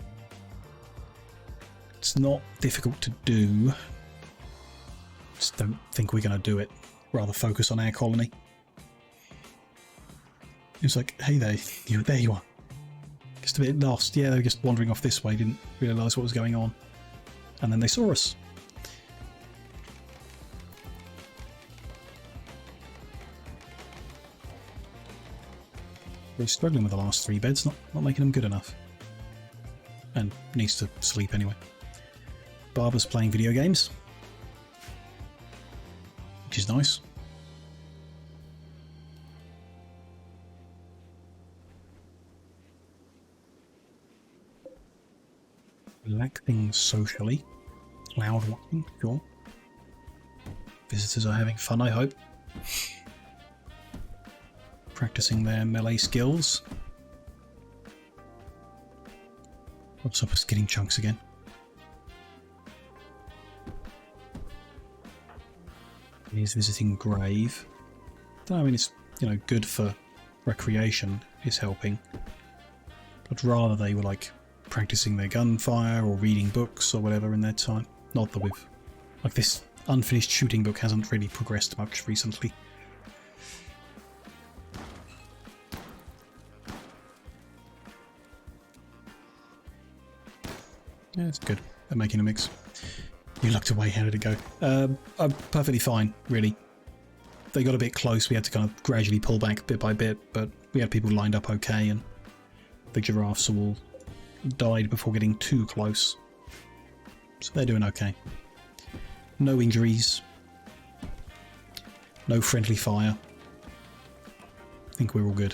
It's not difficult to do. Just don't think we're going to do it. Rather focus on our colony. It's like, hey there you are. Just a bit lost. Yeah, they were just wandering off this way, didn't realise what was going on. And then they saw us. We're struggling with the last 3 beds, not making them good enough. And needs to sleep anyway. Barber's playing video games. Which is nice. Relaxing socially. Loud watching, sure. Visitors are having fun, I hope. Practicing their melee skills. What's up with skinning chunks again? He's visiting grave. I mean, it's, you know, good for recreation, is helping. I'd rather they were, like, practicing their gunfire or reading books or whatever in their time. Not that we've... Like, this unfinished shooting book hasn't really progressed much recently. Yeah, it's good. They're making a mix. You looked away, how did it go? I'm perfectly fine, really. They got a bit close, we had to kind of gradually pull back bit by bit, but we had people lined up okay, and the giraffes all died before getting too close. So they're doing okay. No injuries. No friendly fire. I think we're all good.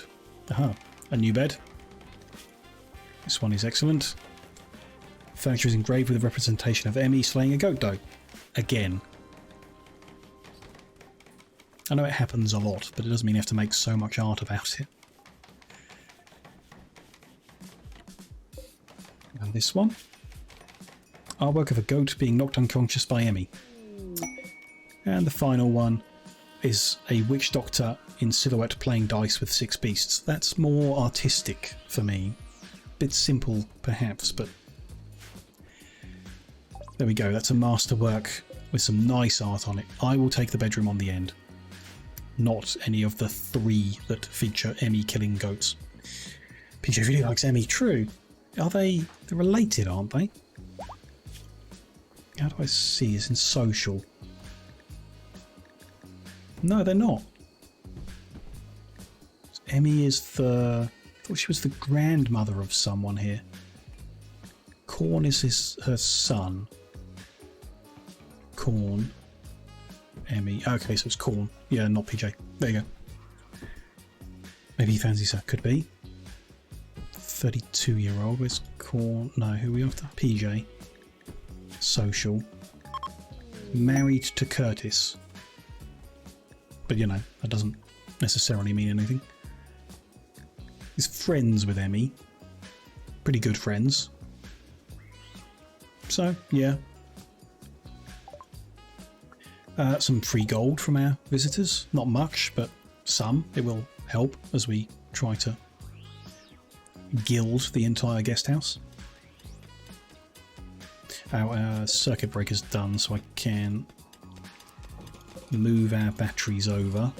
Aha, a new bed. This one is excellent. Furniture is engraved with a representation of Emmy slaying a goat doe. Again. I know it happens a lot, but it doesn't mean you have to make so much art about it. And this one. Artwork of a goat being knocked unconscious by Emmy. And the final one is a witch doctor in silhouette playing dice with 6 beasts. That's more artistic for me. Bit simple, perhaps, but... There we go, that's a masterwork with some nice art on it. I will take the bedroom on the end. Not any of the 3 that feature Emmy killing goats. PJ really likes Emmy, true. Are they... They're related, aren't they? How do I see? It's in social. No, they're not. Emmy is the... I thought she was the grandmother of someone here. Corn is her son. Corn. Emmy. Okay, so it's Corn. Yeah, not PJ. There you go. Maybe he fancies her. Could be. 32-year-old. Where's Corn? No, who are we after? PJ. Social. Married to Curtis. But, you know, that doesn't necessarily mean anything. He's friends with Emmy. Pretty good friends. So, yeah. Some free gold from our visitors. Not much, but some. It will help as we try to gild the entire guest house. Our circuit breaker's done, so I can move our batteries over.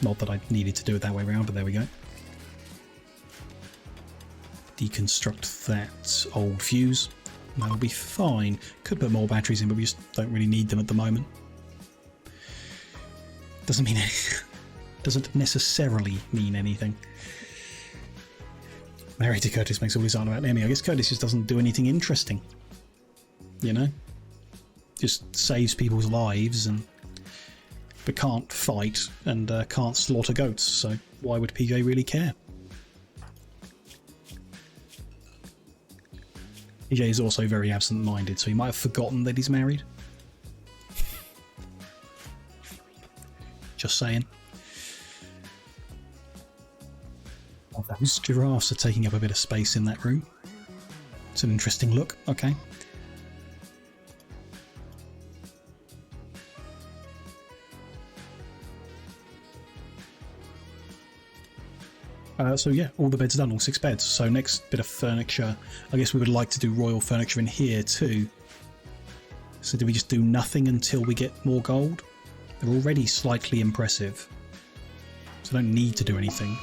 Not that I needed to do it that way around, but there we go. Deconstruct that old fuse. That'll be fine. Could put more batteries in, but we just don't really need them at the moment. Doesn't mean anything. Doesn't necessarily mean anything. Married to Curtis makes all this art about Emmy. I guess Curtis just doesn't do anything interesting. You know? Just saves people's lives, and but can't fight and can't slaughter goats, so why would PJ really care? PJ is also very absent-minded, so he might have forgotten that he's married. Just saying. Oh, those giraffes are taking up a bit of space in that room. It's an interesting look. Okay. So yeah, all the beds are done, all 6 beds. So next bit of furniture, I guess we would like to do royal furniture in here too. So do we just do nothing until we get more gold? They're already slightly impressive, so I don't need to do anything.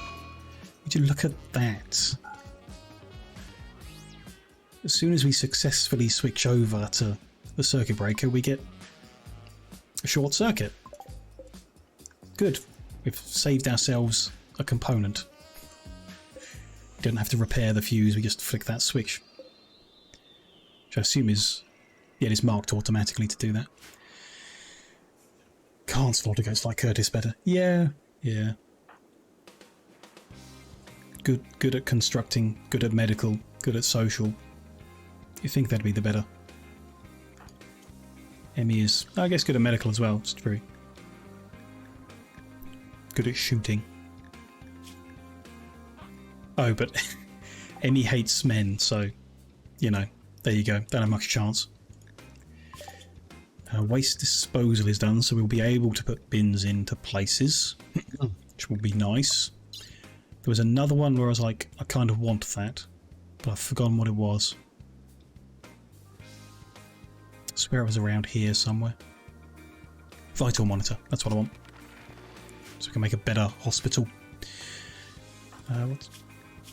Would you look at that? As soon as we successfully switch over to the circuit breaker, we get a short circuit. Good. We've saved ourselves a component. We don't have to repair the fuse, we just flick that switch. Which I assume is... yeah, it's marked automatically to do that. Can't slaughter goats like Curtis better. Yeah, yeah. Good at constructing, good at medical, good at social. You think that'd be the better. Emmy is, I guess, good at medical as well, it's true. Good at shooting. Oh, but Emmy hates men, so, you know, there you go. Don't have much chance. Waste disposal is done, so we'll be able to put bins into places, which will be nice. There was another one where I was like, I kind of want that, but I've forgotten what it was. I swear it was around here somewhere. Vital monitor, that's what I want. So we can make a better hospital.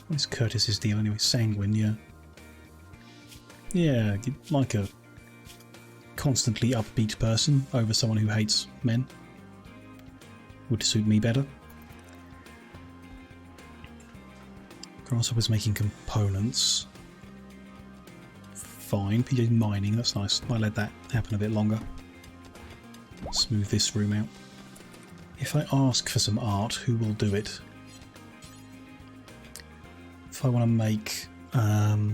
What's Curtis's deal anyway? Sanguine, yeah. Yeah, you'd like a constantly upbeat person over someone who hates men. Would suit me better. Grasshopper's making components. Fine. PJ's mining, that's nice. Might let that happen a bit longer. Smooth this room out. If I ask for some art, who will do it? If I want to make... I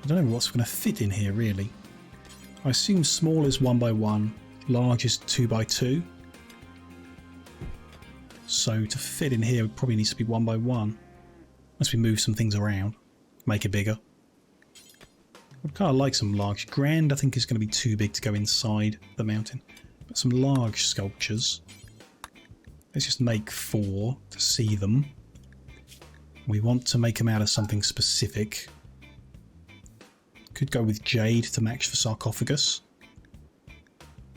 don't know what's going to fit in here, really. I assume small is 1x1, large is 2x2. So to fit in here, it probably needs to be 1x1. Unless we move some things around, make it bigger. I'd kind of like some large. Grand, I think, is going to be too big to go inside the mountain. But some large sculptures. Let's just make 4 to see them. We want to make them out of something specific. Could go with jade to match the sarcophagus.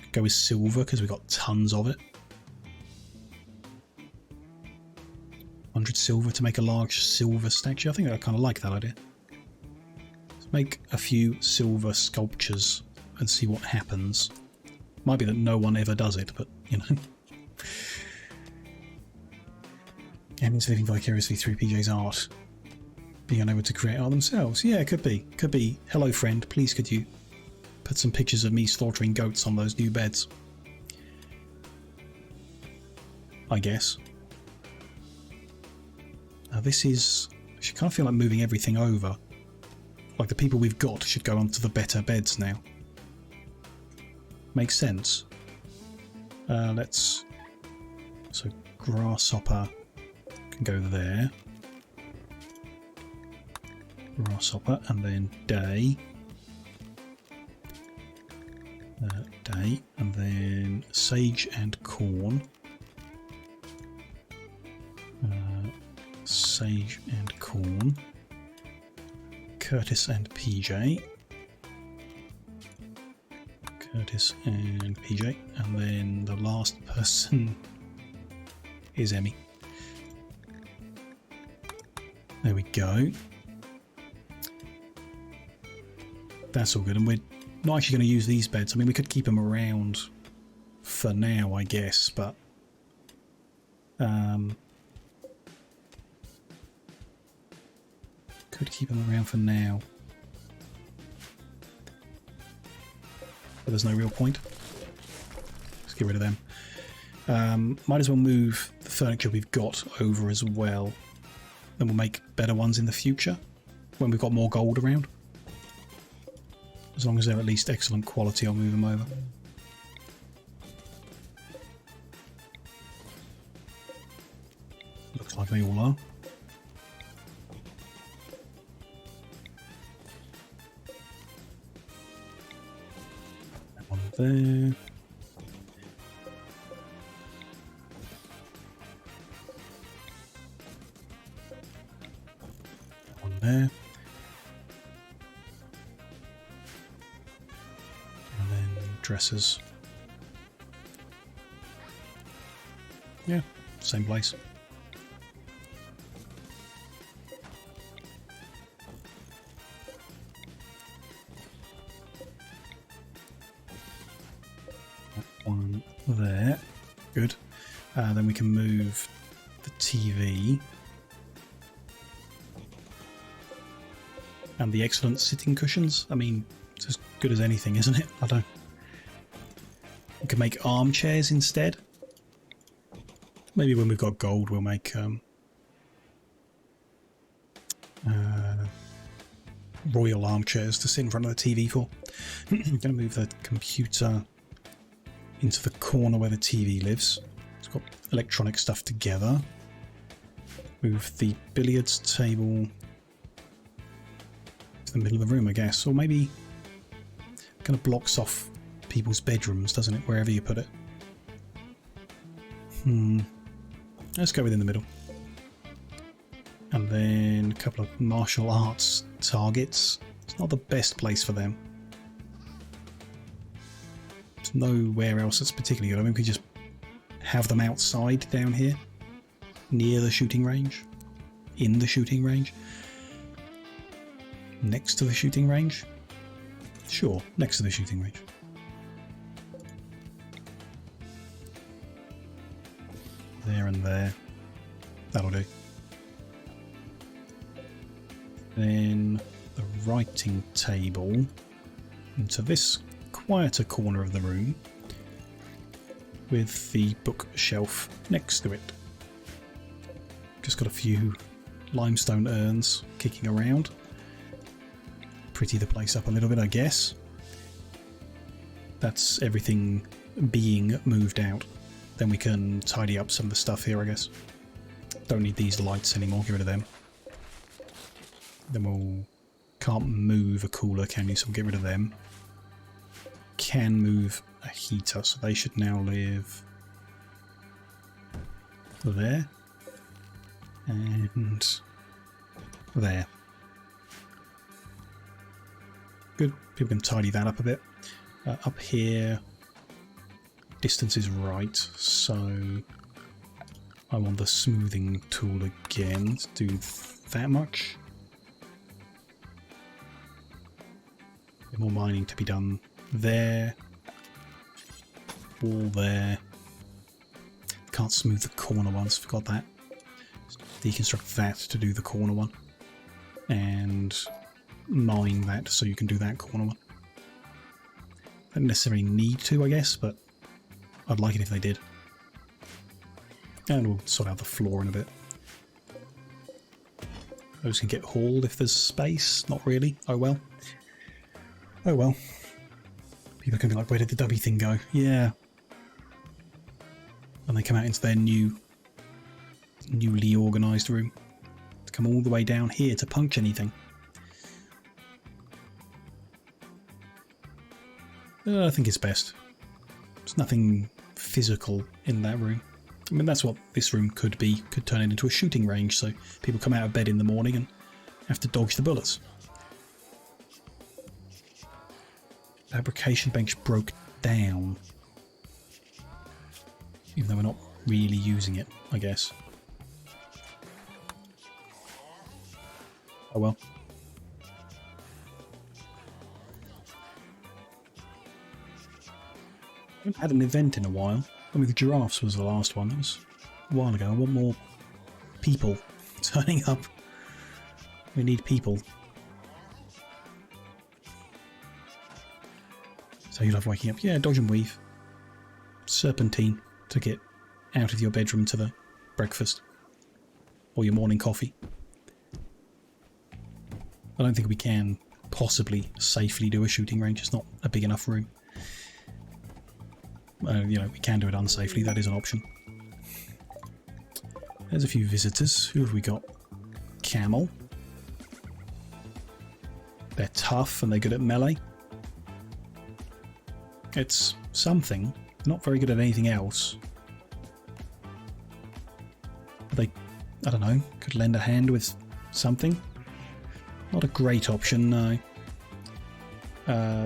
Could go with silver because we've got tons of it. 100 silver to make a large silver statue. I think I kind of like that idea. Let's make a few silver sculptures and see what happens. Might be that no one ever does it, but you know. Emmy's living vicariously through PJ's art. Being unable to create art themselves. Yeah, it could be. Could be. Hello, friend. Please could you put some pictures of me slaughtering goats on those new beds? I guess. Now this is... I should kind of feel like moving everything over. Like the people we've got should go onto the better beds now. Makes sense. Let's... So grasshopper can go there. Grasshopper and then day. Day and then sage and corn. Sage and corn. Curtis and PJ. Curtis and PJ. And then the last person is Emmy. There we go. That's all good. And we're not actually going to use these beds. I mean, we could keep them around for now, I guess, but... could keep them around for now. But there's no real point. Let's get rid of them. Might as well move the furniture we've got over as well. Then we'll make better ones in the future when we've got more gold around. As long as they're at least excellent quality, I'll move them over. Looks like they all are. One there. One there. Dressers. Yeah, same place. One there. Good. Then we can move the TV. And the excellent sitting cushions. I mean, it's as good as anything, isn't it? I don't... We can make armchairs instead. Maybe when we've got gold we'll make royal armchairs to sit in front of the TV for. I'm going to move the computer into the corner where the TV lives. It's got electronic stuff together. Move the billiards table to the middle of the room, I guess. Or maybe kind of blocks off people's bedrooms, doesn't it? Wherever you put it. Let's go within the middle. And then a couple of martial arts targets. It's not the best place for them. There's nowhere else that's particularly good. I mean, we could just have them outside down here, near the shooting range, in the shooting range, next to the shooting range. Sure, next to the shooting range. There and there. That'll do. Then the writing table into this quieter corner of the room with the bookshelf next to it. Just got a few limestone urns kicking around. Pretty the place up a little bit, I guess. That's everything being moved out. Then we can tidy up some of the stuff here, I guess. Don't need these lights anymore, get rid of them. Then we'll... Can't move a cooler, can you? So we'll get rid of them. Can move a heater, so they should now live there. And there. Good. People can tidy that up a bit. Up here, distance is right, so I want the smoothing tool again to do that much. A bit more mining to be done there. Wall there. Can't smooth the corner ones, forgot that. Deconstruct that to do the corner one. And mine that so you can do that corner one. Don't necessarily need to, I guess, but I'd like it if they did. And we'll sort out the floor in a bit. Those can get hauled if there's space. Not really. Oh well. Oh well. People can be like, where did the W thing go? Yeah. And they come out into their newly organised room. To come all the way down here to punch anything. I think it's best. There's nothing physical in that room. I mean, that's what this room could be. Could turn it into a shooting range, so people come out of bed in the morning and have to dodge the bullets. Fabrication bench broke down. Even though we're not really using it, I guess. Oh well. I haven't had an event in a while. I mean, the giraffes was the last one. That was a while ago. I want more people turning up. We need people. So you love waking up. Yeah, dodge and weave. Serpentine to get out of your bedroom to the breakfast. Or your morning coffee. I don't think we can possibly safely do a shooting range. It's not a big enough room. You know, we can do it unsafely. That is an option. There's a few visitors. Who have we got? Camel. They're tough and they're good at melee. It's something. Not very good at anything else. But they, I don't know, could lend a hand with something. Not a great option, no.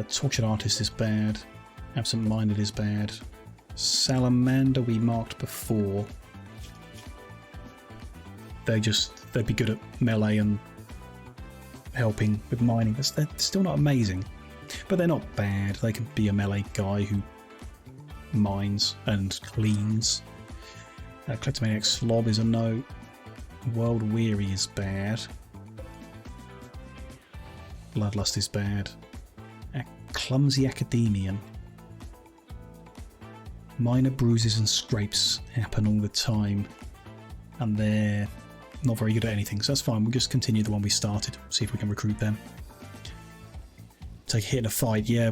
Tortured Artist is bad. Absent-Minded is bad. Salamander we marked before. They'd be good at melee and helping with mining. They're still not amazing. But they're not bad. They can be a melee guy who mines and cleans. Kleptomaniac Slob is a no. World Weary is bad. Bloodlust is bad. Clumsy Academian. Minor bruises and scrapes happen all the time. And they're not very good at anything, so that's fine. We'll just continue the one we started. See if we can recruit them. Take a hit in a fight. Yeah,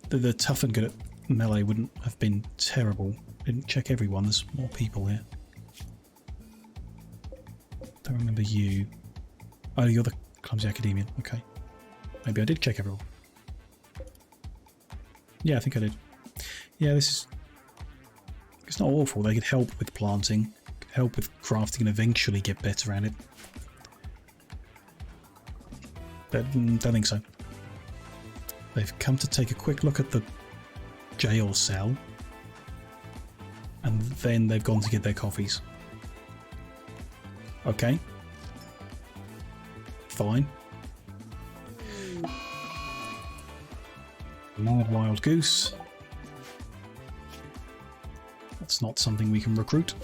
the tough and good at melee wouldn't have been terrible. Didn't check everyone. There's more people here. Don't remember you. Oh, you're the Clumsy Academian. Okay. Maybe I did check everyone. Yeah, I think I did. Yeah, this is... It's not awful. They could help with planting, could help with crafting, and eventually get better at it. But don't think so. They've come to take a quick look at the jail cell, and then they've gone to get their coffees. Okay. Fine. Mad wild goose. That's not something we can recruit.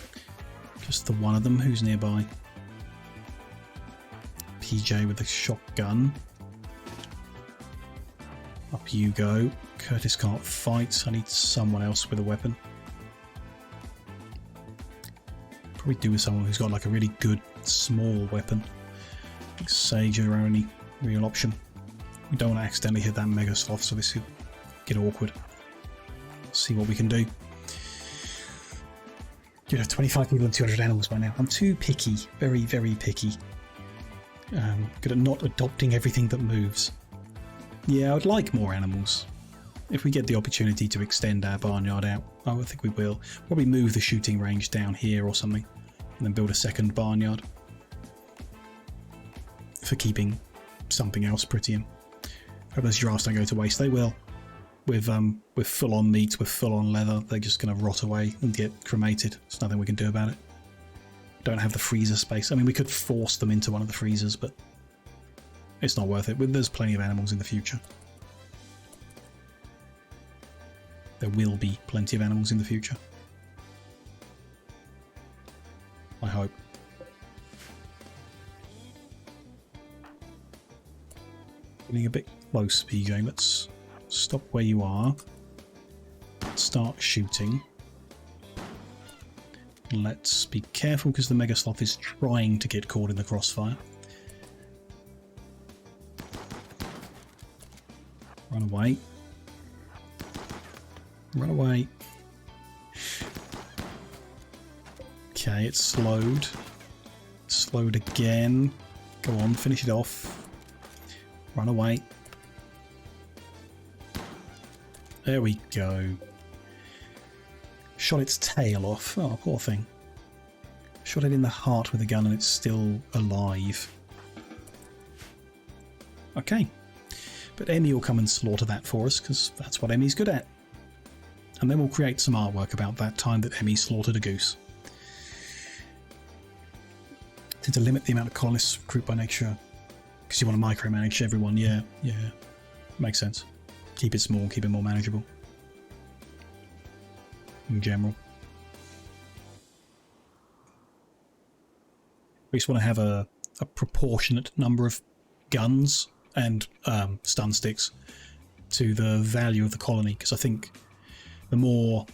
Just the one of them who's nearby. PJ with a shotgun. Up you go. Curtis can't fight. I need someone else with a weapon. Probably do with someone who's got like a really good small weapon. I think Sage are our only real option. We don't want to accidentally hit that mega sloth, so this could get awkward. See what we can do. You have 25 people and 200 animals by now. I'm too picky. Very, very picky. Good at not adopting everything that moves. Yeah, I'd like more animals. If we get the opportunity to extend our barnyard out, oh, I think we will. Probably move the shooting range down here or something, and then build a second barnyard for keeping something else pretty in. Hope those giraffes don't go to waste. They will. With full-on meat, with full-on leather, they're just going to rot away and get cremated. There's nothing we can do about it. Don't have the freezer space. I mean, we could force them into one of the freezers, but it's not worth it. There's plenty of animals in the future. There will be plenty of animals in the future. I hope. Getting a bit close, PJ. Let's stop where you are. Start shooting. Let's be careful because the Mega Sloth is trying to get caught in the crossfire. Run away. Run away. Okay, it's slowed. Slowed again. Go on, finish it off. Run away. There we go. Shot its tail off. Oh, poor thing. Shot it in the heart with a gun and it's still alive. Okay. But Emmy will come and slaughter that for us, because that's what Emmy's good at. And then we'll create some artwork about that time that Emmy slaughtered a goose. To limit the amount of colonists recruit by next year. Because you want to micromanage everyone, yeah. Makes sense. Keep it small, keep it more manageable. In general. We just want to have a proportionate number of guns and stun sticks to the value of the colony, because I think the more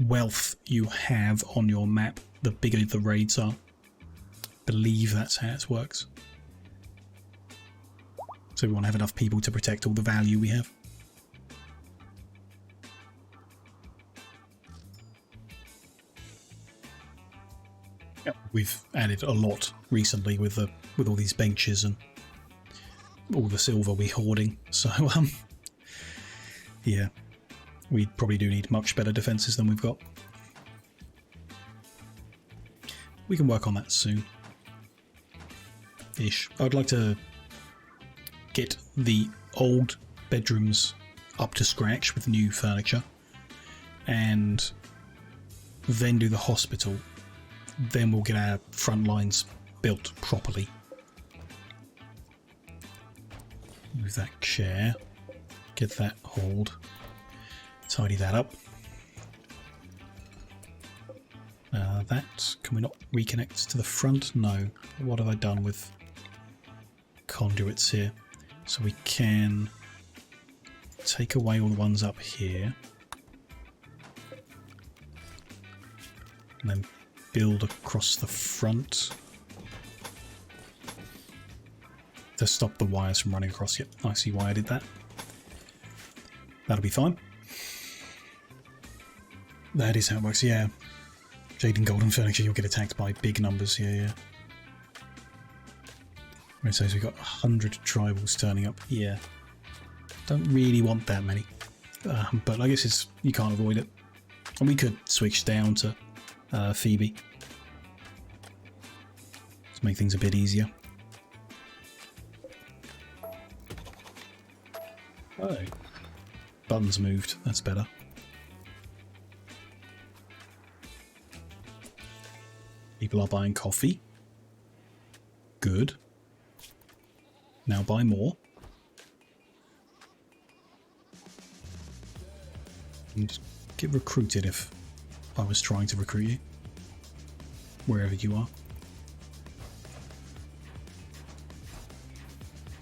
wealth you have on your map, the bigger the raids are. I believe that's how it works. So we want to have enough people to protect all the value we have. Yep. We've added a lot recently with all these benches and all the silver we're hoarding. So yeah, we probably do need much better defences than we've got. We can work on that soon. Ish. I'd like to get the old bedrooms up to scratch with new furniture and then do the hospital. Then we'll get our front lines built properly. Move that chair. Get that hauled. Tidy that up. That, can we not reconnect to the front? No. What have I done with conduits here? So we can take away all the ones up here. And then build across the front. To stop the wires from running across. Yep, I see why I did that. That'll be fine. That is how it works, yeah. Jade and golden furniture, you'll get attacked by big numbers, yeah. It says we've got 100 tribals turning up, yeah. Don't really want that many. But I guess you can't avoid it. And we could switch down to Phoebe to make things a bit easier. Oh, buttons moved. That's better. People are buying coffee. Good. Now buy more. And get recruited if I was trying to recruit you. Wherever you are.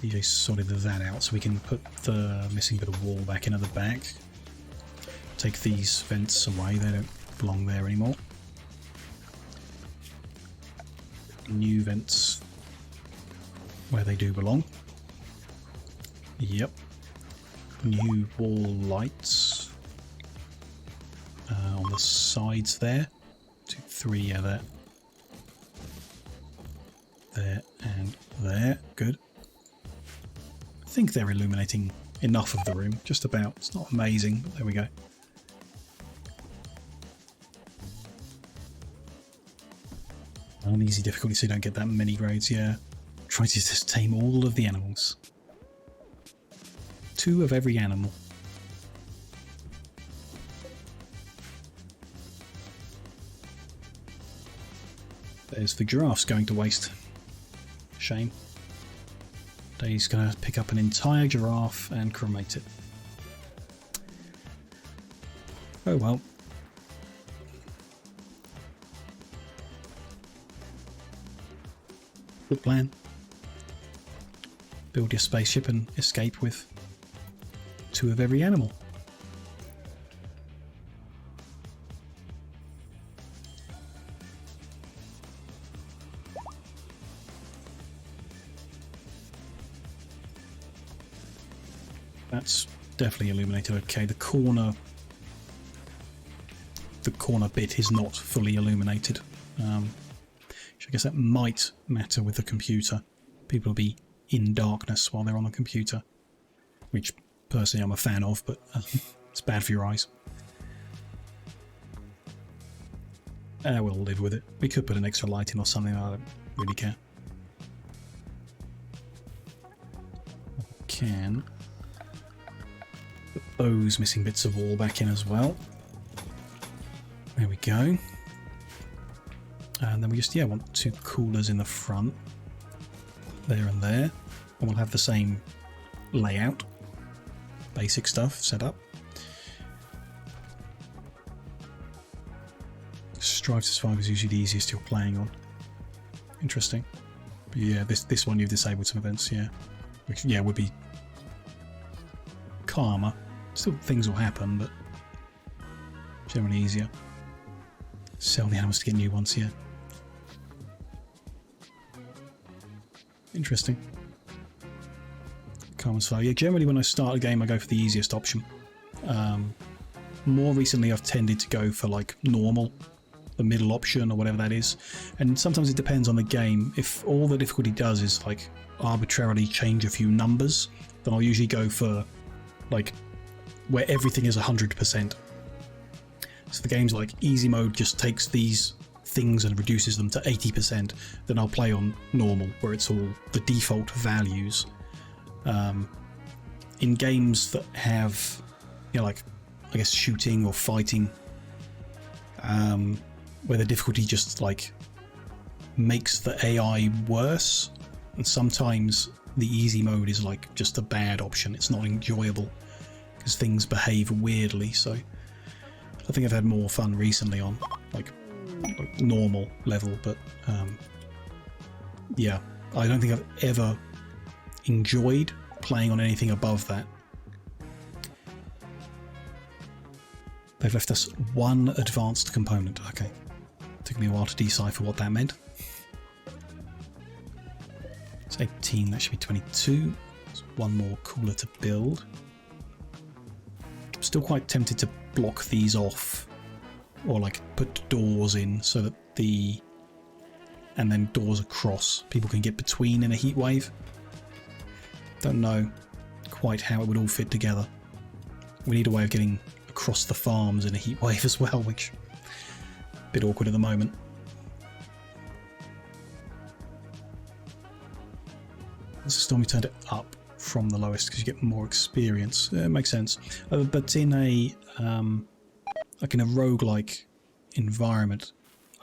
DJ sorted that out so we can put the missing bit of wall back in at the back. Take these vents away, they don't belong there anymore. New vents where they do belong. Yep. New wall lights on the sides there. 2, 3, yeah, there. There and there. Good. I think they're illuminating enough of the room. Just about. It's not amazing, but there we go. On easy difficulty so you don't get that many grades, yeah. Try to just tame all of the animals. 2 of every animal. There's the giraffes going to waste. Shame. Dave's going to pick up an entire giraffe and cremate it. Oh well. Good plan. Build your spaceship and escape with 2 of every animal. That's definitely illuminated. Okay, the corner bit is not fully illuminated. I guess that might matter with the computer. People will be in darkness while they're on the computer, which personally I'm a fan of, but it's bad for your eyes. We'll live with it. We could put an extra light in or something. I don't really care. Can put those missing bits of wall back in as well. There we go. And then we just, yeah, want 2 coolers in the front. There and there. And we'll have the same layout. Basic stuff set up. Strive to Survive is usually the easiest you're playing on. Interesting. But yeah, this one you've disabled some events, yeah. Which, yeah, would be calmer. Still things will happen, but generally easier. Sell the animals to get new ones, yeah. Interesting. Calm and slow. Yeah, generally when I start a game I go for the easiest option. More recently I've tended to go for like normal, the middle option or whatever that is. And sometimes it depends on the game. If all the difficulty does is like arbitrarily change a few numbers, then I'll usually go for like where everything is 100%. So the game's like easy mode just takes these things and reduces them to 80%, then I'll play on normal where it's all the default values. In games that have, you know, like I guess shooting or fighting, where the difficulty just like makes the AI worse, and sometimes the easy mode is like just a bad option. It's not enjoyable because things behave weirdly. So I think I've had more fun recently on like normal level, but yeah, I don't think I've ever enjoyed playing on anything above that. They've left us 1 advanced component. Okay, took me a while to decipher what that meant. It's 18, that should be 22. There's 1 more cooler to build. I'm still quite tempted to block these off, or like put doors in so that and then doors across, people can get between in a heat wave. Don't know quite how it would all fit together. We need a way of getting across the farms in a heat wave as well, which a bit awkward at the moment. It's a storm, you turned it up from the lowest because you get more experience. It makes sense. But in a like in a roguelike environment,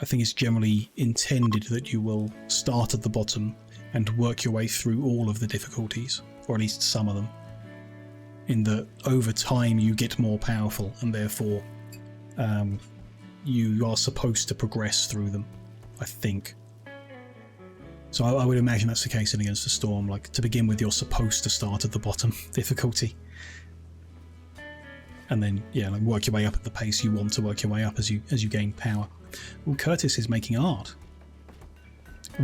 I think it's generally intended that you will start at the bottom and work your way through all of the difficulties, or at least some of them. In that over time you get more powerful, and therefore you are supposed to progress through them, I think. So I would imagine that's the case in Against the Storm. Like, to begin with, you're supposed to start at the bottom difficulty, and then yeah, like work your way up at the pace you want to work your way up as you gain power. Well, Curtis is making art.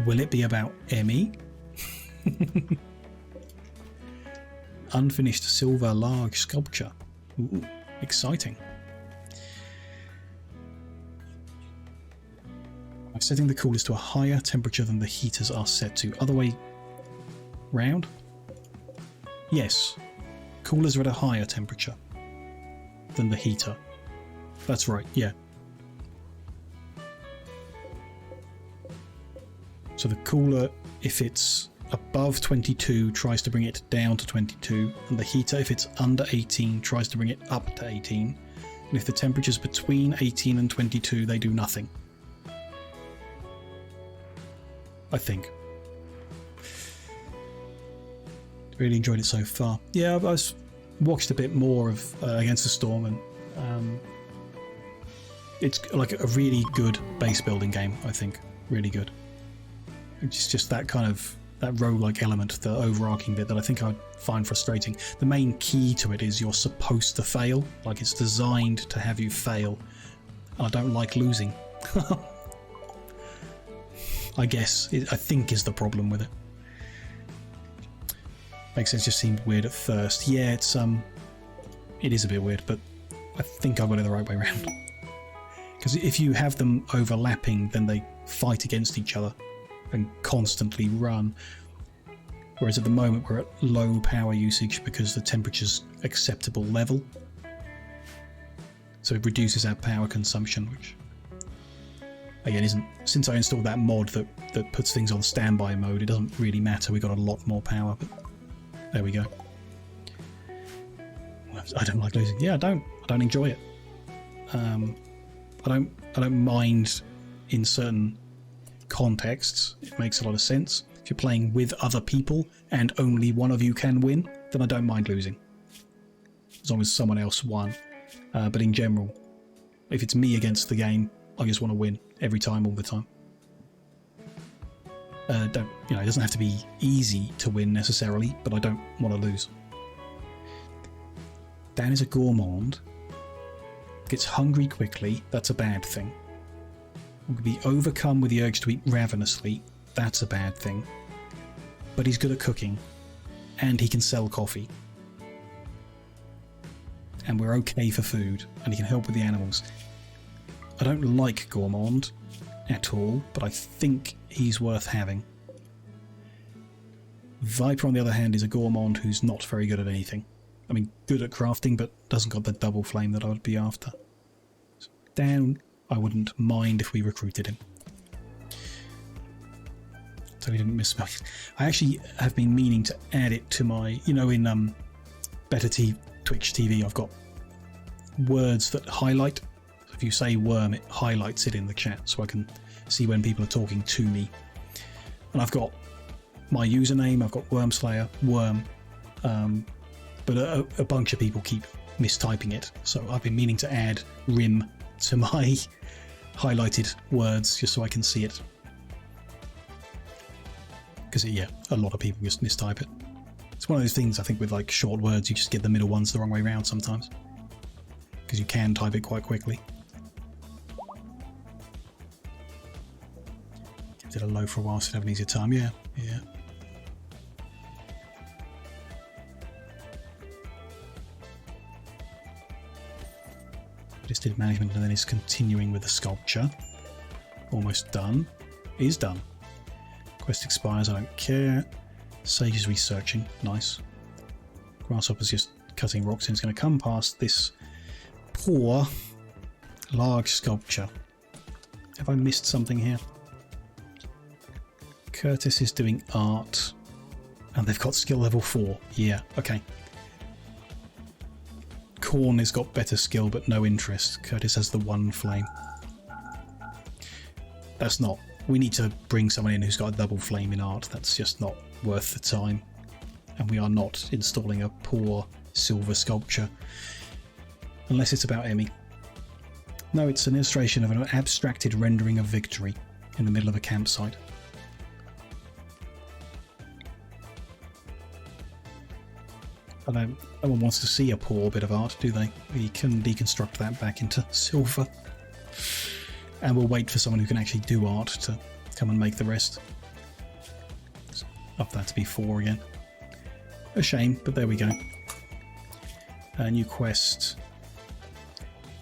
Will it be about Emmy? Unfinished silver large sculpture. Ooh, exciting. I'm setting the coolers to a higher temperature than the heaters are set to. Other way round? Yes. Coolers are at a higher temperature than the heater. That's right, yeah. So the cooler, if it's above 22, tries to bring it down to 22, and the heater, if it's under 18, tries to bring it up to 18. And if the temperature's between 18 and 22, they do nothing. I think. Really enjoyed it so far. Yeah, I've watched a bit more of Against the Storm, and it's like a really good base building game, I think. Really good. It's just that kind of, that roguelike element, the overarching bit that I think I'd find frustrating. The main key to it is you're supposed to fail. Like, it's designed to have you fail. I don't like losing. I guess, I think is the problem with it. Makes sense, just seemed weird at first. Yeah, it is a bit weird, but I think I got it the right way around. Because if you have them overlapping, then they fight against each other and constantly run. Whereas at the moment we're at low power usage because the temperature's acceptable level. So it reduces our power consumption, which again isn't, since I installed that mod that puts things on standby mode, it doesn't really matter, we got a lot more power, but there we go. I don't like losing. Yeah, I don't enjoy it. I don't mind in certain contexts. It makes a lot of sense. If you're playing with other people and only one of you can win, then I don't mind losing, as long as someone else won. But in general, if it's me against the game, I just want to win every time, all the time. It doesn't have to be easy to win necessarily, but I don't want to lose. Dan is a gourmand. Gets hungry quickly. That's a bad thing. Will be overcome with the urge to eat ravenously. That's a bad thing. But he's good at cooking, and he can sell coffee. And we're okay for food, and he can help with the animals. I don't like gourmand at all, but I think he's worth having. Viper, on the other hand, is a gourmand who's not very good at anything. I mean, good at crafting, but doesn't got the double flame that I would be after. So Dan, I wouldn't mind if we recruited him. So he didn't misspell. I actually have been meaning to add it to my, in Better Twitch TV, I've got words that highlight. If you say worm, it highlights it in the chat so I can see when people are talking to me. And I've got my username, I've got Wormslayer, Worm, but a bunch of people keep mistyping it. So I've been meaning to add Rim to my highlighted words just so I can see it. Because, yeah, a lot of people just mistype it. It's one of those things, I think, with like short words, you just get the middle ones the wrong way around sometimes. Because you can type it quite quickly. Kept it a low for a while so to have an easier time. Yeah. Just did management and then is continuing with the sculpture. Almost done. Is done. Quest expires, I don't care. Sage is researching. Nice. Grasshopper's just cutting rocks and it's going to come past this poor large sculpture. Have I missed something here? Curtis is doing art. And they've got skill level 4. Yeah, okay. Corn has got better skill but no interest. Curtis has the 1 flame. That's not... We need to bring someone in who's got a double flame in art. That's just not worth the time. And we are not installing a poor silver sculpture. Unless it's about Emmy. No, it's an illustration of an abstracted rendering of victory in the middle of a campsite. Although no one wants to see a poor bit of art, do they? We can deconstruct that back into silver. And we'll wait for someone who can actually do art to come and make the rest. Let's up that to be 4 again. A shame, but there we go. A new quest.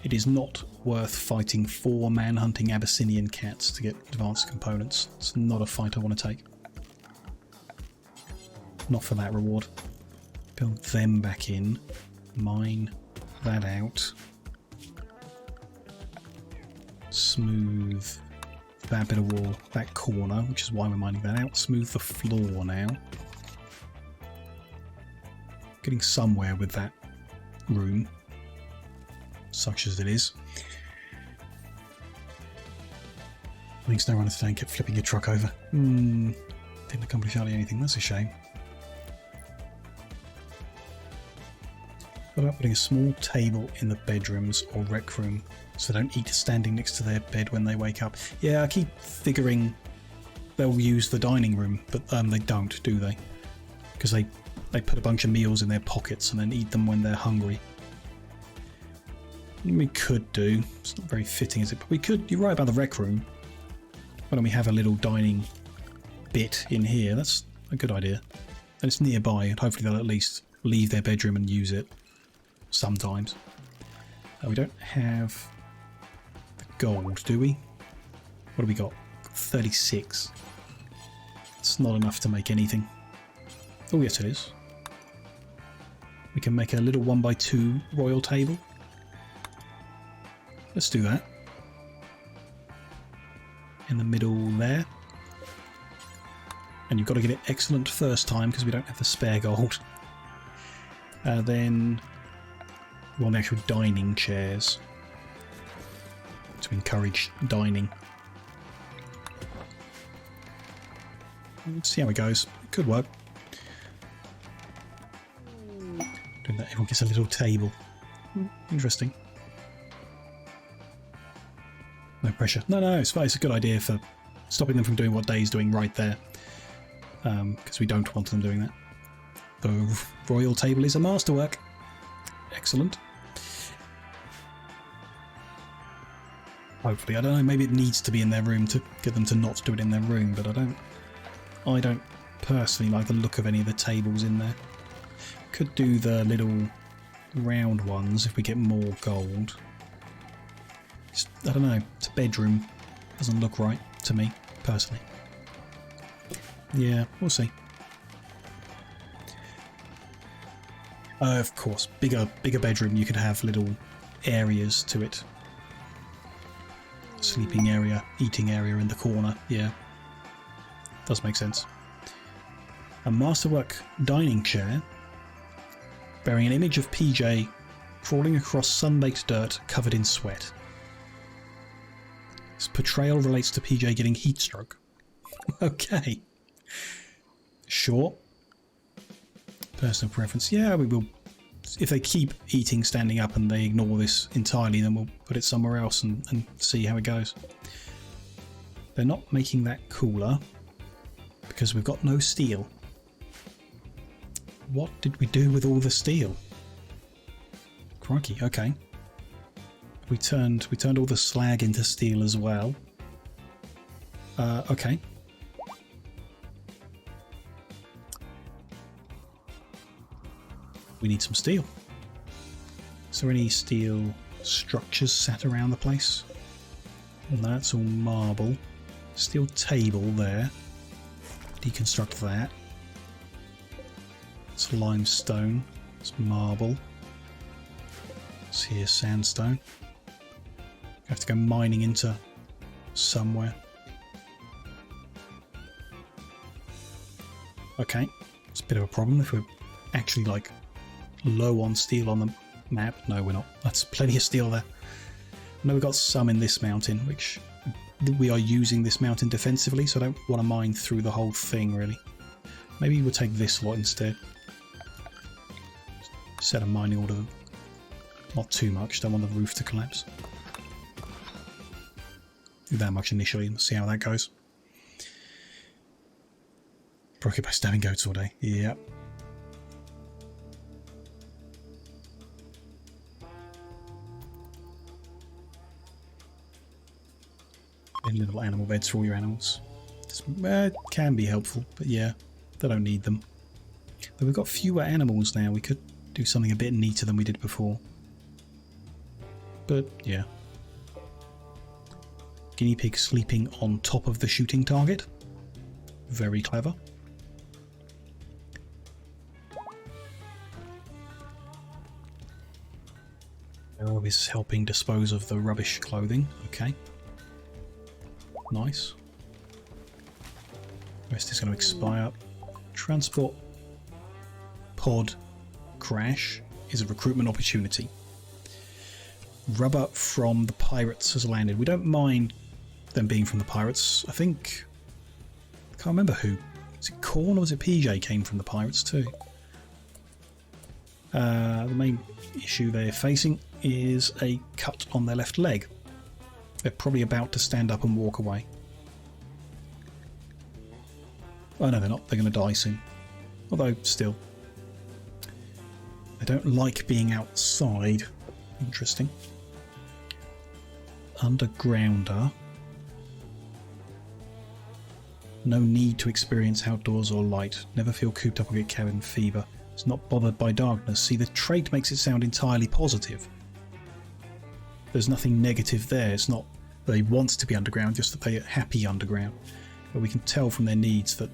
It is not worth fighting 4 man-hunting Abyssinian cats to get advanced components. It's not a fight I want to take. Not for that reward. Build them back in. Mine that out. Smooth that bit of wall, that corner, which is why we're mining that out. Smooth the floor now. Getting somewhere with that room, such as it is. Thanks, no runner today, kept flipping your truck over. Didn't accomplish hardly anything, that's a shame. What about putting a small table in the bedrooms or rec room so they don't eat standing next to their bed when they wake up? Yeah, I keep figuring they'll use the dining room, but they don't, do they? Because they put a bunch of meals in their pockets and then eat them when they're hungry. We could do. It's not very fitting, is it? But we could. You're right about the rec room. Why don't we have a little dining bit in here? That's a good idea. And it's nearby, and hopefully they'll at least leave their bedroom and use it. Sometimes. We don't have the gold, do we? What do we got? 36. It's not enough to make anything. Oh yes it is. We can make a little 1x2 royal table. Let's do that. In the middle there. And you've got to get it excellent first time because we don't have the spare gold. Then we want the actual dining chairs to encourage dining. Let's see how it goes. It could work. Doing that, everyone gets a little table. Interesting. No pressure. No, it's fine. It's a good idea for stopping them from doing what Day's doing right there. Because we don't want them doing that. The royal table is a masterwork. Excellent. Hopefully, I don't know, maybe it needs to be in their room to get them to not do it in their room, but I don't personally like the look of any of the tables in there. Could do the little round ones if we get more gold. Just, I don't know, it's a bedroom. Doesn't look right to me, personally. Yeah, we'll see. Of course, bigger bedroom, you could have little areas to it. Sleeping area, eating area in the corner, yeah. Does make sense. A masterwork dining chair bearing an image of PJ crawling across sun-baked dirt covered in sweat. This portrayal relates to PJ getting heat stroke. Okay. Sure. Personal preference. Yeah, we will. If they keep eating standing up and they ignore this entirely, then we'll put it somewhere else and see how it goes. They're not making that cooler because we've got no steel. What did we do with all the steel? Crikey, okay. We turned all the slag into steel as well. Okay. We need some steel. Is there any steel structures sat around the place? That's all marble. Steel table there. Deconstruct that. It's limestone. It's marble. What's here? Sandstone. I have to go mining into somewhere. Okay, it's a bit of a problem if we're actually like low on steel on the map. No, we're not. That's plenty of steel there. I know we've got some in this mountain, which we are using this mountain defensively, so I don't want to mine through the whole thing really. Maybe we'll take this lot instead. Set a mining order. Not too much, don't want the roof to collapse. Do that much initially and see how that goes. Preoccupied by stabbing goats all day. Yep. And little animal beds for all your animals. Can be helpful, but yeah, they don't need them. But we've got fewer animals now. We could do something a bit neater than we did before. But yeah. Guinea pig sleeping on top of the shooting target. Very clever. Oh, this is helping dispose of the rubbish clothing. Okay. Nice. The rest is going to expire. Transport pod crash is a recruitment opportunity. Rubber from the pirates has landed. We don't mind them being from the pirates. I think... I can't remember who. Was it Korn or was it PJ came from the pirates too? The main issue they're facing is a cut on their left leg. They're probably about to stand up and walk away. Oh no, they're not. They're going to die soon. Although, still. They don't like being outside. Interesting. Undergrounder. No need to experience outdoors or light. Never feel cooped up or get cabin fever. It's not bothered by darkness. See, the trait makes it sound entirely positive. There's nothing negative there. It's not that they want to be underground, just that they're happy underground. But we can tell from their needs that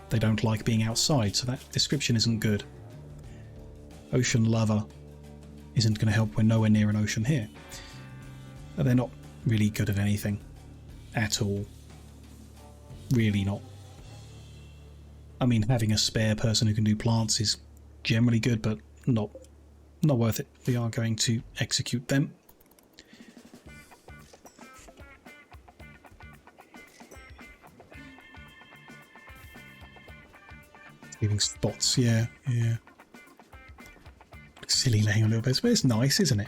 they don't like being outside, so that description isn't good. Ocean lover isn't going to help. We're nowhere near an ocean here. They're not really good at anything at all. Really not. I mean, having a spare person who can do plants is generally good, but not worth it. We are going to execute them. Leaving spots, yeah. Looks silly laying on little beds, but it's nice, isn't it?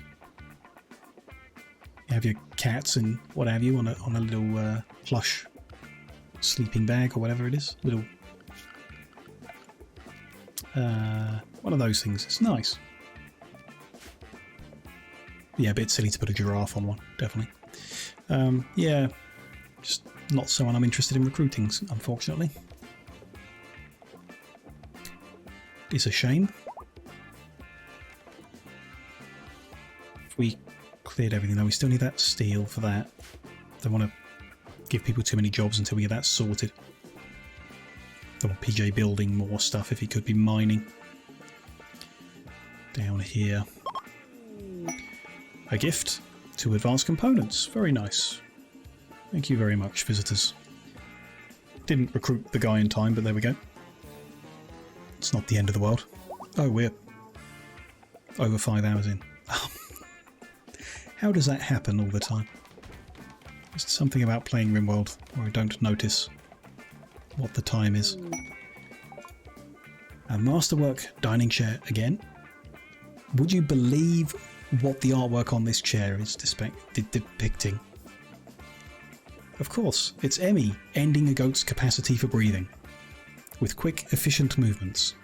You have your cats and what have you on a little plush sleeping bag or whatever it is. Little one of those things. It's nice. Yeah, a bit silly to put a giraffe on one, definitely. Yeah, just not someone I'm interested in recruiting, unfortunately. It's a shame. If we cleared everything though, we still need that steel for that. Don't want to give people too many jobs until we get that sorted. Don't want PJ building more stuff if he could be mining. Down here. A gift to advanced components. Very nice. Thank you very much, visitors. Didn't recruit the guy in time, but there we go. It's not the end of the world. Oh, we're over 5 hours in. How does that happen all the time? There's something about playing Rimworld where I don't notice what the time is. A masterwork dining chair again. Would you believe what the artwork on this chair is depicting? Of course, it's Emmy ending a goat's capacity for breathing with quick, efficient movements.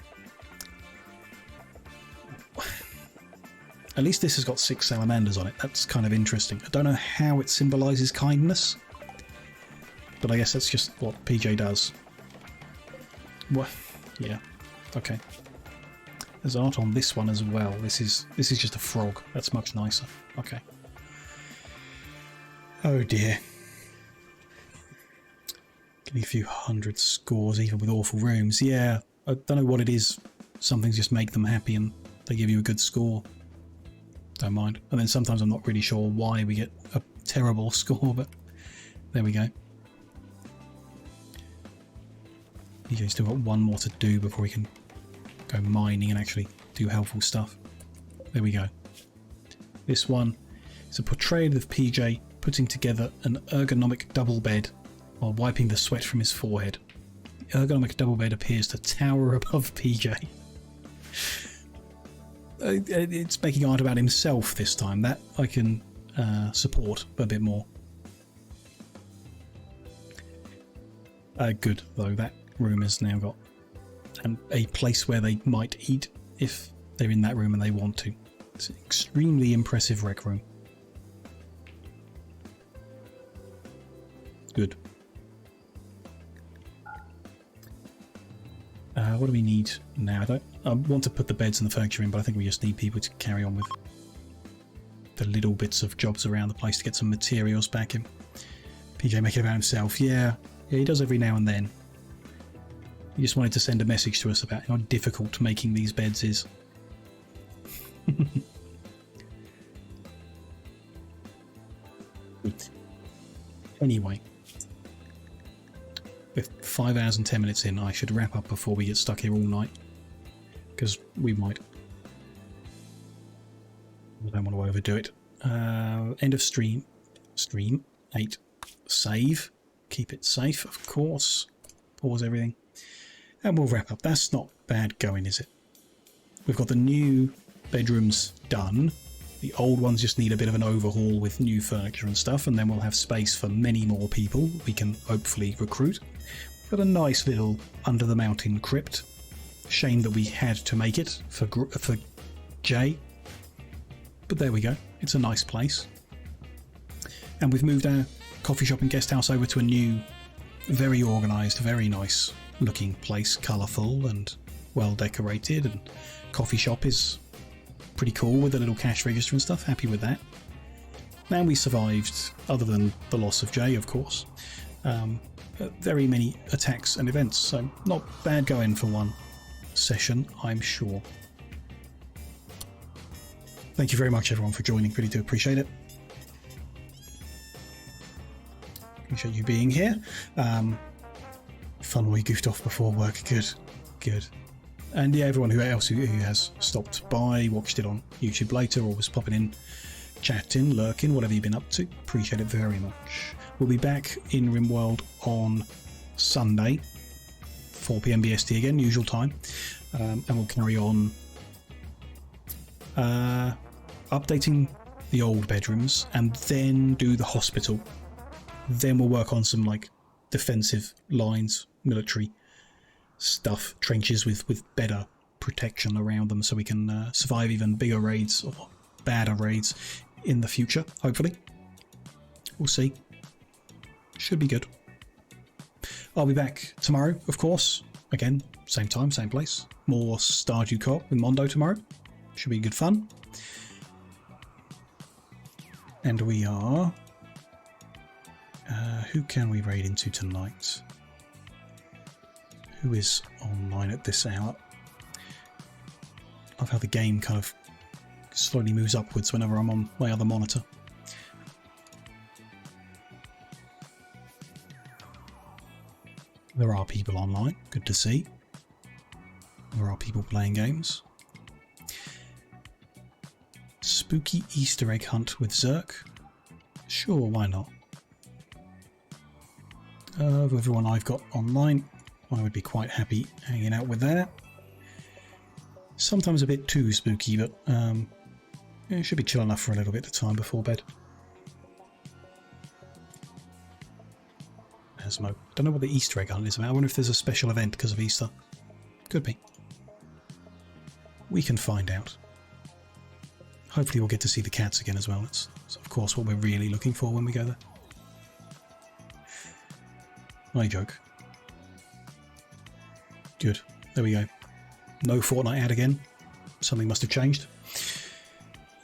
At least this has got 6 salamanders on it. That's kind of interesting. I don't know how it symbolises kindness, but I guess that's just what PJ does. What? Yeah. Okay. There's art on this one as well. This is just a frog. That's much nicer. Okay. Oh dear. Give me a few hundred scores even with awful rooms. Yeah, I don't know what it is. Some things just make them happy and they give you a good score. Don't mind. And then sometimes I'm not really sure why we get a terrible score, but there we go. PJ's still got one more to do before we can go mining and actually do helpful stuff. There we go. This one is a portrait of PJ putting together an ergonomic double bed while wiping the sweat from his forehead. The ergonomic double bed appears to tower above PJ. It's making art about himself this time. That I can support a bit more. Good, though. That room has now got a place where they might eat if they're in that room and they want to. It's an extremely impressive rec room. Good. What do we need now? I want to put the beds and the furniture in, but I think we just need people to carry on with the little bits of jobs around the place to get some materials back in. PJ making it about himself. Yeah, he does every now and then. He just wanted to send a message to us about how difficult making these beds is. Anyway, with 5 hours and 10 minutes in, I should wrap up before we get stuck here all night, because we might. I don't want to overdo it. End of stream. Stream 8. Save. Keep it safe, of course. Pause everything. And we'll wrap up. That's not bad going, is it? We've got the new bedrooms done. The old ones just need a bit of an overhaul with new furniture and stuff, and then we'll have space for many more people we can hopefully recruit. We've got a nice little under the mountain crypt. Shame that we had to make it for Jay. But there we go. It's a nice place. And we've moved our coffee shop and guest house over to a new, very organised, very nice looking place. Colourful and well decorated, and coffee shop is pretty cool with a little cash register and stuff. Happy with that. Now we survived, other than the loss of Jay, of course, very many attacks and events, so not bad going for one session, I'm sure. Thank you very much everyone for joining, really do appreciate it. Appreciate you being here. Fun we goofed off before work, good. And yeah, everyone else who has stopped by, watched it on YouTube later, or was popping in, chatting, lurking, whatever you've been up to, appreciate it very much. We'll be back in Rimworld on Sunday, 4 PM BST again, usual time, and we'll carry on updating the old bedrooms, and then do the hospital. Then we'll work on some like defensive lines, military stuff, trenches with better protection around them, so we can survive even bigger raids or badder raids in the future, hopefully. We'll see. Should be good. I'll be back tomorrow, of course. Again, same time, same place. More Stardew Co-op with Mondo tomorrow. Should be good fun. And we are... who can we raid into tonight? Who is online at this hour? I love how the game kind of slowly moves upwards whenever I'm on my other monitor. There are people online, good to see. There are people playing games. Spooky Easter egg hunt with Zerk? Sure, why not? Of everyone I've got online, I would be quite happy hanging out with that. Sometimes a bit too spooky, but it should be chill enough for a little bit of time before bed. Asmo. Don't know what the Easter egg hunt is about. I wonder if there's a special event because of Easter. Could be. We can find out. Hopefully we'll get to see the cats again as well. That's of course what we're really looking for when we go there. I joke. Good. There we go. No Fortnite ad again. Something must have changed.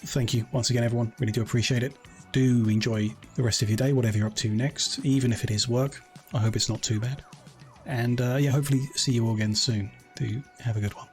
Thank you once again, everyone. Really do appreciate it. Do enjoy the rest of your day, whatever you're up to next, even if it is work. I hope it's not too bad. And yeah, hopefully see you all again soon. Do have a good one.